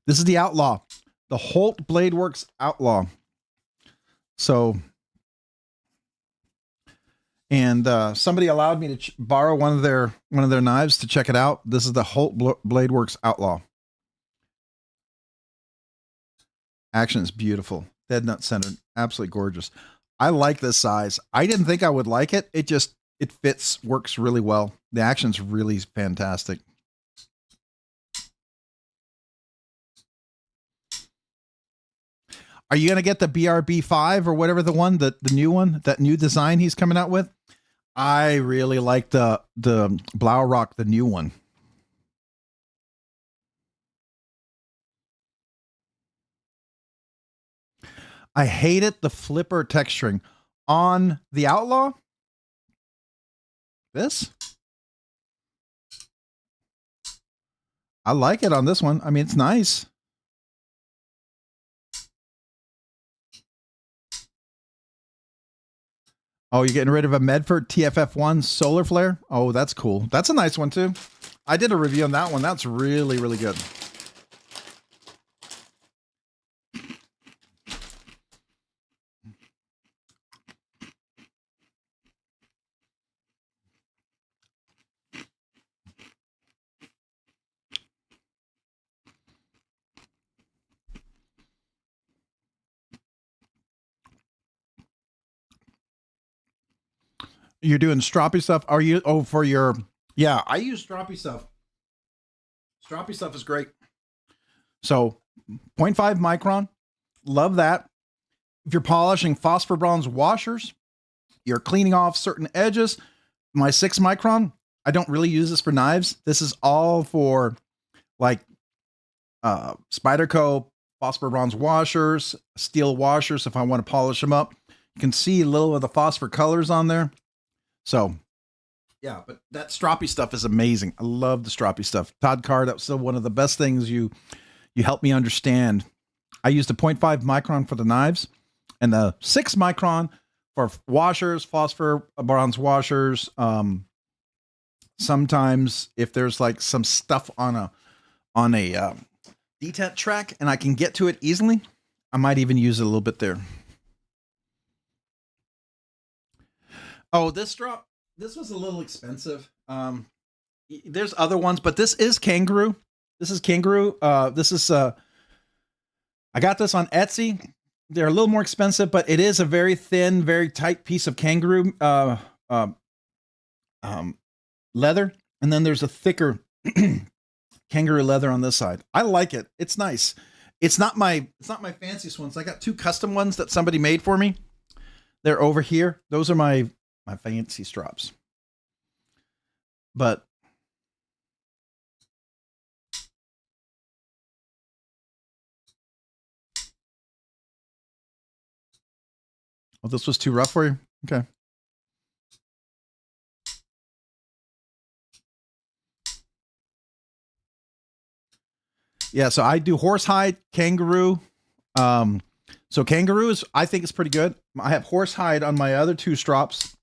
This is the Outlaw, the Holt Blade Works Outlaw. So, and somebody allowed me to borrow one of their knives to check it out. This is the Holt Blade Works Outlaw. Action is beautiful. Dead nut centered. Absolutely gorgeous. I like this size. I didn't think I would like it. It fits, works really well. The action's really fantastic. Are you going to get the BRB5 or whatever the new one, that new design he's coming out with? I really like the Blaurock, the new one. I hated the flipper texturing on the Outlaw. This? I like it on this one. I mean, it's nice. Oh, you're getting rid of a Medford TFF1 solar flare? Oh, that's cool. That's a nice one too. I did a review on that one. That's really, really good. You're doing stroppy stuff. Are you? Oh, for your, yeah, I use stroppy stuff. Stroppy stuff is great. So 0.5 micron, love that. If you're polishing phosphor bronze washers, you're cleaning off certain edges. My 6 micron, I don't really use this for knives. This is all for like Spyderco phosphor bronze washers, steel washers if I want to polish them up. You can see a little of the phosphor colors on there. So yeah, but that stroppy stuff is amazing. I love the stroppy stuff. Todd Carr, that was still one of the best things you helped me understand. I used a 0.5 micron for the knives and the 6 micron for washers, phosphor bronze washers. Sometimes if there's like some stuff on a detent track and I can get to it easily, I might even use it a little bit there. Oh, this drop, this was a little expensive. There's other ones, but this is Kangaroo. This is Kangaroo. This is, I got this on Etsy. They're a little more expensive, but it is a very thin, very tight piece of Kangaroo leather. And then there's a thicker Kangaroo leather on this side. I like it. It's nice. It's not my fanciest ones. I got 2 custom ones that somebody made for me. They're over here. Those are my fancy strops. But oh, this was too rough for you? Okay. Yeah, so I do horsehide, Kangaroo. So Kangaroo is, I think it's pretty good. I have horsehide on my other 2 strops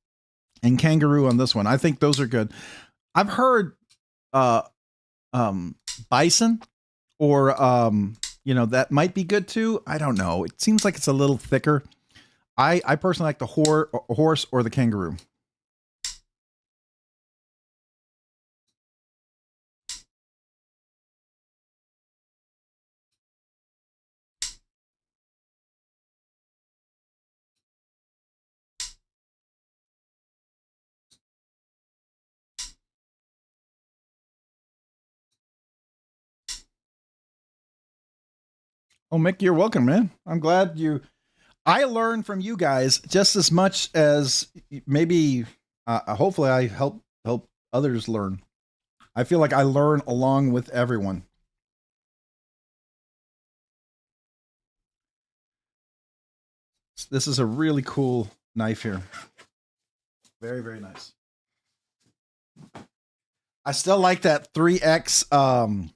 and Kangaroo on this one. I think those are good. I've heard bison or you know, that might be good too. I don't know. It seems like it's a little thicker. I personally like the horse or the Kangaroo. Oh, Mick, you're welcome, man. I'm glad I learn from you guys just as much as maybe, hopefully I help others learn. I feel like I learn along with everyone. This is a really cool knife here. Very, very nice. I still like that 3X,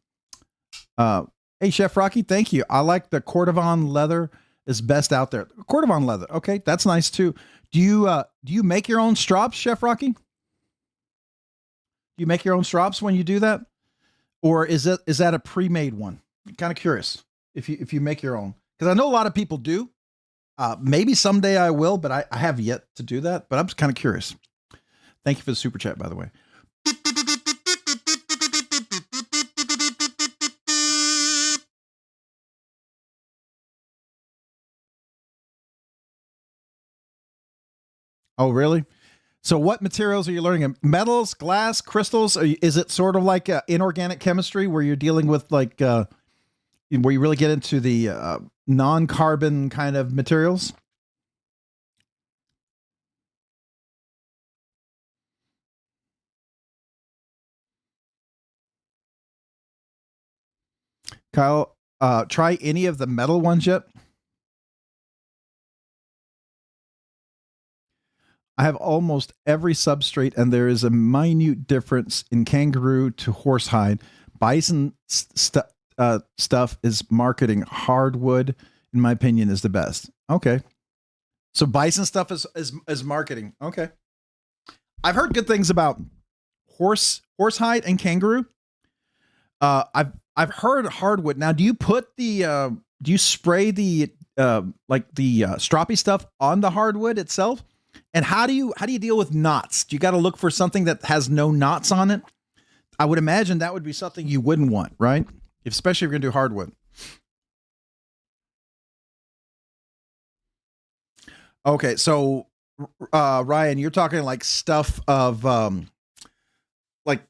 hey, Chef Rocky, thank you. I like the Cordovan leather is best out there. Cordovan leather. Okay, that's nice too. Do you make your own strops, Chef Rocky? Do you make your own strops when you do that? Or is that a pre-made one? I'm kind of curious if you make your own. Because I know a lot of people do. Maybe someday I will, but I have yet to do that. But I'm just kind of curious. Thank you for the super chat, by the way. Oh, really? So what materials are you learning? Metals, glass, crystals? Is it sort of like inorganic chemistry where you're dealing with like, where you really get into the non-carbon kind of materials? Kyle, try any of the metal ones yet? I have almost every substrate, and there is a minute difference in kangaroo to horsehide. Bison stuff is marketing. Hardwood, in my opinion, is the best. Okay. So bison stuff is marketing. Okay. I've heard good things about horsehide and kangaroo. I've heard hardwood. Now, do you put the do you spray the stroppy stuff on the hardwood itself? And how do you deal with knots? Do you got to look for something that has no knots on it? I would imagine that would be something you wouldn't want, right? Especially if you're gonna do hardwood. Okay, so Ryan, you're talking like stuff of like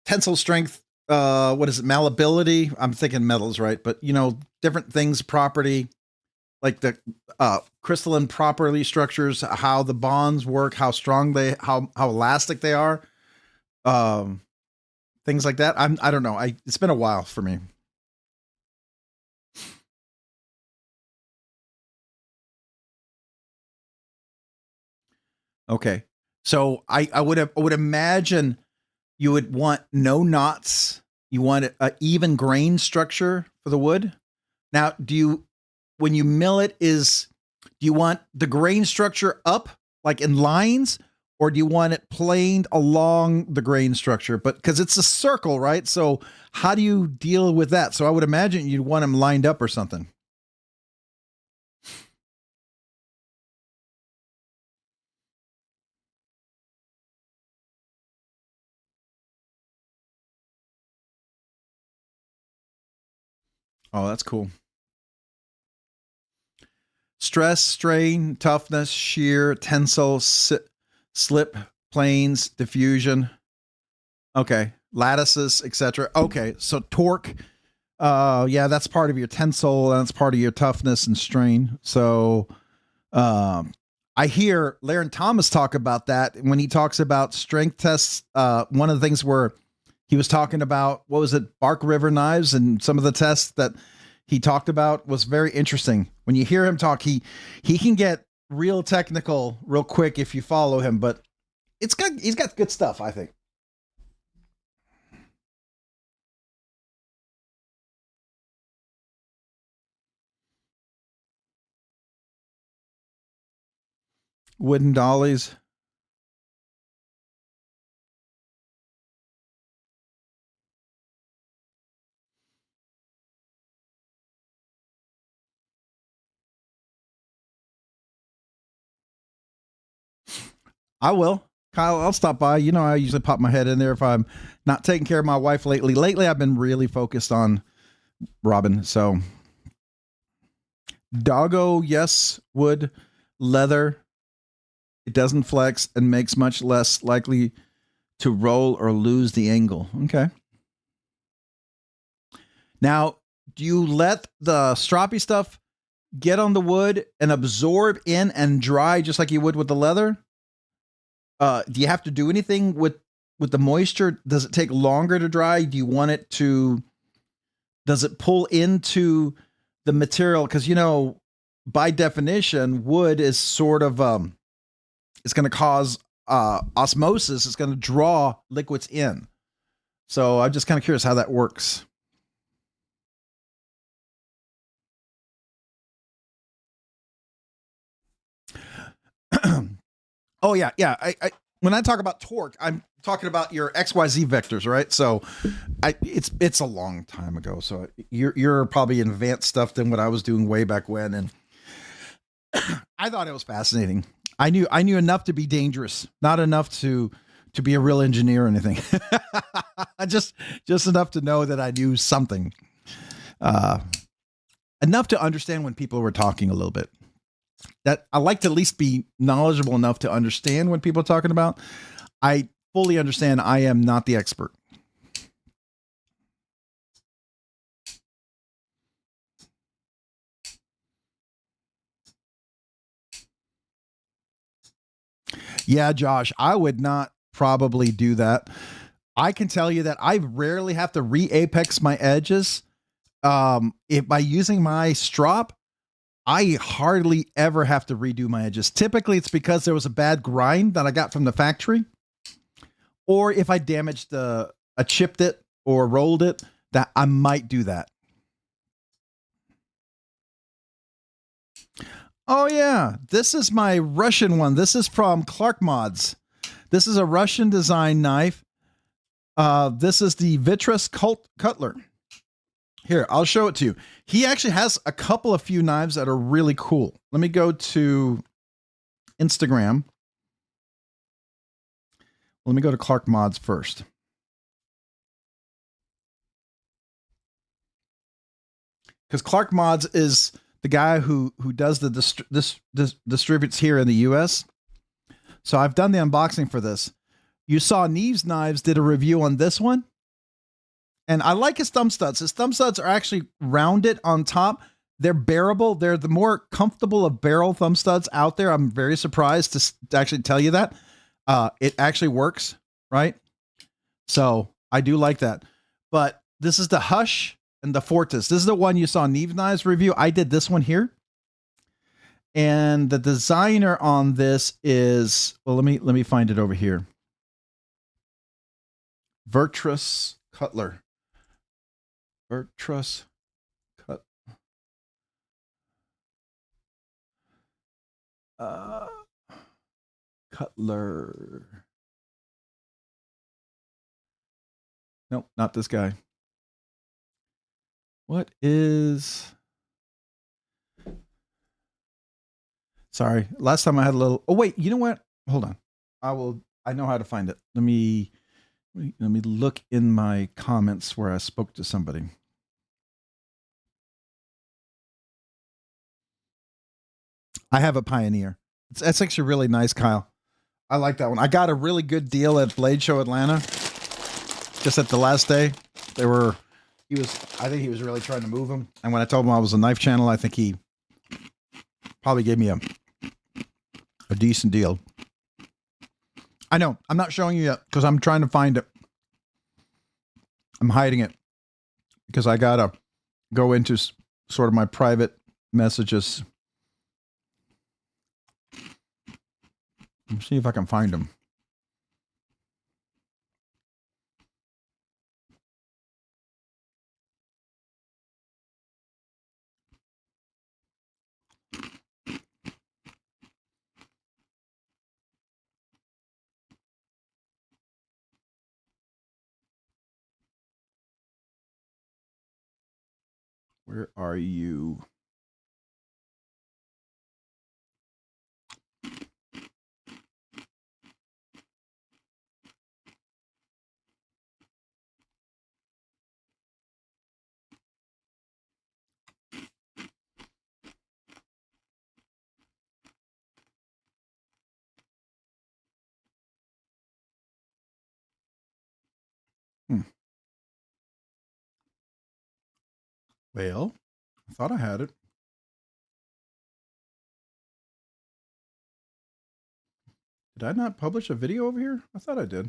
tensile strength. What is it? Malleability. I'm thinking metals, right? But you know, different things, property, like the crystalline property structures, how the bonds work, how strong how elastic they are, things like that. I don't know. It's been a while for me. Okay, so I would imagine you would want no knots. You want an even grain structure for the wood. Now, when you mill it, do you want the grain structure up like in lines, or do you want it planed along the grain structure? But because it's a circle, right? So how do you deal with that? So I would imagine you'd want them lined up or something. Oh, that's cool. Stress, strain, toughness, shear, tensile, slip, planes, diffusion. Okay. Lattices, etc. Okay. So torque. Yeah, that's part of your tensile. That's part of your toughness and strain. So I hear Laren Thomas talk about that when he talks about strength tests. One of the things where he was talking about, what was it, Bark River knives, and some of the tests that he talked about was very interesting. When you hear him talk, he can get real technical real quick if you follow him, but he's got good stuff, I think. Wooden dollies. I will. Kyle, I'll stop by. You know, I usually pop my head in there if I'm not taking care of my wife lately. Lately, I've been really focused on Robin. So, doggo, yes. Wood, leather. It doesn't flex and makes much less likely to roll or lose the angle. Okay. Now, do you let the stroppy stuff get on the wood and absorb in and dry just like you would with the leather? Do you have to do anything with the moisture? Does it take longer to dry? Do you want it to, does it pull into the material? Because, you know, by definition, wood is sort of, it's going to cause osmosis. It's going to draw liquids in. So I'm just kind of curious how that works. Oh yeah, yeah. I when I talk about torque, I'm talking about your XYZ vectors, right? So it's a long time ago. So you're probably in advanced stuff than what I was doing way back when, and I thought it was fascinating. I knew enough to be dangerous, not enough to be a real engineer or anything. just enough to know that I knew something. Enough to understand when people were talking a little bit. That I like to at least be knowledgeable enough to understand what people are talking about. I fully understand I am not the expert. Yeah, Josh, I would not probably do that. I can tell you that I rarely have to re-apex my edges. If by using my strop, I hardly ever have to redo my edges. Typically, it's because there was a bad grind that I got from the factory, or if I damaged I chipped it or rolled it, that I might do that. Oh yeah, this is my Russian one. This is from Clark Mods. This is a Russian design knife. This is the Vitreous Cutler. Here, I'll show it to you. He actually has a couple of few knives that are really cool. Let me go to Instagram. Let me go to Clark Mods first. Because Clark Mods is the guy who does the distributes here in the US. So I've done the unboxing for this. You saw Neves Knives did a review on this one. And I like his thumb studs. His thumb studs are actually rounded on top. They're bearable. They're the more comfortable of barrel thumb studs out there. I'm very surprised to actually tell you that. It actually works, right? So I do like that. But this is the Hush and the Fortis. This is the one you saw Neves Knives review. I did this one here. And the designer on this is, well, let me find it over here. Vitreous Cutler. Vitreous Cutler. Nope, not this guy. What is... Sorry, last time I had a little... Oh, wait, you know what? Hold on. I know how to find it. Let me look in my comments where I spoke to somebody. I have a Pioneer. That's actually really nice, Kyle. I like that one. I got a really good deal at Blade Show Atlanta. Just at the last day. I think he was really trying to move them. And when I told him I was a knife channel, I think he probably gave me a decent deal. I know. I'm not showing you yet because I'm trying to find it. I'm hiding it because I gotta go into sort of my private messages. Let me see if I can find them. Where are you? Well, I thought I had it. Did I not publish a video over here? I thought I did.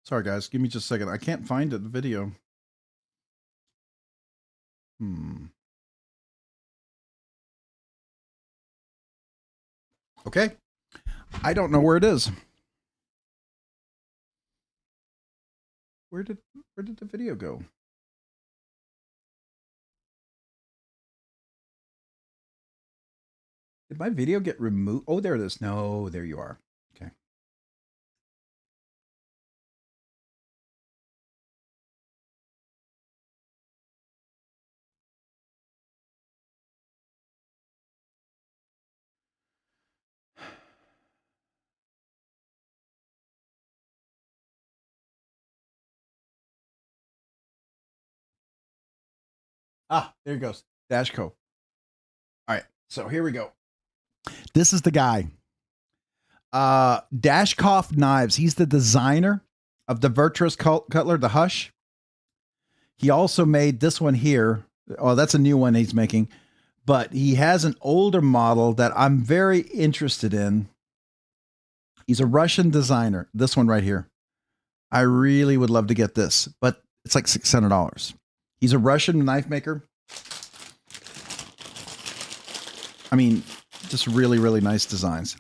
Sorry, guys. Give me just a second. I can't find it, the video. Okay. I don't know where it is. Where did the video go? Did my video get removed? Oh, there it is. No, there you are. Okay. Ah, there it goes. Dashco. All right. So here we go. This is the guy. Dashkoff Knives. He's the designer of the Vitreous Cutler, the Hush. He also made this one here. Oh, that's a new one he's making. but he has an older model that I'm very interested in. He's a Russian designer. This one right here. I really would love to get this, but it's like $600. He's a Russian knife maker. I mean, just really, really nice designs.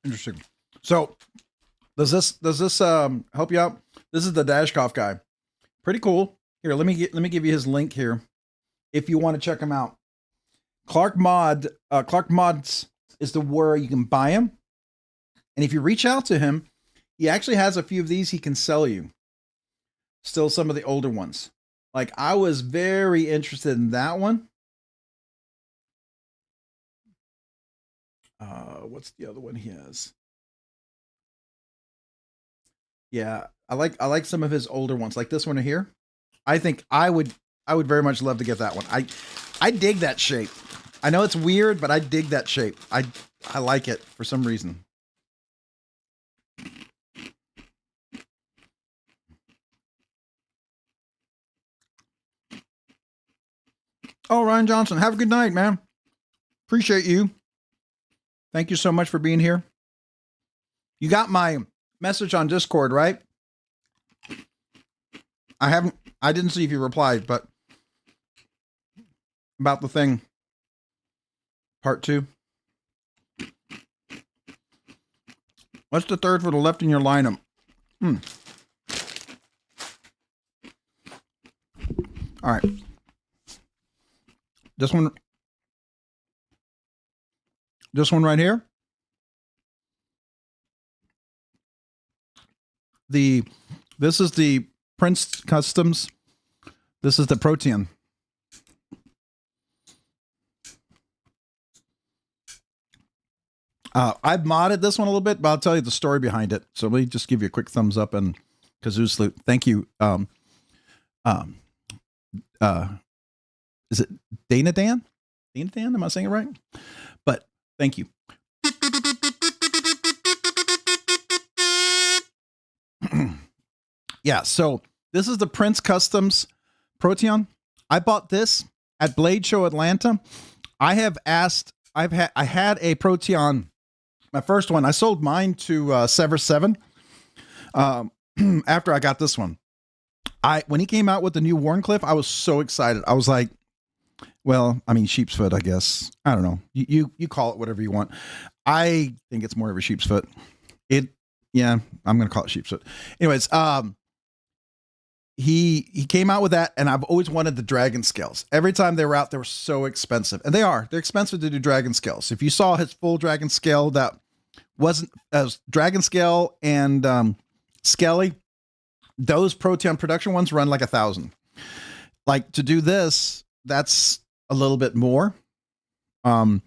Interesting. So does this help you out? This is the Dashkoff guy. Pretty cool. Here, let me give you his link here if you want to check him out. Clark Mods is the where you can buy him. And if you reach out to him, he actually has a few of these he can sell you. Still some of the older ones. Like I was very interested in that one. What's the other one he has? Yeah, I like some of his older ones, like this one here. I think I would very much love to get that one. I dig that shape. I know it's weird, but I dig that shape. I like it for some reason. Oh, Ryan Johnson, have a good night, man. Appreciate you. Thank you so much for being here. You got my message on Discord, right? I didn't see if you replied, but about the thing, part 2. What's the third for the left in your lineup? All right. This one right here. This is the Prince Customs. This is the Protean. I've modded this one a little bit, but I'll tell you the story behind it. So let me just give you a quick thumbs up and kazoo salute. Thank you. Is it Dana Dan? Dana Dan? Am I saying it right? But thank you. Yeah, so this is the Prince Customs Protean. I bought this at Blade Show Atlanta. I had a Protean, my first one. I sold mine to Sever 7 after I got this one. When he came out with the new Wharncliffe, I was so excited. I was like, well, I mean, sheep's foot, I guess. I don't know. You call it whatever you want. I think it's more of a sheep's foot. Yeah, I'm going to call it sheep's foot. Anyways, he came out with that, and I've always wanted the dragon scales. Every time they were out, they were so expensive, and they're expensive to do dragon scales. If you saw his full dragon scale, that wasn't as dragon scale and Skelly, those Protean production ones run like $1,000. Like to do this, that's a little bit more. And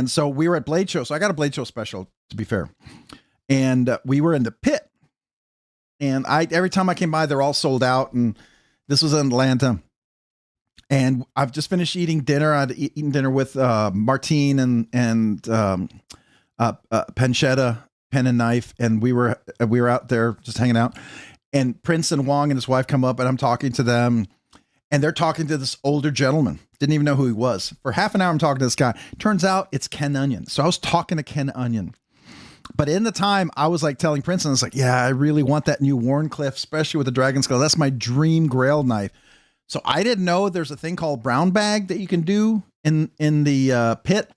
so we were at Blade Show. So I got a Blade Show special, to be fair. And we were in the pit. And every time I came by, they're all sold out. And this was in Atlanta. And I've just finished eating dinner. I'd eaten dinner with Martine and Panchetta, Pen and Knife. And we were out there just hanging out. And Prince and Wong and his wife come up, and I'm talking to them. And they're talking to this older gentleman. Didn't even know who he was. For half an hour, I'm talking to this guy. Turns out it's Ken Onion. So I was talking to Ken Onion. But in the time, I was like telling Prince, and I was like, yeah, I really want that new Wharncliffe, especially with the dragon skull. That's my dream grail knife. So I didn't know there's a thing called brown bag that you can do in the pit.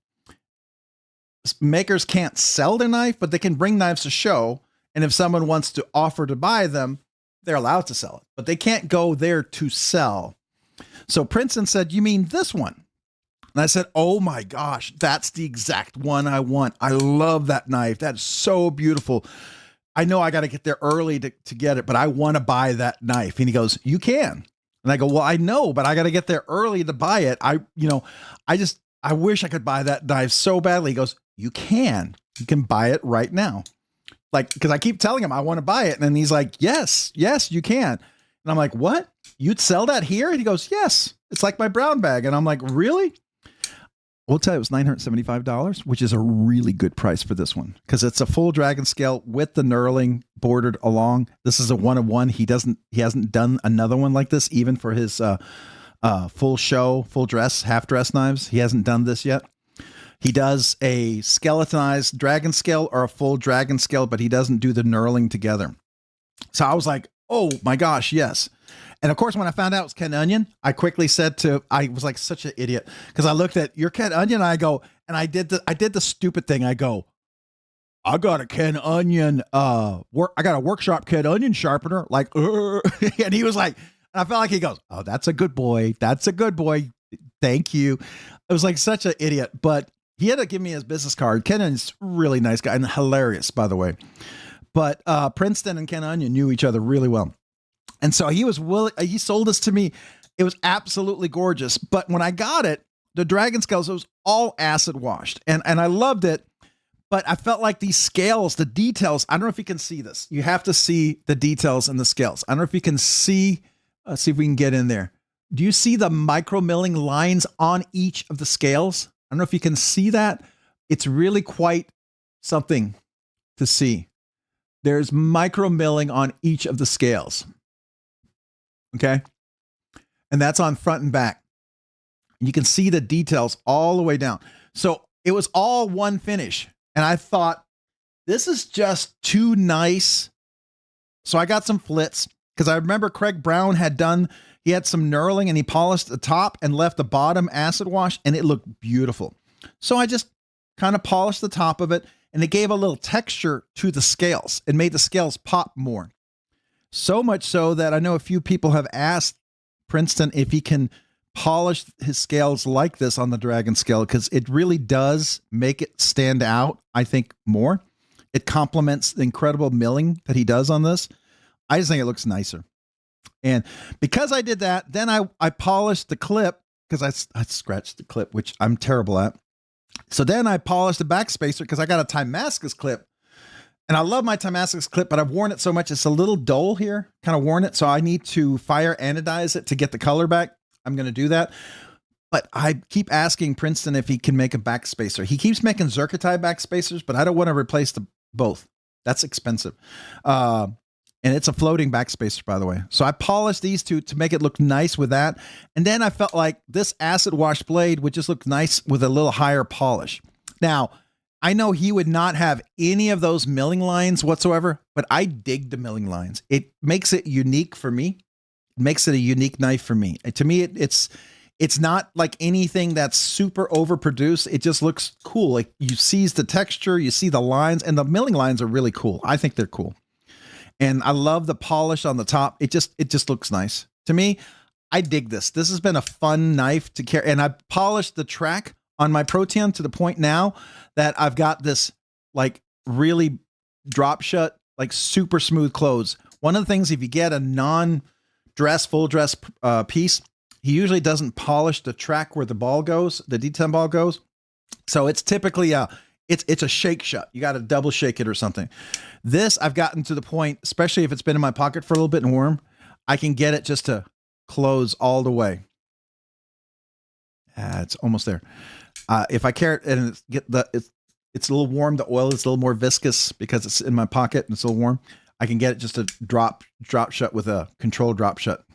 Makers can't sell their knife, but they can bring knives to show. And if someone wants to offer to buy them, they're allowed to sell it, but they can't go there to sell. So Princeton said, "You mean this one?" And I said, "Oh my gosh, that's the exact one I want. I love that knife. That's so beautiful. I know I got to get there early to get it, but I want to buy that knife." And he goes, "You can." And I go, "Well, I know, but I got to get there early to buy it. I wish I could buy that knife so badly." He goes, "You can. You can buy it right now." Like, because I keep telling him I want to buy it. And then he's like, yes, you can. And I'm like, "What? You'd sell that here?" And he goes, "Yes. It's like my brown bag." And I'm like, "Really?" We'll tell you, it was $975, which is a really good price for this one because it's a full dragon scale with the knurling bordered along. This is a 1-of-1. He hasn't done another one like this, even for his full show, full dress, half dress knives. He hasn't done this yet. He does a skeletonized dragon scale or a full dragon scale, but he doesn't do the knurling together. So I was like, "Oh my gosh, yes." And of course, when I found out it was Ken Onion, I quickly said I was like such an idiot because I looked at your Ken Onion and I go, and I did the stupid thing. I go, "I got a Ken Onion, I got a workshop Ken Onion sharpener." Like, and he was like, and I felt like he goes, "Oh, that's a good boy. That's a good boy. Thank you." It was like such an idiot, but he had to give me his business card. Ken Onion's a really nice guy and hilarious, by the way. But Princeton and Ken Onion knew each other really well. And so he was willing, he sold this to me. It was absolutely gorgeous. But when I got it, the dragon scales, it was all acid washed. And I loved it. But I felt like these scales, the details, I don't know if you can see this. You have to see the details in the scales. I don't know if you can see, let's see if we can get in there. Do you see the micro milling lines on each of the scales? I don't know if you can see that. It's really quite something to see. There's micro milling on each of the scales. Okay. And that's on front and back. You can see the details all the way down. So it was all one finish. And I thought, this is just too nice. So I got some flits because I remember Craig Brown he had some knurling and he polished the top and left the bottom acid wash and it looked beautiful. So I just kind of polished the top of it and it gave a little texture to the scales. It made the scales pop more. So much so that I know a few people have asked Princeton if he can polish his scales like this on the dragon scale because it really does make it stand out, I think, more. It complements the incredible milling that he does on this. I just think it looks nicer. And because I did that, then I polished the clip because I scratched the clip, which I'm terrible at. So then I polished the back spacer because I got a Timascus clip. And I love my Timascus clip, but I've worn it so much, it's a little dull here, kind of worn it. So I need to fire anodize it to get the color back. I'm going to do that. But I keep asking Princeton if he can make a back spacer. He keeps making Zircotite back spacers, but I don't want to replace both. That's expensive. And it's a floating back spacer, by the way. So I polished these two to make it look nice with that. And then I felt like this acid wash blade would just look nice with a little higher polish. Now, I know he would not have any of those milling lines whatsoever, but I dig the milling lines. It makes it unique for me. It makes it a unique knife for me. And to me, it's not like anything that's super overproduced. It just looks cool. Like you see the texture, you see the lines, and the milling lines are really cool. I think they're cool. And I love the polish on the top. It just looks nice. To me, I dig this. This has been a fun knife to carry. And I polished the track on my Protean to the point now that I've got this like really drop shut, like super smooth close. One of the things, if you get a non-dress, full dress piece, he usually doesn't polish the track where the ball goes, the D10 ball goes. So it's typically it's a shake shut. You got to double shake it or something. This I've gotten to the point, especially if it's been in my pocket for a little bit and warm, I can get it just to close all the way. It's almost there. If I carry it and it's a little warm, the oil is a little more viscous because it's in my pocket and it's a little warm. I can get it just to drop shut with a controlled drop shut.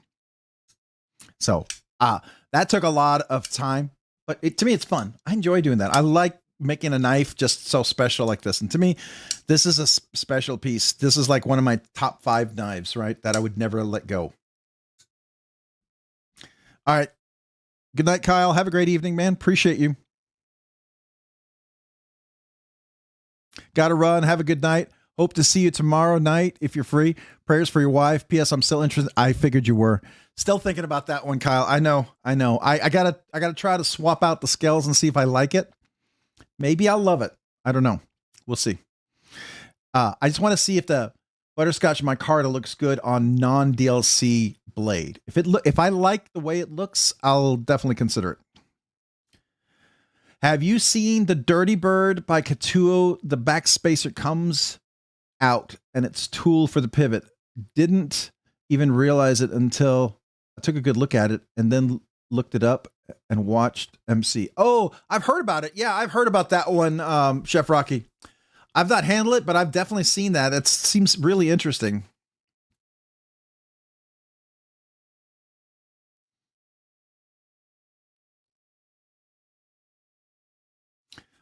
So that took a lot of time, but to me, it's fun. I enjoy doing that. I like making a knife just so special like this. And to me, this is a special piece. This is like one of my top 5 knives, right? That I would never let go. All right. Good night, Kyle. Have a great evening, man. Appreciate you. Got to run. Have a good night. Hope to see you tomorrow night if you're free. Prayers for your wife. P.S. I'm still interested. I figured you were. Still thinking about that one, Kyle. I know. I gotta try to swap out the scales and see if I like it. Maybe I'll love it. I don't know. We'll see. I just want to see if the butterscotch micarta looks good on non-DLC blade. If I like the way it looks, I'll definitely consider it. Have you seen the Dirty Bird by Katuo? The backspacer comes out and it's tool for the pivot. Didn't even realize it until I took a good look at it and then looked it up and watched MC. Oh, I've heard about it. Yeah, I've heard about that one, Chef Rocky. I've not handled it, but I've definitely seen that. It seems really interesting.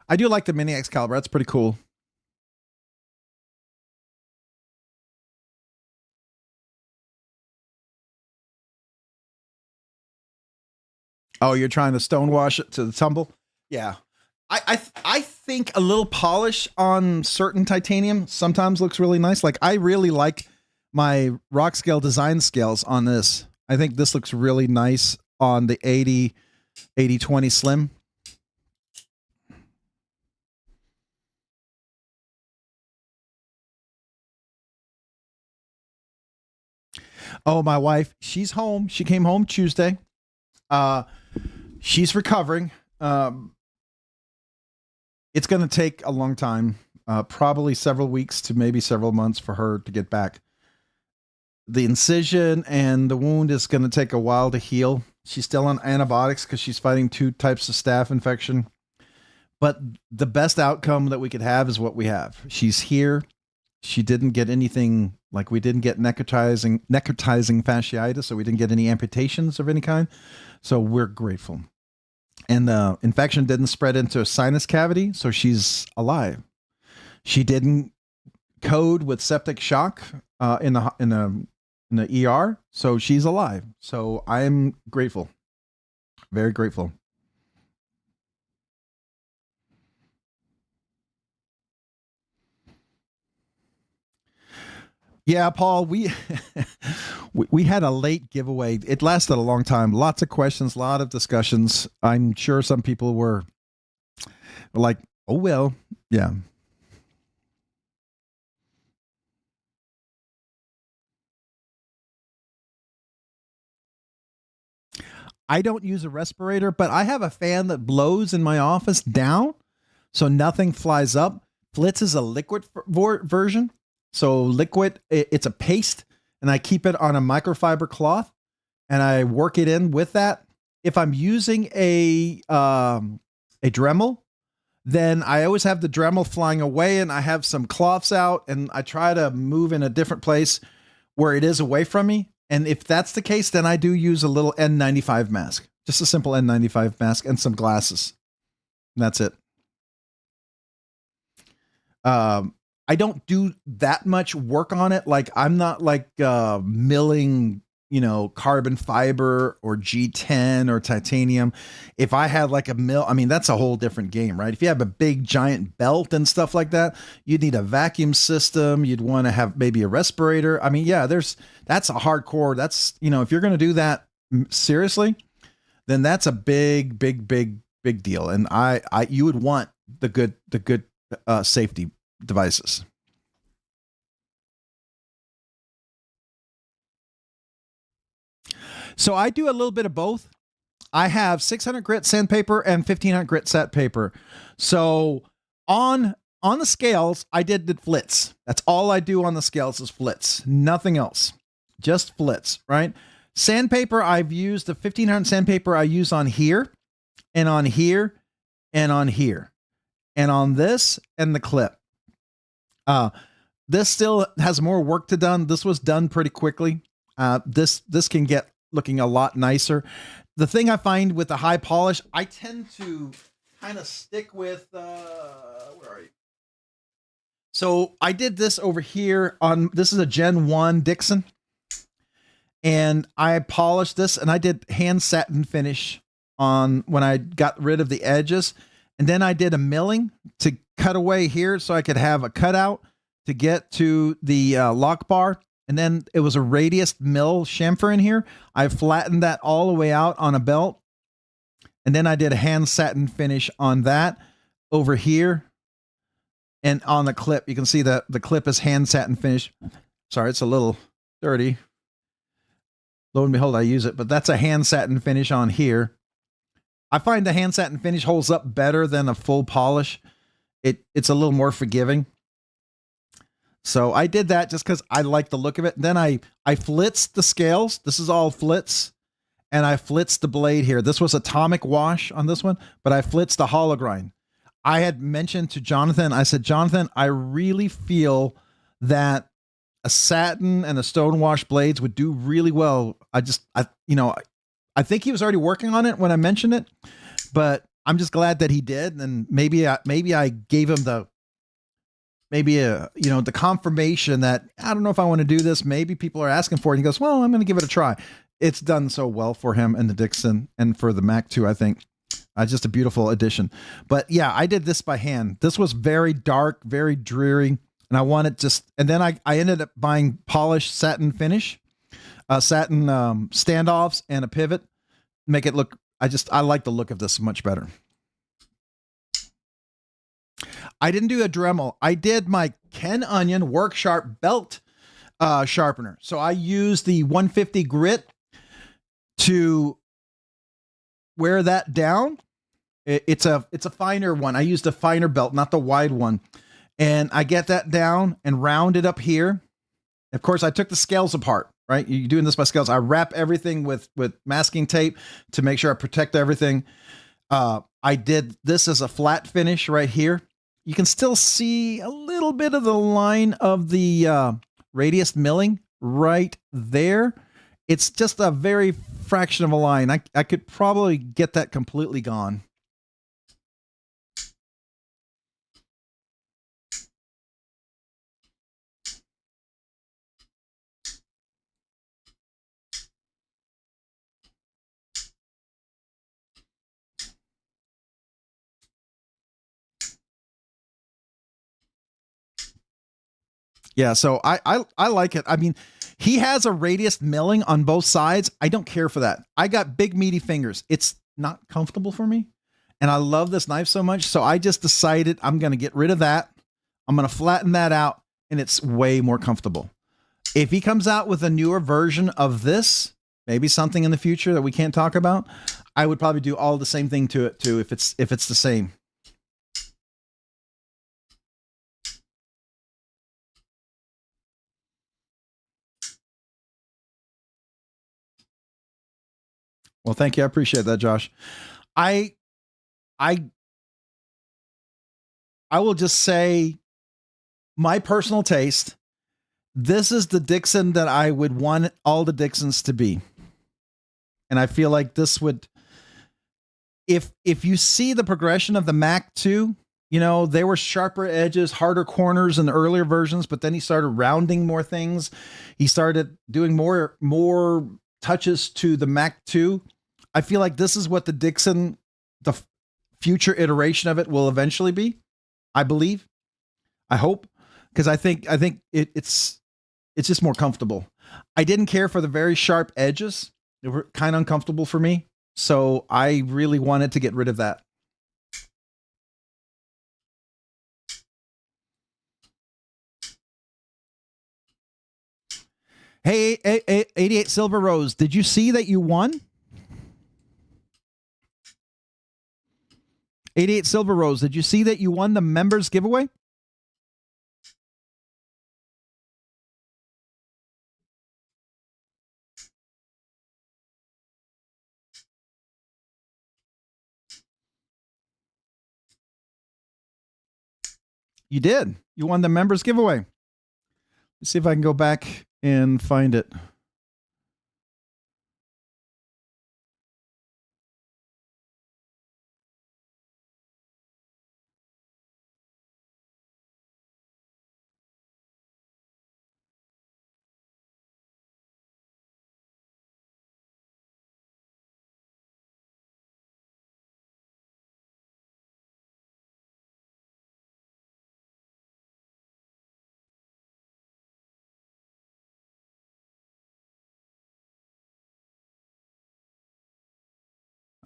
I do like the mini Excalibur. That's pretty cool. Oh, you're trying to stonewash it to the tumble? Yeah. I think a little polish on certain titanium sometimes looks really nice. Like I really like my Rockscale design scales on this. I think this looks really nice on the 80/20 Slim. Oh, my wife, she's home. She came home Tuesday. She's recovering. It's going to take a long time, probably several weeks to maybe several months for her to get back. The incision and the wound is going to take a while to heal. She's still on antibiotics because she's fighting 2 types of staph infection. But the best outcome that we could have is what we have. She's here. She didn't get anything, like we didn't get necrotizing fasciitis, so we didn't get any amputations of any kind. So we're grateful. And the infection didn't spread into a sinus cavity, so she's alive. She didn't code with septic shock in the ER, so she's alive. So I'm grateful, very grateful. Yeah, Paul, we we had a late giveaway. It lasted a long time. Lots of questions, a lot of discussions. I'm sure some people were like, "Oh well, yeah." I don't use a respirator, but I have a fan that blows in my office down, so nothing flies up. Flitz is a liquid version. So liquid, it's a paste, and I keep it on a microfiber cloth, and I work it in with that. If I'm using a Dremel, then I always have the Dremel flying away, and I have some cloths out, and I try to move in a different place where it is away from me. And if that's the case, then I do use a little N95 mask, just a simple N95 mask and some glasses. And that's it. I don't do that much work on it. Like I'm not like milling, carbon fiber or G10 or titanium. If I had like a mill, I mean, that's a whole different game, right? If you have a big giant belt and stuff like that, you'd need a vacuum system. You'd want to have maybe a respirator. I mean, yeah, that's a hardcore. That's, if you're going to do that seriously, then that's a big deal. And you would want the good safety devices. So I do a little bit of both. I have 600 grit sandpaper and 1500 grit set paper. So on the scales, I did the flits. That's all I do on the scales is flits. Nothing else. Just flits, right? Sandpaper, I've used the 1500 sandpaper I use on here and on here and on here and on this and the clip. This still has more work to done. This was done pretty quickly. This can get looking a lot nicer. The thing I find with the high polish, I tend to kind of stick with, where are you? So I did this over here this is a Gen 1 Dixon. And I polished this and I did hand satin finish on when I got rid of the edges. And then I did a milling to cut away here so I could have a cutout to get to the lock bar, and then it was a radius mill chamfer in here. I flattened that all the way out on a belt, and then I did a hand satin finish on that over here. And on the clip, you can see that the clip is hand satin finish. Sorry, it's a little dirty. Lo and behold, I use it, but that's a hand satin finish on here. I find the hand satin finish holds up better than a full polish. It's a little more forgiving. So I did that just because I like the look of it. Then I flitzed the scales. This is all flitz. And I flitzed the blade here. This was atomic wash on this one, but I flitzed the hollow grind. I had mentioned to Jonathan, I said, Jonathan, I really feel that a satin and a stone wash blades would do really well. I think he was already working on it when I mentioned it, but I'm just glad that he did. And maybe I gave him the confirmation that I don't know if I want to do this. Maybe people are asking for it. And he goes, well, I'm going to give it a try. It's done so well for him and the Dixon and for the Mac too, I think. Just a beautiful addition. But yeah, I did this by hand. This was very dark, very dreary. And I wanted and then I ended up buying polished satin finish, satin standoffs and a pivot. Make it look, I like the look of this much better. I didn't do a Dremel. I did my Ken Onion Work Sharp belt sharpener. So I used the 150 grit to wear that down. It's a finer one. I used a finer belt, not the wide one. And I get that down and round it up here. Of course, I took the scales apart, right? You're doing this by scales. I wrap everything with masking tape to make sure I protect everything. I did this as a flat finish right here. You can still see a little bit of the line of the radius milling right there. It's just a very fraction of a line. I could probably get that completely gone. Yeah, so I like it. I mean, he has a radius milling on both sides. I don't care for that. I got big meaty fingers. It's not comfortable for me. And I love this knife so much. So I just decided I'm going to get rid of that. I'm going to flatten that out, and it's way more comfortable. If he comes out with a newer version of this, maybe something in the future that we can't talk about, I would probably do all the same thing to it too, if it's the same. Well, thank you. I appreciate that, Josh. I will just say my personal taste. This is the Dixon that I would want all the Dixons to be. And I feel like this would, if you see the progression of the Mac 2, you know, there were sharper edges, harder corners in the earlier versions, but then he started rounding more things. He started doing more touches to the Mac 2. I feel like this is what the Dixon, the future iteration of it will eventually be. I believe, I hope, because I think it's just more comfortable. I didn't care for the very sharp edges. They were kind of uncomfortable for me. So I really wanted to get rid of that. Hey, 88 Silver Rose, did you see that you won? 88 Silver Rose, did you see that you won the members giveaway? You did. You won the members giveaway. Let's see if I can go back and find it.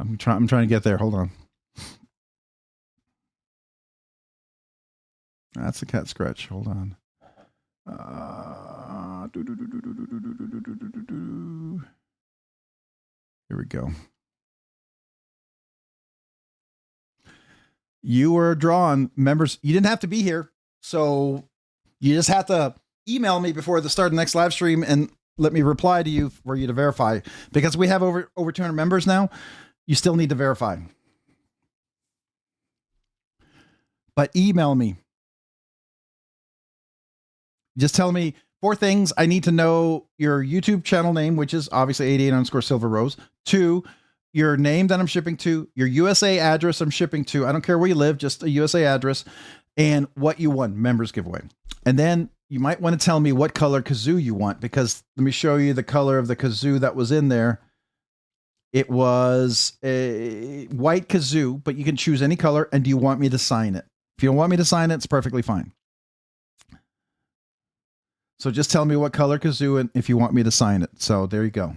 I'm trying to get there. Hold on. That's a cat scratch. Hold on. Here we go. You were drawn, members. You didn't have to be here, so you just have to email me before the start of the next live stream and let me reply to you for you to verify. Because we have over 200 members now, you still need to verify. But email me. Just tell me 4 things. I need to know your YouTube channel name, which is obviously 88_SilverRose. 2, your name that I'm shipping to, your USA address I'm shipping to. I don't care where you live, just a USA address, and what you want, members giveaway. And then you might want to tell me what color kazoo you want, because let me show you the color of the kazoo that was in there. It was a white kazoo, but you can choose any color. And do you want me to sign it? If you don't want me to sign it, it's perfectly fine. So just tell me what color kazoo and if you want me to sign it. So there you go.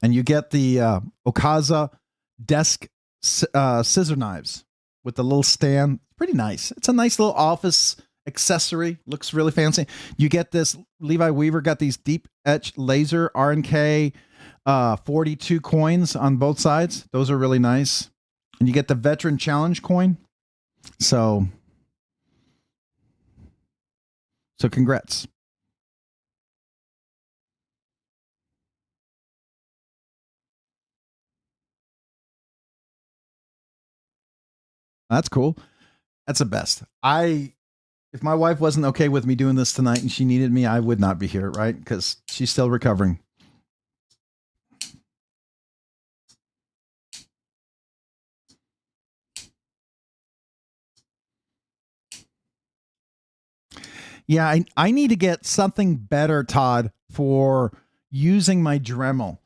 And you get the Okaza desk scissor knives with the little stand. Pretty nice. It's a nice little office accessory. Looks really fancy. You get this, Levi Weaver got these deep etch laser RNK 42 coins on both sides. Those are really nice. And you get the veteran challenge coin. So congrats. That's cool. That's the best. If my wife wasn't okay with me doing this tonight and she needed me, I would not be here, right? Because she's still recovering. Yeah, I need to get something better, Todd, for using my Dremel.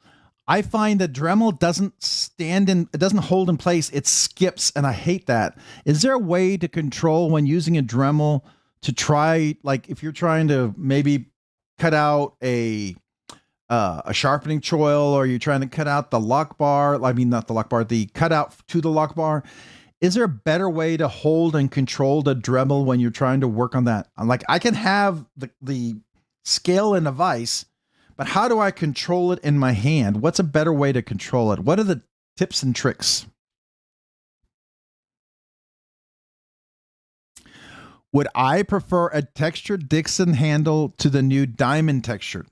I find that Dremel doesn't it doesn't hold in place. It skips, and I hate that. Is there a way to control when using a Dremel to try, like if you're trying to maybe cut out a sharpening choil, or you're trying to cut out the lock bar? I mean, not the lock bar, the cutout to the lock bar. Is there a better way to hold and control the Dremel when you're trying to work on that? I'm like, I can have the scale in a vise, but how do I control it in my hand? What's a better way to control it? What are the tips and tricks? Would I prefer a textured Dixon handle to the new diamond texture?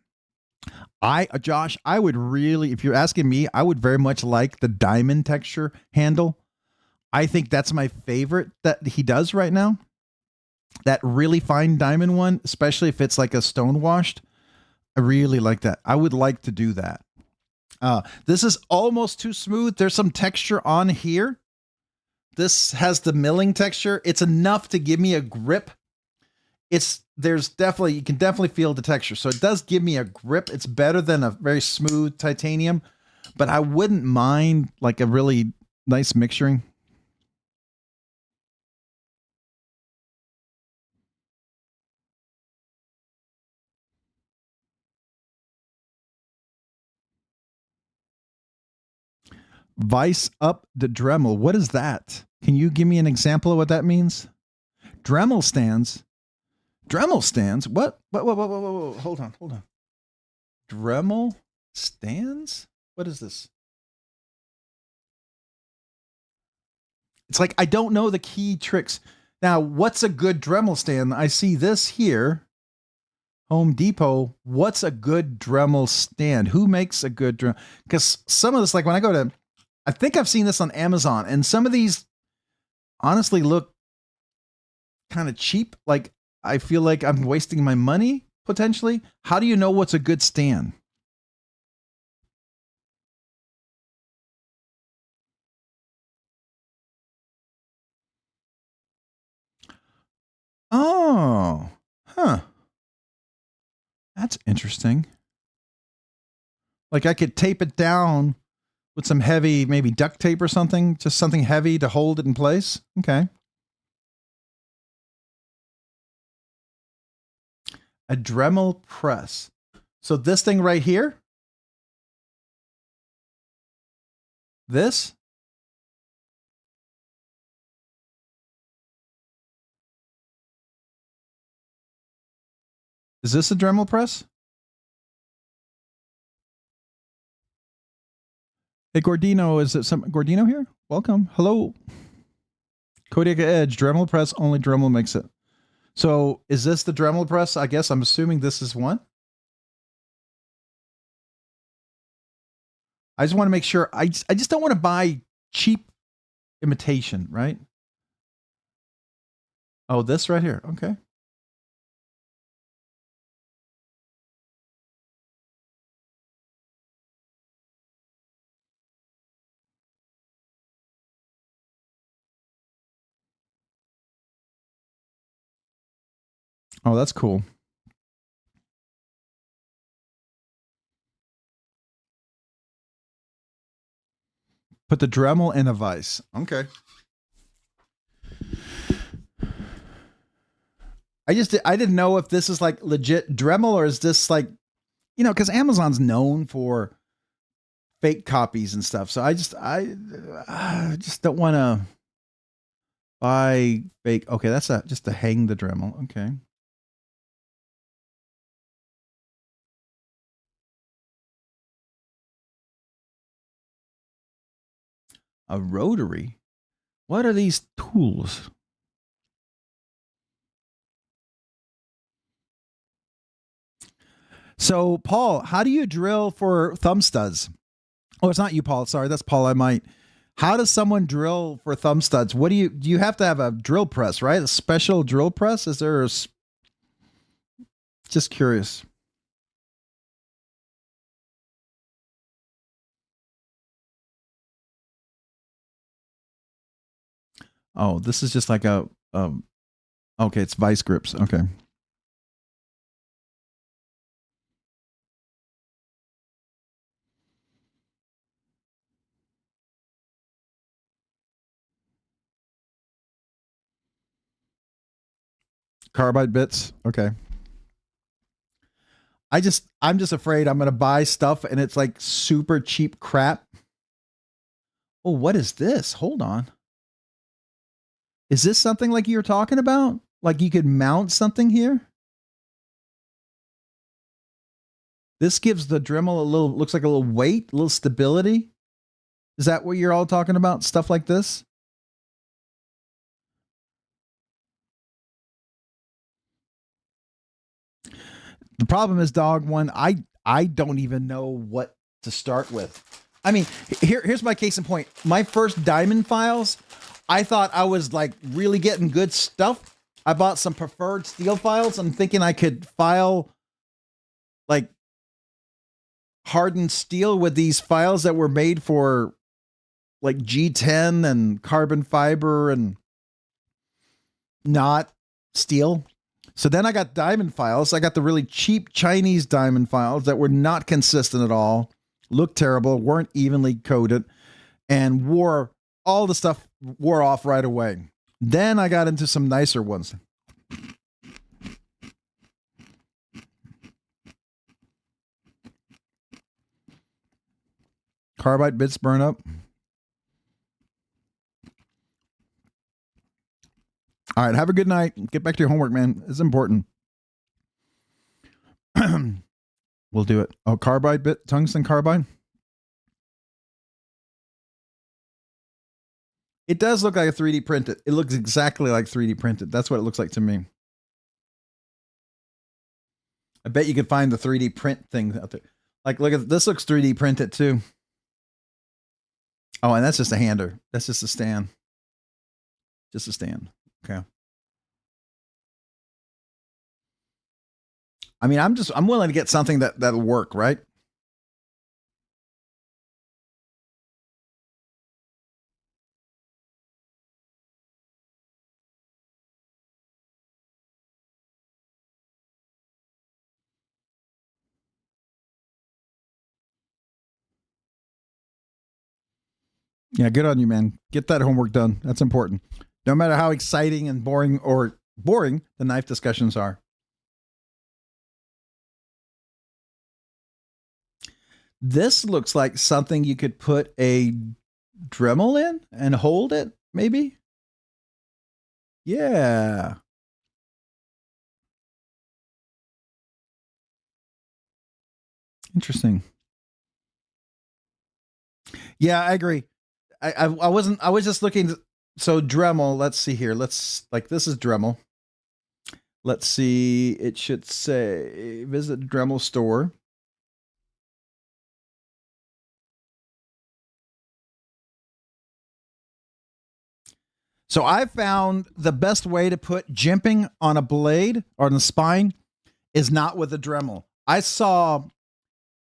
Josh, I would really, if you're asking me, I would very much like the diamond texture handle. I think that's my favorite that he does right now. That really fine diamond one, especially if it's like a stone washed. I really like that. I would like to do that. This is almost too smooth. There's some texture on here. This has the milling texture. It's enough to give me a grip. You can definitely feel the texture. So it does give me a grip. It's better than a very smooth titanium, but I wouldn't mind like a really nice mixturing. Vice up the Dremel. What is that? Can you give me an example of what that means? Dremel stands. Dremel stands? What? Whoa. Hold on. Dremel stands? What is this? It's like, I don't know the key tricks. Now, what's a good Dremel stand? I see this here. Home Depot. What's a good Dremel stand? Who makes a good Dremel? Because some of this, like when I go to, I think I've seen this on Amazon, and some of these honestly look kind of cheap. Like I feel like I'm wasting my money potentially. How do you know what's a good stand? Oh, huh. That's interesting. Like I could tape it down with some heavy, maybe duct tape or something, just something heavy to hold it in place. Okay. A Dremel press. So this thing right here? This? Is this a Dremel press? Hey, Gordino, is it some Gordino here? Welcome. Hello. Kodiak Edge, Dremel press, only Dremel makes it. So is this the Dremel press? I guess I'm assuming this is one. I just want to make sure. I just don't want to buy cheap imitation, right? Oh, this right here. Okay. Oh, that's cool. Put the Dremel in a vise. Okay. I didn't know if this is like legit Dremel or is this like, you know, because Amazon's known for fake copies and stuff. So I just don't want to buy fake. Okay, that's just to hang the Dremel. Okay. A rotary. What are these tools? So, Paul, how do you drill for thumb studs? Oh, it's not you, Paul. Sorry, that's Paul. I might. How does someone drill for thumb studs? What do you have to have a drill press, right? A special drill press? Is there just curious. Oh, this is just like a okay, it's vice grips. Okay. Carbide bits. Okay. I'm just afraid I'm gonna buy stuff and it's like super cheap crap. Oh, what is this? Hold on. Is this something like you're talking about? Like you could mount something here? This gives the Dremel a little, looks like a little weight, a little stability. Is that what you're all talking about? Stuff like this? The problem is, dog one, I don't even know what to start with. I mean, here's my case in point. My first diamond files, I thought I was like really getting good stuff. I bought some preferred steel files. I'm thinking I could file like hardened steel with these files that were made for like G10 and carbon fiber and not steel. So then I got diamond files. I got the really cheap Chinese diamond files that were not consistent at all, looked terrible, weren't evenly coated, and all the stuff wore off right away. Then I got into some nicer ones. Carbide bits burn up. All right, have a good night. Get back to your homework, man. It's important. We'll do it. Oh, carbide bit, tungsten carbide. It does look like a 3D printed. It looks exactly like 3D printed. That's what it looks like to me. I bet you could find the 3D print thing out there. Like, look at this. Looks 3D printed too. Oh, and that's just a hander. That's just a stand. Just a stand. Okay. I mean, I'm willing to get something that'll work, right? Yeah, good on you, man. Get that homework done. That's important. No matter how exciting and boring the knife discussions are. This looks like something you could put a Dremel in and hold it, maybe? Yeah. Interesting. Yeah, I agree. I was just looking. So Dremel, let's see here. This is Dremel. Let's see. It should say visit Dremel store. So I found the best way to put jimping on a blade or on the spine is not with a Dremel. I saw,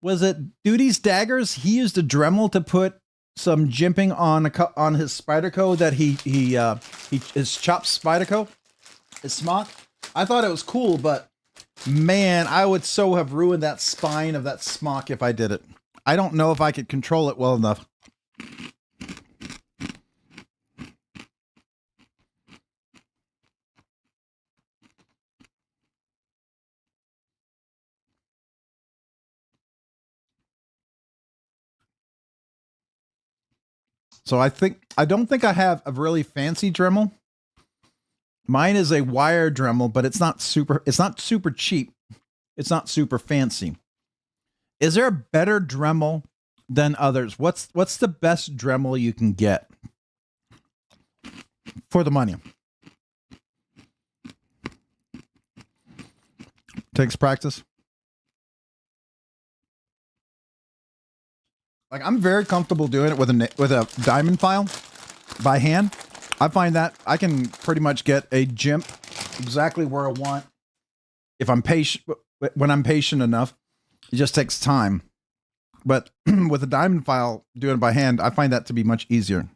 was it Duty's Daggers? He used a Dremel to put some jimping on his Spyderco that his chopped Spyderco, his smock. I thought it was cool, but man, I would so have ruined that spine of that smock if I did it. I don't know if I could control it well enough. So I don't think I have a really fancy Dremel. Mine is a wire Dremel, but it's not super cheap. It's not super fancy. Is there a better Dremel than others? What's the best Dremel you can get for the money? Takes practice. Like, I'm very comfortable doing it with a diamond file by hand. I find that I can pretty much get a jimp exactly where I want if I'm patient. When I'm patient enough, it just takes time. But with a diamond file, doing it by hand, I find that to be much easier.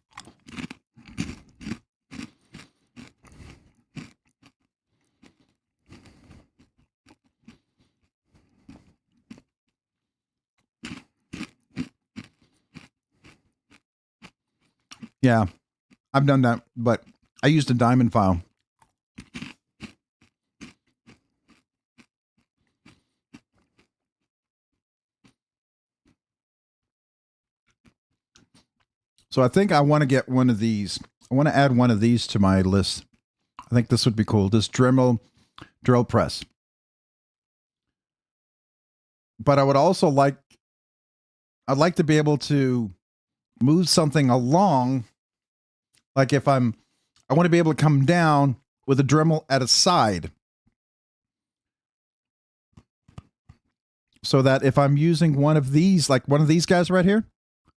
Yeah, I've done that, but I used a diamond file. So I think I want to get one of these. I want to add one of these to my list. I think this would be cool. This Dremel drill press. But I would also I'd like to be able to move something along. Like if I want to be able to come down with a Dremel at a side. So that if I'm using one of these, like one of these guys right here,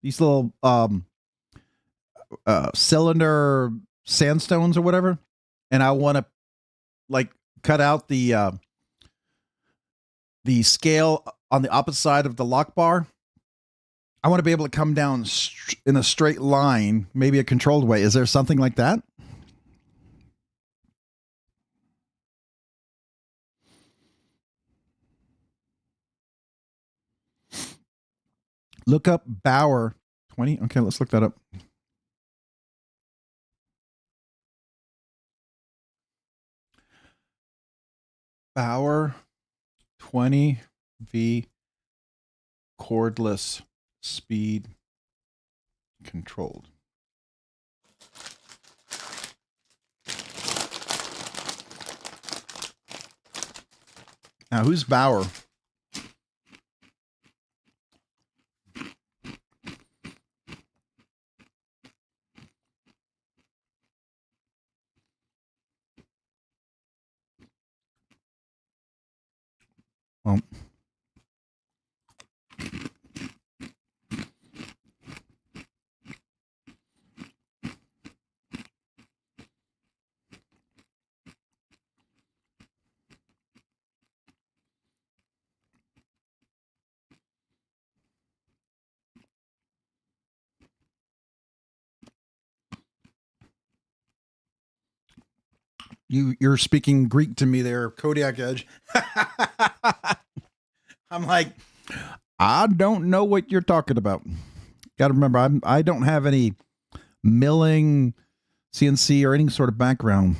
these little cylinder sandstones or whatever, and I want to like cut out the scale on the opposite side of the lock bar. I want to be able to come down in a straight line, maybe a controlled way. Is there something like that? Look up Bauer 20. Okay, let's look that up. Bauer 20V cordless speed controlled. Now, who's Bauer? Well, you're speaking Greek to me there, Kodiak Edge. I'm like, I don't know what you're talking about. Got to remember, I don't have any milling, CNC, or any sort of background.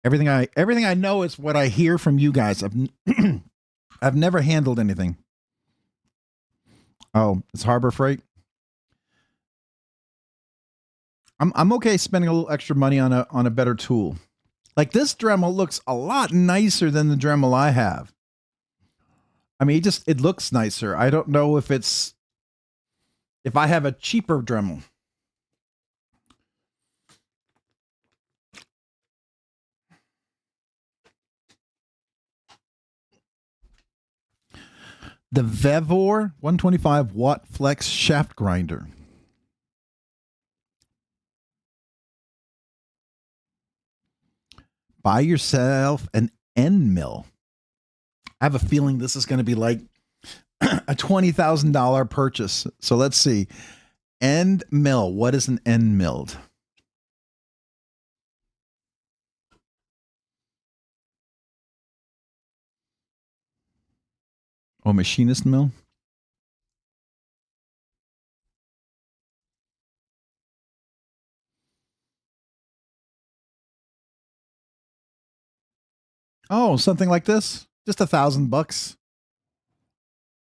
Everything I know is what I hear from you guys. I've never handled anything. Oh, it's Harbor Freight. I'm okay spending a little extra money on a better tool. Like this Dremel looks a lot nicer than the Dremel I have. I mean, it looks nicer. I don't know if I have a cheaper Dremel. The Vevor 125 watt flex shaft grinder. Buy yourself an end mill. I have a feeling this is going to be like a $20,000 purchase. So let's see. End mill. What is an end milled? Oh, machinist mill. Oh, something like this. Just $1,000. There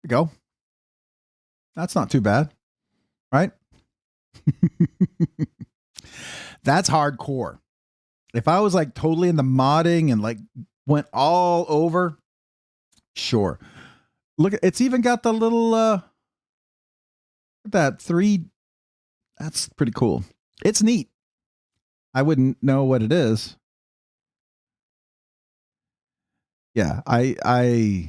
you go. That's not too bad, right? That's hardcore. If I was like totally in the modding and like went all over, sure. Look, it's even got the little that 3. That's pretty cool. It's neat. I wouldn't know what it is. Yeah, I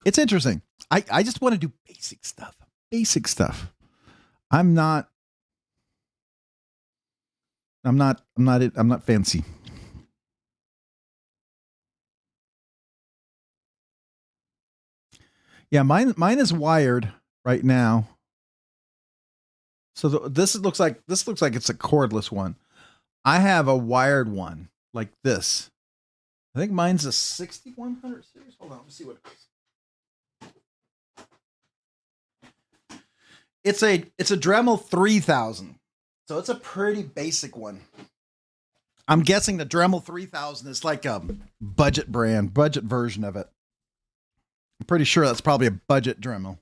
it's interesting. I just want to do basic stuff. Basic stuff. I'm not fancy. Yeah, mine is wired right now. So this looks like it's a cordless one. I have a wired one like this. I think mine's a 6100 series. Hold on, let me see what it is. It's a Dremel 3000. So it's a pretty basic one. I'm guessing the Dremel 3000 is like a budget version of it. I'm pretty sure that's probably a budget Dremel.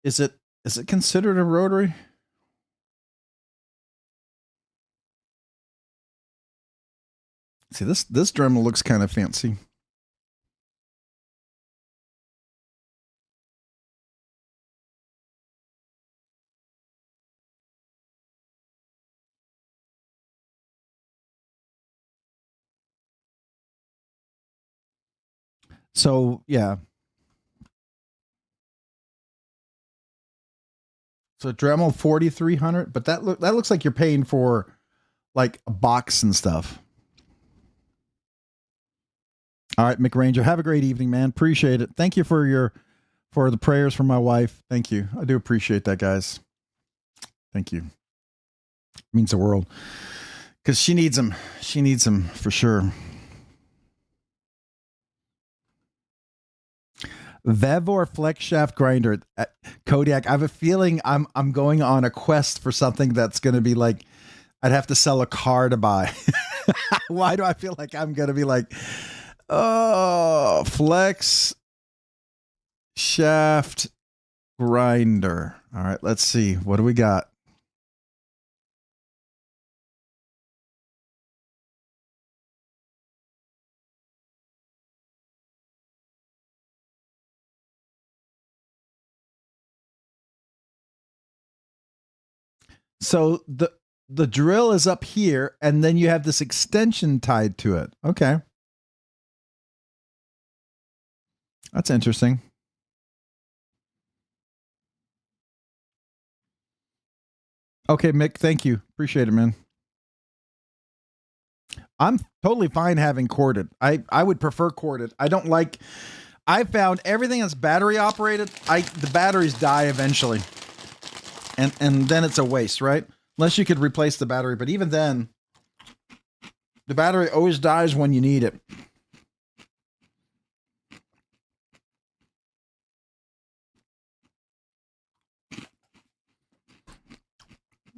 Is it considered a rotary? See, this Dremel looks kind of fancy. So yeah. So Dremel 4300, but that looks like you're paying for like a box and stuff. All right, McRanger, have a great evening, man. Appreciate it. Thank you for the prayers for my wife. Thank you. I do appreciate that, guys. Thank you. It means the world. Because she needs them. She needs them for sure. Vevor flex shaft grinder at Kodiak. I have a feeling I'm going on a quest for something that's going to be like I'd have to sell a car to buy. Why do I feel like I'm going to be like, oh, flex shaft grinder. All right, let's see. What do we got? So the drill is up here, and then you have this extension tied to it. Okay. That's interesting. Okay, Mick, thank you. Appreciate it, man. I'm totally fine having corded. I would prefer corded. I found everything that's battery operated, the batteries die eventually. And then it's a waste, right? Unless you could replace the battery, but even then The battery always dies when you need it.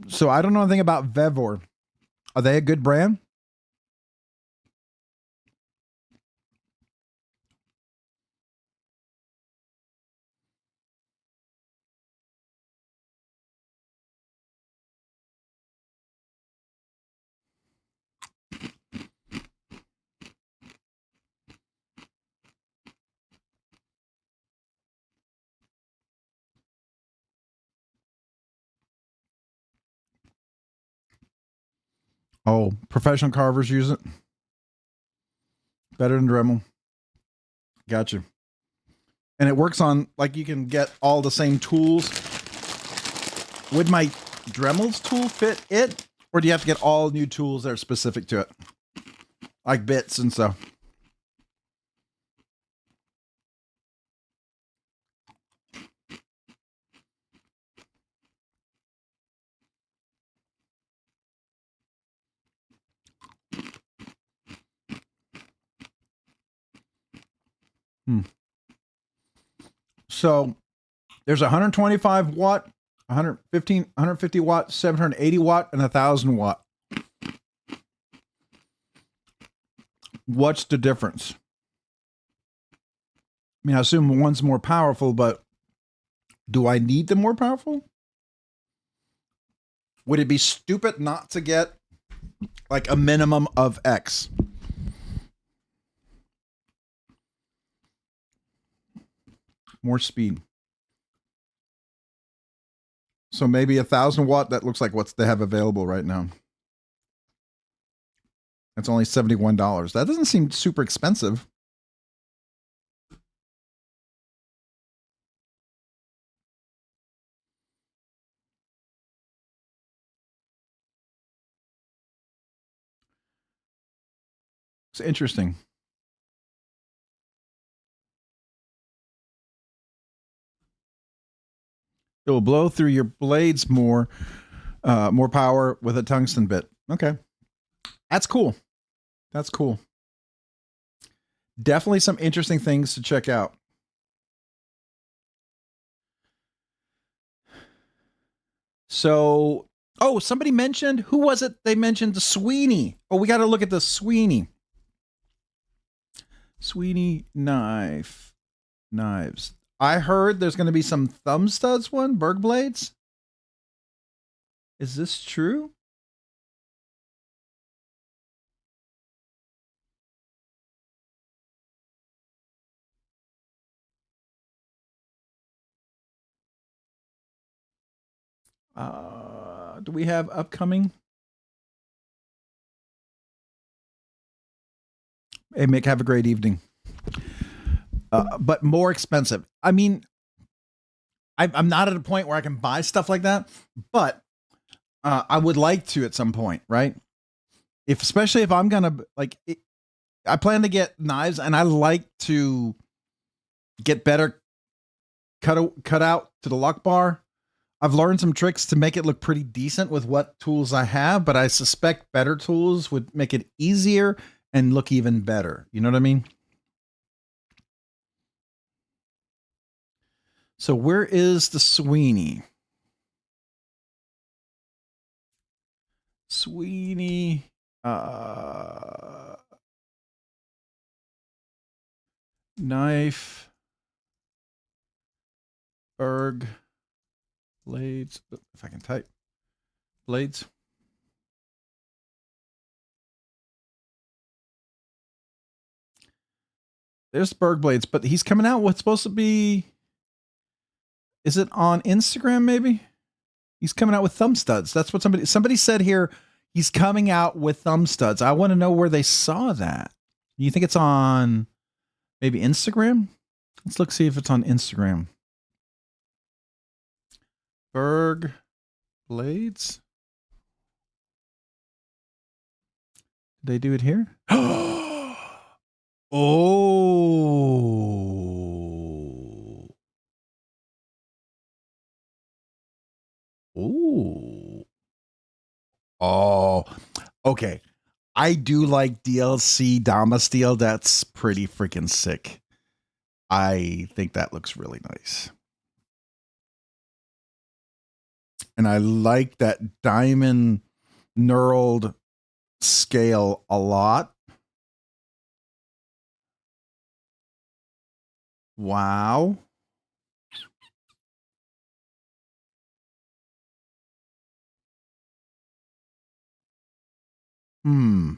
So I don't know anything about Vevor. Are they a good brand? Oh, professional carvers use it. Better than Dremel. Gotcha. And it works on, like, you can get all the same tools. Would my Dremel's tool fit it? Or do you have to get all new tools that are specific to it? Like bits and stuff. So there's 125 watt, 150 watt, 780 watt, and 1,000 watt. What's the difference? I mean, I assume one's more powerful, but do I need them more powerful? Would it be stupid not to get like a minimum of X? More speed. So maybe 1,000 watt, that looks like what they have available right now. It's only $71. That doesn't seem super expensive. It's interesting. It will blow through your blades more power with a tungsten bit. Okay. That's cool. That's cool. Definitely some interesting things to check out. So, oh, somebody mentioned, who was it? They mentioned the Sweeney. Oh, we got to look at the Sweeney. Sweeney knives. I heard there's going to be some thumb studs one, Berg blades. Is this true? Do we have upcoming? Hey, Mick, have a great evening. But more expensive. I mean, I'm not at a point where I can buy stuff like that, but I would like to at some point, right? Especially if I'm gonna I plan to get knives, and I like to get better cut out to the lock bar. I've learned some tricks to make it look pretty decent with what tools I have, but I suspect better tools would make it easier and look even better. You know what I mean? So where is the Sweeney? Sweeney. Knife. Berg. Blades. If I can type. Blades. There's Berg blades, but he's coming out with supposed to be. Is it on Instagram? Maybe he's coming out with thumb studs. That's what somebody said here. He's coming out with thumb studs. I want to know where they saw that. Do you think it's on maybe Instagram? Let's look, see if it's on Instagram. Berg blades. Did they do it here? Oh. Oh. Oh. Okay. I do like DLC Dama steel. That's pretty freaking sick. I think that looks really nice. And I like that diamond knurled scale a lot. Wow. I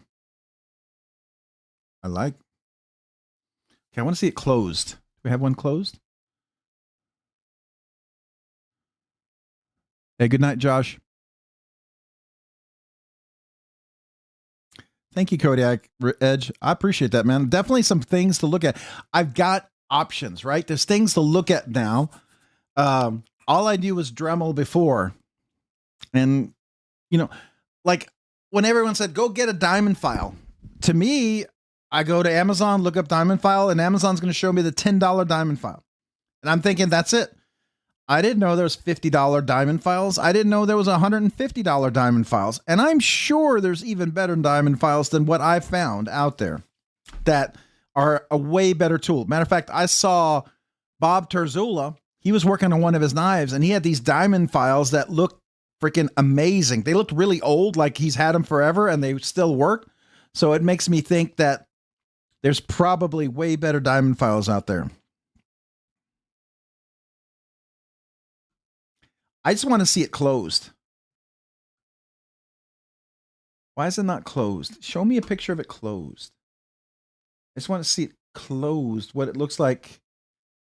like. Okay, I want to see it closed. Do we have one closed? Hey, good night, Josh. Thank you, Kodiak Edge. I appreciate that, man. Definitely some things to look at. I've got options, right? There's things to look at now. All I knew was Dremel before. And, you know, like when everyone said, go get a diamond file, to me, I go to Amazon, look up diamond file, and Amazon's going to show me the $10 diamond file. And I'm thinking, that's it. I didn't know there was $50 diamond files. I didn't know there was $150 diamond files. And I'm sure there's even better diamond files than what I found out there that are a way better tool. Matter of fact, I saw Bob Terzula. He was working on one of his knives, and he had these diamond files that looked freaking amazing. They looked really old, like he's had them forever, and they still work. So it makes me think that there's probably way better diamond files out there. I just want to see it closed. Why is it not closed? Show me a picture of it closed. I just want to see it closed, what it looks like.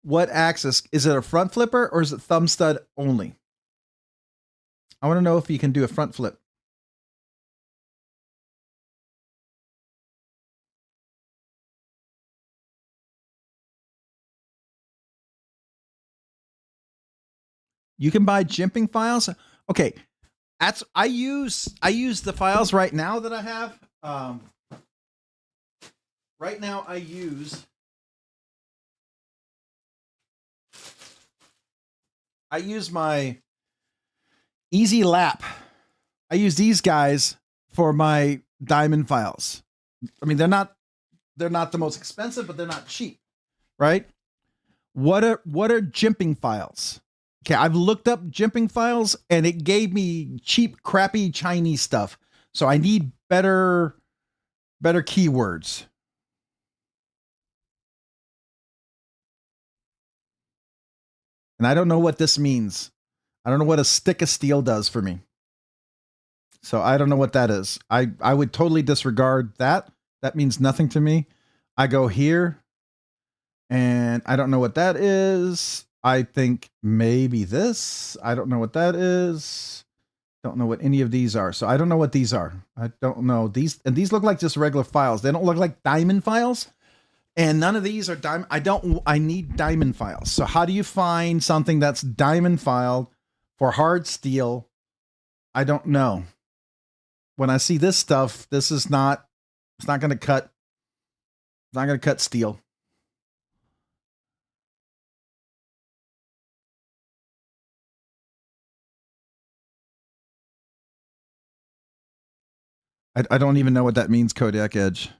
What axis? Is it a front flipper or is it thumb stud only? I want to know if you can do a front flip. You can buy jimping files. Okay, I use the files right now that I have. Right now I use my Easy Lap. I use these guys for my diamond files. I mean, they're not the most expensive, but they're not cheap, right? What are jimping files? Okay, I've looked up jimping files and it gave me cheap, crappy Chinese stuff. So I need better keywords. And I don't know what this means. I don't know what a stick of steel does for me. So I don't know what that is. I would totally disregard that. That means nothing to me. I go here and I don't know what that is. I think maybe this. I don't know what that is. Don't know what any of these are. So I don't know what these are. I don't know. These look like just regular files. They don't look like diamond files. And none of these are diamond. I need diamond files. So how do you find something that's diamond filed for hard steel? I don't know. When I see this stuff, it's not going to cut. It's not going to cut steel. I don't even know what that means, Kodiak Edge.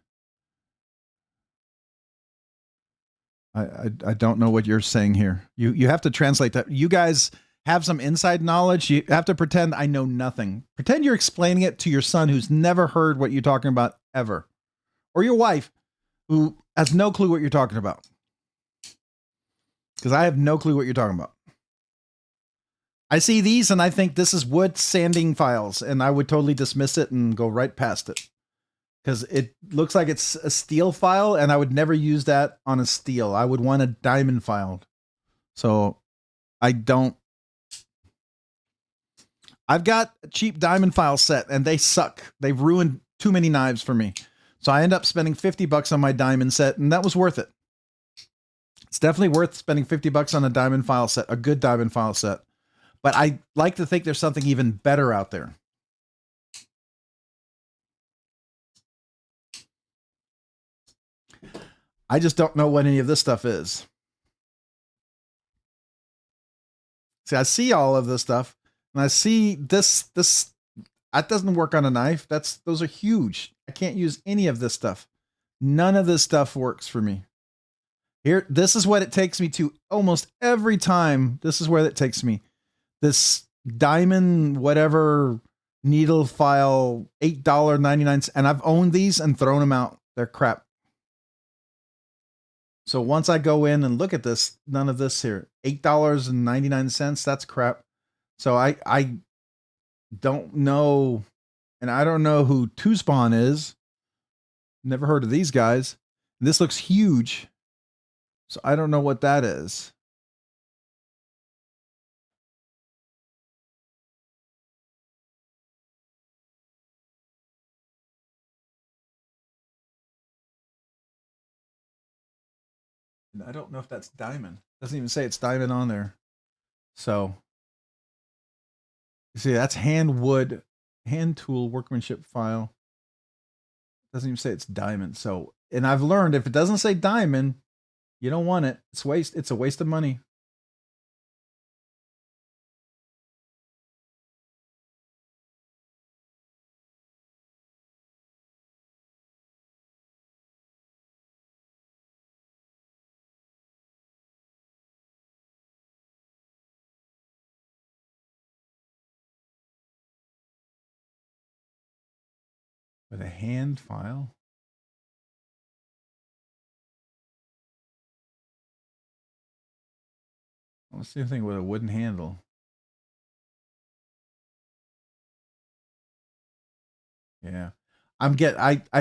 I don't know what you're saying here. You have to translate that. You guys have some inside knowledge. You have to pretend I know nothing. Pretend you're explaining it to your son who's never heard what you're talking about ever. Or your wife who has no clue what you're talking about. Because I have no clue what you're talking about. I see these and I think this is wood sanding files, and I would totally dismiss it and go right past it. Because it looks like it's a steel file, and I would never use that on a steel. I would want a diamond file. So I don't. I've got a cheap diamond file set, and they suck. They've ruined too many knives for me. So I end up spending $50 on my diamond set, and that was worth it. It's definitely worth spending $50 on a diamond file set, a good diamond file set. But I like to think there's something even better out there. I just don't know what any of this stuff is. See, I see all of this stuff, and I see this. That doesn't work on a knife. Those are huge. I can't use any of this stuff. None of this stuff works for me. Here, this is what it takes me to almost every time. This is where it takes me. This diamond, whatever needle file, $8.99. And I've owned these and thrown them out. They're crap. So once I go in and look at this, none of this here, $8.99. That's crap. So I don't know. And I don't know who Two Spawn is. Never heard of these guys. This looks huge. So I don't know what that is. And I don't know if that's diamond. Doesn't even say it's diamond on there. So you see, that's hand tool workmanship file. Doesn't even say it's diamond. So, and I've learned if it doesn't say diamond, you don't want it. It's waste. It's a waste of money. With a hand file. Let's see anything with a wooden handle. Yeah. I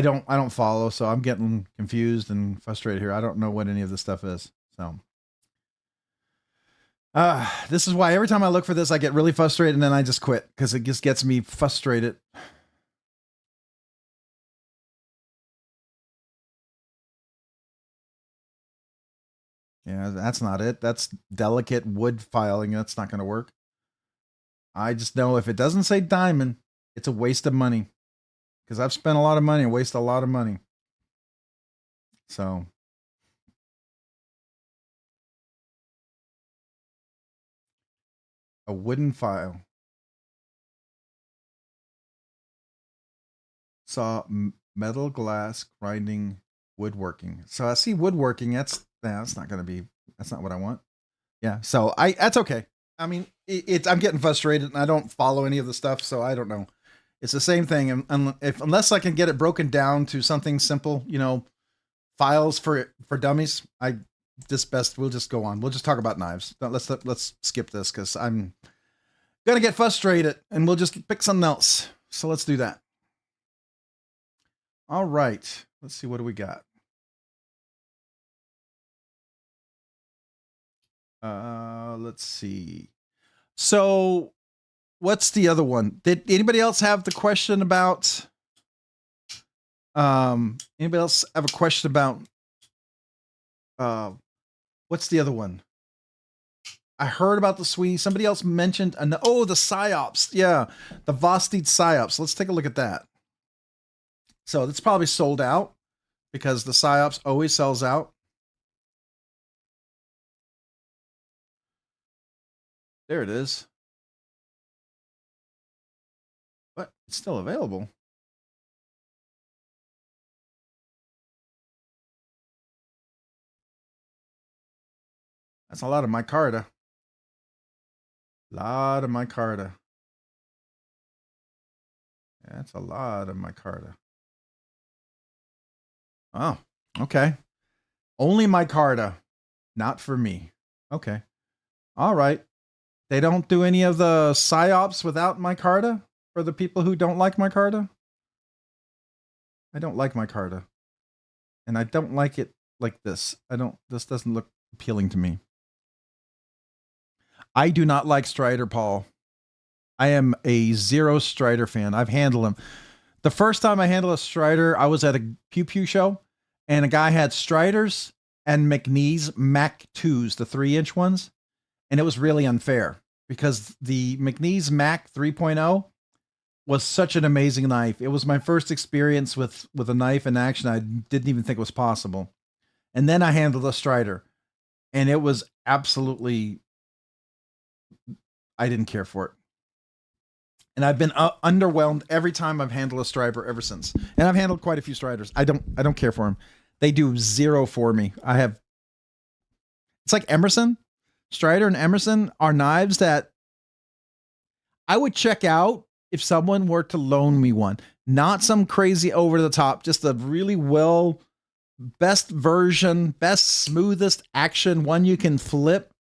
don't follow, so I'm getting confused and frustrated here. I don't know what any of this stuff is. So this is why every time I look for this, I get really frustrated and then I just quit because it just gets me frustrated. Yeah, that's not it. That's delicate wood filing. That's not going to work. I just know if it doesn't say diamond, it's a waste of money. Because I've spent a lot of money and wasted a lot of money. So. A wooden file. Saw metal, glass, grinding, woodworking. So I see woodworking. That's not going to be, that's not what I want. Yeah. So that's okay. I mean, I'm getting frustrated and I don't follow any of the stuff. So I don't know. It's the same thing. Unless I can get it broken down to something simple, you know, files for dummies, we'll just go on. We'll just talk about knives. Let's skip this because I'm going to get frustrated and we'll just pick something else. So let's do that. All right. Let's see. What do we got? Let's see. So what's the other one? Did anybody else have the question about, anybody else have a question about, what's the other one? I heard about the Sweeney. Somebody else mentioned, the PSYOPs. Yeah. The Vosteed PSYOPs. Let's take a look at that. So it's probably sold out because the PSYOPs always sells out. There it is. But it's still available. That's a lot of micarta. Lot of micarta. Yeah, that's a lot of micarta. Oh, okay. Only micarta, not for me. Okay. All right. They don't do any of the PSYOPs without micarta for the people who don't like micarta? I don't like micarta. And I don't like it like this. This doesn't look appealing to me. I do not like Strider, Paul. I am a zero Strider fan. I've handled them. The first time I handled a Strider, I was at a Pew Pew show, and a guy had Striders and McNeese Mac 2s, the 3-inch ones, and it was really unfair because the McNeese Mac 3.0 was such an amazing knife. It was my first experience with a knife in action. I didn't even think it was possible. And then I handled a Strider, and it was absolutely, I didn't care for it. And I've been underwhelmed every time I've handled a strider ever since. And I've handled quite a few striders. I don't care for them. They do zero for me. It's like Emerson. Strider and Emerson are knives that I would check out if someone were to loan me one. Not some crazy over the top, just a really best version, best, smoothest action, one you can flip.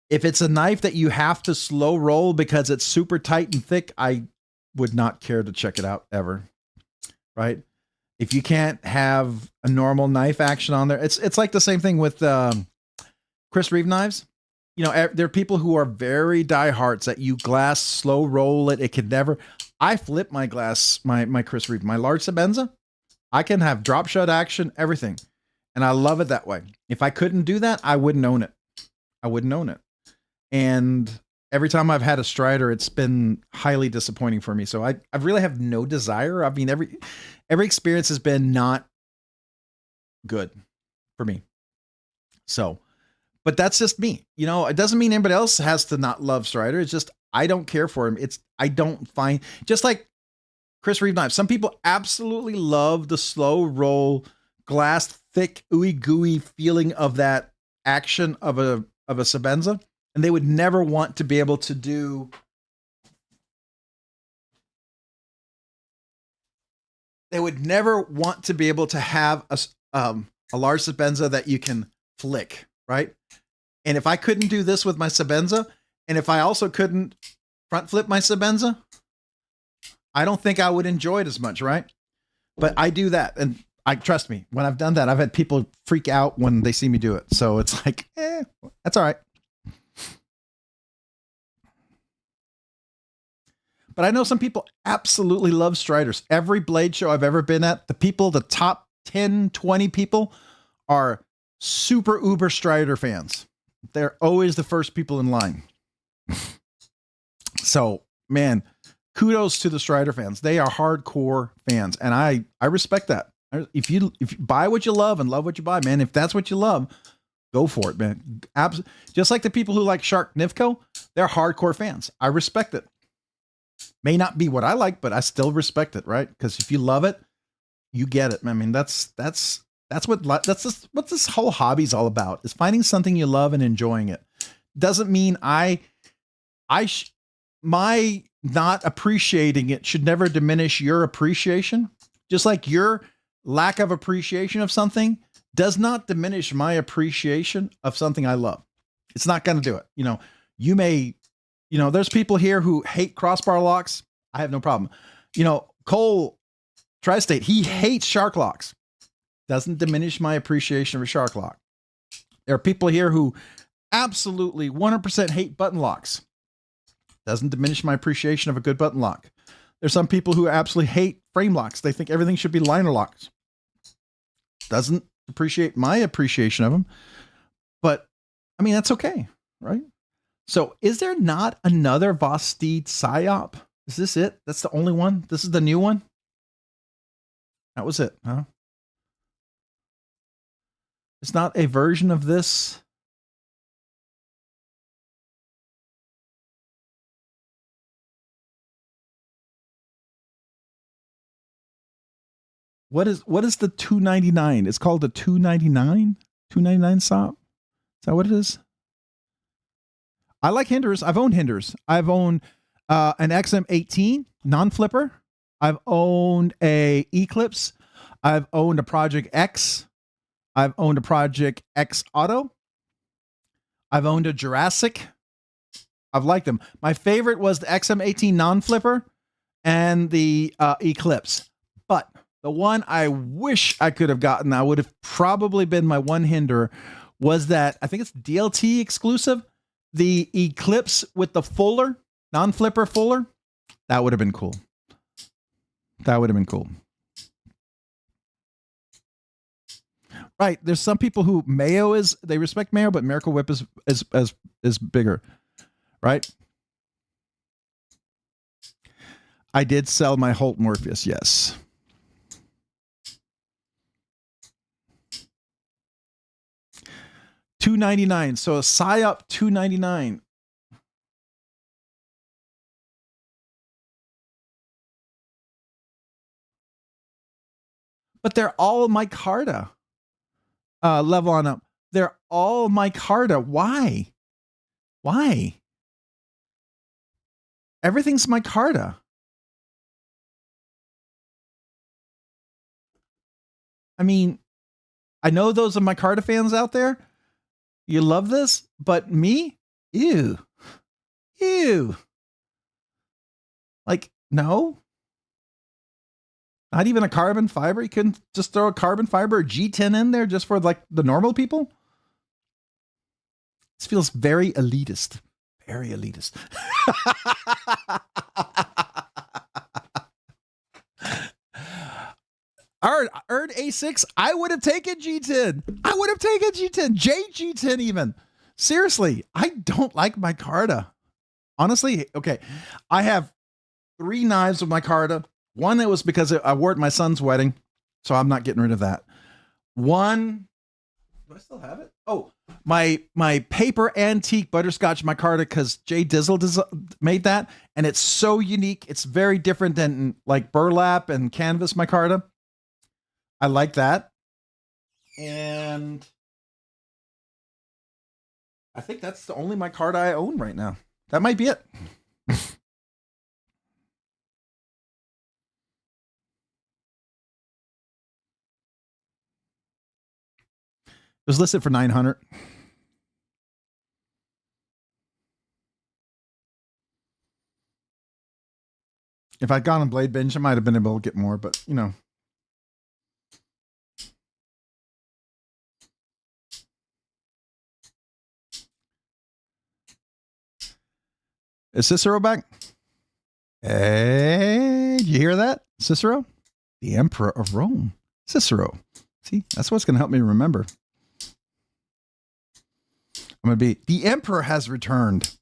If it's a knife that you have to slow roll because it's super tight and thick, I would not care to check it out ever. Right? If you can't have a normal knife action on there, it's like the same thing with Chris Reeve knives. You know, there are people who are very diehards that you glass slow roll it. It can never. I flip my glass, my Chris Reeve, my large Sabenza. I can have drop shot action, everything, and I love it that way. If I couldn't do that, I wouldn't own it. I wouldn't own it. And every time I've had a strider, it's been highly disappointing for me. So I really have no desire. I mean, every experience has been not good for me. So. But that's just me. You know, it doesn't mean anybody else has to not love Strider. It's just, I don't care for him. I don't find, just like Chris Reeve knives. Some people absolutely love the slow roll, glass, thick, ooey gooey feeling of that action of a Sabenza. And they would never want to be able to do, they would never want to be able to have a large Sabenza that you can flick, right? And if I couldn't do this with my Sabenza, and if I also couldn't front flip my Sabenza, I don't think I would enjoy it as much, right? But I do that. And trust me, when I've done that, I've had people freak out when they see me do it. So it's like, that's all right. But I know some people absolutely love striders. Every blade show I've ever been at, the top 10, 20 people are super uber strider fans. They're always the first people in line. So, man, kudos to the strider fans. They are hardcore fans, and I respect that. If you buy what you love and love what you buy, man, if that's what you love, go for it, man. Just like the people who like Shark Nivco, they're hardcore fans. I respect it. May not be what I like, but I still respect it, right? Because if you love it, you get it. I mean, that's what this whole hobby's all about, is finding something you love and enjoying it. Doesn't mean my not appreciating it should never diminish your appreciation. Just like your lack of appreciation of something does not diminish my appreciation of something I love. It's not going to do it. You know, there's people here who hate crossbar locks. I have no problem. You know, Cole Tri-State, he hates shark locks. Doesn't diminish my appreciation of a shark lock. There are people here who absolutely 100% hate button locks. Doesn't diminish my appreciation of a good button lock. There's some people who absolutely hate frame locks. They think everything should be liner locks. Doesn't appreciate my appreciation of them. But, I mean, that's okay, right? So, is there not another Vosteed PSYOP? Is this it? That's the only one? This is the new one? That was it, huh? It's not a version of this. What is the 299? It's called the 299? 299 SOP? Is that what it is? I like Hinders. I've owned Hinders. I've owned an XM18 non-flipper. I've owned a Eclipse. I've owned a Project X. I've owned a Project X Auto. I've owned a Jurassic. I've liked them. My favorite was the XM18 non-flipper and the Eclipse. But the one I wish I could have gotten, that would have probably been my one hinder, was that, I think it's DLT exclusive, the Eclipse with the fuller, non-flipper fuller. That would have been cool. That would have been cool. Right. There's some people who they respect Mayo, but Miracle Whip is bigger. Right. I did sell my Holt Morpheus. Yes. $299. So a PSYOP $299. but they're all micarta. Level on up. They're all micarta. Why? Why? Everything's micarta. I mean, I know those are micarta fans out there. You love this, but me? Ew. Ew. Like, no. Not even a carbon fiber? You couldn't just throw a carbon fiber or G10 in there just for like the normal people? This feels very elitist. Very elitist. Earned A6, I would have taken G10. I would have taken G10. JG10 even. Seriously, I don't like micarta. Honestly, okay. I have 3 knives of micarta. One that was because I wore it at my son's wedding, so I'm not getting rid of that. One, do I still have it? Oh, my paper antique butterscotch micarta, because Jay Dizzle made that, and it's so unique. It's very different than like burlap and canvas micarta. I like that. And I think that's the only micarta I own right now. That might be it. It was listed for $900. If I'd gone on BladeBinge, I might have been able to get more, but you know. Is Cicero back? Hey, did you hear that? Cicero? The Emperor of Rome. Cicero. See, that's what's going to help me remember. I'm going to be, the Emperor has returned.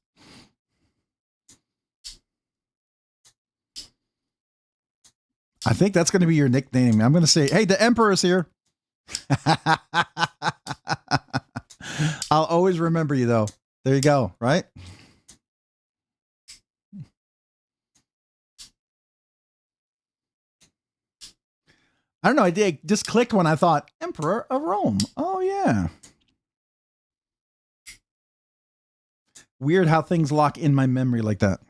I think that's going to be your nickname. I'm going to say, hey, the Emperor's here. I'll always remember you, though. There you go, right? I don't know. I did just clicked when I thought Emperor of Rome. Oh, yeah. Weird how things lock in my memory like that.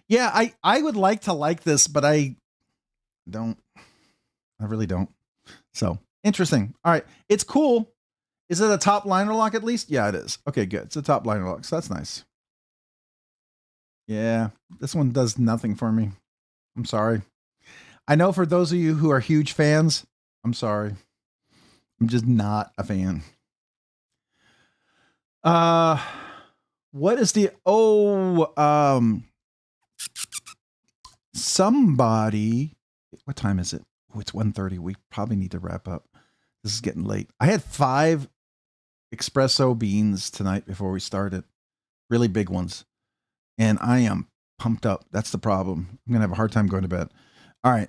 Yeah, I would like to like this, but I don't. I really don't. So, interesting. All right. It's cool. Is it a top liner lock at least? Yeah, it is. Okay, good. It's a top liner lock, so that's nice. Yeah, this one does nothing for me. I'm sorry. I know for those of you who are huge fans, I'm sorry. I'm just not a fan. What is the somebody, what time is it? Oh, it's 1:30. We probably need to wrap up. This is getting late. I had 5 espresso beans tonight before we started. Really big ones. And I am pumped up. That's the problem. I'm gonna have a hard time going to bed. All right.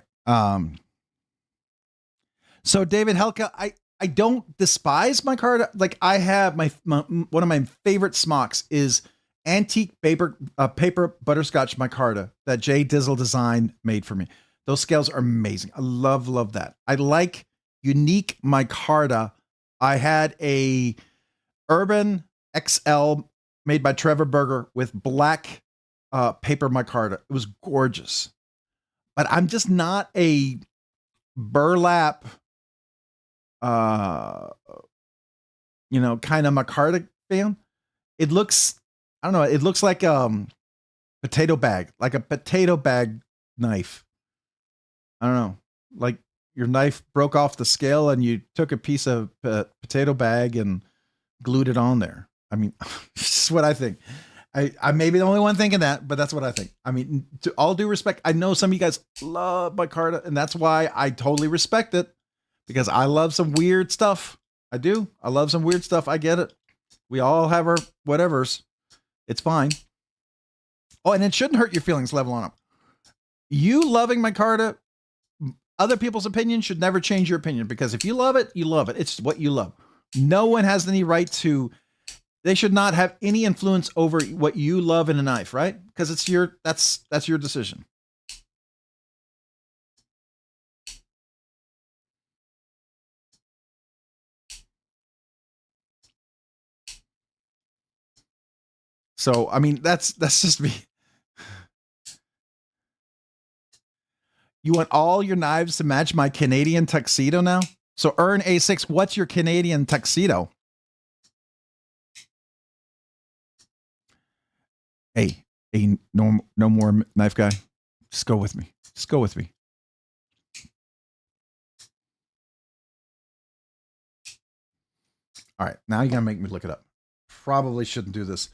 So David Helka, I don't despise micarta. Like I have my one of my favorite smocks is antique paper butterscotch micarta that Jay Dizzle Design made for me. Those scales are amazing. I love that. I like unique micarta. I had a Urban XL made by Trevor Berger with black paper micarta. It was gorgeous. But I'm just not a burlap kind of micarta fan. It looks, I don't know, it looks like potato bag, like a potato bag knife. I don't know, like your knife broke off the scale and you took a piece of potato bag and glued it on there. I mean, this is what I think. I may be the only one thinking that, but that's what I think. I mean, to all due respect, I know some of you guys love micarta, and that's why I totally respect it, because I love some weird stuff. I do. I love some weird stuff. I get it. We all have our whatevers. It's fine. Oh, and it shouldn't hurt your feelings level on up. You loving micarta, other people's opinion should never change your opinion, because if you love it, you love it. It's what you love. No one has any right to, they should not have any influence over what you love in a knife, right? Because it's your, that's your decision. So, I mean, that's just me. You want all your knives to match my Canadian tuxedo now? So Earn A6, what's your Canadian tuxedo? Hey, no more knife guy. Just go with me. Just go with me. All right, now you're gonna make me look it up. Probably shouldn't do this.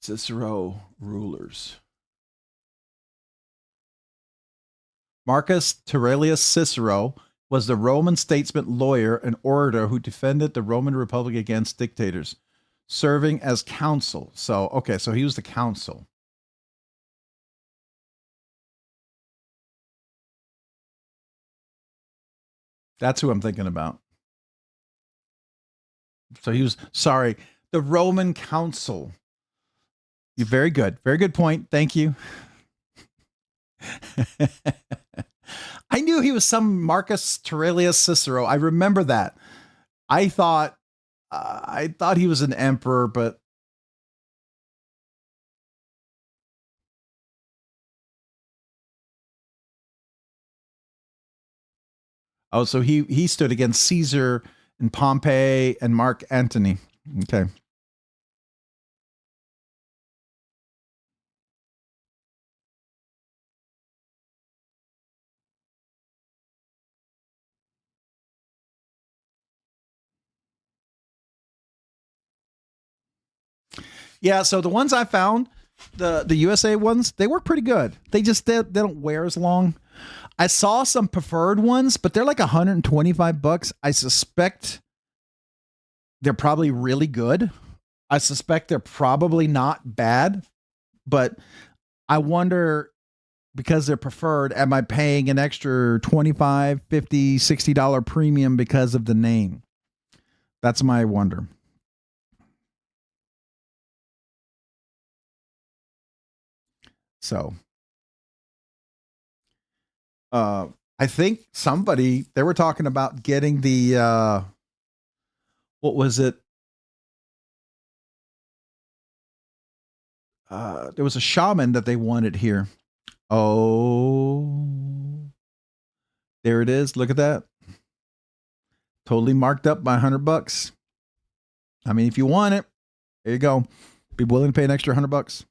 Cicero rulers. Marcus Turelius Cicero was the Roman statesman, lawyer, and orator who defended the Roman Republic against dictators, serving as consul. So, okay, so he was the consul. That's who I'm thinking about. So he was, sorry, the Roman consul. You're very good. Very good point. Thank you. I knew he was some Marcus Turelius Cicero. I remember that. I thought he was an emperor, but oh, so he stood against Caesar and Pompey and Mark Antony. Okay. Yeah, so the ones I found, the USA ones, they work pretty good. They don't wear as long. I saw some preferred ones, but they're like $125. I suspect they're probably really good. I suspect they're probably not bad, but I wonder, because they're preferred, am I paying an extra $25, $50, $60 premium because of the name? That's my wonder. So, I think they were talking about getting the, what was it? There was a shaman that they wanted here. Oh, there it is. Look at that. Totally marked up by $100. I mean, if you want it, there you go. Be willing to pay an extra $100.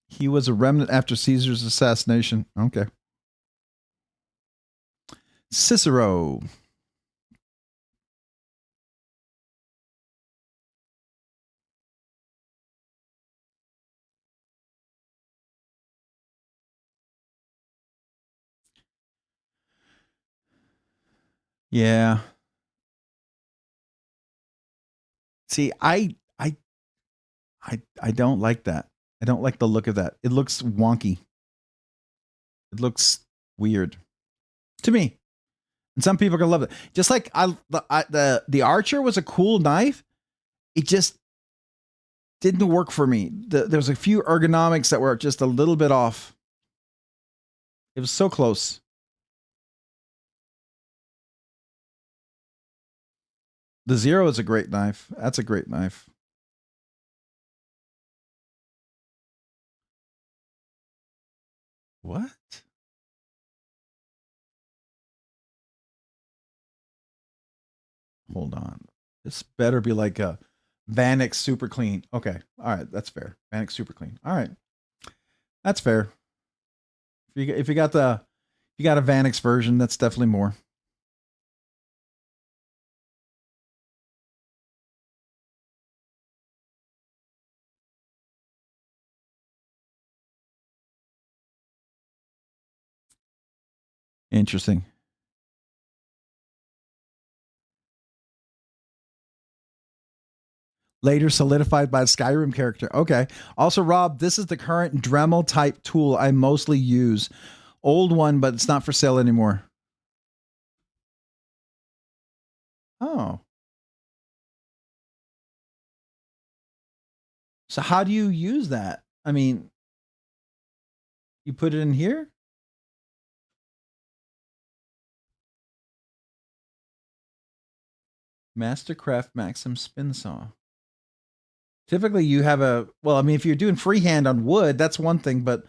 He was a remnant after Caesar's assassination. Okay. Cicero. Yeah. See, I don't like that. I don't like the look of that. It looks wonky. It looks weird to me. And some people are gonna love it. Just like the Archer was a cool knife. It just didn't work for me. There's a few ergonomics that were just a little bit off. It was so close. The Zero is a great knife. That's a great knife. What? Hold on. This better be like a Vanex Super Clean. Okay. All right. That's fair. Vanex Super Clean. All right. That's fair. If you got a Vanex version, that's definitely more. Interesting. Later solidified by a Skyrim character. Okay. Also, Rob, this is the current Dremel type tool I mostly use. Old one, but it's not for sale anymore. Oh. So how do you use that? I mean, you put it in here? Mastercraft Maxim spin saw. Typically you have a, well, I mean, if you're doing freehand on wood, that's one thing, but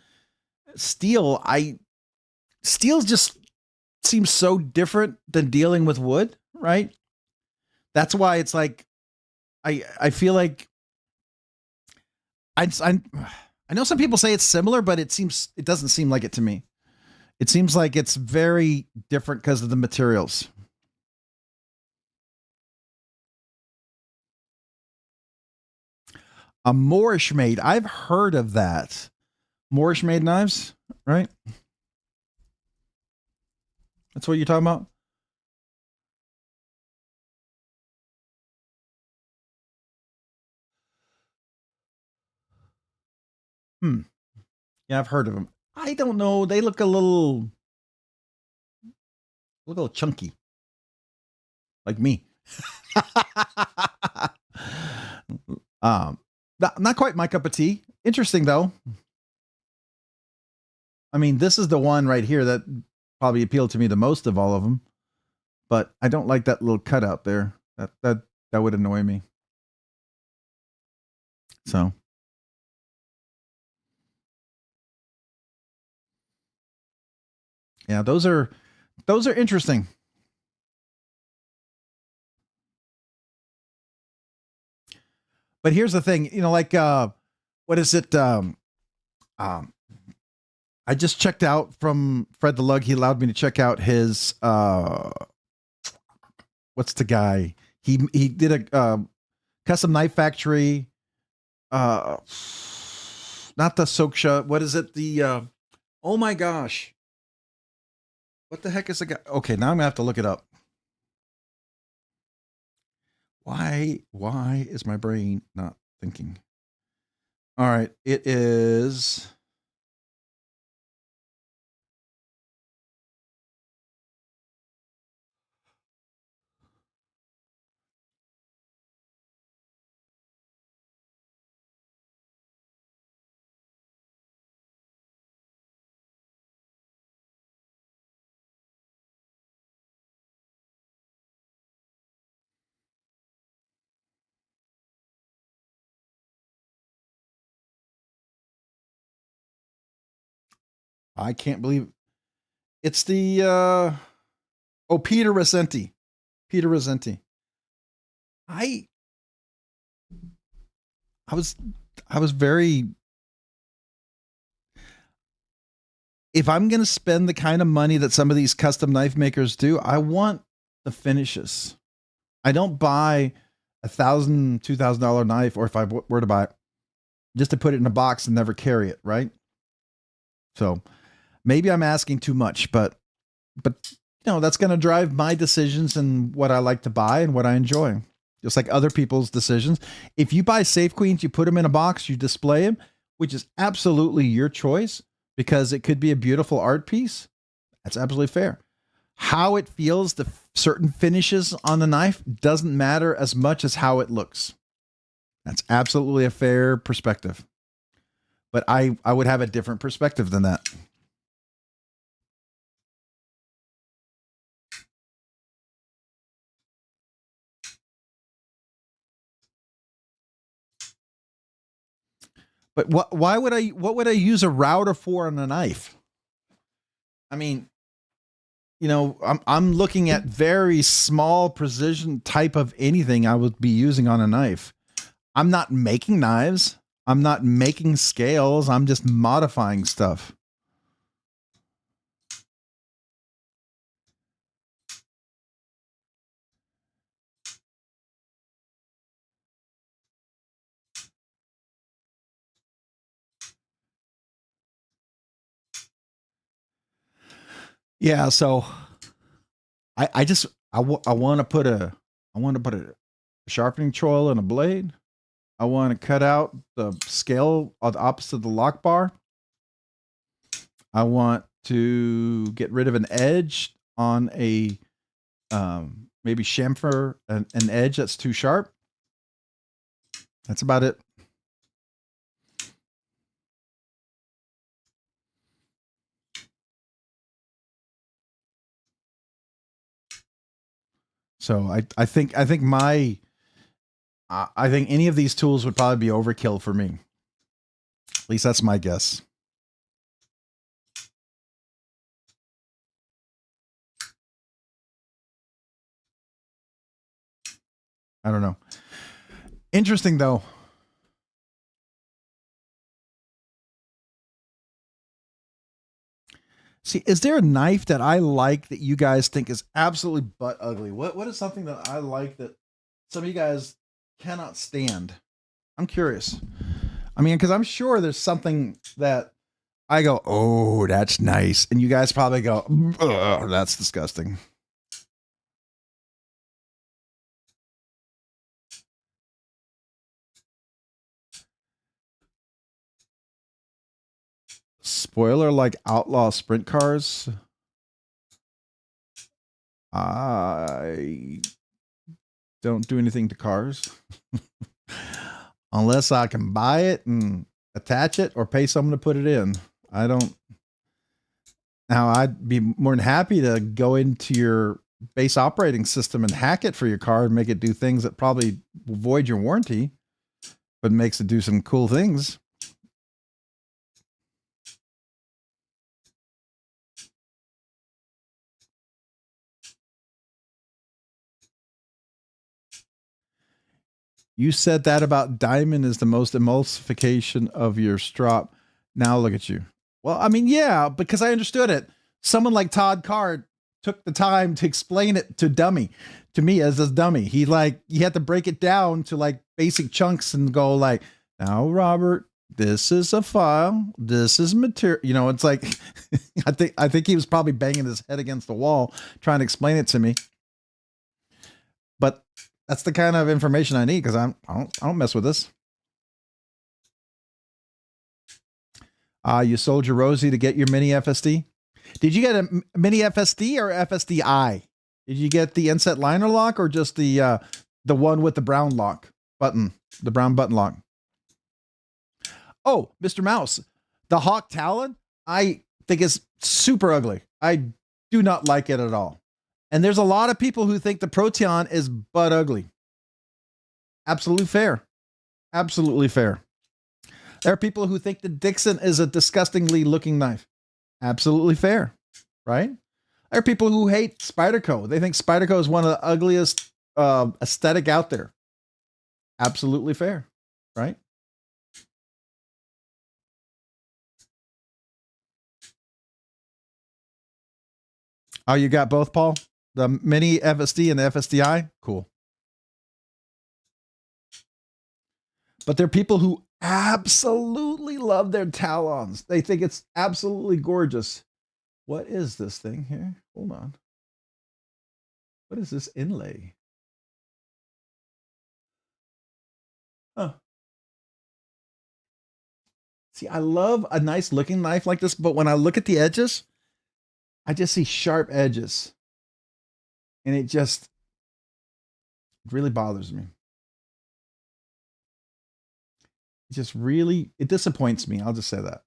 steel just seems so different than dealing with wood, right? That's why it's like, I feel like I know some people say it's similar, but it doesn't seem like it to me. It seems like it's very different because of the materials. A Moorish made. I've heard of that. Moorish made knives, right? That's what you're talking about? Yeah, I've heard of them. I don't know. They look a little chunky. Like me. Not quite my cup of tea. Interesting though. I mean, this is the one right here that probably appealed to me the most of all of them. But I don't like that little cutout there. That would annoy me. So yeah, those are interesting. But here's the thing, you know, like what is it? I just checked out from Fred the Lug. He allowed me to check out his what's the guy? He did a custom knife factory. Not the Soksha. What is it? The oh my gosh. What the heck is the guy? Okay, now I'm gonna have to look it up. Why is my brain not thinking? All right, it is. I can't believe it's the Peter Resenti. Peter Resenti. I was very, if I'm going to spend the kind of money that some of these custom knife makers do, I want the finishes. I don't buy $1,000, $2,000 knife, or if I were to buy it, just to put it in a box and never carry it, right? So maybe I'm asking too much, but you know, that's going to drive my decisions and what I like to buy and what I enjoy. Just like other people's decisions. If you buy Safe Queens, you put them in a box, you display them, which is absolutely your choice because it could be a beautiful art piece. That's absolutely fair. How it feels, the certain finishes on the knife doesn't matter as much as how it looks. That's absolutely a fair perspective. But I would have a different perspective than that. But what would I use a router for on a knife? I mean, you know, I'm looking at very small precision type of anything I would be using on a knife. I'm not making knives. I'm not making scales. I'm just modifying stuff. Yeah, so I want to put a sharpening choil and a blade. I want to cut out the scale on the opposite of the lock bar. I want to get rid of an edge on a maybe chamfer an edge that's too sharp. That's about it. So I think any of these tools would probably be overkill for me. At least that's my guess. I don't know. Interesting though. See, is there a knife that I like that you guys think is absolutely butt ugly? What is something that I like that some of you guys cannot stand? I'm curious. I mean, because I'm sure there's something that I go, oh, that's nice. And you guys probably go, ugh, that's disgusting. Spoiler like outlaw sprint cars. I don't do anything to cars unless I can buy it and attach it or pay someone to put it in. I don't. Now, I'd be more than happy to go into your base operating system and hack it for your car and make it do things that probably void your warranty, but makes it do some cool things. You said that about diamond is the most emulsification of your strop. Now look at you. Well, I mean, yeah, because I understood it. Someone like Todd Card took the time to explain it to me as a dummy. He had to break it down to like basic chunks and go like, now, Robert, this is a file. This is material. You know, it's like, I think he was probably banging his head against the wall trying to explain it to me. But that's the kind of information I need because I don't mess with this. You sold your Rosie to get your mini FSD. Did you get a mini FSD or FSDI? Did you get the inset liner lock or just the one with the brown lock button, the brown button lock? Oh, Mr. Mouse, the Hawk Talon, I think is super ugly. I do not like it at all. And there's a lot of people who think the Proteon is butt ugly. Absolutely fair. Absolutely fair. There are people who think the Dixon is a disgustingly looking knife. Absolutely fair, right? There are people who hate Spyderco. They think Spyderco is one of the ugliest aesthetic out there. Absolutely fair, right? Oh, you got both, Paul? The mini FSD and the FSDI? Cool. But there are people who absolutely love their Talons. They think it's absolutely gorgeous. What is this thing here? Hold on. What is this inlay? Huh. See, I love a nice looking knife like this, but when I look at the edges, I just see sharp edges. And it really bothers me. It disappoints me. I'll just say that.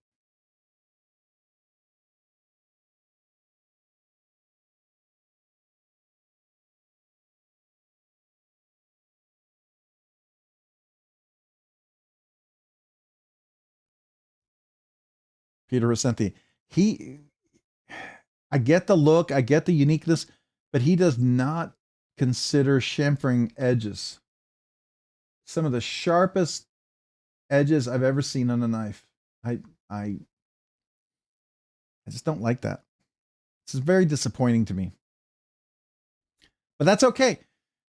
Peter Rosenti, I get the look, I get the uniqueness, but he does not consider chamfering edges. Some of the sharpest edges I've ever seen on a knife. I just don't like that. This is very disappointing to me. But that's okay.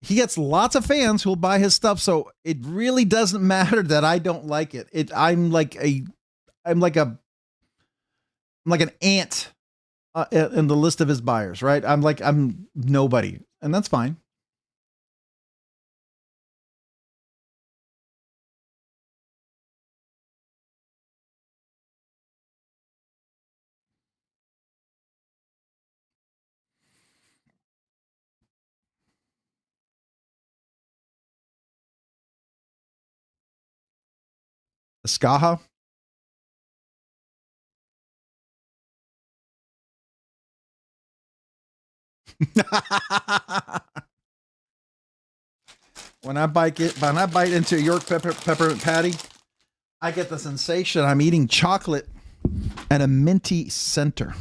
He gets lots of fans who'll buy his stuff, so it really doesn't matter that I don't like it. I'm like an ant in the list of his buyers, right? I'm nobody, and that's fine. Skaha. When I bite into a York peppermint patty, I get the sensation I'm eating chocolate and a minty center.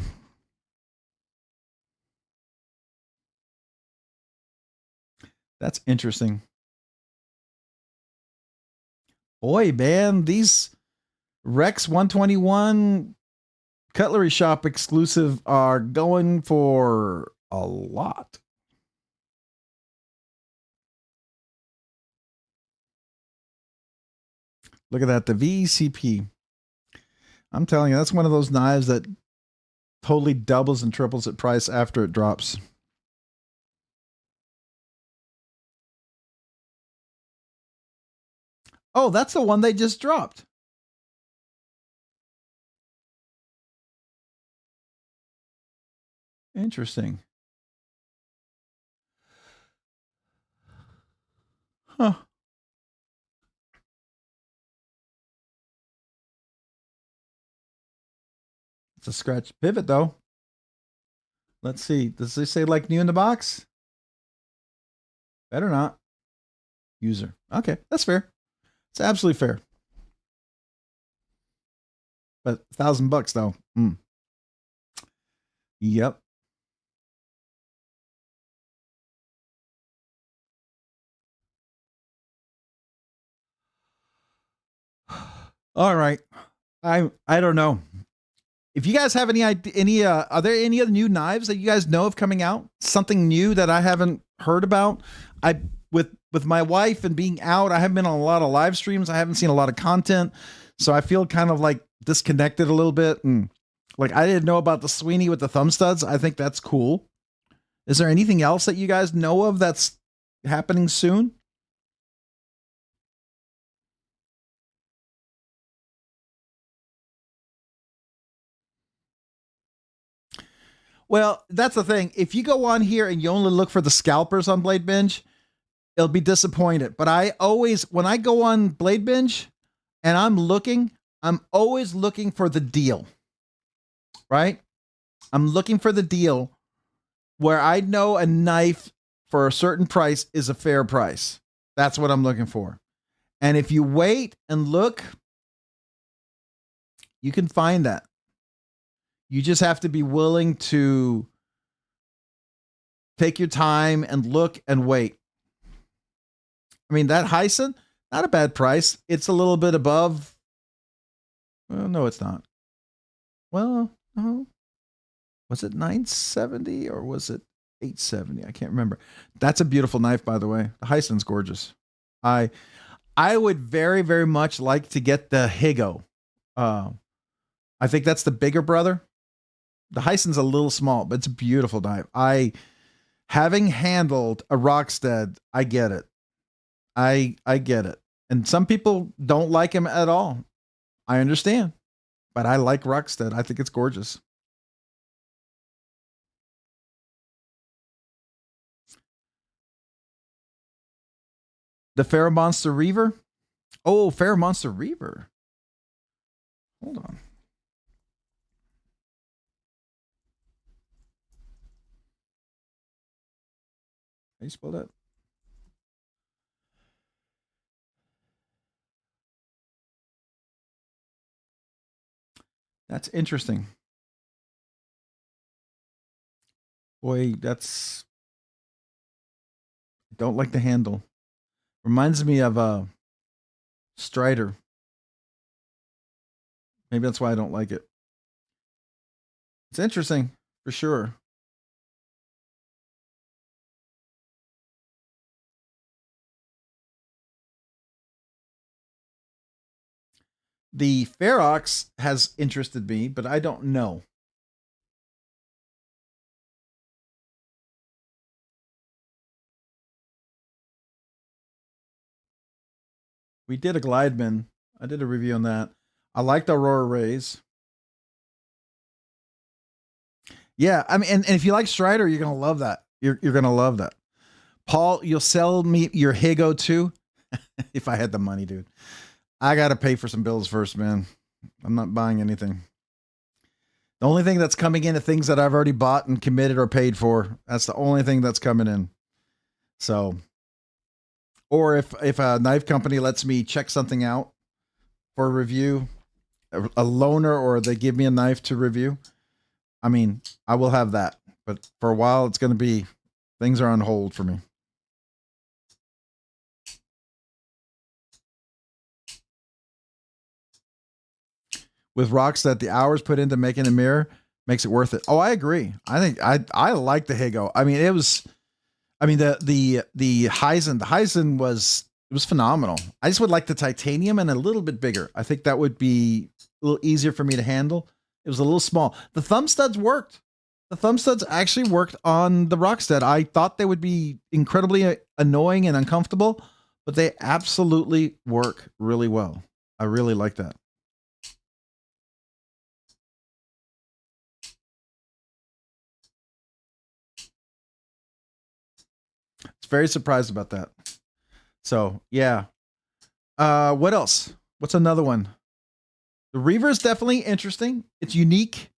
That's interesting. Boy, man, these Rex 121 Cutlery Shop exclusive are going for a lot. Look at that, the VCP. I'm telling you, that's one of those knives that totally doubles and triples its price after it drops. Oh, that's the one they just dropped. Interesting. Huh. It's a scratch pivot, though. Let's see. Does they say like new in the box? Better not. User. Okay, that's fair. It's absolutely fair. But $1,000 though. Yep. All right. I don't know. If you guys have any idea, are there any other new knives that you guys know of coming out? Something new that I haven't heard about? With my wife and being out, I haven't been on a lot of live streams. I haven't seen a lot of content. So I feel kind of like disconnected a little bit. And like, I didn't know about the Sweeney with the thumb studs. I think that's cool. Is there anything else that you guys know of that's happening soon? Well, that's the thing. If you go on here and you only look for the scalpers on BladeBinge, it'll be disappointed. But I always, when I go on BladeBinge and I'm always looking for the deal, right? I'm looking for the deal where I know a knife for a certain price is a fair price. That's what I'm looking for. And if you wait and look, you can find that. You just have to be willing to take your time and look and wait. I mean, that Hyson, not a bad price. It's a little bit above. Well, no, it's not. Well, no. Was it 970 or was it 870? I can't remember. That's a beautiful knife, by the way. The Hyson's gorgeous. I would very, very much like to get the Higo. I think that's the bigger brother. The Hyson's a little small, but it's a beautiful knife. Having handled a Rockscale, I get it. I get it. And some people don't like him at all. I understand. But I like Rockscale. I think it's gorgeous. The Pharaoh Monster Reaver? Oh, Pharaoh Monster Reaver. Hold on. How you spell that? That's interesting. Boy, that's... I don't like the handle. Reminds me of a Strider. Maybe that's why I don't like it. It's interesting, for sure. The Ferox has interested me, but I don't know. We did a Glideman. I did a review on that. I like the Aurora Rays. Yeah, I mean, and if you like Strider, you're gonna love that. You're gonna love that. Paul, you'll sell me your Higo too? If I had the money, dude. I gotta pay for some bills first, man. I'm not buying anything. The only thing that's coming in are things that I've already bought and committed or paid for. That's the only thing that's coming in. So Or if a knife company lets me check something out for a review, a loaner, or they give me a knife to review, I mean, I will have that. But for a while, it's going to be, things are on hold for me. With Rockscale, the hours put into making a mirror makes it worth it. Oh, I agree. I think I like the Hago. I mean, it was, I mean, the Heisen was, it was phenomenal. I just would like the titanium and a little bit bigger. I think that would be a little easier for me to handle. It was a little small. The thumb studs worked. The thumb studs actually worked on the Rockscale. I thought they would be incredibly annoying and uncomfortable, but they absolutely work really well. I really like that. Very surprised about that. So yeah. What else? What's another one? The Reaver is definitely interesting. It's unique.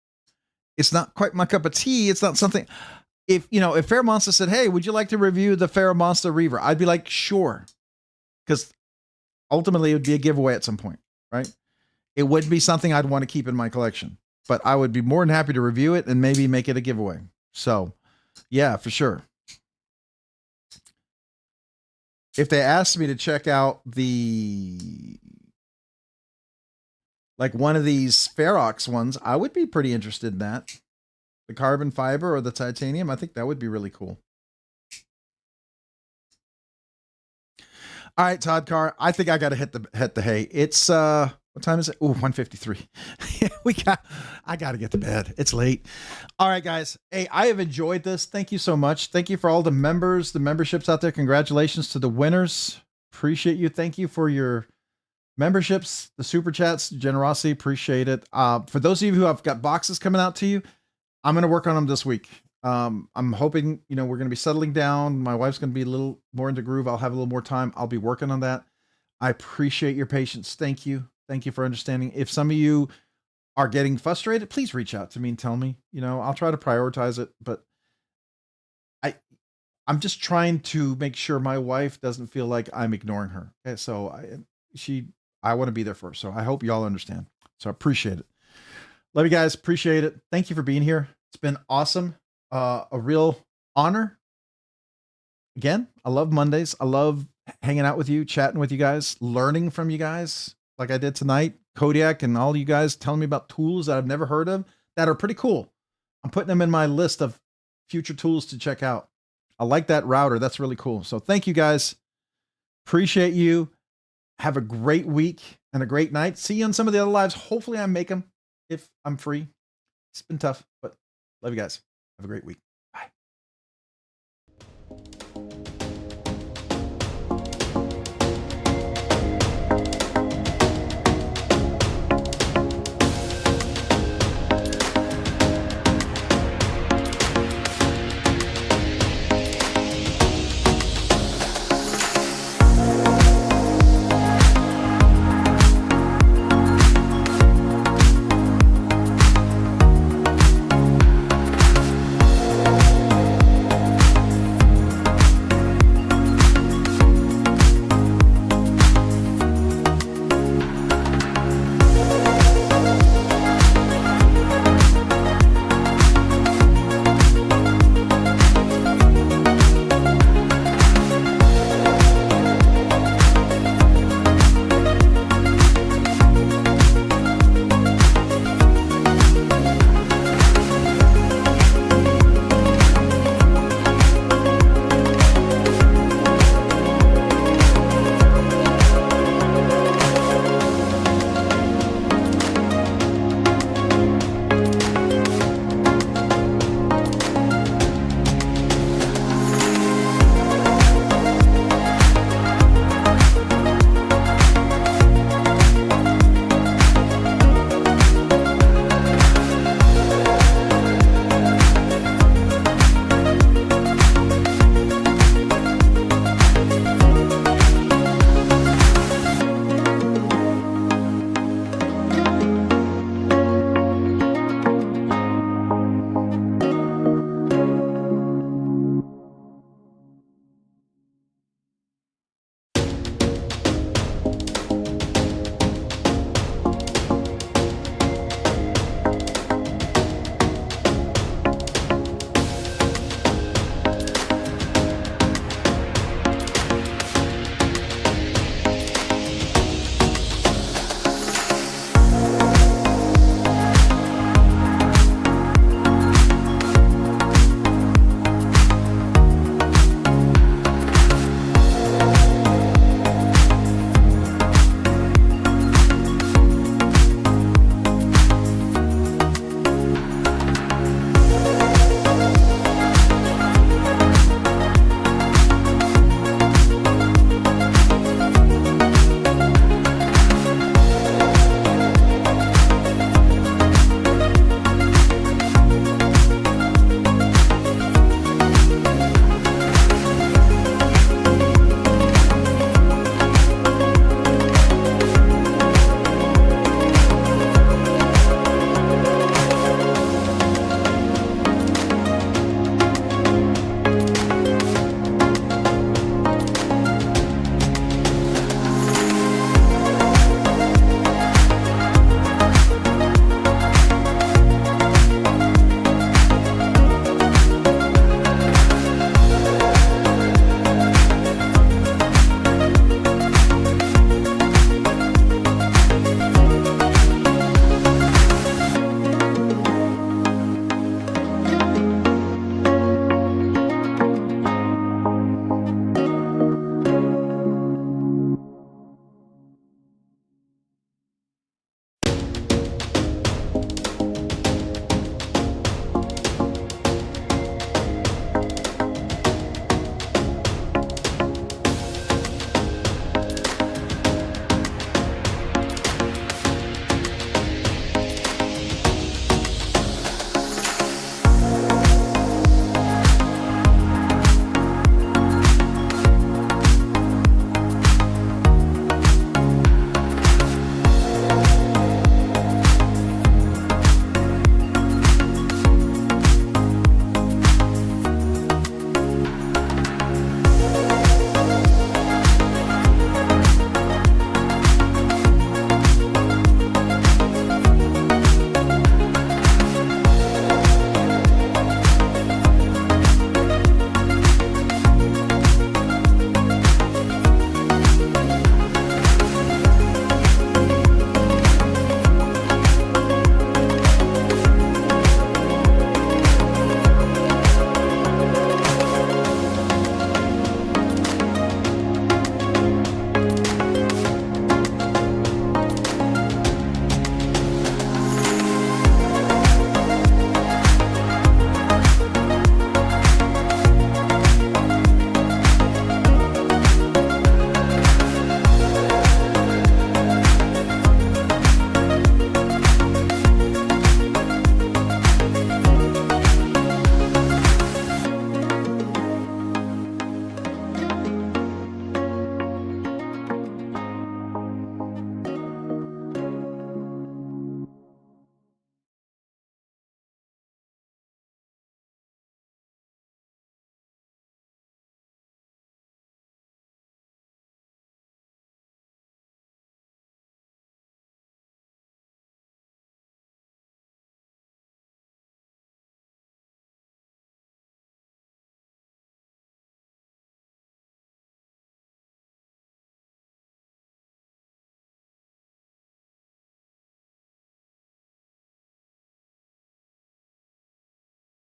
It's not quite my cup of tea. It's not something. If Fair Monster said, "Hey, would you like to review the Fair Monster Reaver?" I'd be like, "Sure," because ultimately it would be a giveaway at some point, right? It wouldn't be something I'd want to keep in my collection, but I would be more than happy to review it and maybe make it a giveaway. So, yeah, for sure. If they asked me to check out one of these Ferox ones, I would be pretty interested in that. The carbon fiber or the titanium, I think that would be really cool. All right, Todd Carr, I think I got to hit the hay. It's what time is it? Ooh, 1:53. I got to get to bed. It's late. All right, guys. Hey, I have enjoyed this. Thank you so much. Thank you for all the members, the memberships out there. Congratulations to the winners. Appreciate you. Thank you for your memberships, the super chats, generosity. Appreciate it. For those of you who have got boxes coming out to you, I'm going to work on them this week. I'm hoping, we're going to be settling down. My wife's going to be a little more into groove. I'll have a little more time. I'll be working on that. I appreciate your patience. Thank you. Thank you for understanding. If some of you are getting frustrated, please reach out to me and tell me. I'll try to prioritize it, but I'm just trying to make sure my wife doesn't feel like I'm ignoring her. Okay, so I want to be there for her. So I hope y'all understand. So I appreciate it. Love you guys. Appreciate it. Thank you for being here. It's been awesome. A real honor. Again, I love Mondays. I love hanging out with you, chatting with you guys, learning from you guys like I did tonight. Kodiak and all you guys telling me about tools that I've never heard of that are pretty cool. I'm putting them in my list of future tools to check out. I like that router. That's really cool. So thank you guys. Appreciate you. Have a great week and a great night. See you on some of the other lives. Hopefully I make them if I'm free. It's been tough, but love you guys. Have a great week.